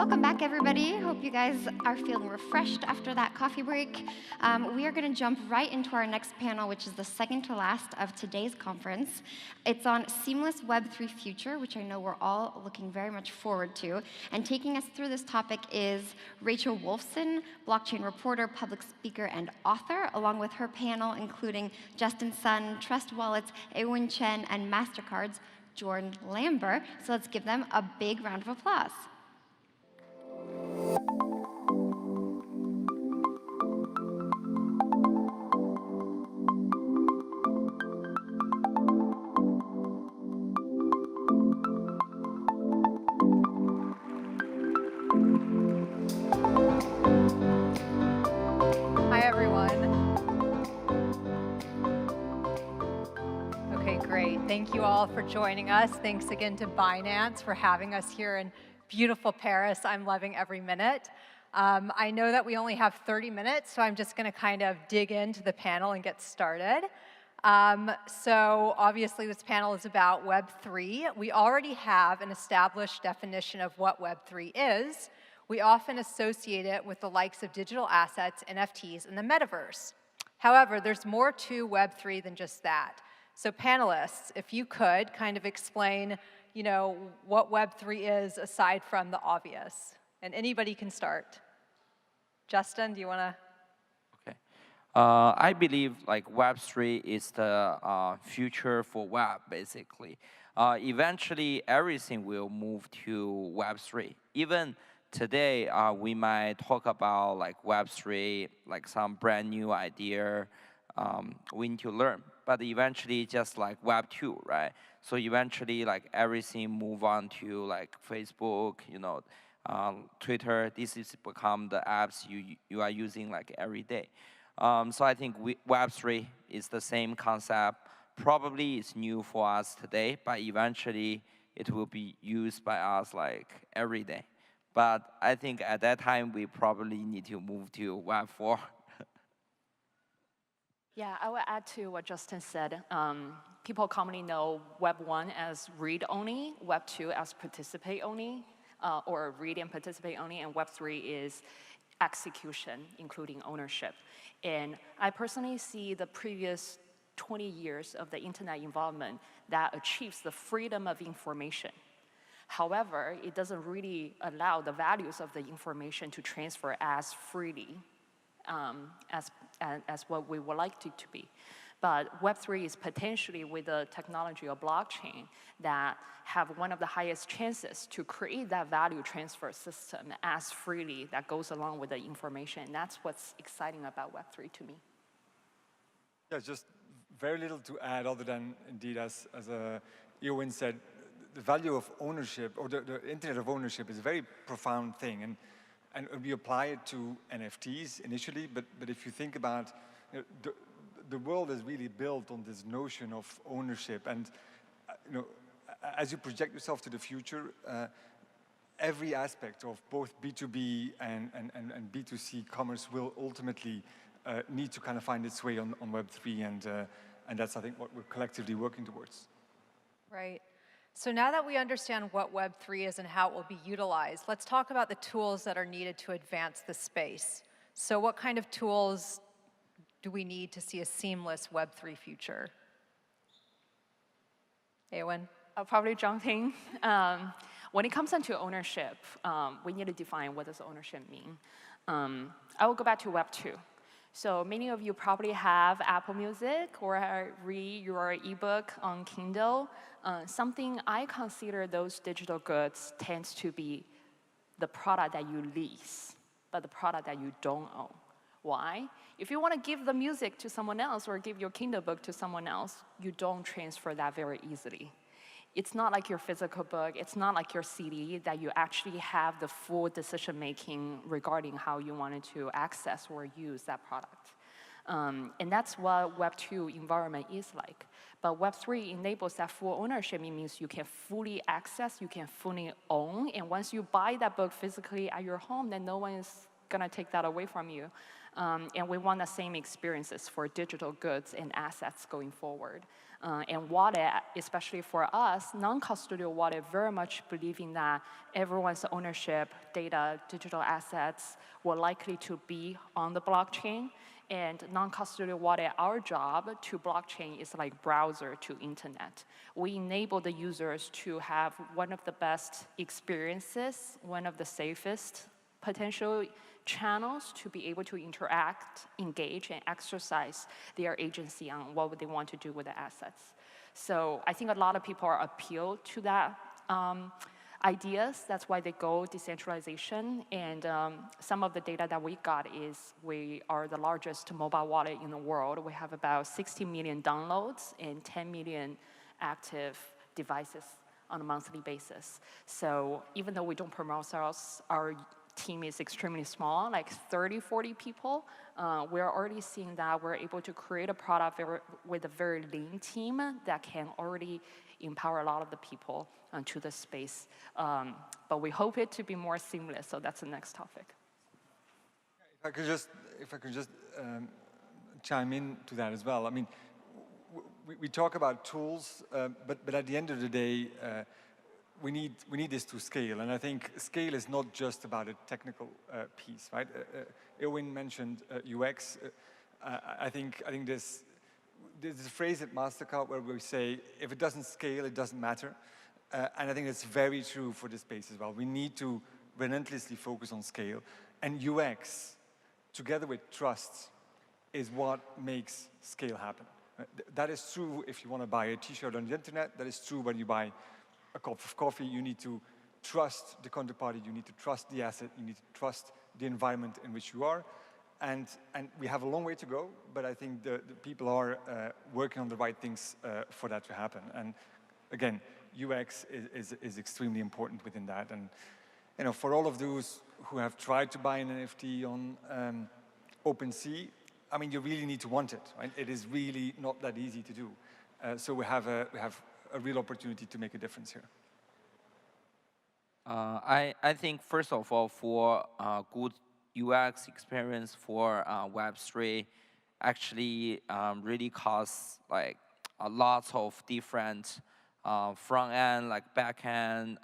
Welcome back, everybody. Hope you guys are feeling refreshed after that coffee break. We are going to jump right into our next panel, which is the second to last of today's conference. It's on seamless Web3 future, which I know we're all looking very much forward to. And taking us through this topic is Rachel Wolfson, blockchain reporter, public speaker, and author, along with her panel, including Justin Sun, Trust Wallets, Ewen Chen, and MasterCard's Jordan Lambert. So let's give them a big round of applause. Hi, everyone. Okay, great. Thank you all for joining us. Thanks again to Binance for having us here in beautiful Paris. I'm loving every minute. I know that we only have 30 minutes, so I'm just going to kind of dig into the panel and get started. So obviously this panel is about Web3. We already have an established definition of what Web3 is. We often associate it with the likes of digital assets, NFTs, and the metaverse. However, there's more to Web3 than just that. So panelists, if you could kind of explain, what Web3 is aside from the obvious. And anybody can start. Justin, do you want to? Okay. I believe Web3 is the future for web, basically. Eventually, everything will move to Web3. Even today, we might talk about Web3, some brand new idea we need to learn. But eventually, just like Web2, right? So eventually, everything move on to Facebook, Twitter. This is become the apps you are using every day. So I think Web3 is the same concept. Probably it's new for us today, but eventually it will be used by us every day. But I think at that time, we probably need to move to Web4. Yeah, I would add to what Justin said. People commonly know Web1 as read-only, Web2 as participate-only, or read and participate only, and Web3 is execution, including ownership. And I personally see the previous 20 years of the internet involvement that achieves the freedom of information. However, it doesn't really allow the values of the information to transfer as freely as what we would like it to be. But Web3 is potentially with the technology of blockchain that have one of the highest chances to create that value transfer system as freely that goes along with the information. And that's what's exciting about Web3 to me. Yeah, just very little to add other than, indeed, as Ewan said, the value of ownership, or the internet of ownership, is a very profound thing. And we apply it to NFTs initially, but if you think about the world is really built on this notion of ownership. And as you project yourself to the future, every aspect of both B2B and B2C commerce will ultimately need to kind of find its way on Web3, and that's, I think, what we're collectively working towards. Right. So now that we understand what Web3 is and how it will be utilized, let's talk about the tools that are needed to advance the space. So what kind of tools do we need to see a seamless Web3 future? Ewan? I'll probably jump in. When it comes into ownership, we need to define what does ownership mean. I will go back to Web2. So many of you probably have Apple Music or read your ebook on Kindle. Something I consider those digital goods tends to be the product that you lease, but the product that you don't own. Why? If you want to give the music to someone else or give your Kindle book to someone else, you don't transfer that very easily. It's not like your physical book, it's not like your CD that you actually have the full decision-making regarding how you wanted to access or use that product. And that's what Web2 environment is like. But Web3 enables that full ownership. It means you can fully access, you can fully own, and once you buy that book physically at your home, then no one is gonna take that away from you. And we want the same experiences for digital goods and assets going forward. And wallet, especially for us, non-custodial wallet, very much believing that everyone's ownership, data, digital assets will likely to be on the blockchain. And non-custodial wallet, our job to blockchain is like browser to internet. We enable the users to have one of the best experiences, one of the safest potential channels to be able to interact, engage, and exercise their agency on what they want to do with the assets. So I think a lot of people are appealed to that ideas. That's why they go decentralization. And some of the data that we got is we are the largest mobile wallet in the world. We have about 60 million downloads and 10 million active devices on a monthly basis. So even though we don't promote ourselves, our team is extremely small, like 30, 40 people. We're already seeing that we're able to create a product with a very lean team that can already empower a lot of the people to the space. But we hope it to be more seamless, so that's the next topic. If I could just chime in to that as well. I mean, we talk about tools, but at the end of the day, we need this to scale, and I think scale is not just about a technical piece, right? Erwin mentioned UX. I think there's a phrase at MasterCard where we say, if it doesn't scale, it doesn't matter, and I think it's very true for this space as well. We need to relentlessly focus on scale, and UX, together with trust, is what makes scale happen. That is true if you want to buy a t-shirt on the internet. That is true when you buy a cup of coffee. You need to trust the counterparty, you need to trust the asset, you need to trust the environment in which you are. And we have a long way to go, but I think the people are working on the right things for that to happen. And again, UX is extremely important within that. And for all of those who have tried to buy an NFT on OpenSea, I mean, you really need to want it, right? It is really not that easy to do. So we have a real opportunity to make a difference here. I think, first of all, for good UX experience for Web3, actually really costs like a lot of different front-end, like back-end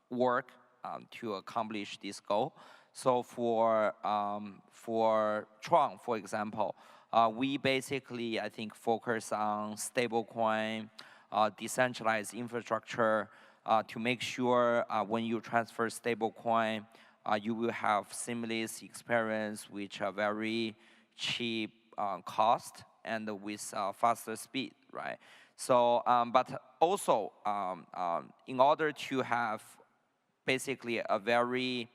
work to accomplish this goal. So for Tron, for example, we basically, I think, focus on stablecoin, decentralized infrastructure to make sure when you transfer stablecoin, you will have seamless experience which are very cheap cost and with faster speed, right? So, but also in order to have basically a very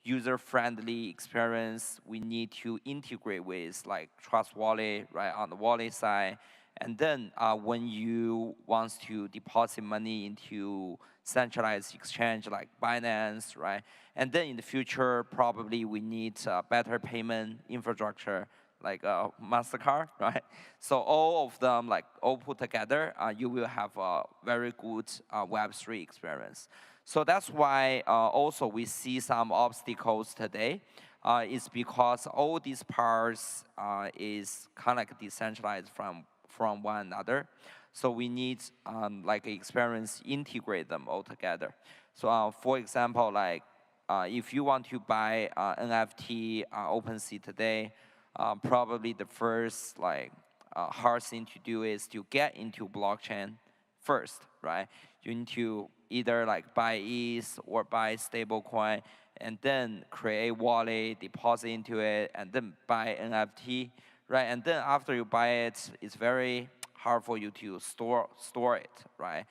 user-friendly experience, we need to integrate with like Trust Wallet, right, on the wallet side. And then when you want to deposit money into centralized exchange like Binance, right? And then in the future, probably we need better payment infrastructure like MasterCard, right? So all of them, like all put together, you will have a very good Web3 experience. So that's why also we see some obstacles today. Is because all these parts is kind of like decentralized from one another. So we need like experience integrate them all together. So for example, like if you want to buy NFT OpenSea today, probably the first like hard thing to do is to get into blockchain first, right? You need to either like buy ETH or buy stablecoin, and then create wallet, deposit into it, and then buy NFT, right? And then after you buy it, it's very hard for you to store it, right?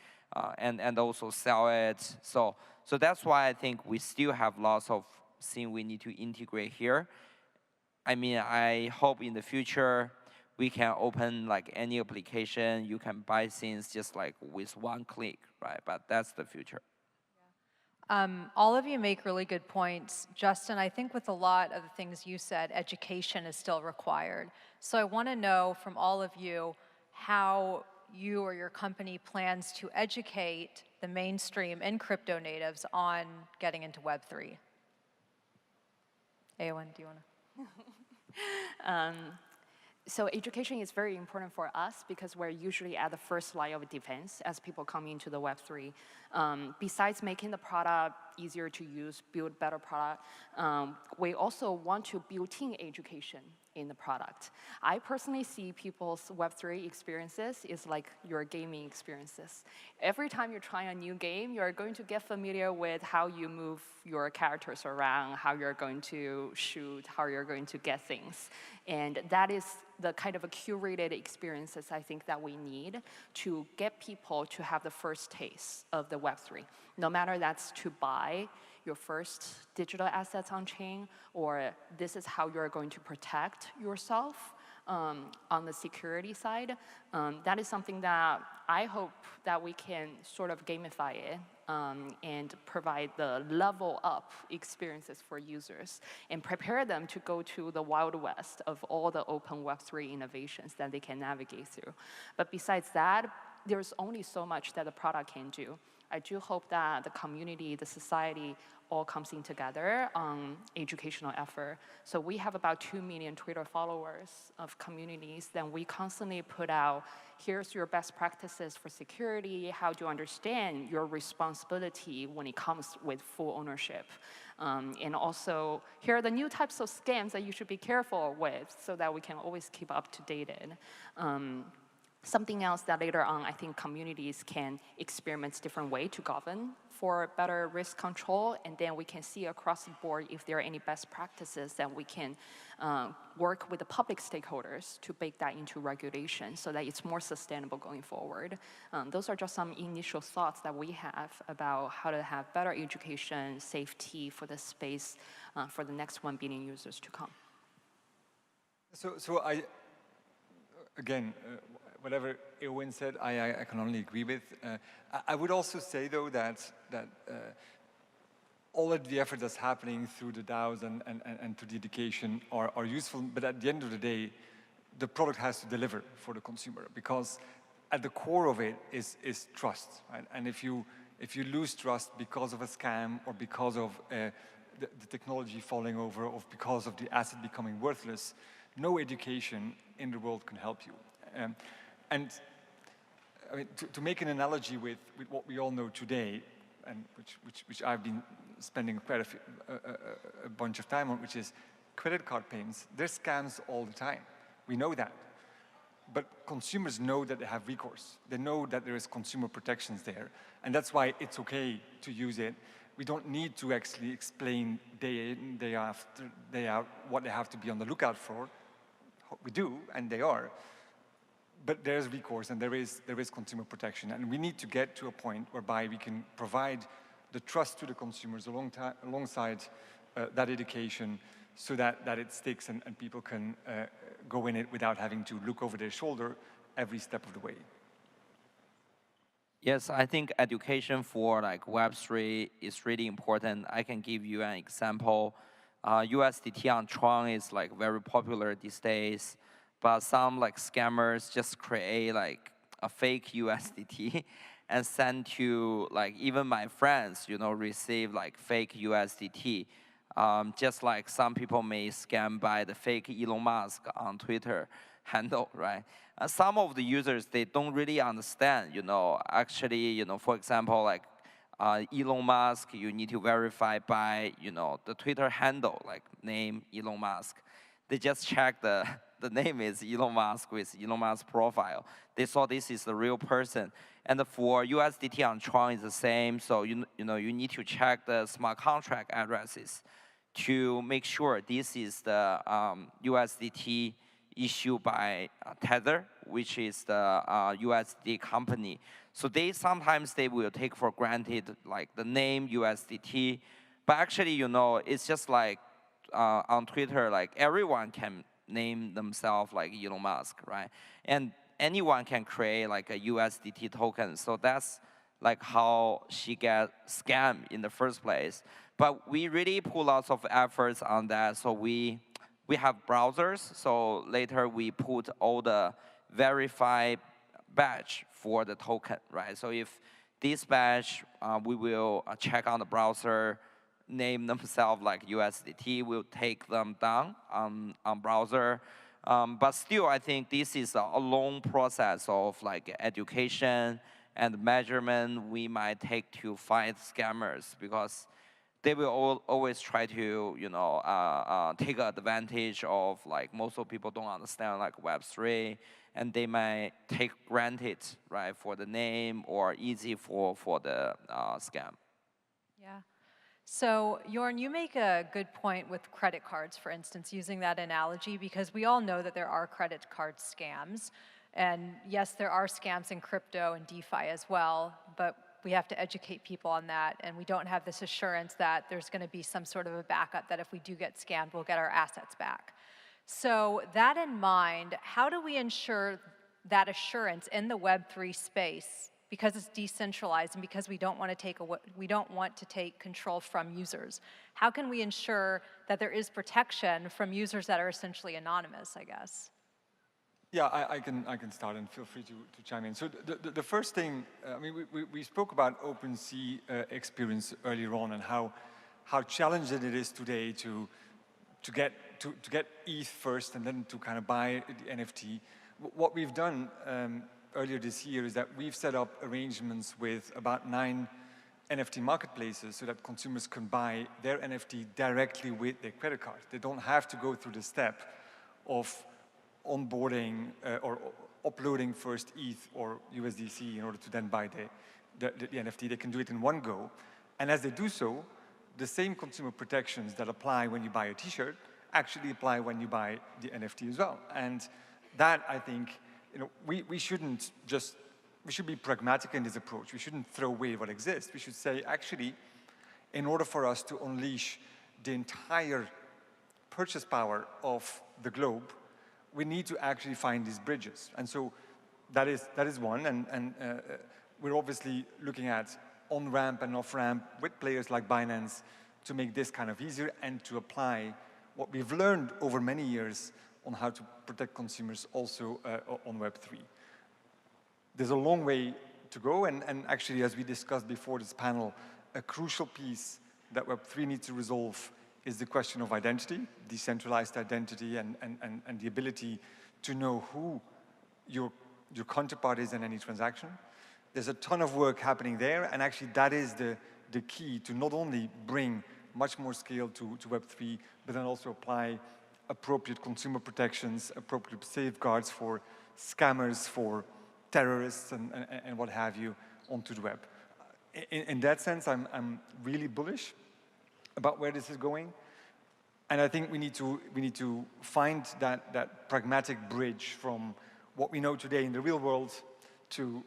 And also sell it. So that's why I think we still have lots of things we need to integrate here. I mean, I hope in the future we can open like any application, you can buy things just like with one click, right? But that's the future. All of you make really good points. Justin, I think with a lot of the things you said, education is still required. So I want to know from all of you how you or your company plans to educate the mainstream and crypto natives on getting into Web3. Eowyn, do you want to? So education is very important for us because we're usually at the first line of defense as people come into the Web3. Besides making the product easier to use, build better product, we also want to build in education in the product. I personally see people's Web3 experiences is like your gaming experiences. Every time you're trying a new game, you're going to get familiar with how you move your characters around, how you're going to shoot, how you're going to get things. And that is the kind of a curated experiences I think that we need to get people to have the first taste of the Web3. No matter that's to buy your first digital assets on chain, or this is how you're going to protect yourself on the security side. That is something that I hope that we can sort of gamify it and provide the level up experiences for users and prepare them to go to the Wild West of all the open Web3 innovations that they can navigate through. But besides that, there's only so much that the product can do. I do hope that the community, the society, all comes in together on educational effort. So we have about 2 million Twitter followers of communities. Then we constantly put out, here's your best practices for security, how to understand your responsibility when it comes with full ownership. And also, here are the new types of scams that you should be careful with so that we can always keep up to date. Something else that later on I think communities can experiment different way to govern for better risk control, and then we can see across the board if there are any best practices that we can work with the public stakeholders to bake that into regulation so that it's more sustainable going forward. Those are just some initial thoughts that we have about how to have better education, safety for the space for the next 1 billion users to come. So I, again, whatever Eowyn said, I can only agree with. I would also say, though, that all of the effort that's happening through the DAOs and through the education are useful, but at the end of the day, the product has to deliver for the consumer, because at the core of it is trust, right? And if you lose trust because of a scam or because of the technology falling over or because of the asset becoming worthless, no education in the world can help you. And I mean, to make an analogy with what we all know today, and which I've been spending quite a bunch of time on, which is credit card payments. There's scams all the time. We know that. But consumers know that they have recourse. They know that there is consumer protections there. And that's why it's okay to use it. We don't need to actually explain day in, day after, day out what they have to be on the lookout for. We do, and they are. But there's recourse and there is consumer protection. And we need to get to a point whereby we can provide the trust to the consumers alongside that education so that it sticks and people can go in it without having to look over their shoulder every step of the way. Yes, I think education for like Web3 is really important. I can give you an example. USDT on Tron is like very popular these days. But some like scammers just create like a fake USDT and send to like even my friends, you know, receive like fake USDT. Just like some people may scam by the fake Elon Musk on Twitter handle, right? Some of the users, they don't really understand, you know, actually, you know, for example, like Elon Musk, you need to verify by, you know, the Twitter handle, like name Elon Musk. They just check the name is Elon Musk with Elon Musk profile. They saw this is the real person. And for USDT on Tron is the same. So you know you need to check the smart contract addresses to make sure this is the USDT issued by Tether, which is the USDT company. So sometimes they will take for granted like the name USDT, but actually you know it's just like on Twitter, like everyone can name themselves like Elon Musk, right? And anyone can create like a USDT token. So that's like how she got scammed in the first place. But we really put lots of efforts on that. So we have browsers. So later we put all the verified badge for the token, right? So if this badge, we will check on the browser, name themselves like USDT, will take them down on browser. But still, I think this is a long process of like education and measurement we might take to fight scammers, because they will always try to, take advantage of like most of people don't understand like Web3, and they might take granted, right, for the name or easy for the scam. Yeah. So, Jorn, you make a good point with credit cards, for instance, using that analogy, because we all know that there are credit card scams. And yes, there are scams in crypto and DeFi as well, but we have to educate people on that, and we don't have this assurance that there's going to be some sort of a backup that if we do get scammed, we'll get our assets back. So that in mind, how do we ensure that assurance in the Web3 space, because it's decentralized and because we don't want to take control from users? How can we ensure that there is protection from users that are essentially anonymous, I guess? Yeah, I can start, and feel free to chime in. So the first thing, I mean, we spoke about OpenSea experience earlier on, and how challenging it is today to get ETH first and then to kind of buy the NFT. What we've done earlier this year is that we've set up arrangements with about 9 NFT marketplaces so that consumers can buy their NFT directly with their credit card. They don't have to go through the step of onboarding or uploading first ETH or USDC in order to then buy the NFT. They can do it in one go. And as they do so, the same consumer protections that apply when you buy a t-shirt actually apply when you buy the NFT as well. And that, I think, we should be pragmatic in this approach. We shouldn't throw away what exists. We should say, actually, in order for us to unleash the entire purchase power of the globe, we need to actually find these bridges. And so that is one, and we're obviously looking at on-ramp and off-ramp with players like Binance to make this kind of easier and to apply what we've learned over many years on how to protect consumers also on Web3. There's a long way to go, and actually, as we discussed before this panel, a crucial piece that Web3 needs to resolve is the question of identity, decentralized identity, and the ability to know who your counterpart is in any transaction. There's a ton of work happening there, and actually that is the key to not only bring much more scale to Web3, but then also apply appropriate consumer protections, appropriate safeguards for scammers, for terrorists, and what have you onto the web. In that sense, I'm really bullish about where this is going, and I think we need to find that pragmatic bridge from what we know today in the real world to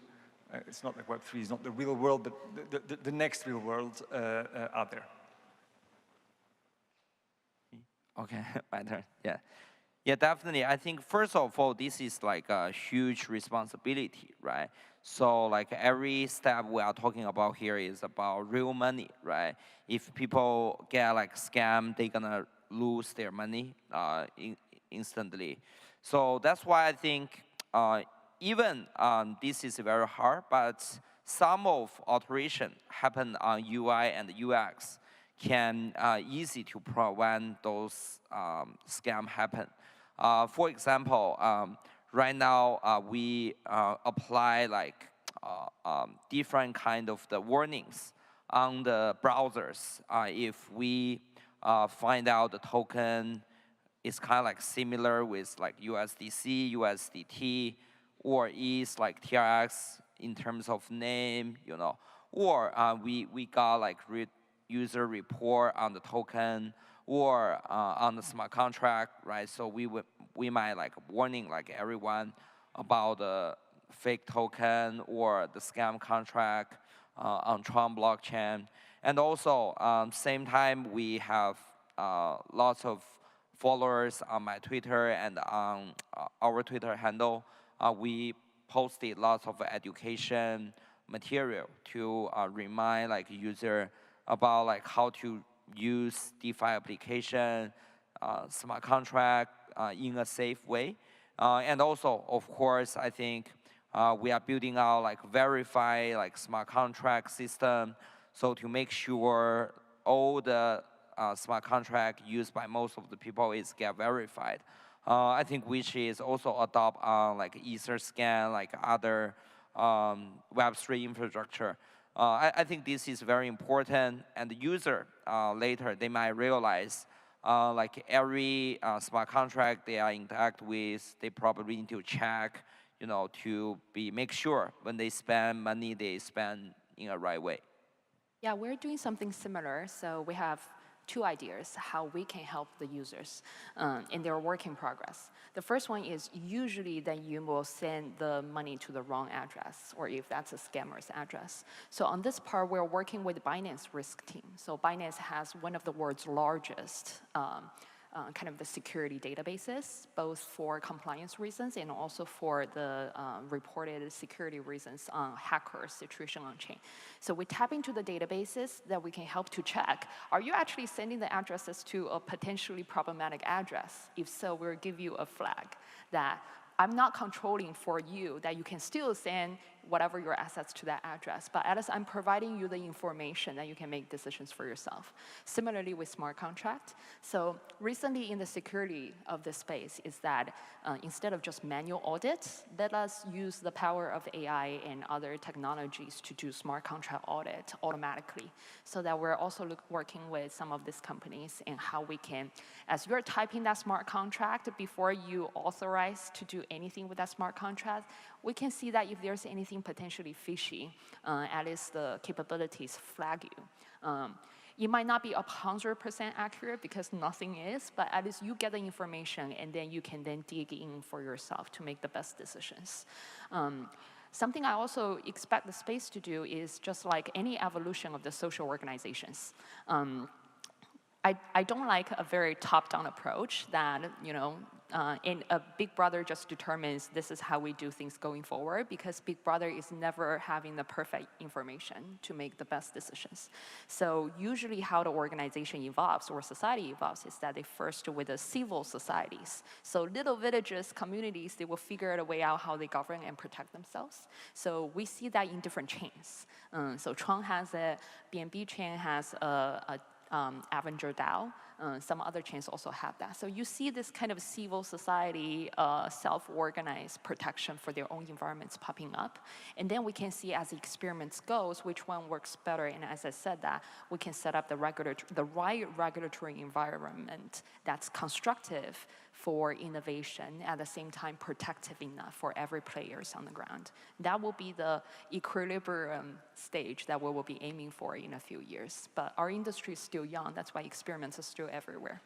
it's not like Web3 is not the real world, but the next real world out there. Okay, my turn. Yeah, definitely. I think first of all, this is like a huge responsibility, right? So like every step we are talking about here is about real money, right? If people get like scammed, they're gonna lose their money instantly. So that's why I think even this is very hard, but some of alteration happen on UI and UX can easy to prevent those scam happen. For example, right now we apply like different kind of the warnings on the browsers. If we find out the token is kind of like similar with like USDC, USDT, or is like TRX in terms of name, or we got like user report on the token or on the smart contract, right? So we might like warning like everyone about the fake token or the scam contract on Tron blockchain. And also, same time, we have lots of followers on my Twitter and on our Twitter handle. We posted lots of education material to remind like user about like how to use DeFi application, smart contract in a safe way. And also, of course, I think we are building out like verify like smart contract system, so to make sure all the smart contract used by most of the people is get verified. I think which is also adopt like Etherscan, like other Web3 infrastructure. I think this is very important, and the user later they might realize like every smart contract they are interact with, they probably need to check, to make sure when they spend money, they spend in a right way. Yeah, we're doing something similar. So we have two ideas how we can help the users in their work in progress. The first one is usually that you will send the money to the wrong address, or if that's a scammer's address. So on this part, we're working with Binance risk team. So Binance has one of the world's largest kind of the security databases, both for compliance reasons and also for the reported security reasons on hackers situation on chain. So we tap into the databases that we can help to check, are you actually sending the addresses to a potentially problematic address? If so, we'll give you a flag that I'm not controlling for you, that you can still send whatever your assets to that address, but at least I'm providing you the information that you can make decisions for yourself. Similarly with smart contract. So recently in the security of this space is that instead of just manual audits, let us use the power of AI and other technologies to do smart contract audit automatically. So that we're also working with some of these companies and how we can, as you're typing that smart contract, before you authorize to do anything with that smart contract, we can see that if there's anything potentially fishy, at least the capabilities flag you. It might not be 100% accurate because nothing is, but at least you get the information and then you can then dig in for yourself to make the best decisions. Something I also expect the space to do is just like any evolution of the social organizations. I don't like a very top-down approach that, and a Big Brother just determines this is how we do things going forward, because Big Brother is never having the perfect information to make the best decisions. So usually how the organization evolves or society evolves is that they first with the civil societies. So little villages, communities, they will figure out a way out how they govern and protect themselves. So we see that in different chains. So Chuang has a, BNB chain has a Avenger DAO. Some other chains also have that. So you see this kind of civil society, self-organized protection for their own environments popping up. And then we can see as the experiments goes, which one works better. And as I said that, we can set up the right regulatory environment that's constructive for innovation, at the same time protective enough for every players on the ground. That will be the equilibrium stage that we will be aiming for in a few years. But our industry is still young, that's why experiments are still everywhere.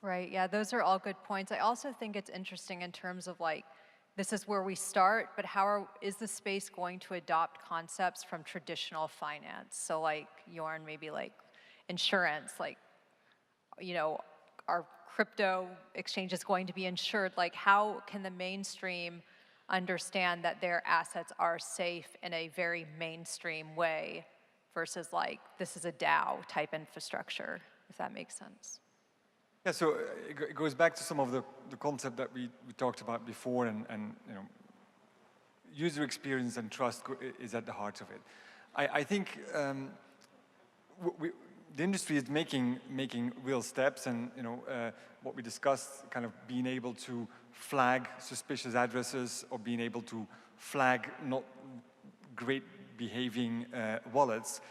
Right, yeah, those are all good points. I also think it's interesting in terms of like, this is where we start, but is the space going to adopt concepts from traditional finance? So like, Jorn, maybe like insurance, like, our crypto exchange is going to be insured. Like, how can the mainstream understand that their assets are safe in a very mainstream way versus like, this is a DAO type infrastructure, if that makes sense? Yeah, so it goes back to some of the concept that we talked about before, and user experience and trust is at the heart of it. I think the industry is making real steps, and what we discussed, kind of being able to flag suspicious addresses or being able to flag not great behaving wallets.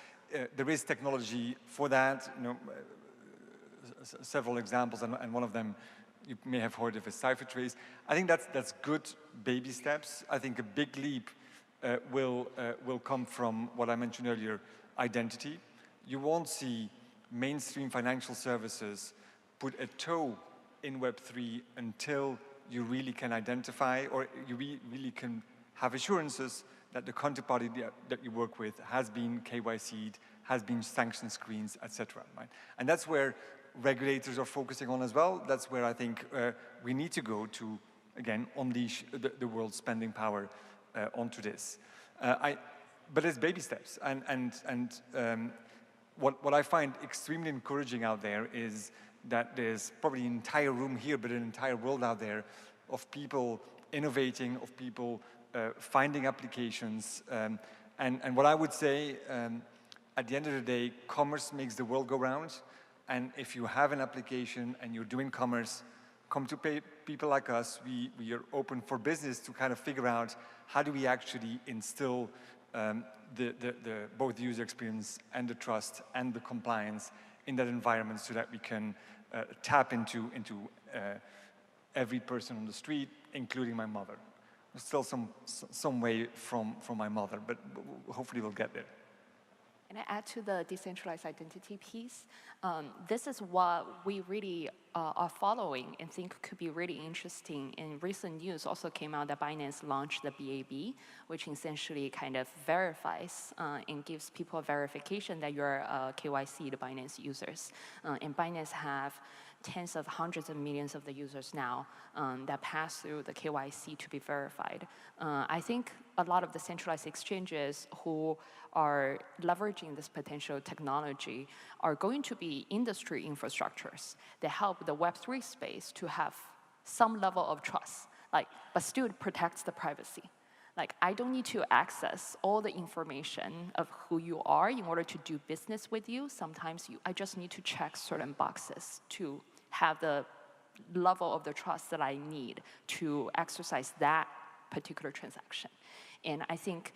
There is technology for that. Several examples, and one of them you may have heard of is CipherTrace. I think that's good baby steps. I think a big leap will come from what I mentioned earlier, identity. You won't see mainstream financial services put a toe in Web3 until you really can identify, or you really can have assurances that the counterparty that you work with has been KYC'd, has been sanction screens, etc. Right? And that's where regulators are focusing on as well. That's where I think we need to go to, again, unleash the world's spending power onto this. But it's baby steps, and what I find extremely encouraging out there is that there's probably an entire room here, but an entire world out there of people innovating, of people finding applications. And what I would say, at the end of the day, commerce makes the world go round. And if you have an application and you're doing commerce come to people like us. We are open for business to kind of figure out how do we actually instill both the user experience and the trust and the compliance in that environment so that we can tap into every person on the street, including my mother. There's still some way from my mother, but hopefully we'll get there. And I add to the decentralized identity piece, this is what we really are following and think could be really interesting. In recent news also came out that Binance launched the BAB, which essentially kind of verifies and gives people a verification that you're KYC to Binance users. And Binance have tens of hundreds of millions of the users now that pass through the KYC to be verified. I think a lot of the centralized exchanges who are leveraging this potential technology are going to be industry infrastructures that help the Web3 space to have some level of trust, but still protects the privacy. I don't need to access all the information of who you are in order to do business with you. Sometimes I just need to check certain boxes to have the level of the trust that I need to exercise that particular transaction. And I think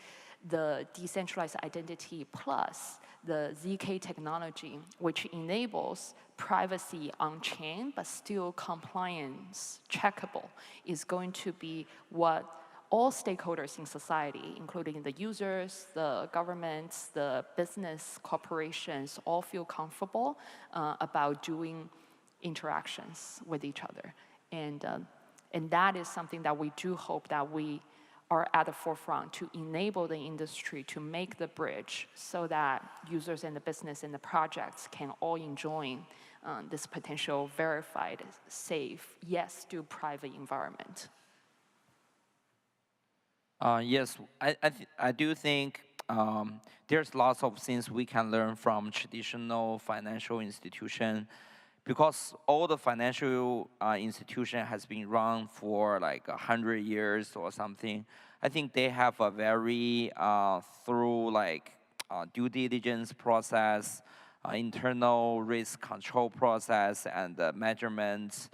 the decentralized identity plus the ZK technology, which enables privacy on-chain but still compliance checkable, is going to be what all stakeholders in society, including the users, the governments, the business corporations, all feel comfortable about doing interactions with each other. And that is something that we do hope that we are at the forefront to enable the industry to make the bridge so that users and the business and the projects can all enjoy this potential verified, safe, yet still private environment. Yes, I do think there's lots of things we can learn from traditional financial institutions, because all the financial institution has been run for like 100 years or something. I think they have a very thorough due diligence process, internal risk control process, and measurements.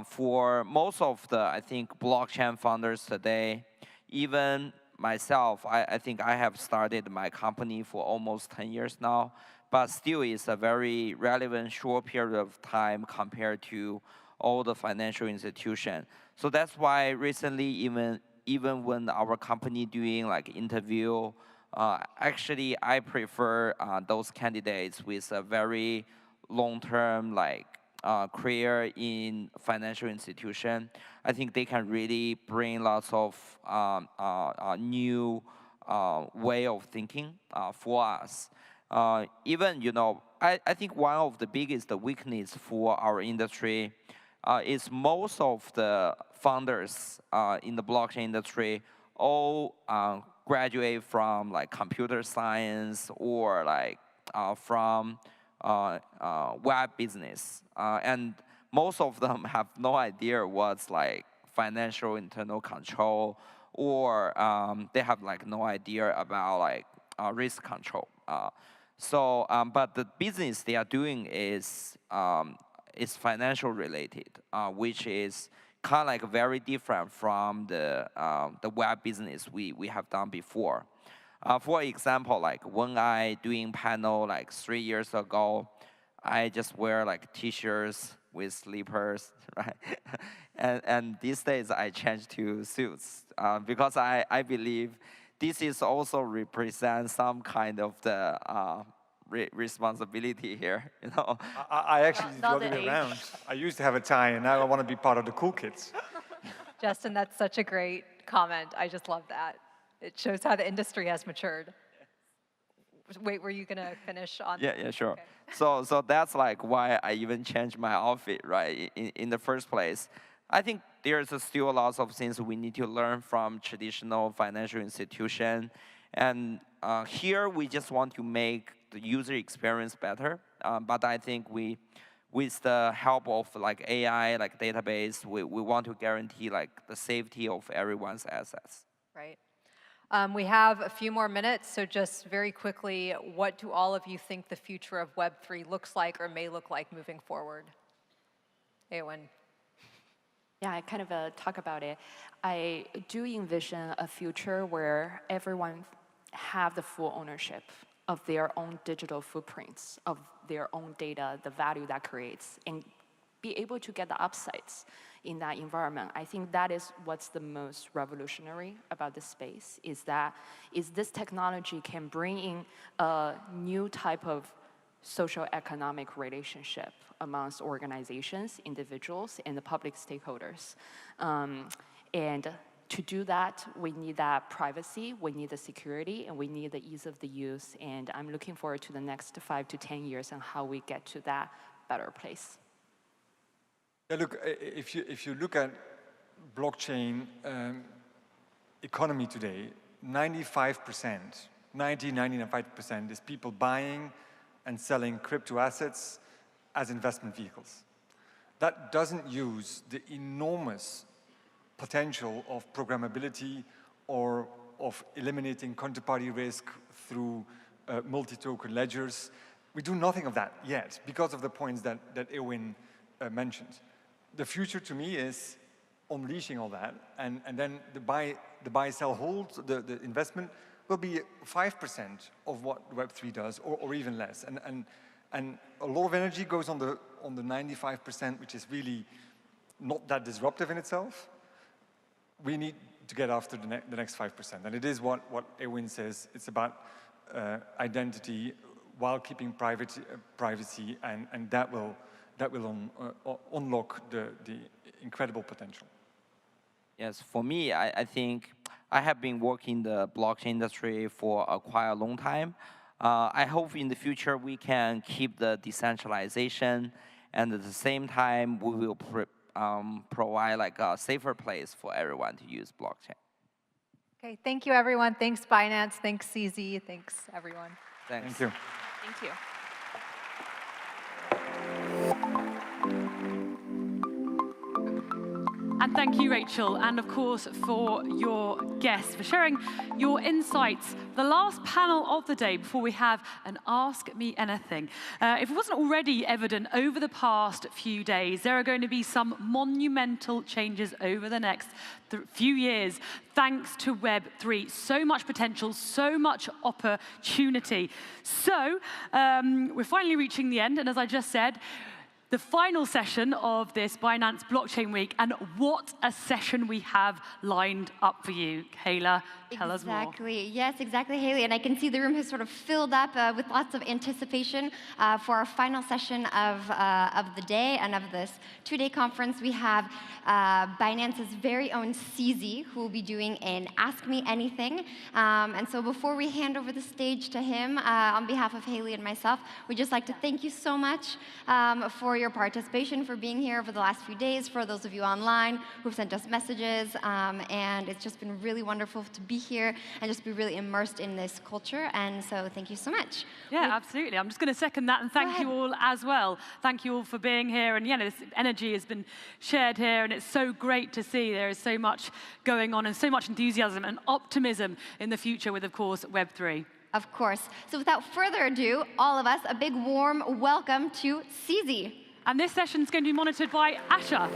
For most of the, I think, blockchain founders today, even myself, I think I have started my company for almost 10 years now, but still it's a very relevant short period of time compared to all the financial institutions. So that's why recently, even when our company doing interview, actually I prefer those candidates with a very long-term career in financial institution. I think they can really bring lots of new way of thinking for us. Even, I think one of the biggest weakness for our industry is most of the founders in the blockchain industry all graduate from computer science or from web business. And most of them have no idea what's financial internal control, or they have no idea about risk control. But the business they are doing is financial related, which is kind of very different from the web business we have done before. For example, when I doing panel 3 years ago, I just wear t-shirts with slippers, right? and these days I changed to suits because I believe this is also represents some kind of the responsibility here, I actually did the other way around. I used to have a tie, and now I want to be part of the cool kids. Justin, that's such a great comment. I just love that. It shows how the industry has matured. Wait, were you going to finish on that? Yeah, sure. Okay. So that's why I even changed my outfit, right, in the first place. I think there's still lots of things we need to learn from traditional financial institution. And here we just want to make the user experience better. But I think with the help of AI, database, we want to guarantee the safety of everyone's assets. Right. We have a few more minutes, so just very quickly, what do all of you think the future of Web3 looks like or may look like moving forward? Eowyn. Yeah, I kind of talk about it. I do envision a future where everyone have the full ownership of their own digital footprints, of their own data, the value that creates, and be able to get the upsides in that environment. I think that is what's the most revolutionary about this space, is this technology can bring in a new type of social economic relationship amongst organizations, individuals, and the public stakeholders. And to do that, we need that privacy, we need the security, and we need the ease of the use. And I'm looking forward to the next 5 to 10 years and how we get to that better place. Yeah, look, if you look at blockchain economy today, 95%, 95% is people buying and selling crypto assets as investment vehicles. That doesn't use the enormous potential of programmability or of eliminating counterparty risk through multi-token ledgers. We do nothing of that yet because of the points that Erwin mentioned. The future to me is unleashing all that, and then the buy, sell, hold, the investment will be 5% of what Web3 does, or even less. And a lot of energy goes on the 95%, which is really not that disruptive in itself. We need to get after the next 5%, and it is what Erwin says. It's about identity while keeping privacy, and that will unlock the incredible potential. Yes, for me, I think I have been working in the blockchain industry for quite a long time. I hope in the future we can keep the decentralization, and at the same time we will provide like a safer place for everyone to use blockchain. Okay, thank you everyone. Thanks Binance, thanks CZ, thanks everyone. Thanks. Thank you. Thank you. And thank you, Rachel, and of course for your guests, for sharing your insights. The last panel of the day before we have an Ask Me Anything. If it wasn't already evident over the past few days, there are going to be some monumental changes over the next few years, thanks to Web3. So much potential, so much opportunity. So we're finally reaching the end, and as I just said, the final session of this Binance Blockchain Week, and what a session we have lined up for you. Kayla, tell us more. Exactly. Yes, exactly, Haley. And I can see the room has sort of filled up with lots of anticipation for our final session of the day and of this two-day conference. We have Binance's very own CZ, who will be doing an Ask Me Anything. And so before we hand over the stage to him, on behalf of Haley and myself, we'd just like to thank you so much for your participation, for being here over the last few days, for those of you online who've sent us messages. And it's just been really wonderful to be here and just be really immersed in this culture. And so thank you so much. Yeah, absolutely. I'm just going to second that and thank you all as well. Thank you all for being here. And yeah, this energy has been shared here, and it's so great to see there is so much going on and so much enthusiasm and optimism in the future with, of course, Web3. Of course. So without further ado, all of us, a big warm welcome to CZ. And this session is going to be monitored by Asha.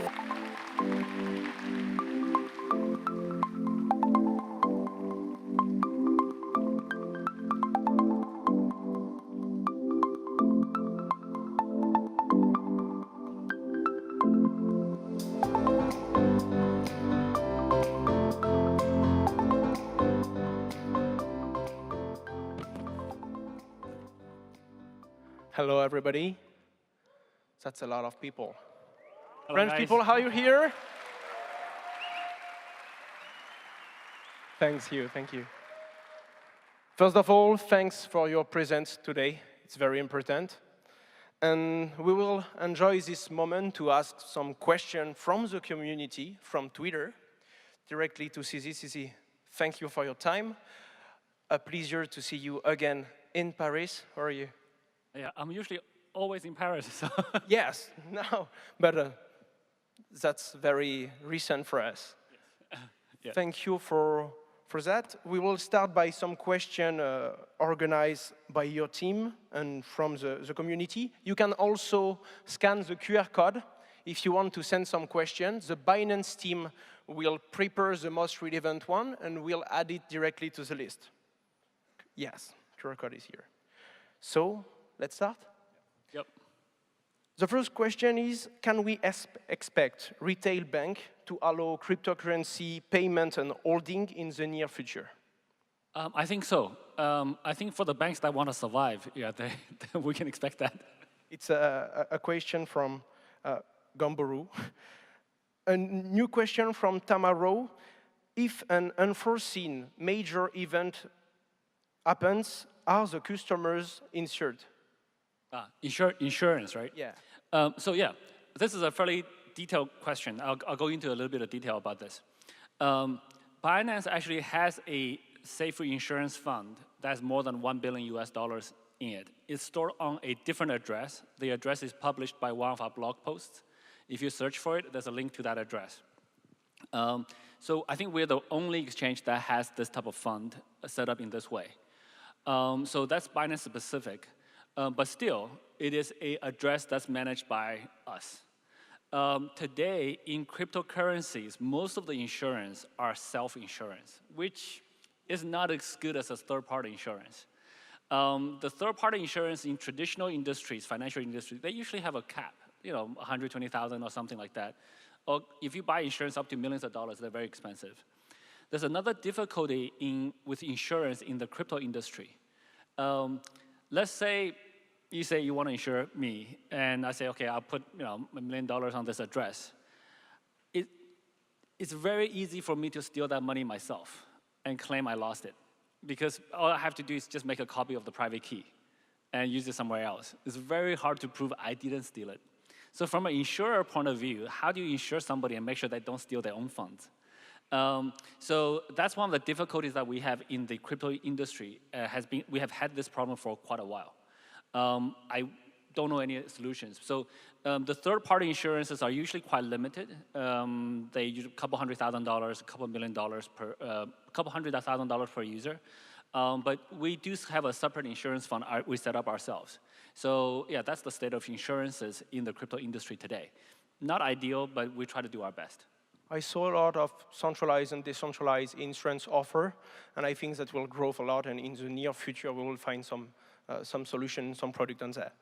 Hello, everybody. That's a lot of people. Hello, French guys. people, how are you here? Thank you, thank you. First of all, thanks for your presence today. It's very important. And we will enjoy this moment to ask some questions from the community, from Twitter, directly to CZ. CZ, thank you for your time. A pleasure to see you again in Paris. How are you? Yeah, I'm usually always in Paris. So. Yes, no, but that's very recent for us. Yes. Yes. Thank you for that. We will start by some questions organized by your team and from the community. You can also scan the QR code if you want to send some questions, the Binance team will prepare the most relevant one and will add it directly to the list. Yes, QR code is here. So let's start. Yep. The first question is, can we expect retail bank to allow cryptocurrency payment and holding in the near future? I think so. I think for the banks that want to survive, yeah, we can expect that. It's a question from Gomboru. A new question from Tamaro. If an unforeseen major event happens, are the customers insured? Insurance, right? Yeah. So yeah, this is a fairly detailed question. I'll go into a little bit of detail about this. Binance actually has a safe insurance fund that's more than $1 billion in it. It's stored on a different address. The address is published by one of our blog posts. If you search for it, there's a link to that address. So I think we're the only exchange that has this type of fund set up in this way. So that's Binance specific. But still, it is an address that's managed by us. Today, in cryptocurrencies, most of the insurance are self-insurance, which is not as good as a third-party insurance. The third-party insurance in traditional industries, financial industries, they usually have a cap, 120,000 or something like that. Or if you buy insurance up to millions of dollars, they're very expensive. There's another difficulty with insurance in the crypto industry. Let's say you want to insure me, and I say, okay, I'll put $1 million on this address. It's very easy for me to steal that money myself and claim I lost it, because all I have to do is just make a copy of the private key and use it somewhere else. It's very hard to prove I didn't steal it. So from an insurer point of view, how do you insure somebody and make sure they don't steal their own funds? So that's one of the difficulties that we have in the crypto industry. We have had this problem for quite a while. I don't know any solutions. So the third-party insurances are usually quite limited. They use a couple $100,000, a couple $1 million couple $100,000 per user. But we do have a separate insurance fund we set up ourselves. So yeah, that's the state of insurances in the crypto industry today. Not ideal, but we try to do our best. I saw a lot of centralized and decentralized insurance offer, and I think that will grow a lot, and in the near future we will find some solution, some product on that.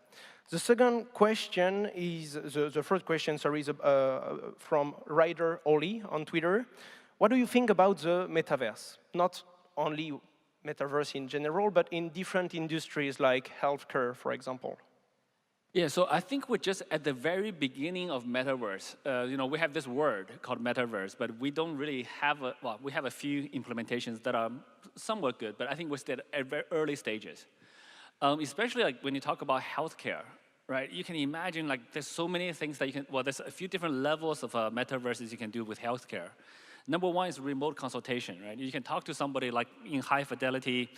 The second question is, the first question, sorry, is from Ryder Oli on Twitter. What do you think about the metaverse? Not only metaverse in general, but in different industries like healthcare, for example. Yeah, so I think we're just at the very beginning of metaverse. We have this word called metaverse, but we don't really have we have a few implementations that are somewhat good, but I think we're still at very early stages. Especially like when you talk about healthcare, right? You can imagine there's so many things that you can, there's a few different levels of metaverses you can do with healthcare. Number one is remote consultation, right? You can talk to somebody like in high fidelity.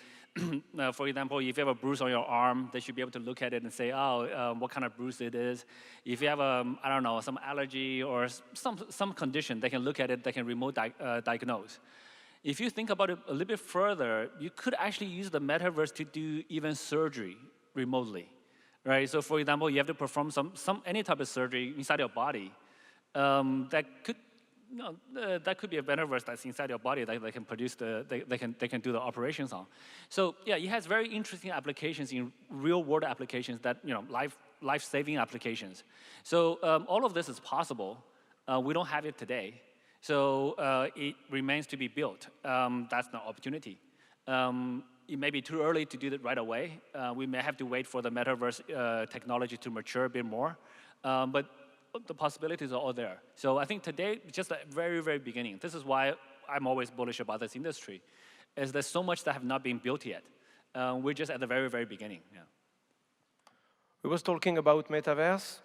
For example, if you have a bruise on your arm, they should be able to look at it and say, what kind of bruise it is. If you have, I don't know, some allergy or some condition, they can look at it, they can remote diagnose. If you think about it a little bit further, you could actually use the metaverse to do even surgery remotely, right? So for example, you have to perform any type of surgery inside your body. That could be a metaverse that's inside your body that they can produce they can do the operations on. So yeah, it has very interesting applications in real world applications that life-saving applications. So all of this is possible. We don't have it today. So it remains to be built. That's the opportunity. It may be too early to do that right away. We may have to wait for the metaverse technology to mature a bit more. But the possibilities are all there. So I think today, just at the very, very beginning, this is why I'm always bullish about this industry, is there's so much that have not been built yet. We're just at the very, very beginning. Yeah. We was talking about metaverse.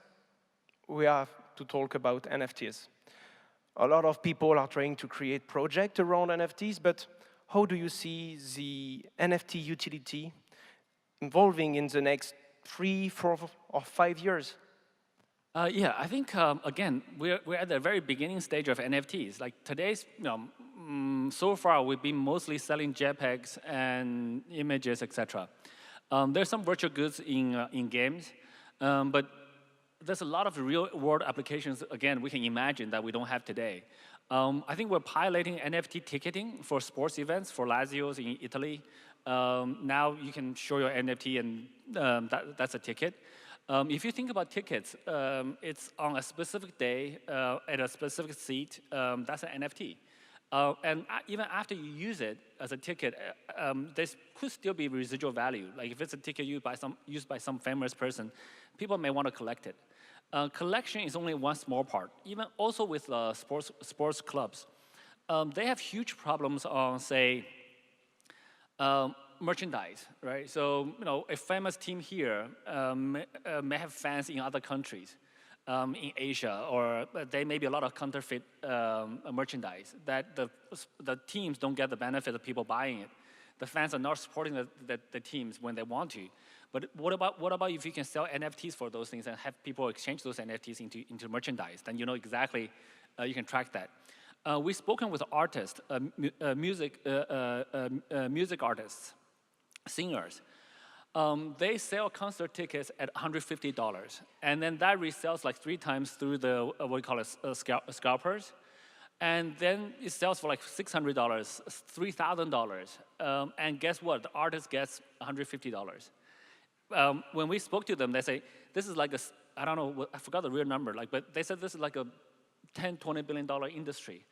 We have to talk about NFTs. A lot of people are trying to create projects around NFTs, but how do you see the NFT utility evolving in the next 3, 4, or 5 years? Yeah, I think, again, we're at the very beginning stage of NFTs. Like today's, so far, we've been mostly selling JPEGs and images, etc. There's some virtual goods in games, but there's a lot of real-world applications, again, we can imagine that we don't have today. I think we're piloting NFT ticketing for sports events, for Lazio's in Italy. Now you can show your NFT and that's a ticket. If you think about tickets, it's on a specific day at a specific seat, that's an NFT. And even after you use it as a ticket, there could still be residual value. Like if it's a ticket used by some famous person, people may want to collect it. Collection is only one small part. Even also with sports clubs, they have huge problems on, say, merchandise, right? So, a famous team here may have fans in other countries, in Asia, or there may be a lot of counterfeit merchandise that the teams don't get the benefit of people buying it. The fans are not supporting the teams when they want to. But what about if you can sell NFTs for those things and have people exchange those NFTs into merchandise? Then you know exactly, you can track that. We've spoken with artists, music artists, singers. They sell concert tickets at $150, and then that resells like 3 times through the, what we call it, scalpers. And then it sells for like $600, $3,000. And guess what? The artist gets $150. When we spoke to them, they say, this is like a, I don't know, I forgot the real number, but they said this is like a $10, $20 billion industry.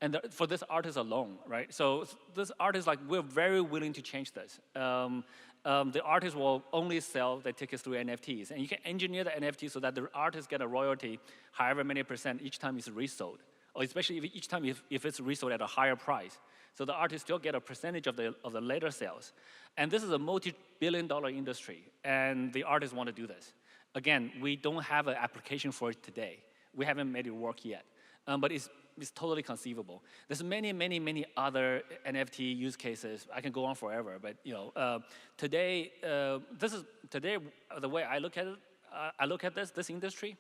And for this artist alone, right? So this artist, like, we're very willing to change this. The artist will only sell the tickets through NFTs. And you can engineer the NFT so that the artists get a royalty, however many percent each time it's resold. Or especially each time if it's resold at a higher price. So the artists still get a percentage of the later sales. And this is a multi-billion-dollar industry, and the artists want to do this. Again, we don't have an application for it today. We haven't made it work yet. But it's totally conceivable. There's many, many, many other NFT use cases. I can go on forever, but today, the way I look at it, I look at this industry.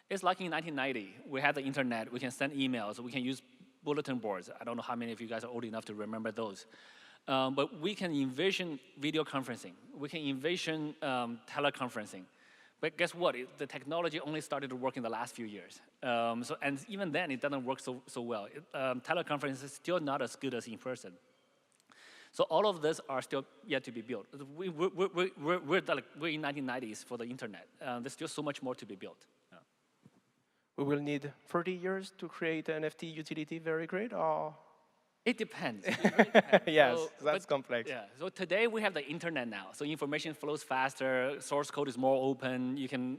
It's like in 1990, we had the internet, we can send emails, we can use bulletin boards. I don't know how many of you guys are old enough to remember those. But we can envision video conferencing. We can envision teleconferencing. But guess what? The technology only started to work in the last few years. And even then, it doesn't work so well. Teleconference is still not as good as in person. So all of this are still yet to be built. We're in 1990s for the internet. There's still so much more to be built. We will need 30 years to create an NFT utility very great, or? It depends. It really depends. Yes, that's complex. Yeah. So today we have the internet now. So information flows faster. Source code is more open. You can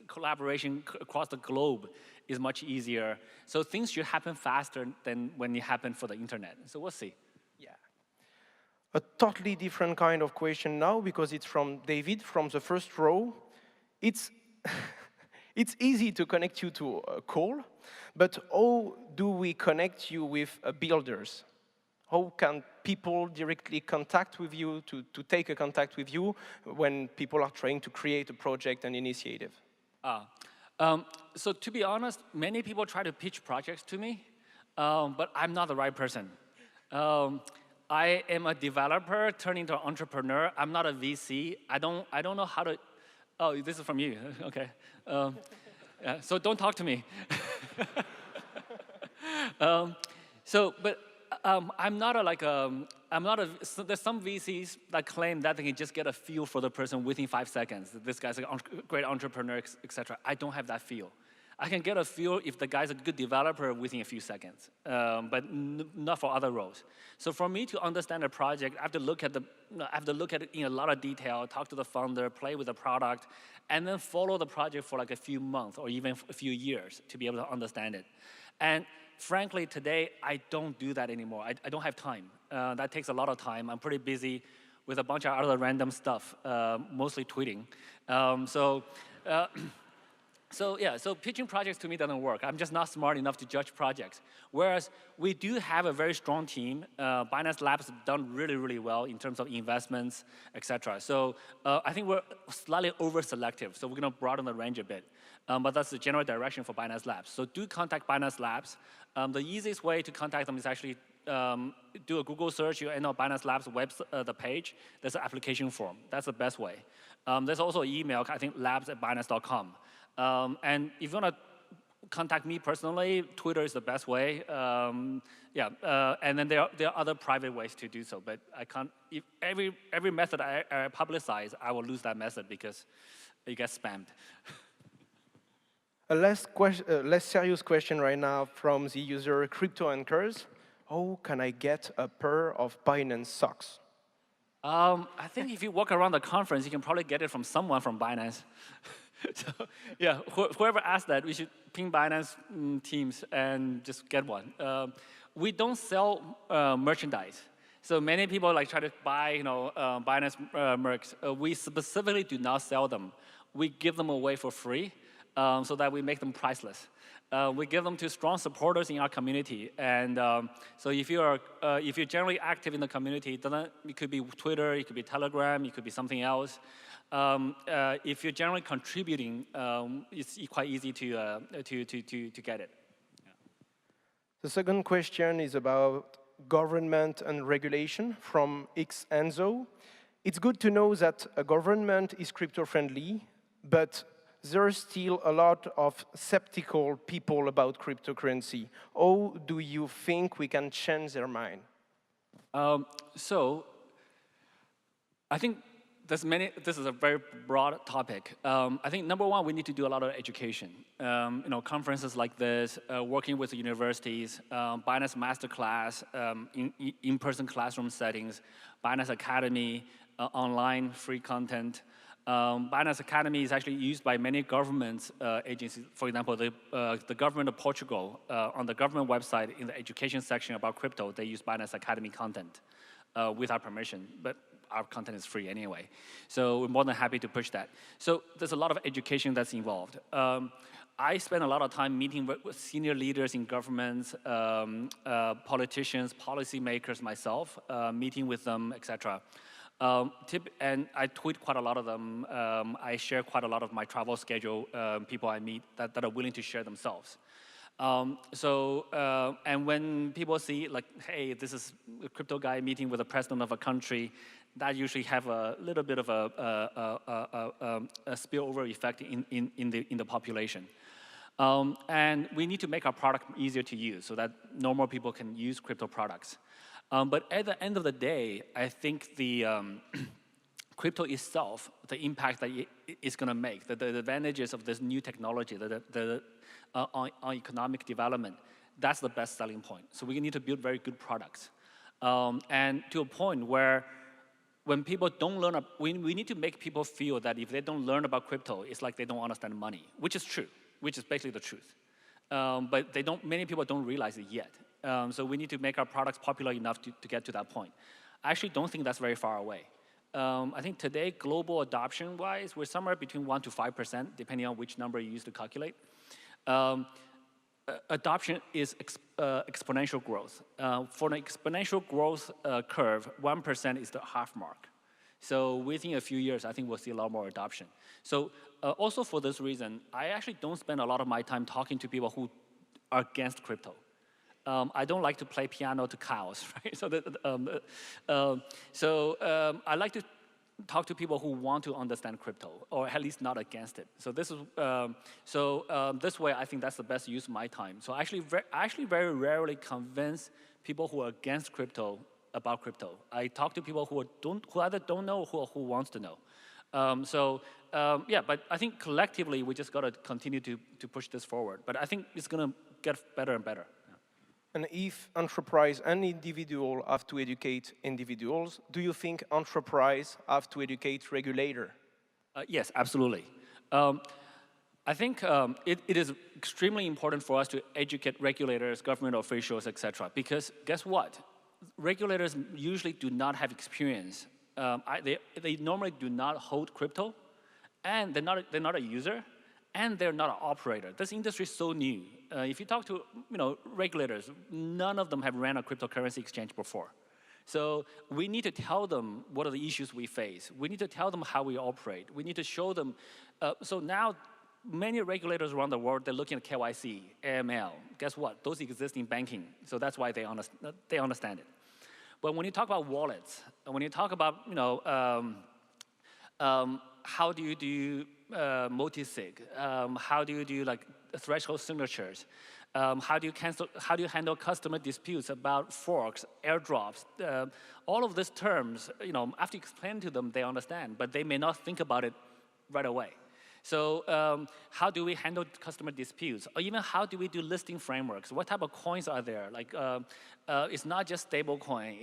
collaboration across the globe is much easier. So things should happen faster than when it happened for the internet. So we'll see. Yeah. A totally different kind of question now, because it's from David from the first row. It's it's easy to connect you to a call, but how do we connect you with builders? How can people directly contact with you, to take a contact with you when people are trying to create a project and initiative? So to be honest, many people try to pitch projects to me, but I'm not the right person. I am a developer turned into an entrepreneur. I'm not a VC. I don't know how to. Oh, this is from you. Okay. Yeah, so don't talk to me. I'm not there's some VCs that claim that they can just get a feel for the person within 5 seconds. This guy's a great entrepreneur, etc. I don't have that feel. I can get a feel if the guy's a good developer within a few seconds, but not for other roles. So for me to understand a project, I have to look at it in a lot of detail, talk to the founder, play with the product, and then follow the project for like a few months or even a few years to be able to understand it. And frankly, today, I don't do that anymore. I don't have time. That takes a lot of time. I'm pretty busy with a bunch of other random stuff, mostly tweeting. So pitching projects to me doesn't work. I'm just not smart enough to judge projects. Whereas we do have a very strong team. Binance Labs have done really, really well in terms of investments, etc. So I think we're slightly over-selective. So we're going to broaden the range a bit. But that's the general direction for Binance Labs. So do contact Binance Labs. The easiest way to contact them is actually do a Google search, you end up Binance Labs the page. There's an application form. That's the best way. There's also email, I think labs@binance.com. And if you want to contact me personally, Twitter is the best way. And then there are other private ways to do so. But I can't. If every method I publicize, I will lose that method because it gets spammed. A less serious question right now from the user Crypto Anchors. How can I get a pair of Binance socks? I think if you walk around the conference, you can probably get it from someone from Binance. So, yeah, whoever asked that, we should ping Binance teams and just get one. We don't sell merchandise. So many people like try to buy, Binance mercs. We specifically do not sell them. We give them away for free so that we make them priceless. We give them to strong supporters in our community. And so if you're generally active in the community, it could be Twitter, it could be Telegram, it could be something else. If you're generally contributing, it's quite easy to get it. Yeah. The second question is about government and regulation from X Enzo. It's good to know that a government is crypto-friendly, but there's still a lot of skeptical people about cryptocurrency. How do you think we can change their mind? So I think this is a very broad topic. I think number one, we need to do a lot of education. Conferences like this, working with the universities, Binance Masterclass, in-person classroom settings, Binance Academy, online free content. Binance Academy is actually used by many government agencies. For example, the government of Portugal, on the government website, in the education section about crypto, they use Binance Academy content with our permission. But our content is free anyway. So we're more than happy to push that. So there's a lot of education that's involved. I spend a lot of time meeting with senior leaders in governments, politicians, policymakers myself, meeting with them, etc. And I tweet quite a lot of them. I share quite a lot of my travel schedule, people I meet that are willing to share themselves. And when people see, like, hey, this is a crypto guy meeting with the president of a country, that usually have a little bit of a spillover effect in the population. And we need to make our product easier to use so that normal people can use crypto products. But at the end of the day, I think the crypto itself, the impact that it's going to make, the advantages of this new technology, on economic development, that's the best selling point. So we need to build very good products. And to a point where when people don't learn, we need to make people feel that if they don't learn about crypto, it's like they don't understand money, which is true, which is basically the truth. But many people don't realize it yet. So we need to make our products popular enough to get to that point. I actually don't think that's very far away. I think today, global adoption-wise, we're somewhere between 1% to 5%, depending on which number you use to calculate. Adoption is exponential growth. For an exponential growth curve, 1% is the half mark. So within a few years, I think we'll see a lot more adoption. So also for this reason, I actually don't spend a lot of my time talking to people who are against crypto. I don't like to play piano to cows, right? So I like to talk to people who want to understand crypto, or at least not against it. So this is this way, I think that's the best use of my time. So I actually very rarely convince people who are against crypto about crypto. I talk to people who either don't know or who wants to know. But I think collectively we just got to continue to push this forward. But I think it's going to get better and better. And if enterprise and individual have to educate individuals, do you think enterprise have to educate regulator? Yes, absolutely. I think it is extremely important for us to educate regulators, government officials, etc. Because guess what? Regulators usually do not have experience. They normally do not hold crypto, and they're not a user, and they're not an operator. This industry is so new. If you talk to regulators, none of them have ran a cryptocurrency exchange before. So we need to tell them what are the issues we face. We need to tell them how we operate. We need to show them. So now many regulators around the world, they're looking at KYC, AML. Guess what? Those exist in banking, so that's why they understand it. But when you talk about wallets, when you talk about, how do you do multi-sig? How do you do like threshold signatures? How do you handle customer disputes about forks, airdrops? All of these terms, after you explain to them, they understand, but they may not think about it right away. So how do we handle customer disputes? Or even how do we do listing frameworks? What type of coins are there? Like, it's not just stable coin.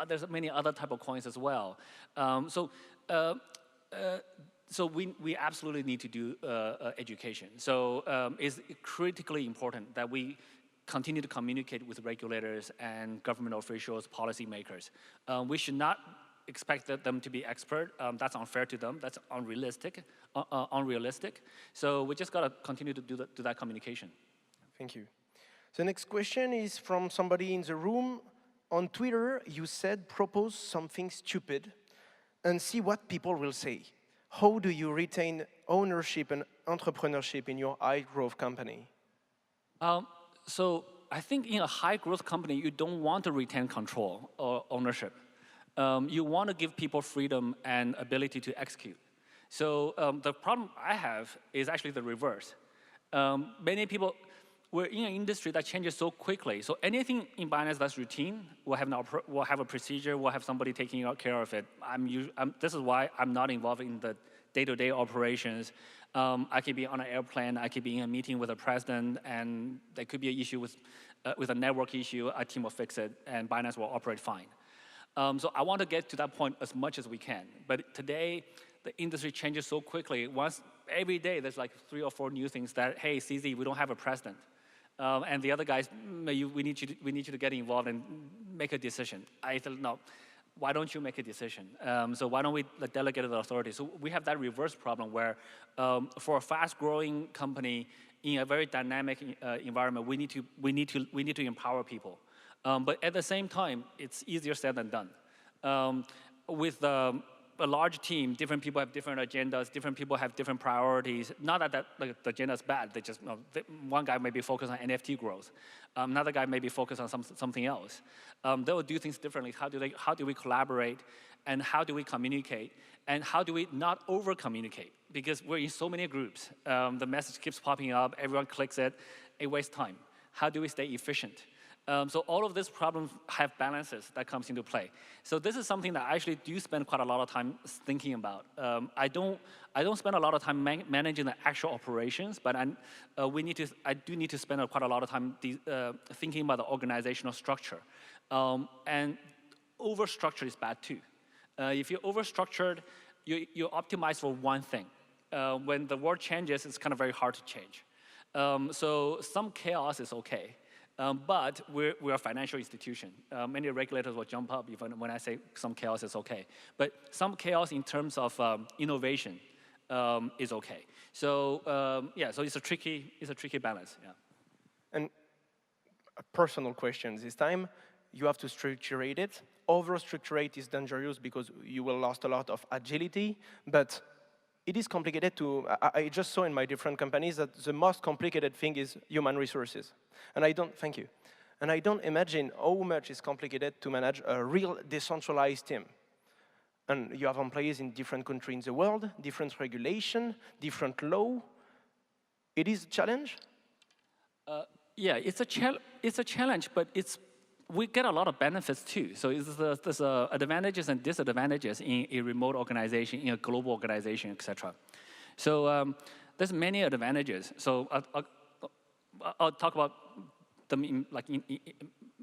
There's many other type of coins as well. So we absolutely need to do education. So it's critically important that we continue to communicate with regulators and government officials, policymakers. We should not expect them to be expert. That's unfair to them. That's unrealistic. So we just got to continue to do that communication. Thank you. The next question is from somebody in the room. On Twitter, you said propose something stupid and see what people will say. How do you retain ownership and entrepreneurship in your high-growth company? So I think in a high-growth company, you don't want to retain control or ownership. You want to give people freedom and ability to execute. So the problem I have is actually the reverse. Many people, we're in an industry that changes so quickly. So anything in Binance that's routine, we'll have a procedure, we'll have somebody taking care of it. This is why I'm not involved in the day-to-day operations. I could be on an airplane, I could be in a meeting with a president, and there could be an issue with a network issue, our team will fix it, and Binance will operate fine. So I want to get to that point as much as we can. But today, the industry changes so quickly. Every day, there's like 3 or 4 new things that, hey, CZ, we don't have a president. And the other guys, we need you to get involved and make a decision. I said, no, why don't you make a decision? So why don't we delegate the authority? So we have that reverse problem where for a fast-growing company in a very dynamic environment, we need to empower people. But at the same time, it's easier said than done. With a large team, different people have different agendas, different people have different priorities. Not that the agenda is bad. They just, one guy may be focused on NFT growth. Another guy may be focused on something else. They will do things differently. How do we collaborate? And how do we communicate? And how do we not over-communicate? Because we're in so many groups. The message keeps popping up. Everyone clicks it. It wastes time. How do we stay efficient? So all of these problems have balances that comes into play. So this is something that I actually do spend quite a lot of time thinking about. I don't spend a lot of time managing the actual operations, but I do need to spend quite a lot of time thinking about the organizational structure. And overstructure is bad too. If you're overstructured, you optimize for one thing. When the world changes, it's kind of very hard to change. So some chaos is okay. But we're a financial institution. Many regulators will jump up even when I say some chaos is okay. But some chaos in terms of innovation is okay. So yeah, so it's a tricky balance. Yeah. And a personal question this time. You have to structurate it. Over-structurate is dangerous because you will lose a lot of agility. But it is complicated to, I just saw in my different companies that the most complicated thing is human resources. And I don't imagine how much is complicated to manage a real decentralized team. And you have employees in different countries in the world, different regulation, different law. It is a challenge? Yeah, it's a challenge, but we get a lot of benefits too. So there's advantages and disadvantages in a remote organization, in a global organization, etc. So there's many advantages. So I'll talk about them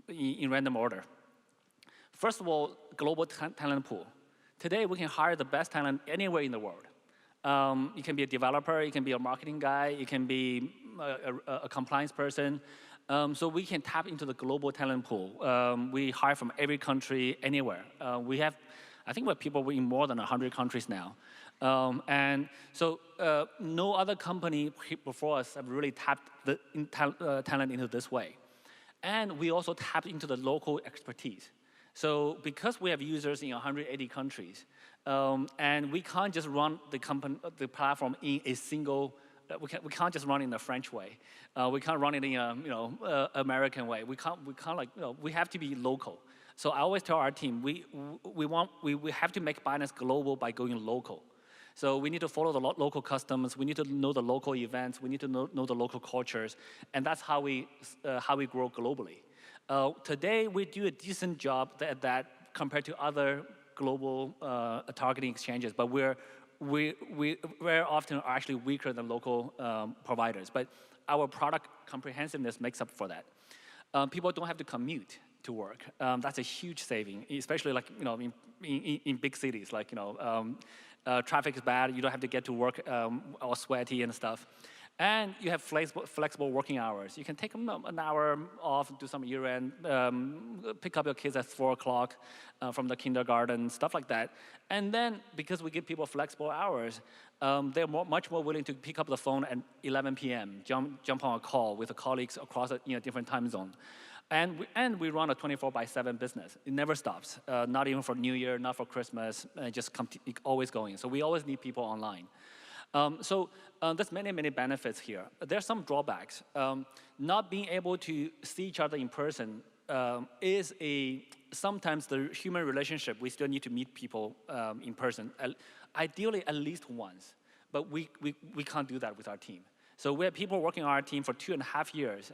in random order. First of all, global talent pool. Today, we can hire the best talent anywhere in the world. You can be a developer, you can be a marketing guy, you can be a compliance person. So we can tap into the global talent pool. We hire from every country, anywhere. We have, I think we're people in more than 100 countries now. And so no other company before us have really tapped the talent into this way. And we also tap into the local expertise. So because we have users in 180 countries, and we can't just run the platform in a single we can't just run it in the French way. We can't run it in a American way. We can't like, we have to be local. So I always tell our team, we have to make Binance global by going local. So we need to follow the local customs. We need to know the local events. We need to know the local cultures, and that's how we grow globally. Today we do a decent job at that compared to other global targeting exchanges, but we very often are actually weaker than local providers. But our product comprehensiveness makes up for that. People don't have to commute to work. That's a huge saving, especially like in big cities. Like traffic is bad. You don't have to get to work all sweaty and stuff. And you have flexible working hours. You can take an hour off, do some year-end, pick up your kids at 4 o'clock from the kindergarten, stuff like that. And then, because we give people flexible hours, they're much more willing to pick up the phone at 11 p.m., jump on a call with the colleagues across a different time zone. And we run a 24/7 business. It never stops, not even for New Year, not for Christmas, just always going. So we always need people online. There's many benefits here. There's some drawbacks. Not being able to see each other in person is sometimes the human relationship. We still need to meet people in person, ideally at least once. But we can't do that with our team. So we have people working on our team for 2.5 years.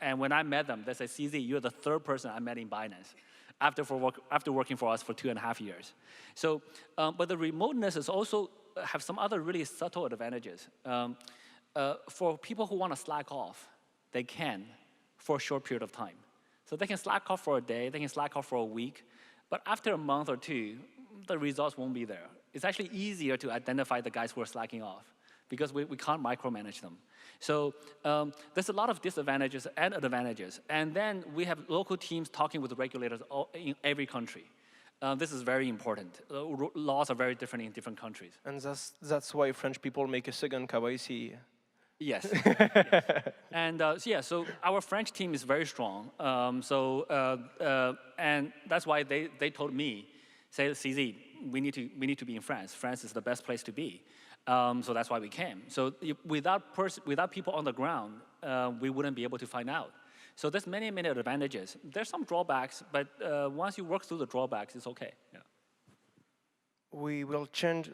And when I met them, they said, CZ, you're the 3rd person I met in Binance after working for us for 2.5 years. So, but the remoteness is also have some other really subtle advantages. For people who want to slack off, they can for a short period of time. So they can slack off for a day, they can slack off for a week, but after a month or two, the results won't be there. It's actually easier to identify the guys who are slacking off because we can't micromanage them. So there's a lot of disadvantages and advantages. And then we have local teams talking with the regulators in every country. This is very important. Laws are very different in different countries. And that's why French people make a second KYC. Yes. And so our French team is very strong. And that's why they told me, say, CZ, we need to be in France. France is the best place to be. So that's why we came. So without people on the ground, we wouldn't be able to find out. So there's many advantages. There's some drawbacks, but once you work through the drawbacks, it's okay. Yeah. We will change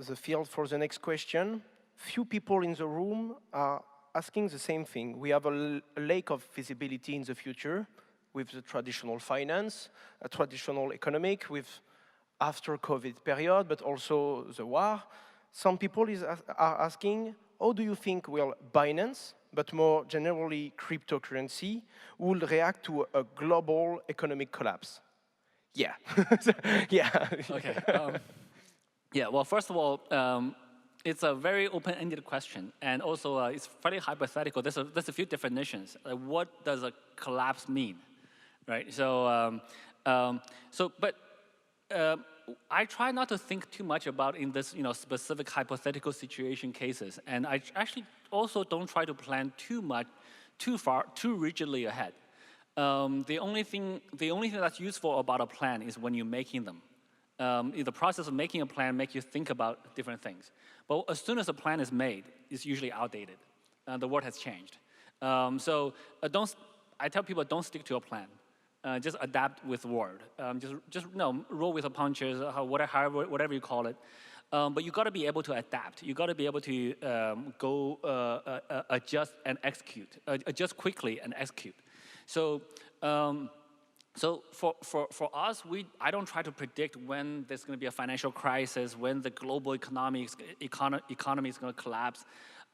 the field for the next question. Few people in the room are asking the same thing. We have a lack of visibility in the future with the traditional finance, a traditional economic, with after COVID period, but also the war. Some people are asking, how do you think will Binance, but more generally cryptocurrency, will react to a global economic collapse? Yeah. Yeah. Okay. Yeah, well, first of all, it's a very open-ended question, and also it's fairly hypothetical. There's a few definitions. What does a collapse mean, right? But I try not to think too much about in this, specific hypothetical situation cases, and I actually also don't try to plan too rigidly ahead. The only thing that's useful about a plan is when you're making them. The process of making a plan makes you think about different things. But as soon as a plan is made, it's usually outdated. The world has changed. I tell people, don't stick to a plan. Just adapt with the world. Just roll with the punches, whatever you call it. But you got to be able to adapt. You got to be able to adjust and execute. Adjust quickly and execute. So for us, I don't try to predict when there's going to be a financial crisis, when the global economy is going to collapse.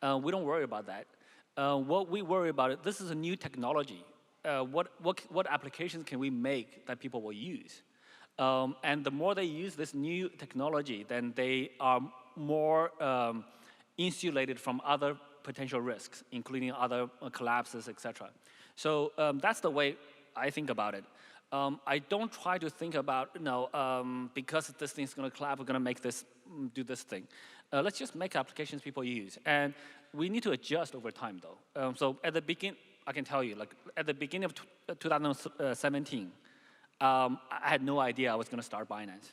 We don't worry about that. What we worry about, this is a new technology. What applications can we make that people will use? And the more they use this new technology, then they are more insulated from other potential risks, including other collapses, etc. So that's the way I think about it. I don't try to think about, because this thing's going to collapse, we're going to do this thing. Let's just make applications people use. And we need to adjust over time, though. So at the beginning, I can tell you, at the beginning of 2017, I had no idea I was going to start Binance.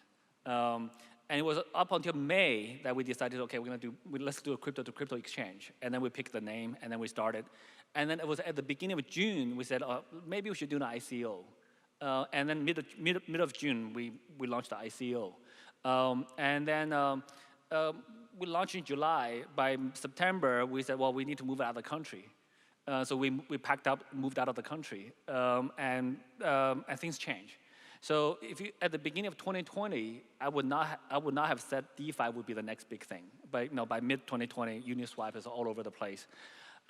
And it was up until May that we decided, okay, let's do a crypto-to-crypto exchange. And then we picked the name, and then we started. And then it was at the beginning of June, we said, maybe we should do an ICO. And then mid of June, we launched the ICO. And then we launched in July. By September, we said, well, we need to move out of the country. So we packed up, moved out of the country, and things changed. So at the beginning of 2020, I would not have said DeFi would be the next big thing. But by mid 2020, Uniswap is all over the place.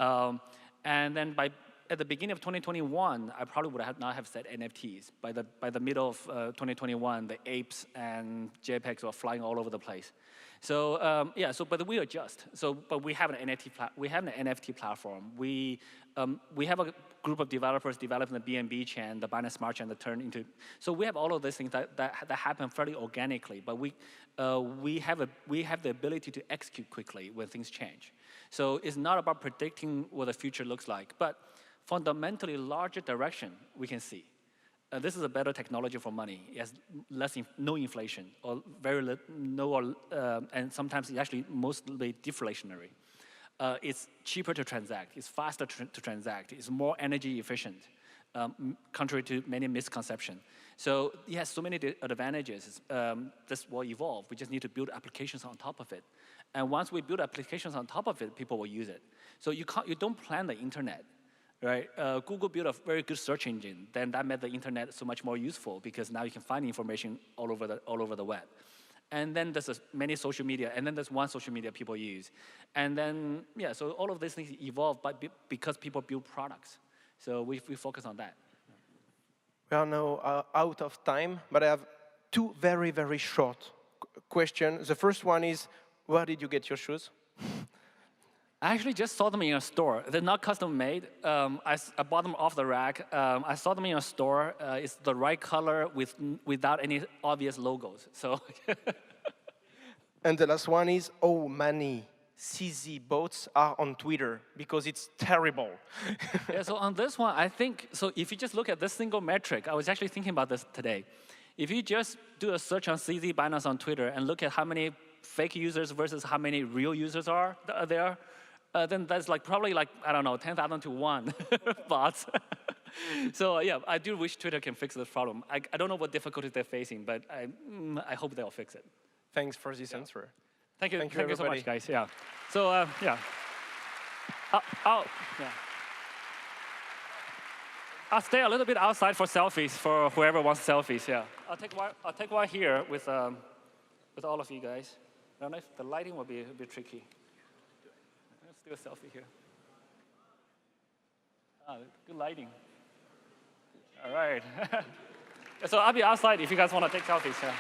And then at the beginning of 2021, I probably would not have said NFTs. By the middle of 2021, the apes and JPEGs were flying all over the place. So but we adjust. But we have an NFT platform. We have a group of developers developing the BNB chain, the Binance Smart Chain that turned into. So we have all of these things that happen fairly organically. But we have the ability to execute quickly when things change. So it's not about predicting what the future looks like, but fundamentally larger direction we can see. This is a better technology for money. It has no inflation, or very no, and sometimes it's actually mostly deflationary. It's cheaper to transact. It's faster to transact. It's more energy efficient, contrary to many misconceptions. So it has so many advantages. This will evolve. We just need to build applications on top of it. And once we build applications on top of it, people will use it. So you don't plan the internet. Right? Google built a very good search engine. Then that made the internet so much more useful because now you can find information all over the web. And then there's many social media, and then there's one social media people use. And then, so all of these things evolve because people build products. So we focus on that. We are now out of time, but I have two very, very short questions. The first one is, where did you get your shoes? I actually just saw them in a store. They're not custom made. I bought them off the rack. I saw them in a store. It's the right color without any obvious logos. So. And the last one is, how many CZ bots are on Twitter? Because it's terrible. Yeah, so on this one, I think, so if you just look at this single metric, I was actually thinking about this today. If you just do a search on CZ Binance on Twitter and look at how many fake users versus how many real users are there, then that's probably I don't know, 10,000 to 1 bots. So yeah, I do wish Twitter can fix this problem. I don't know what difficulties they're facing, but I hope they'll fix it. Thanks for this answer. Thank you everybody. So much, guys. Yeah. So I'll stay a little bit outside for selfies for whoever wants selfies. Yeah. I'll take one here with all of you guys. I don't know if the lighting will be a bit tricky. Let's do a selfie here. Good lighting. All right. So I'll be outside if you guys want to take selfies. Yeah.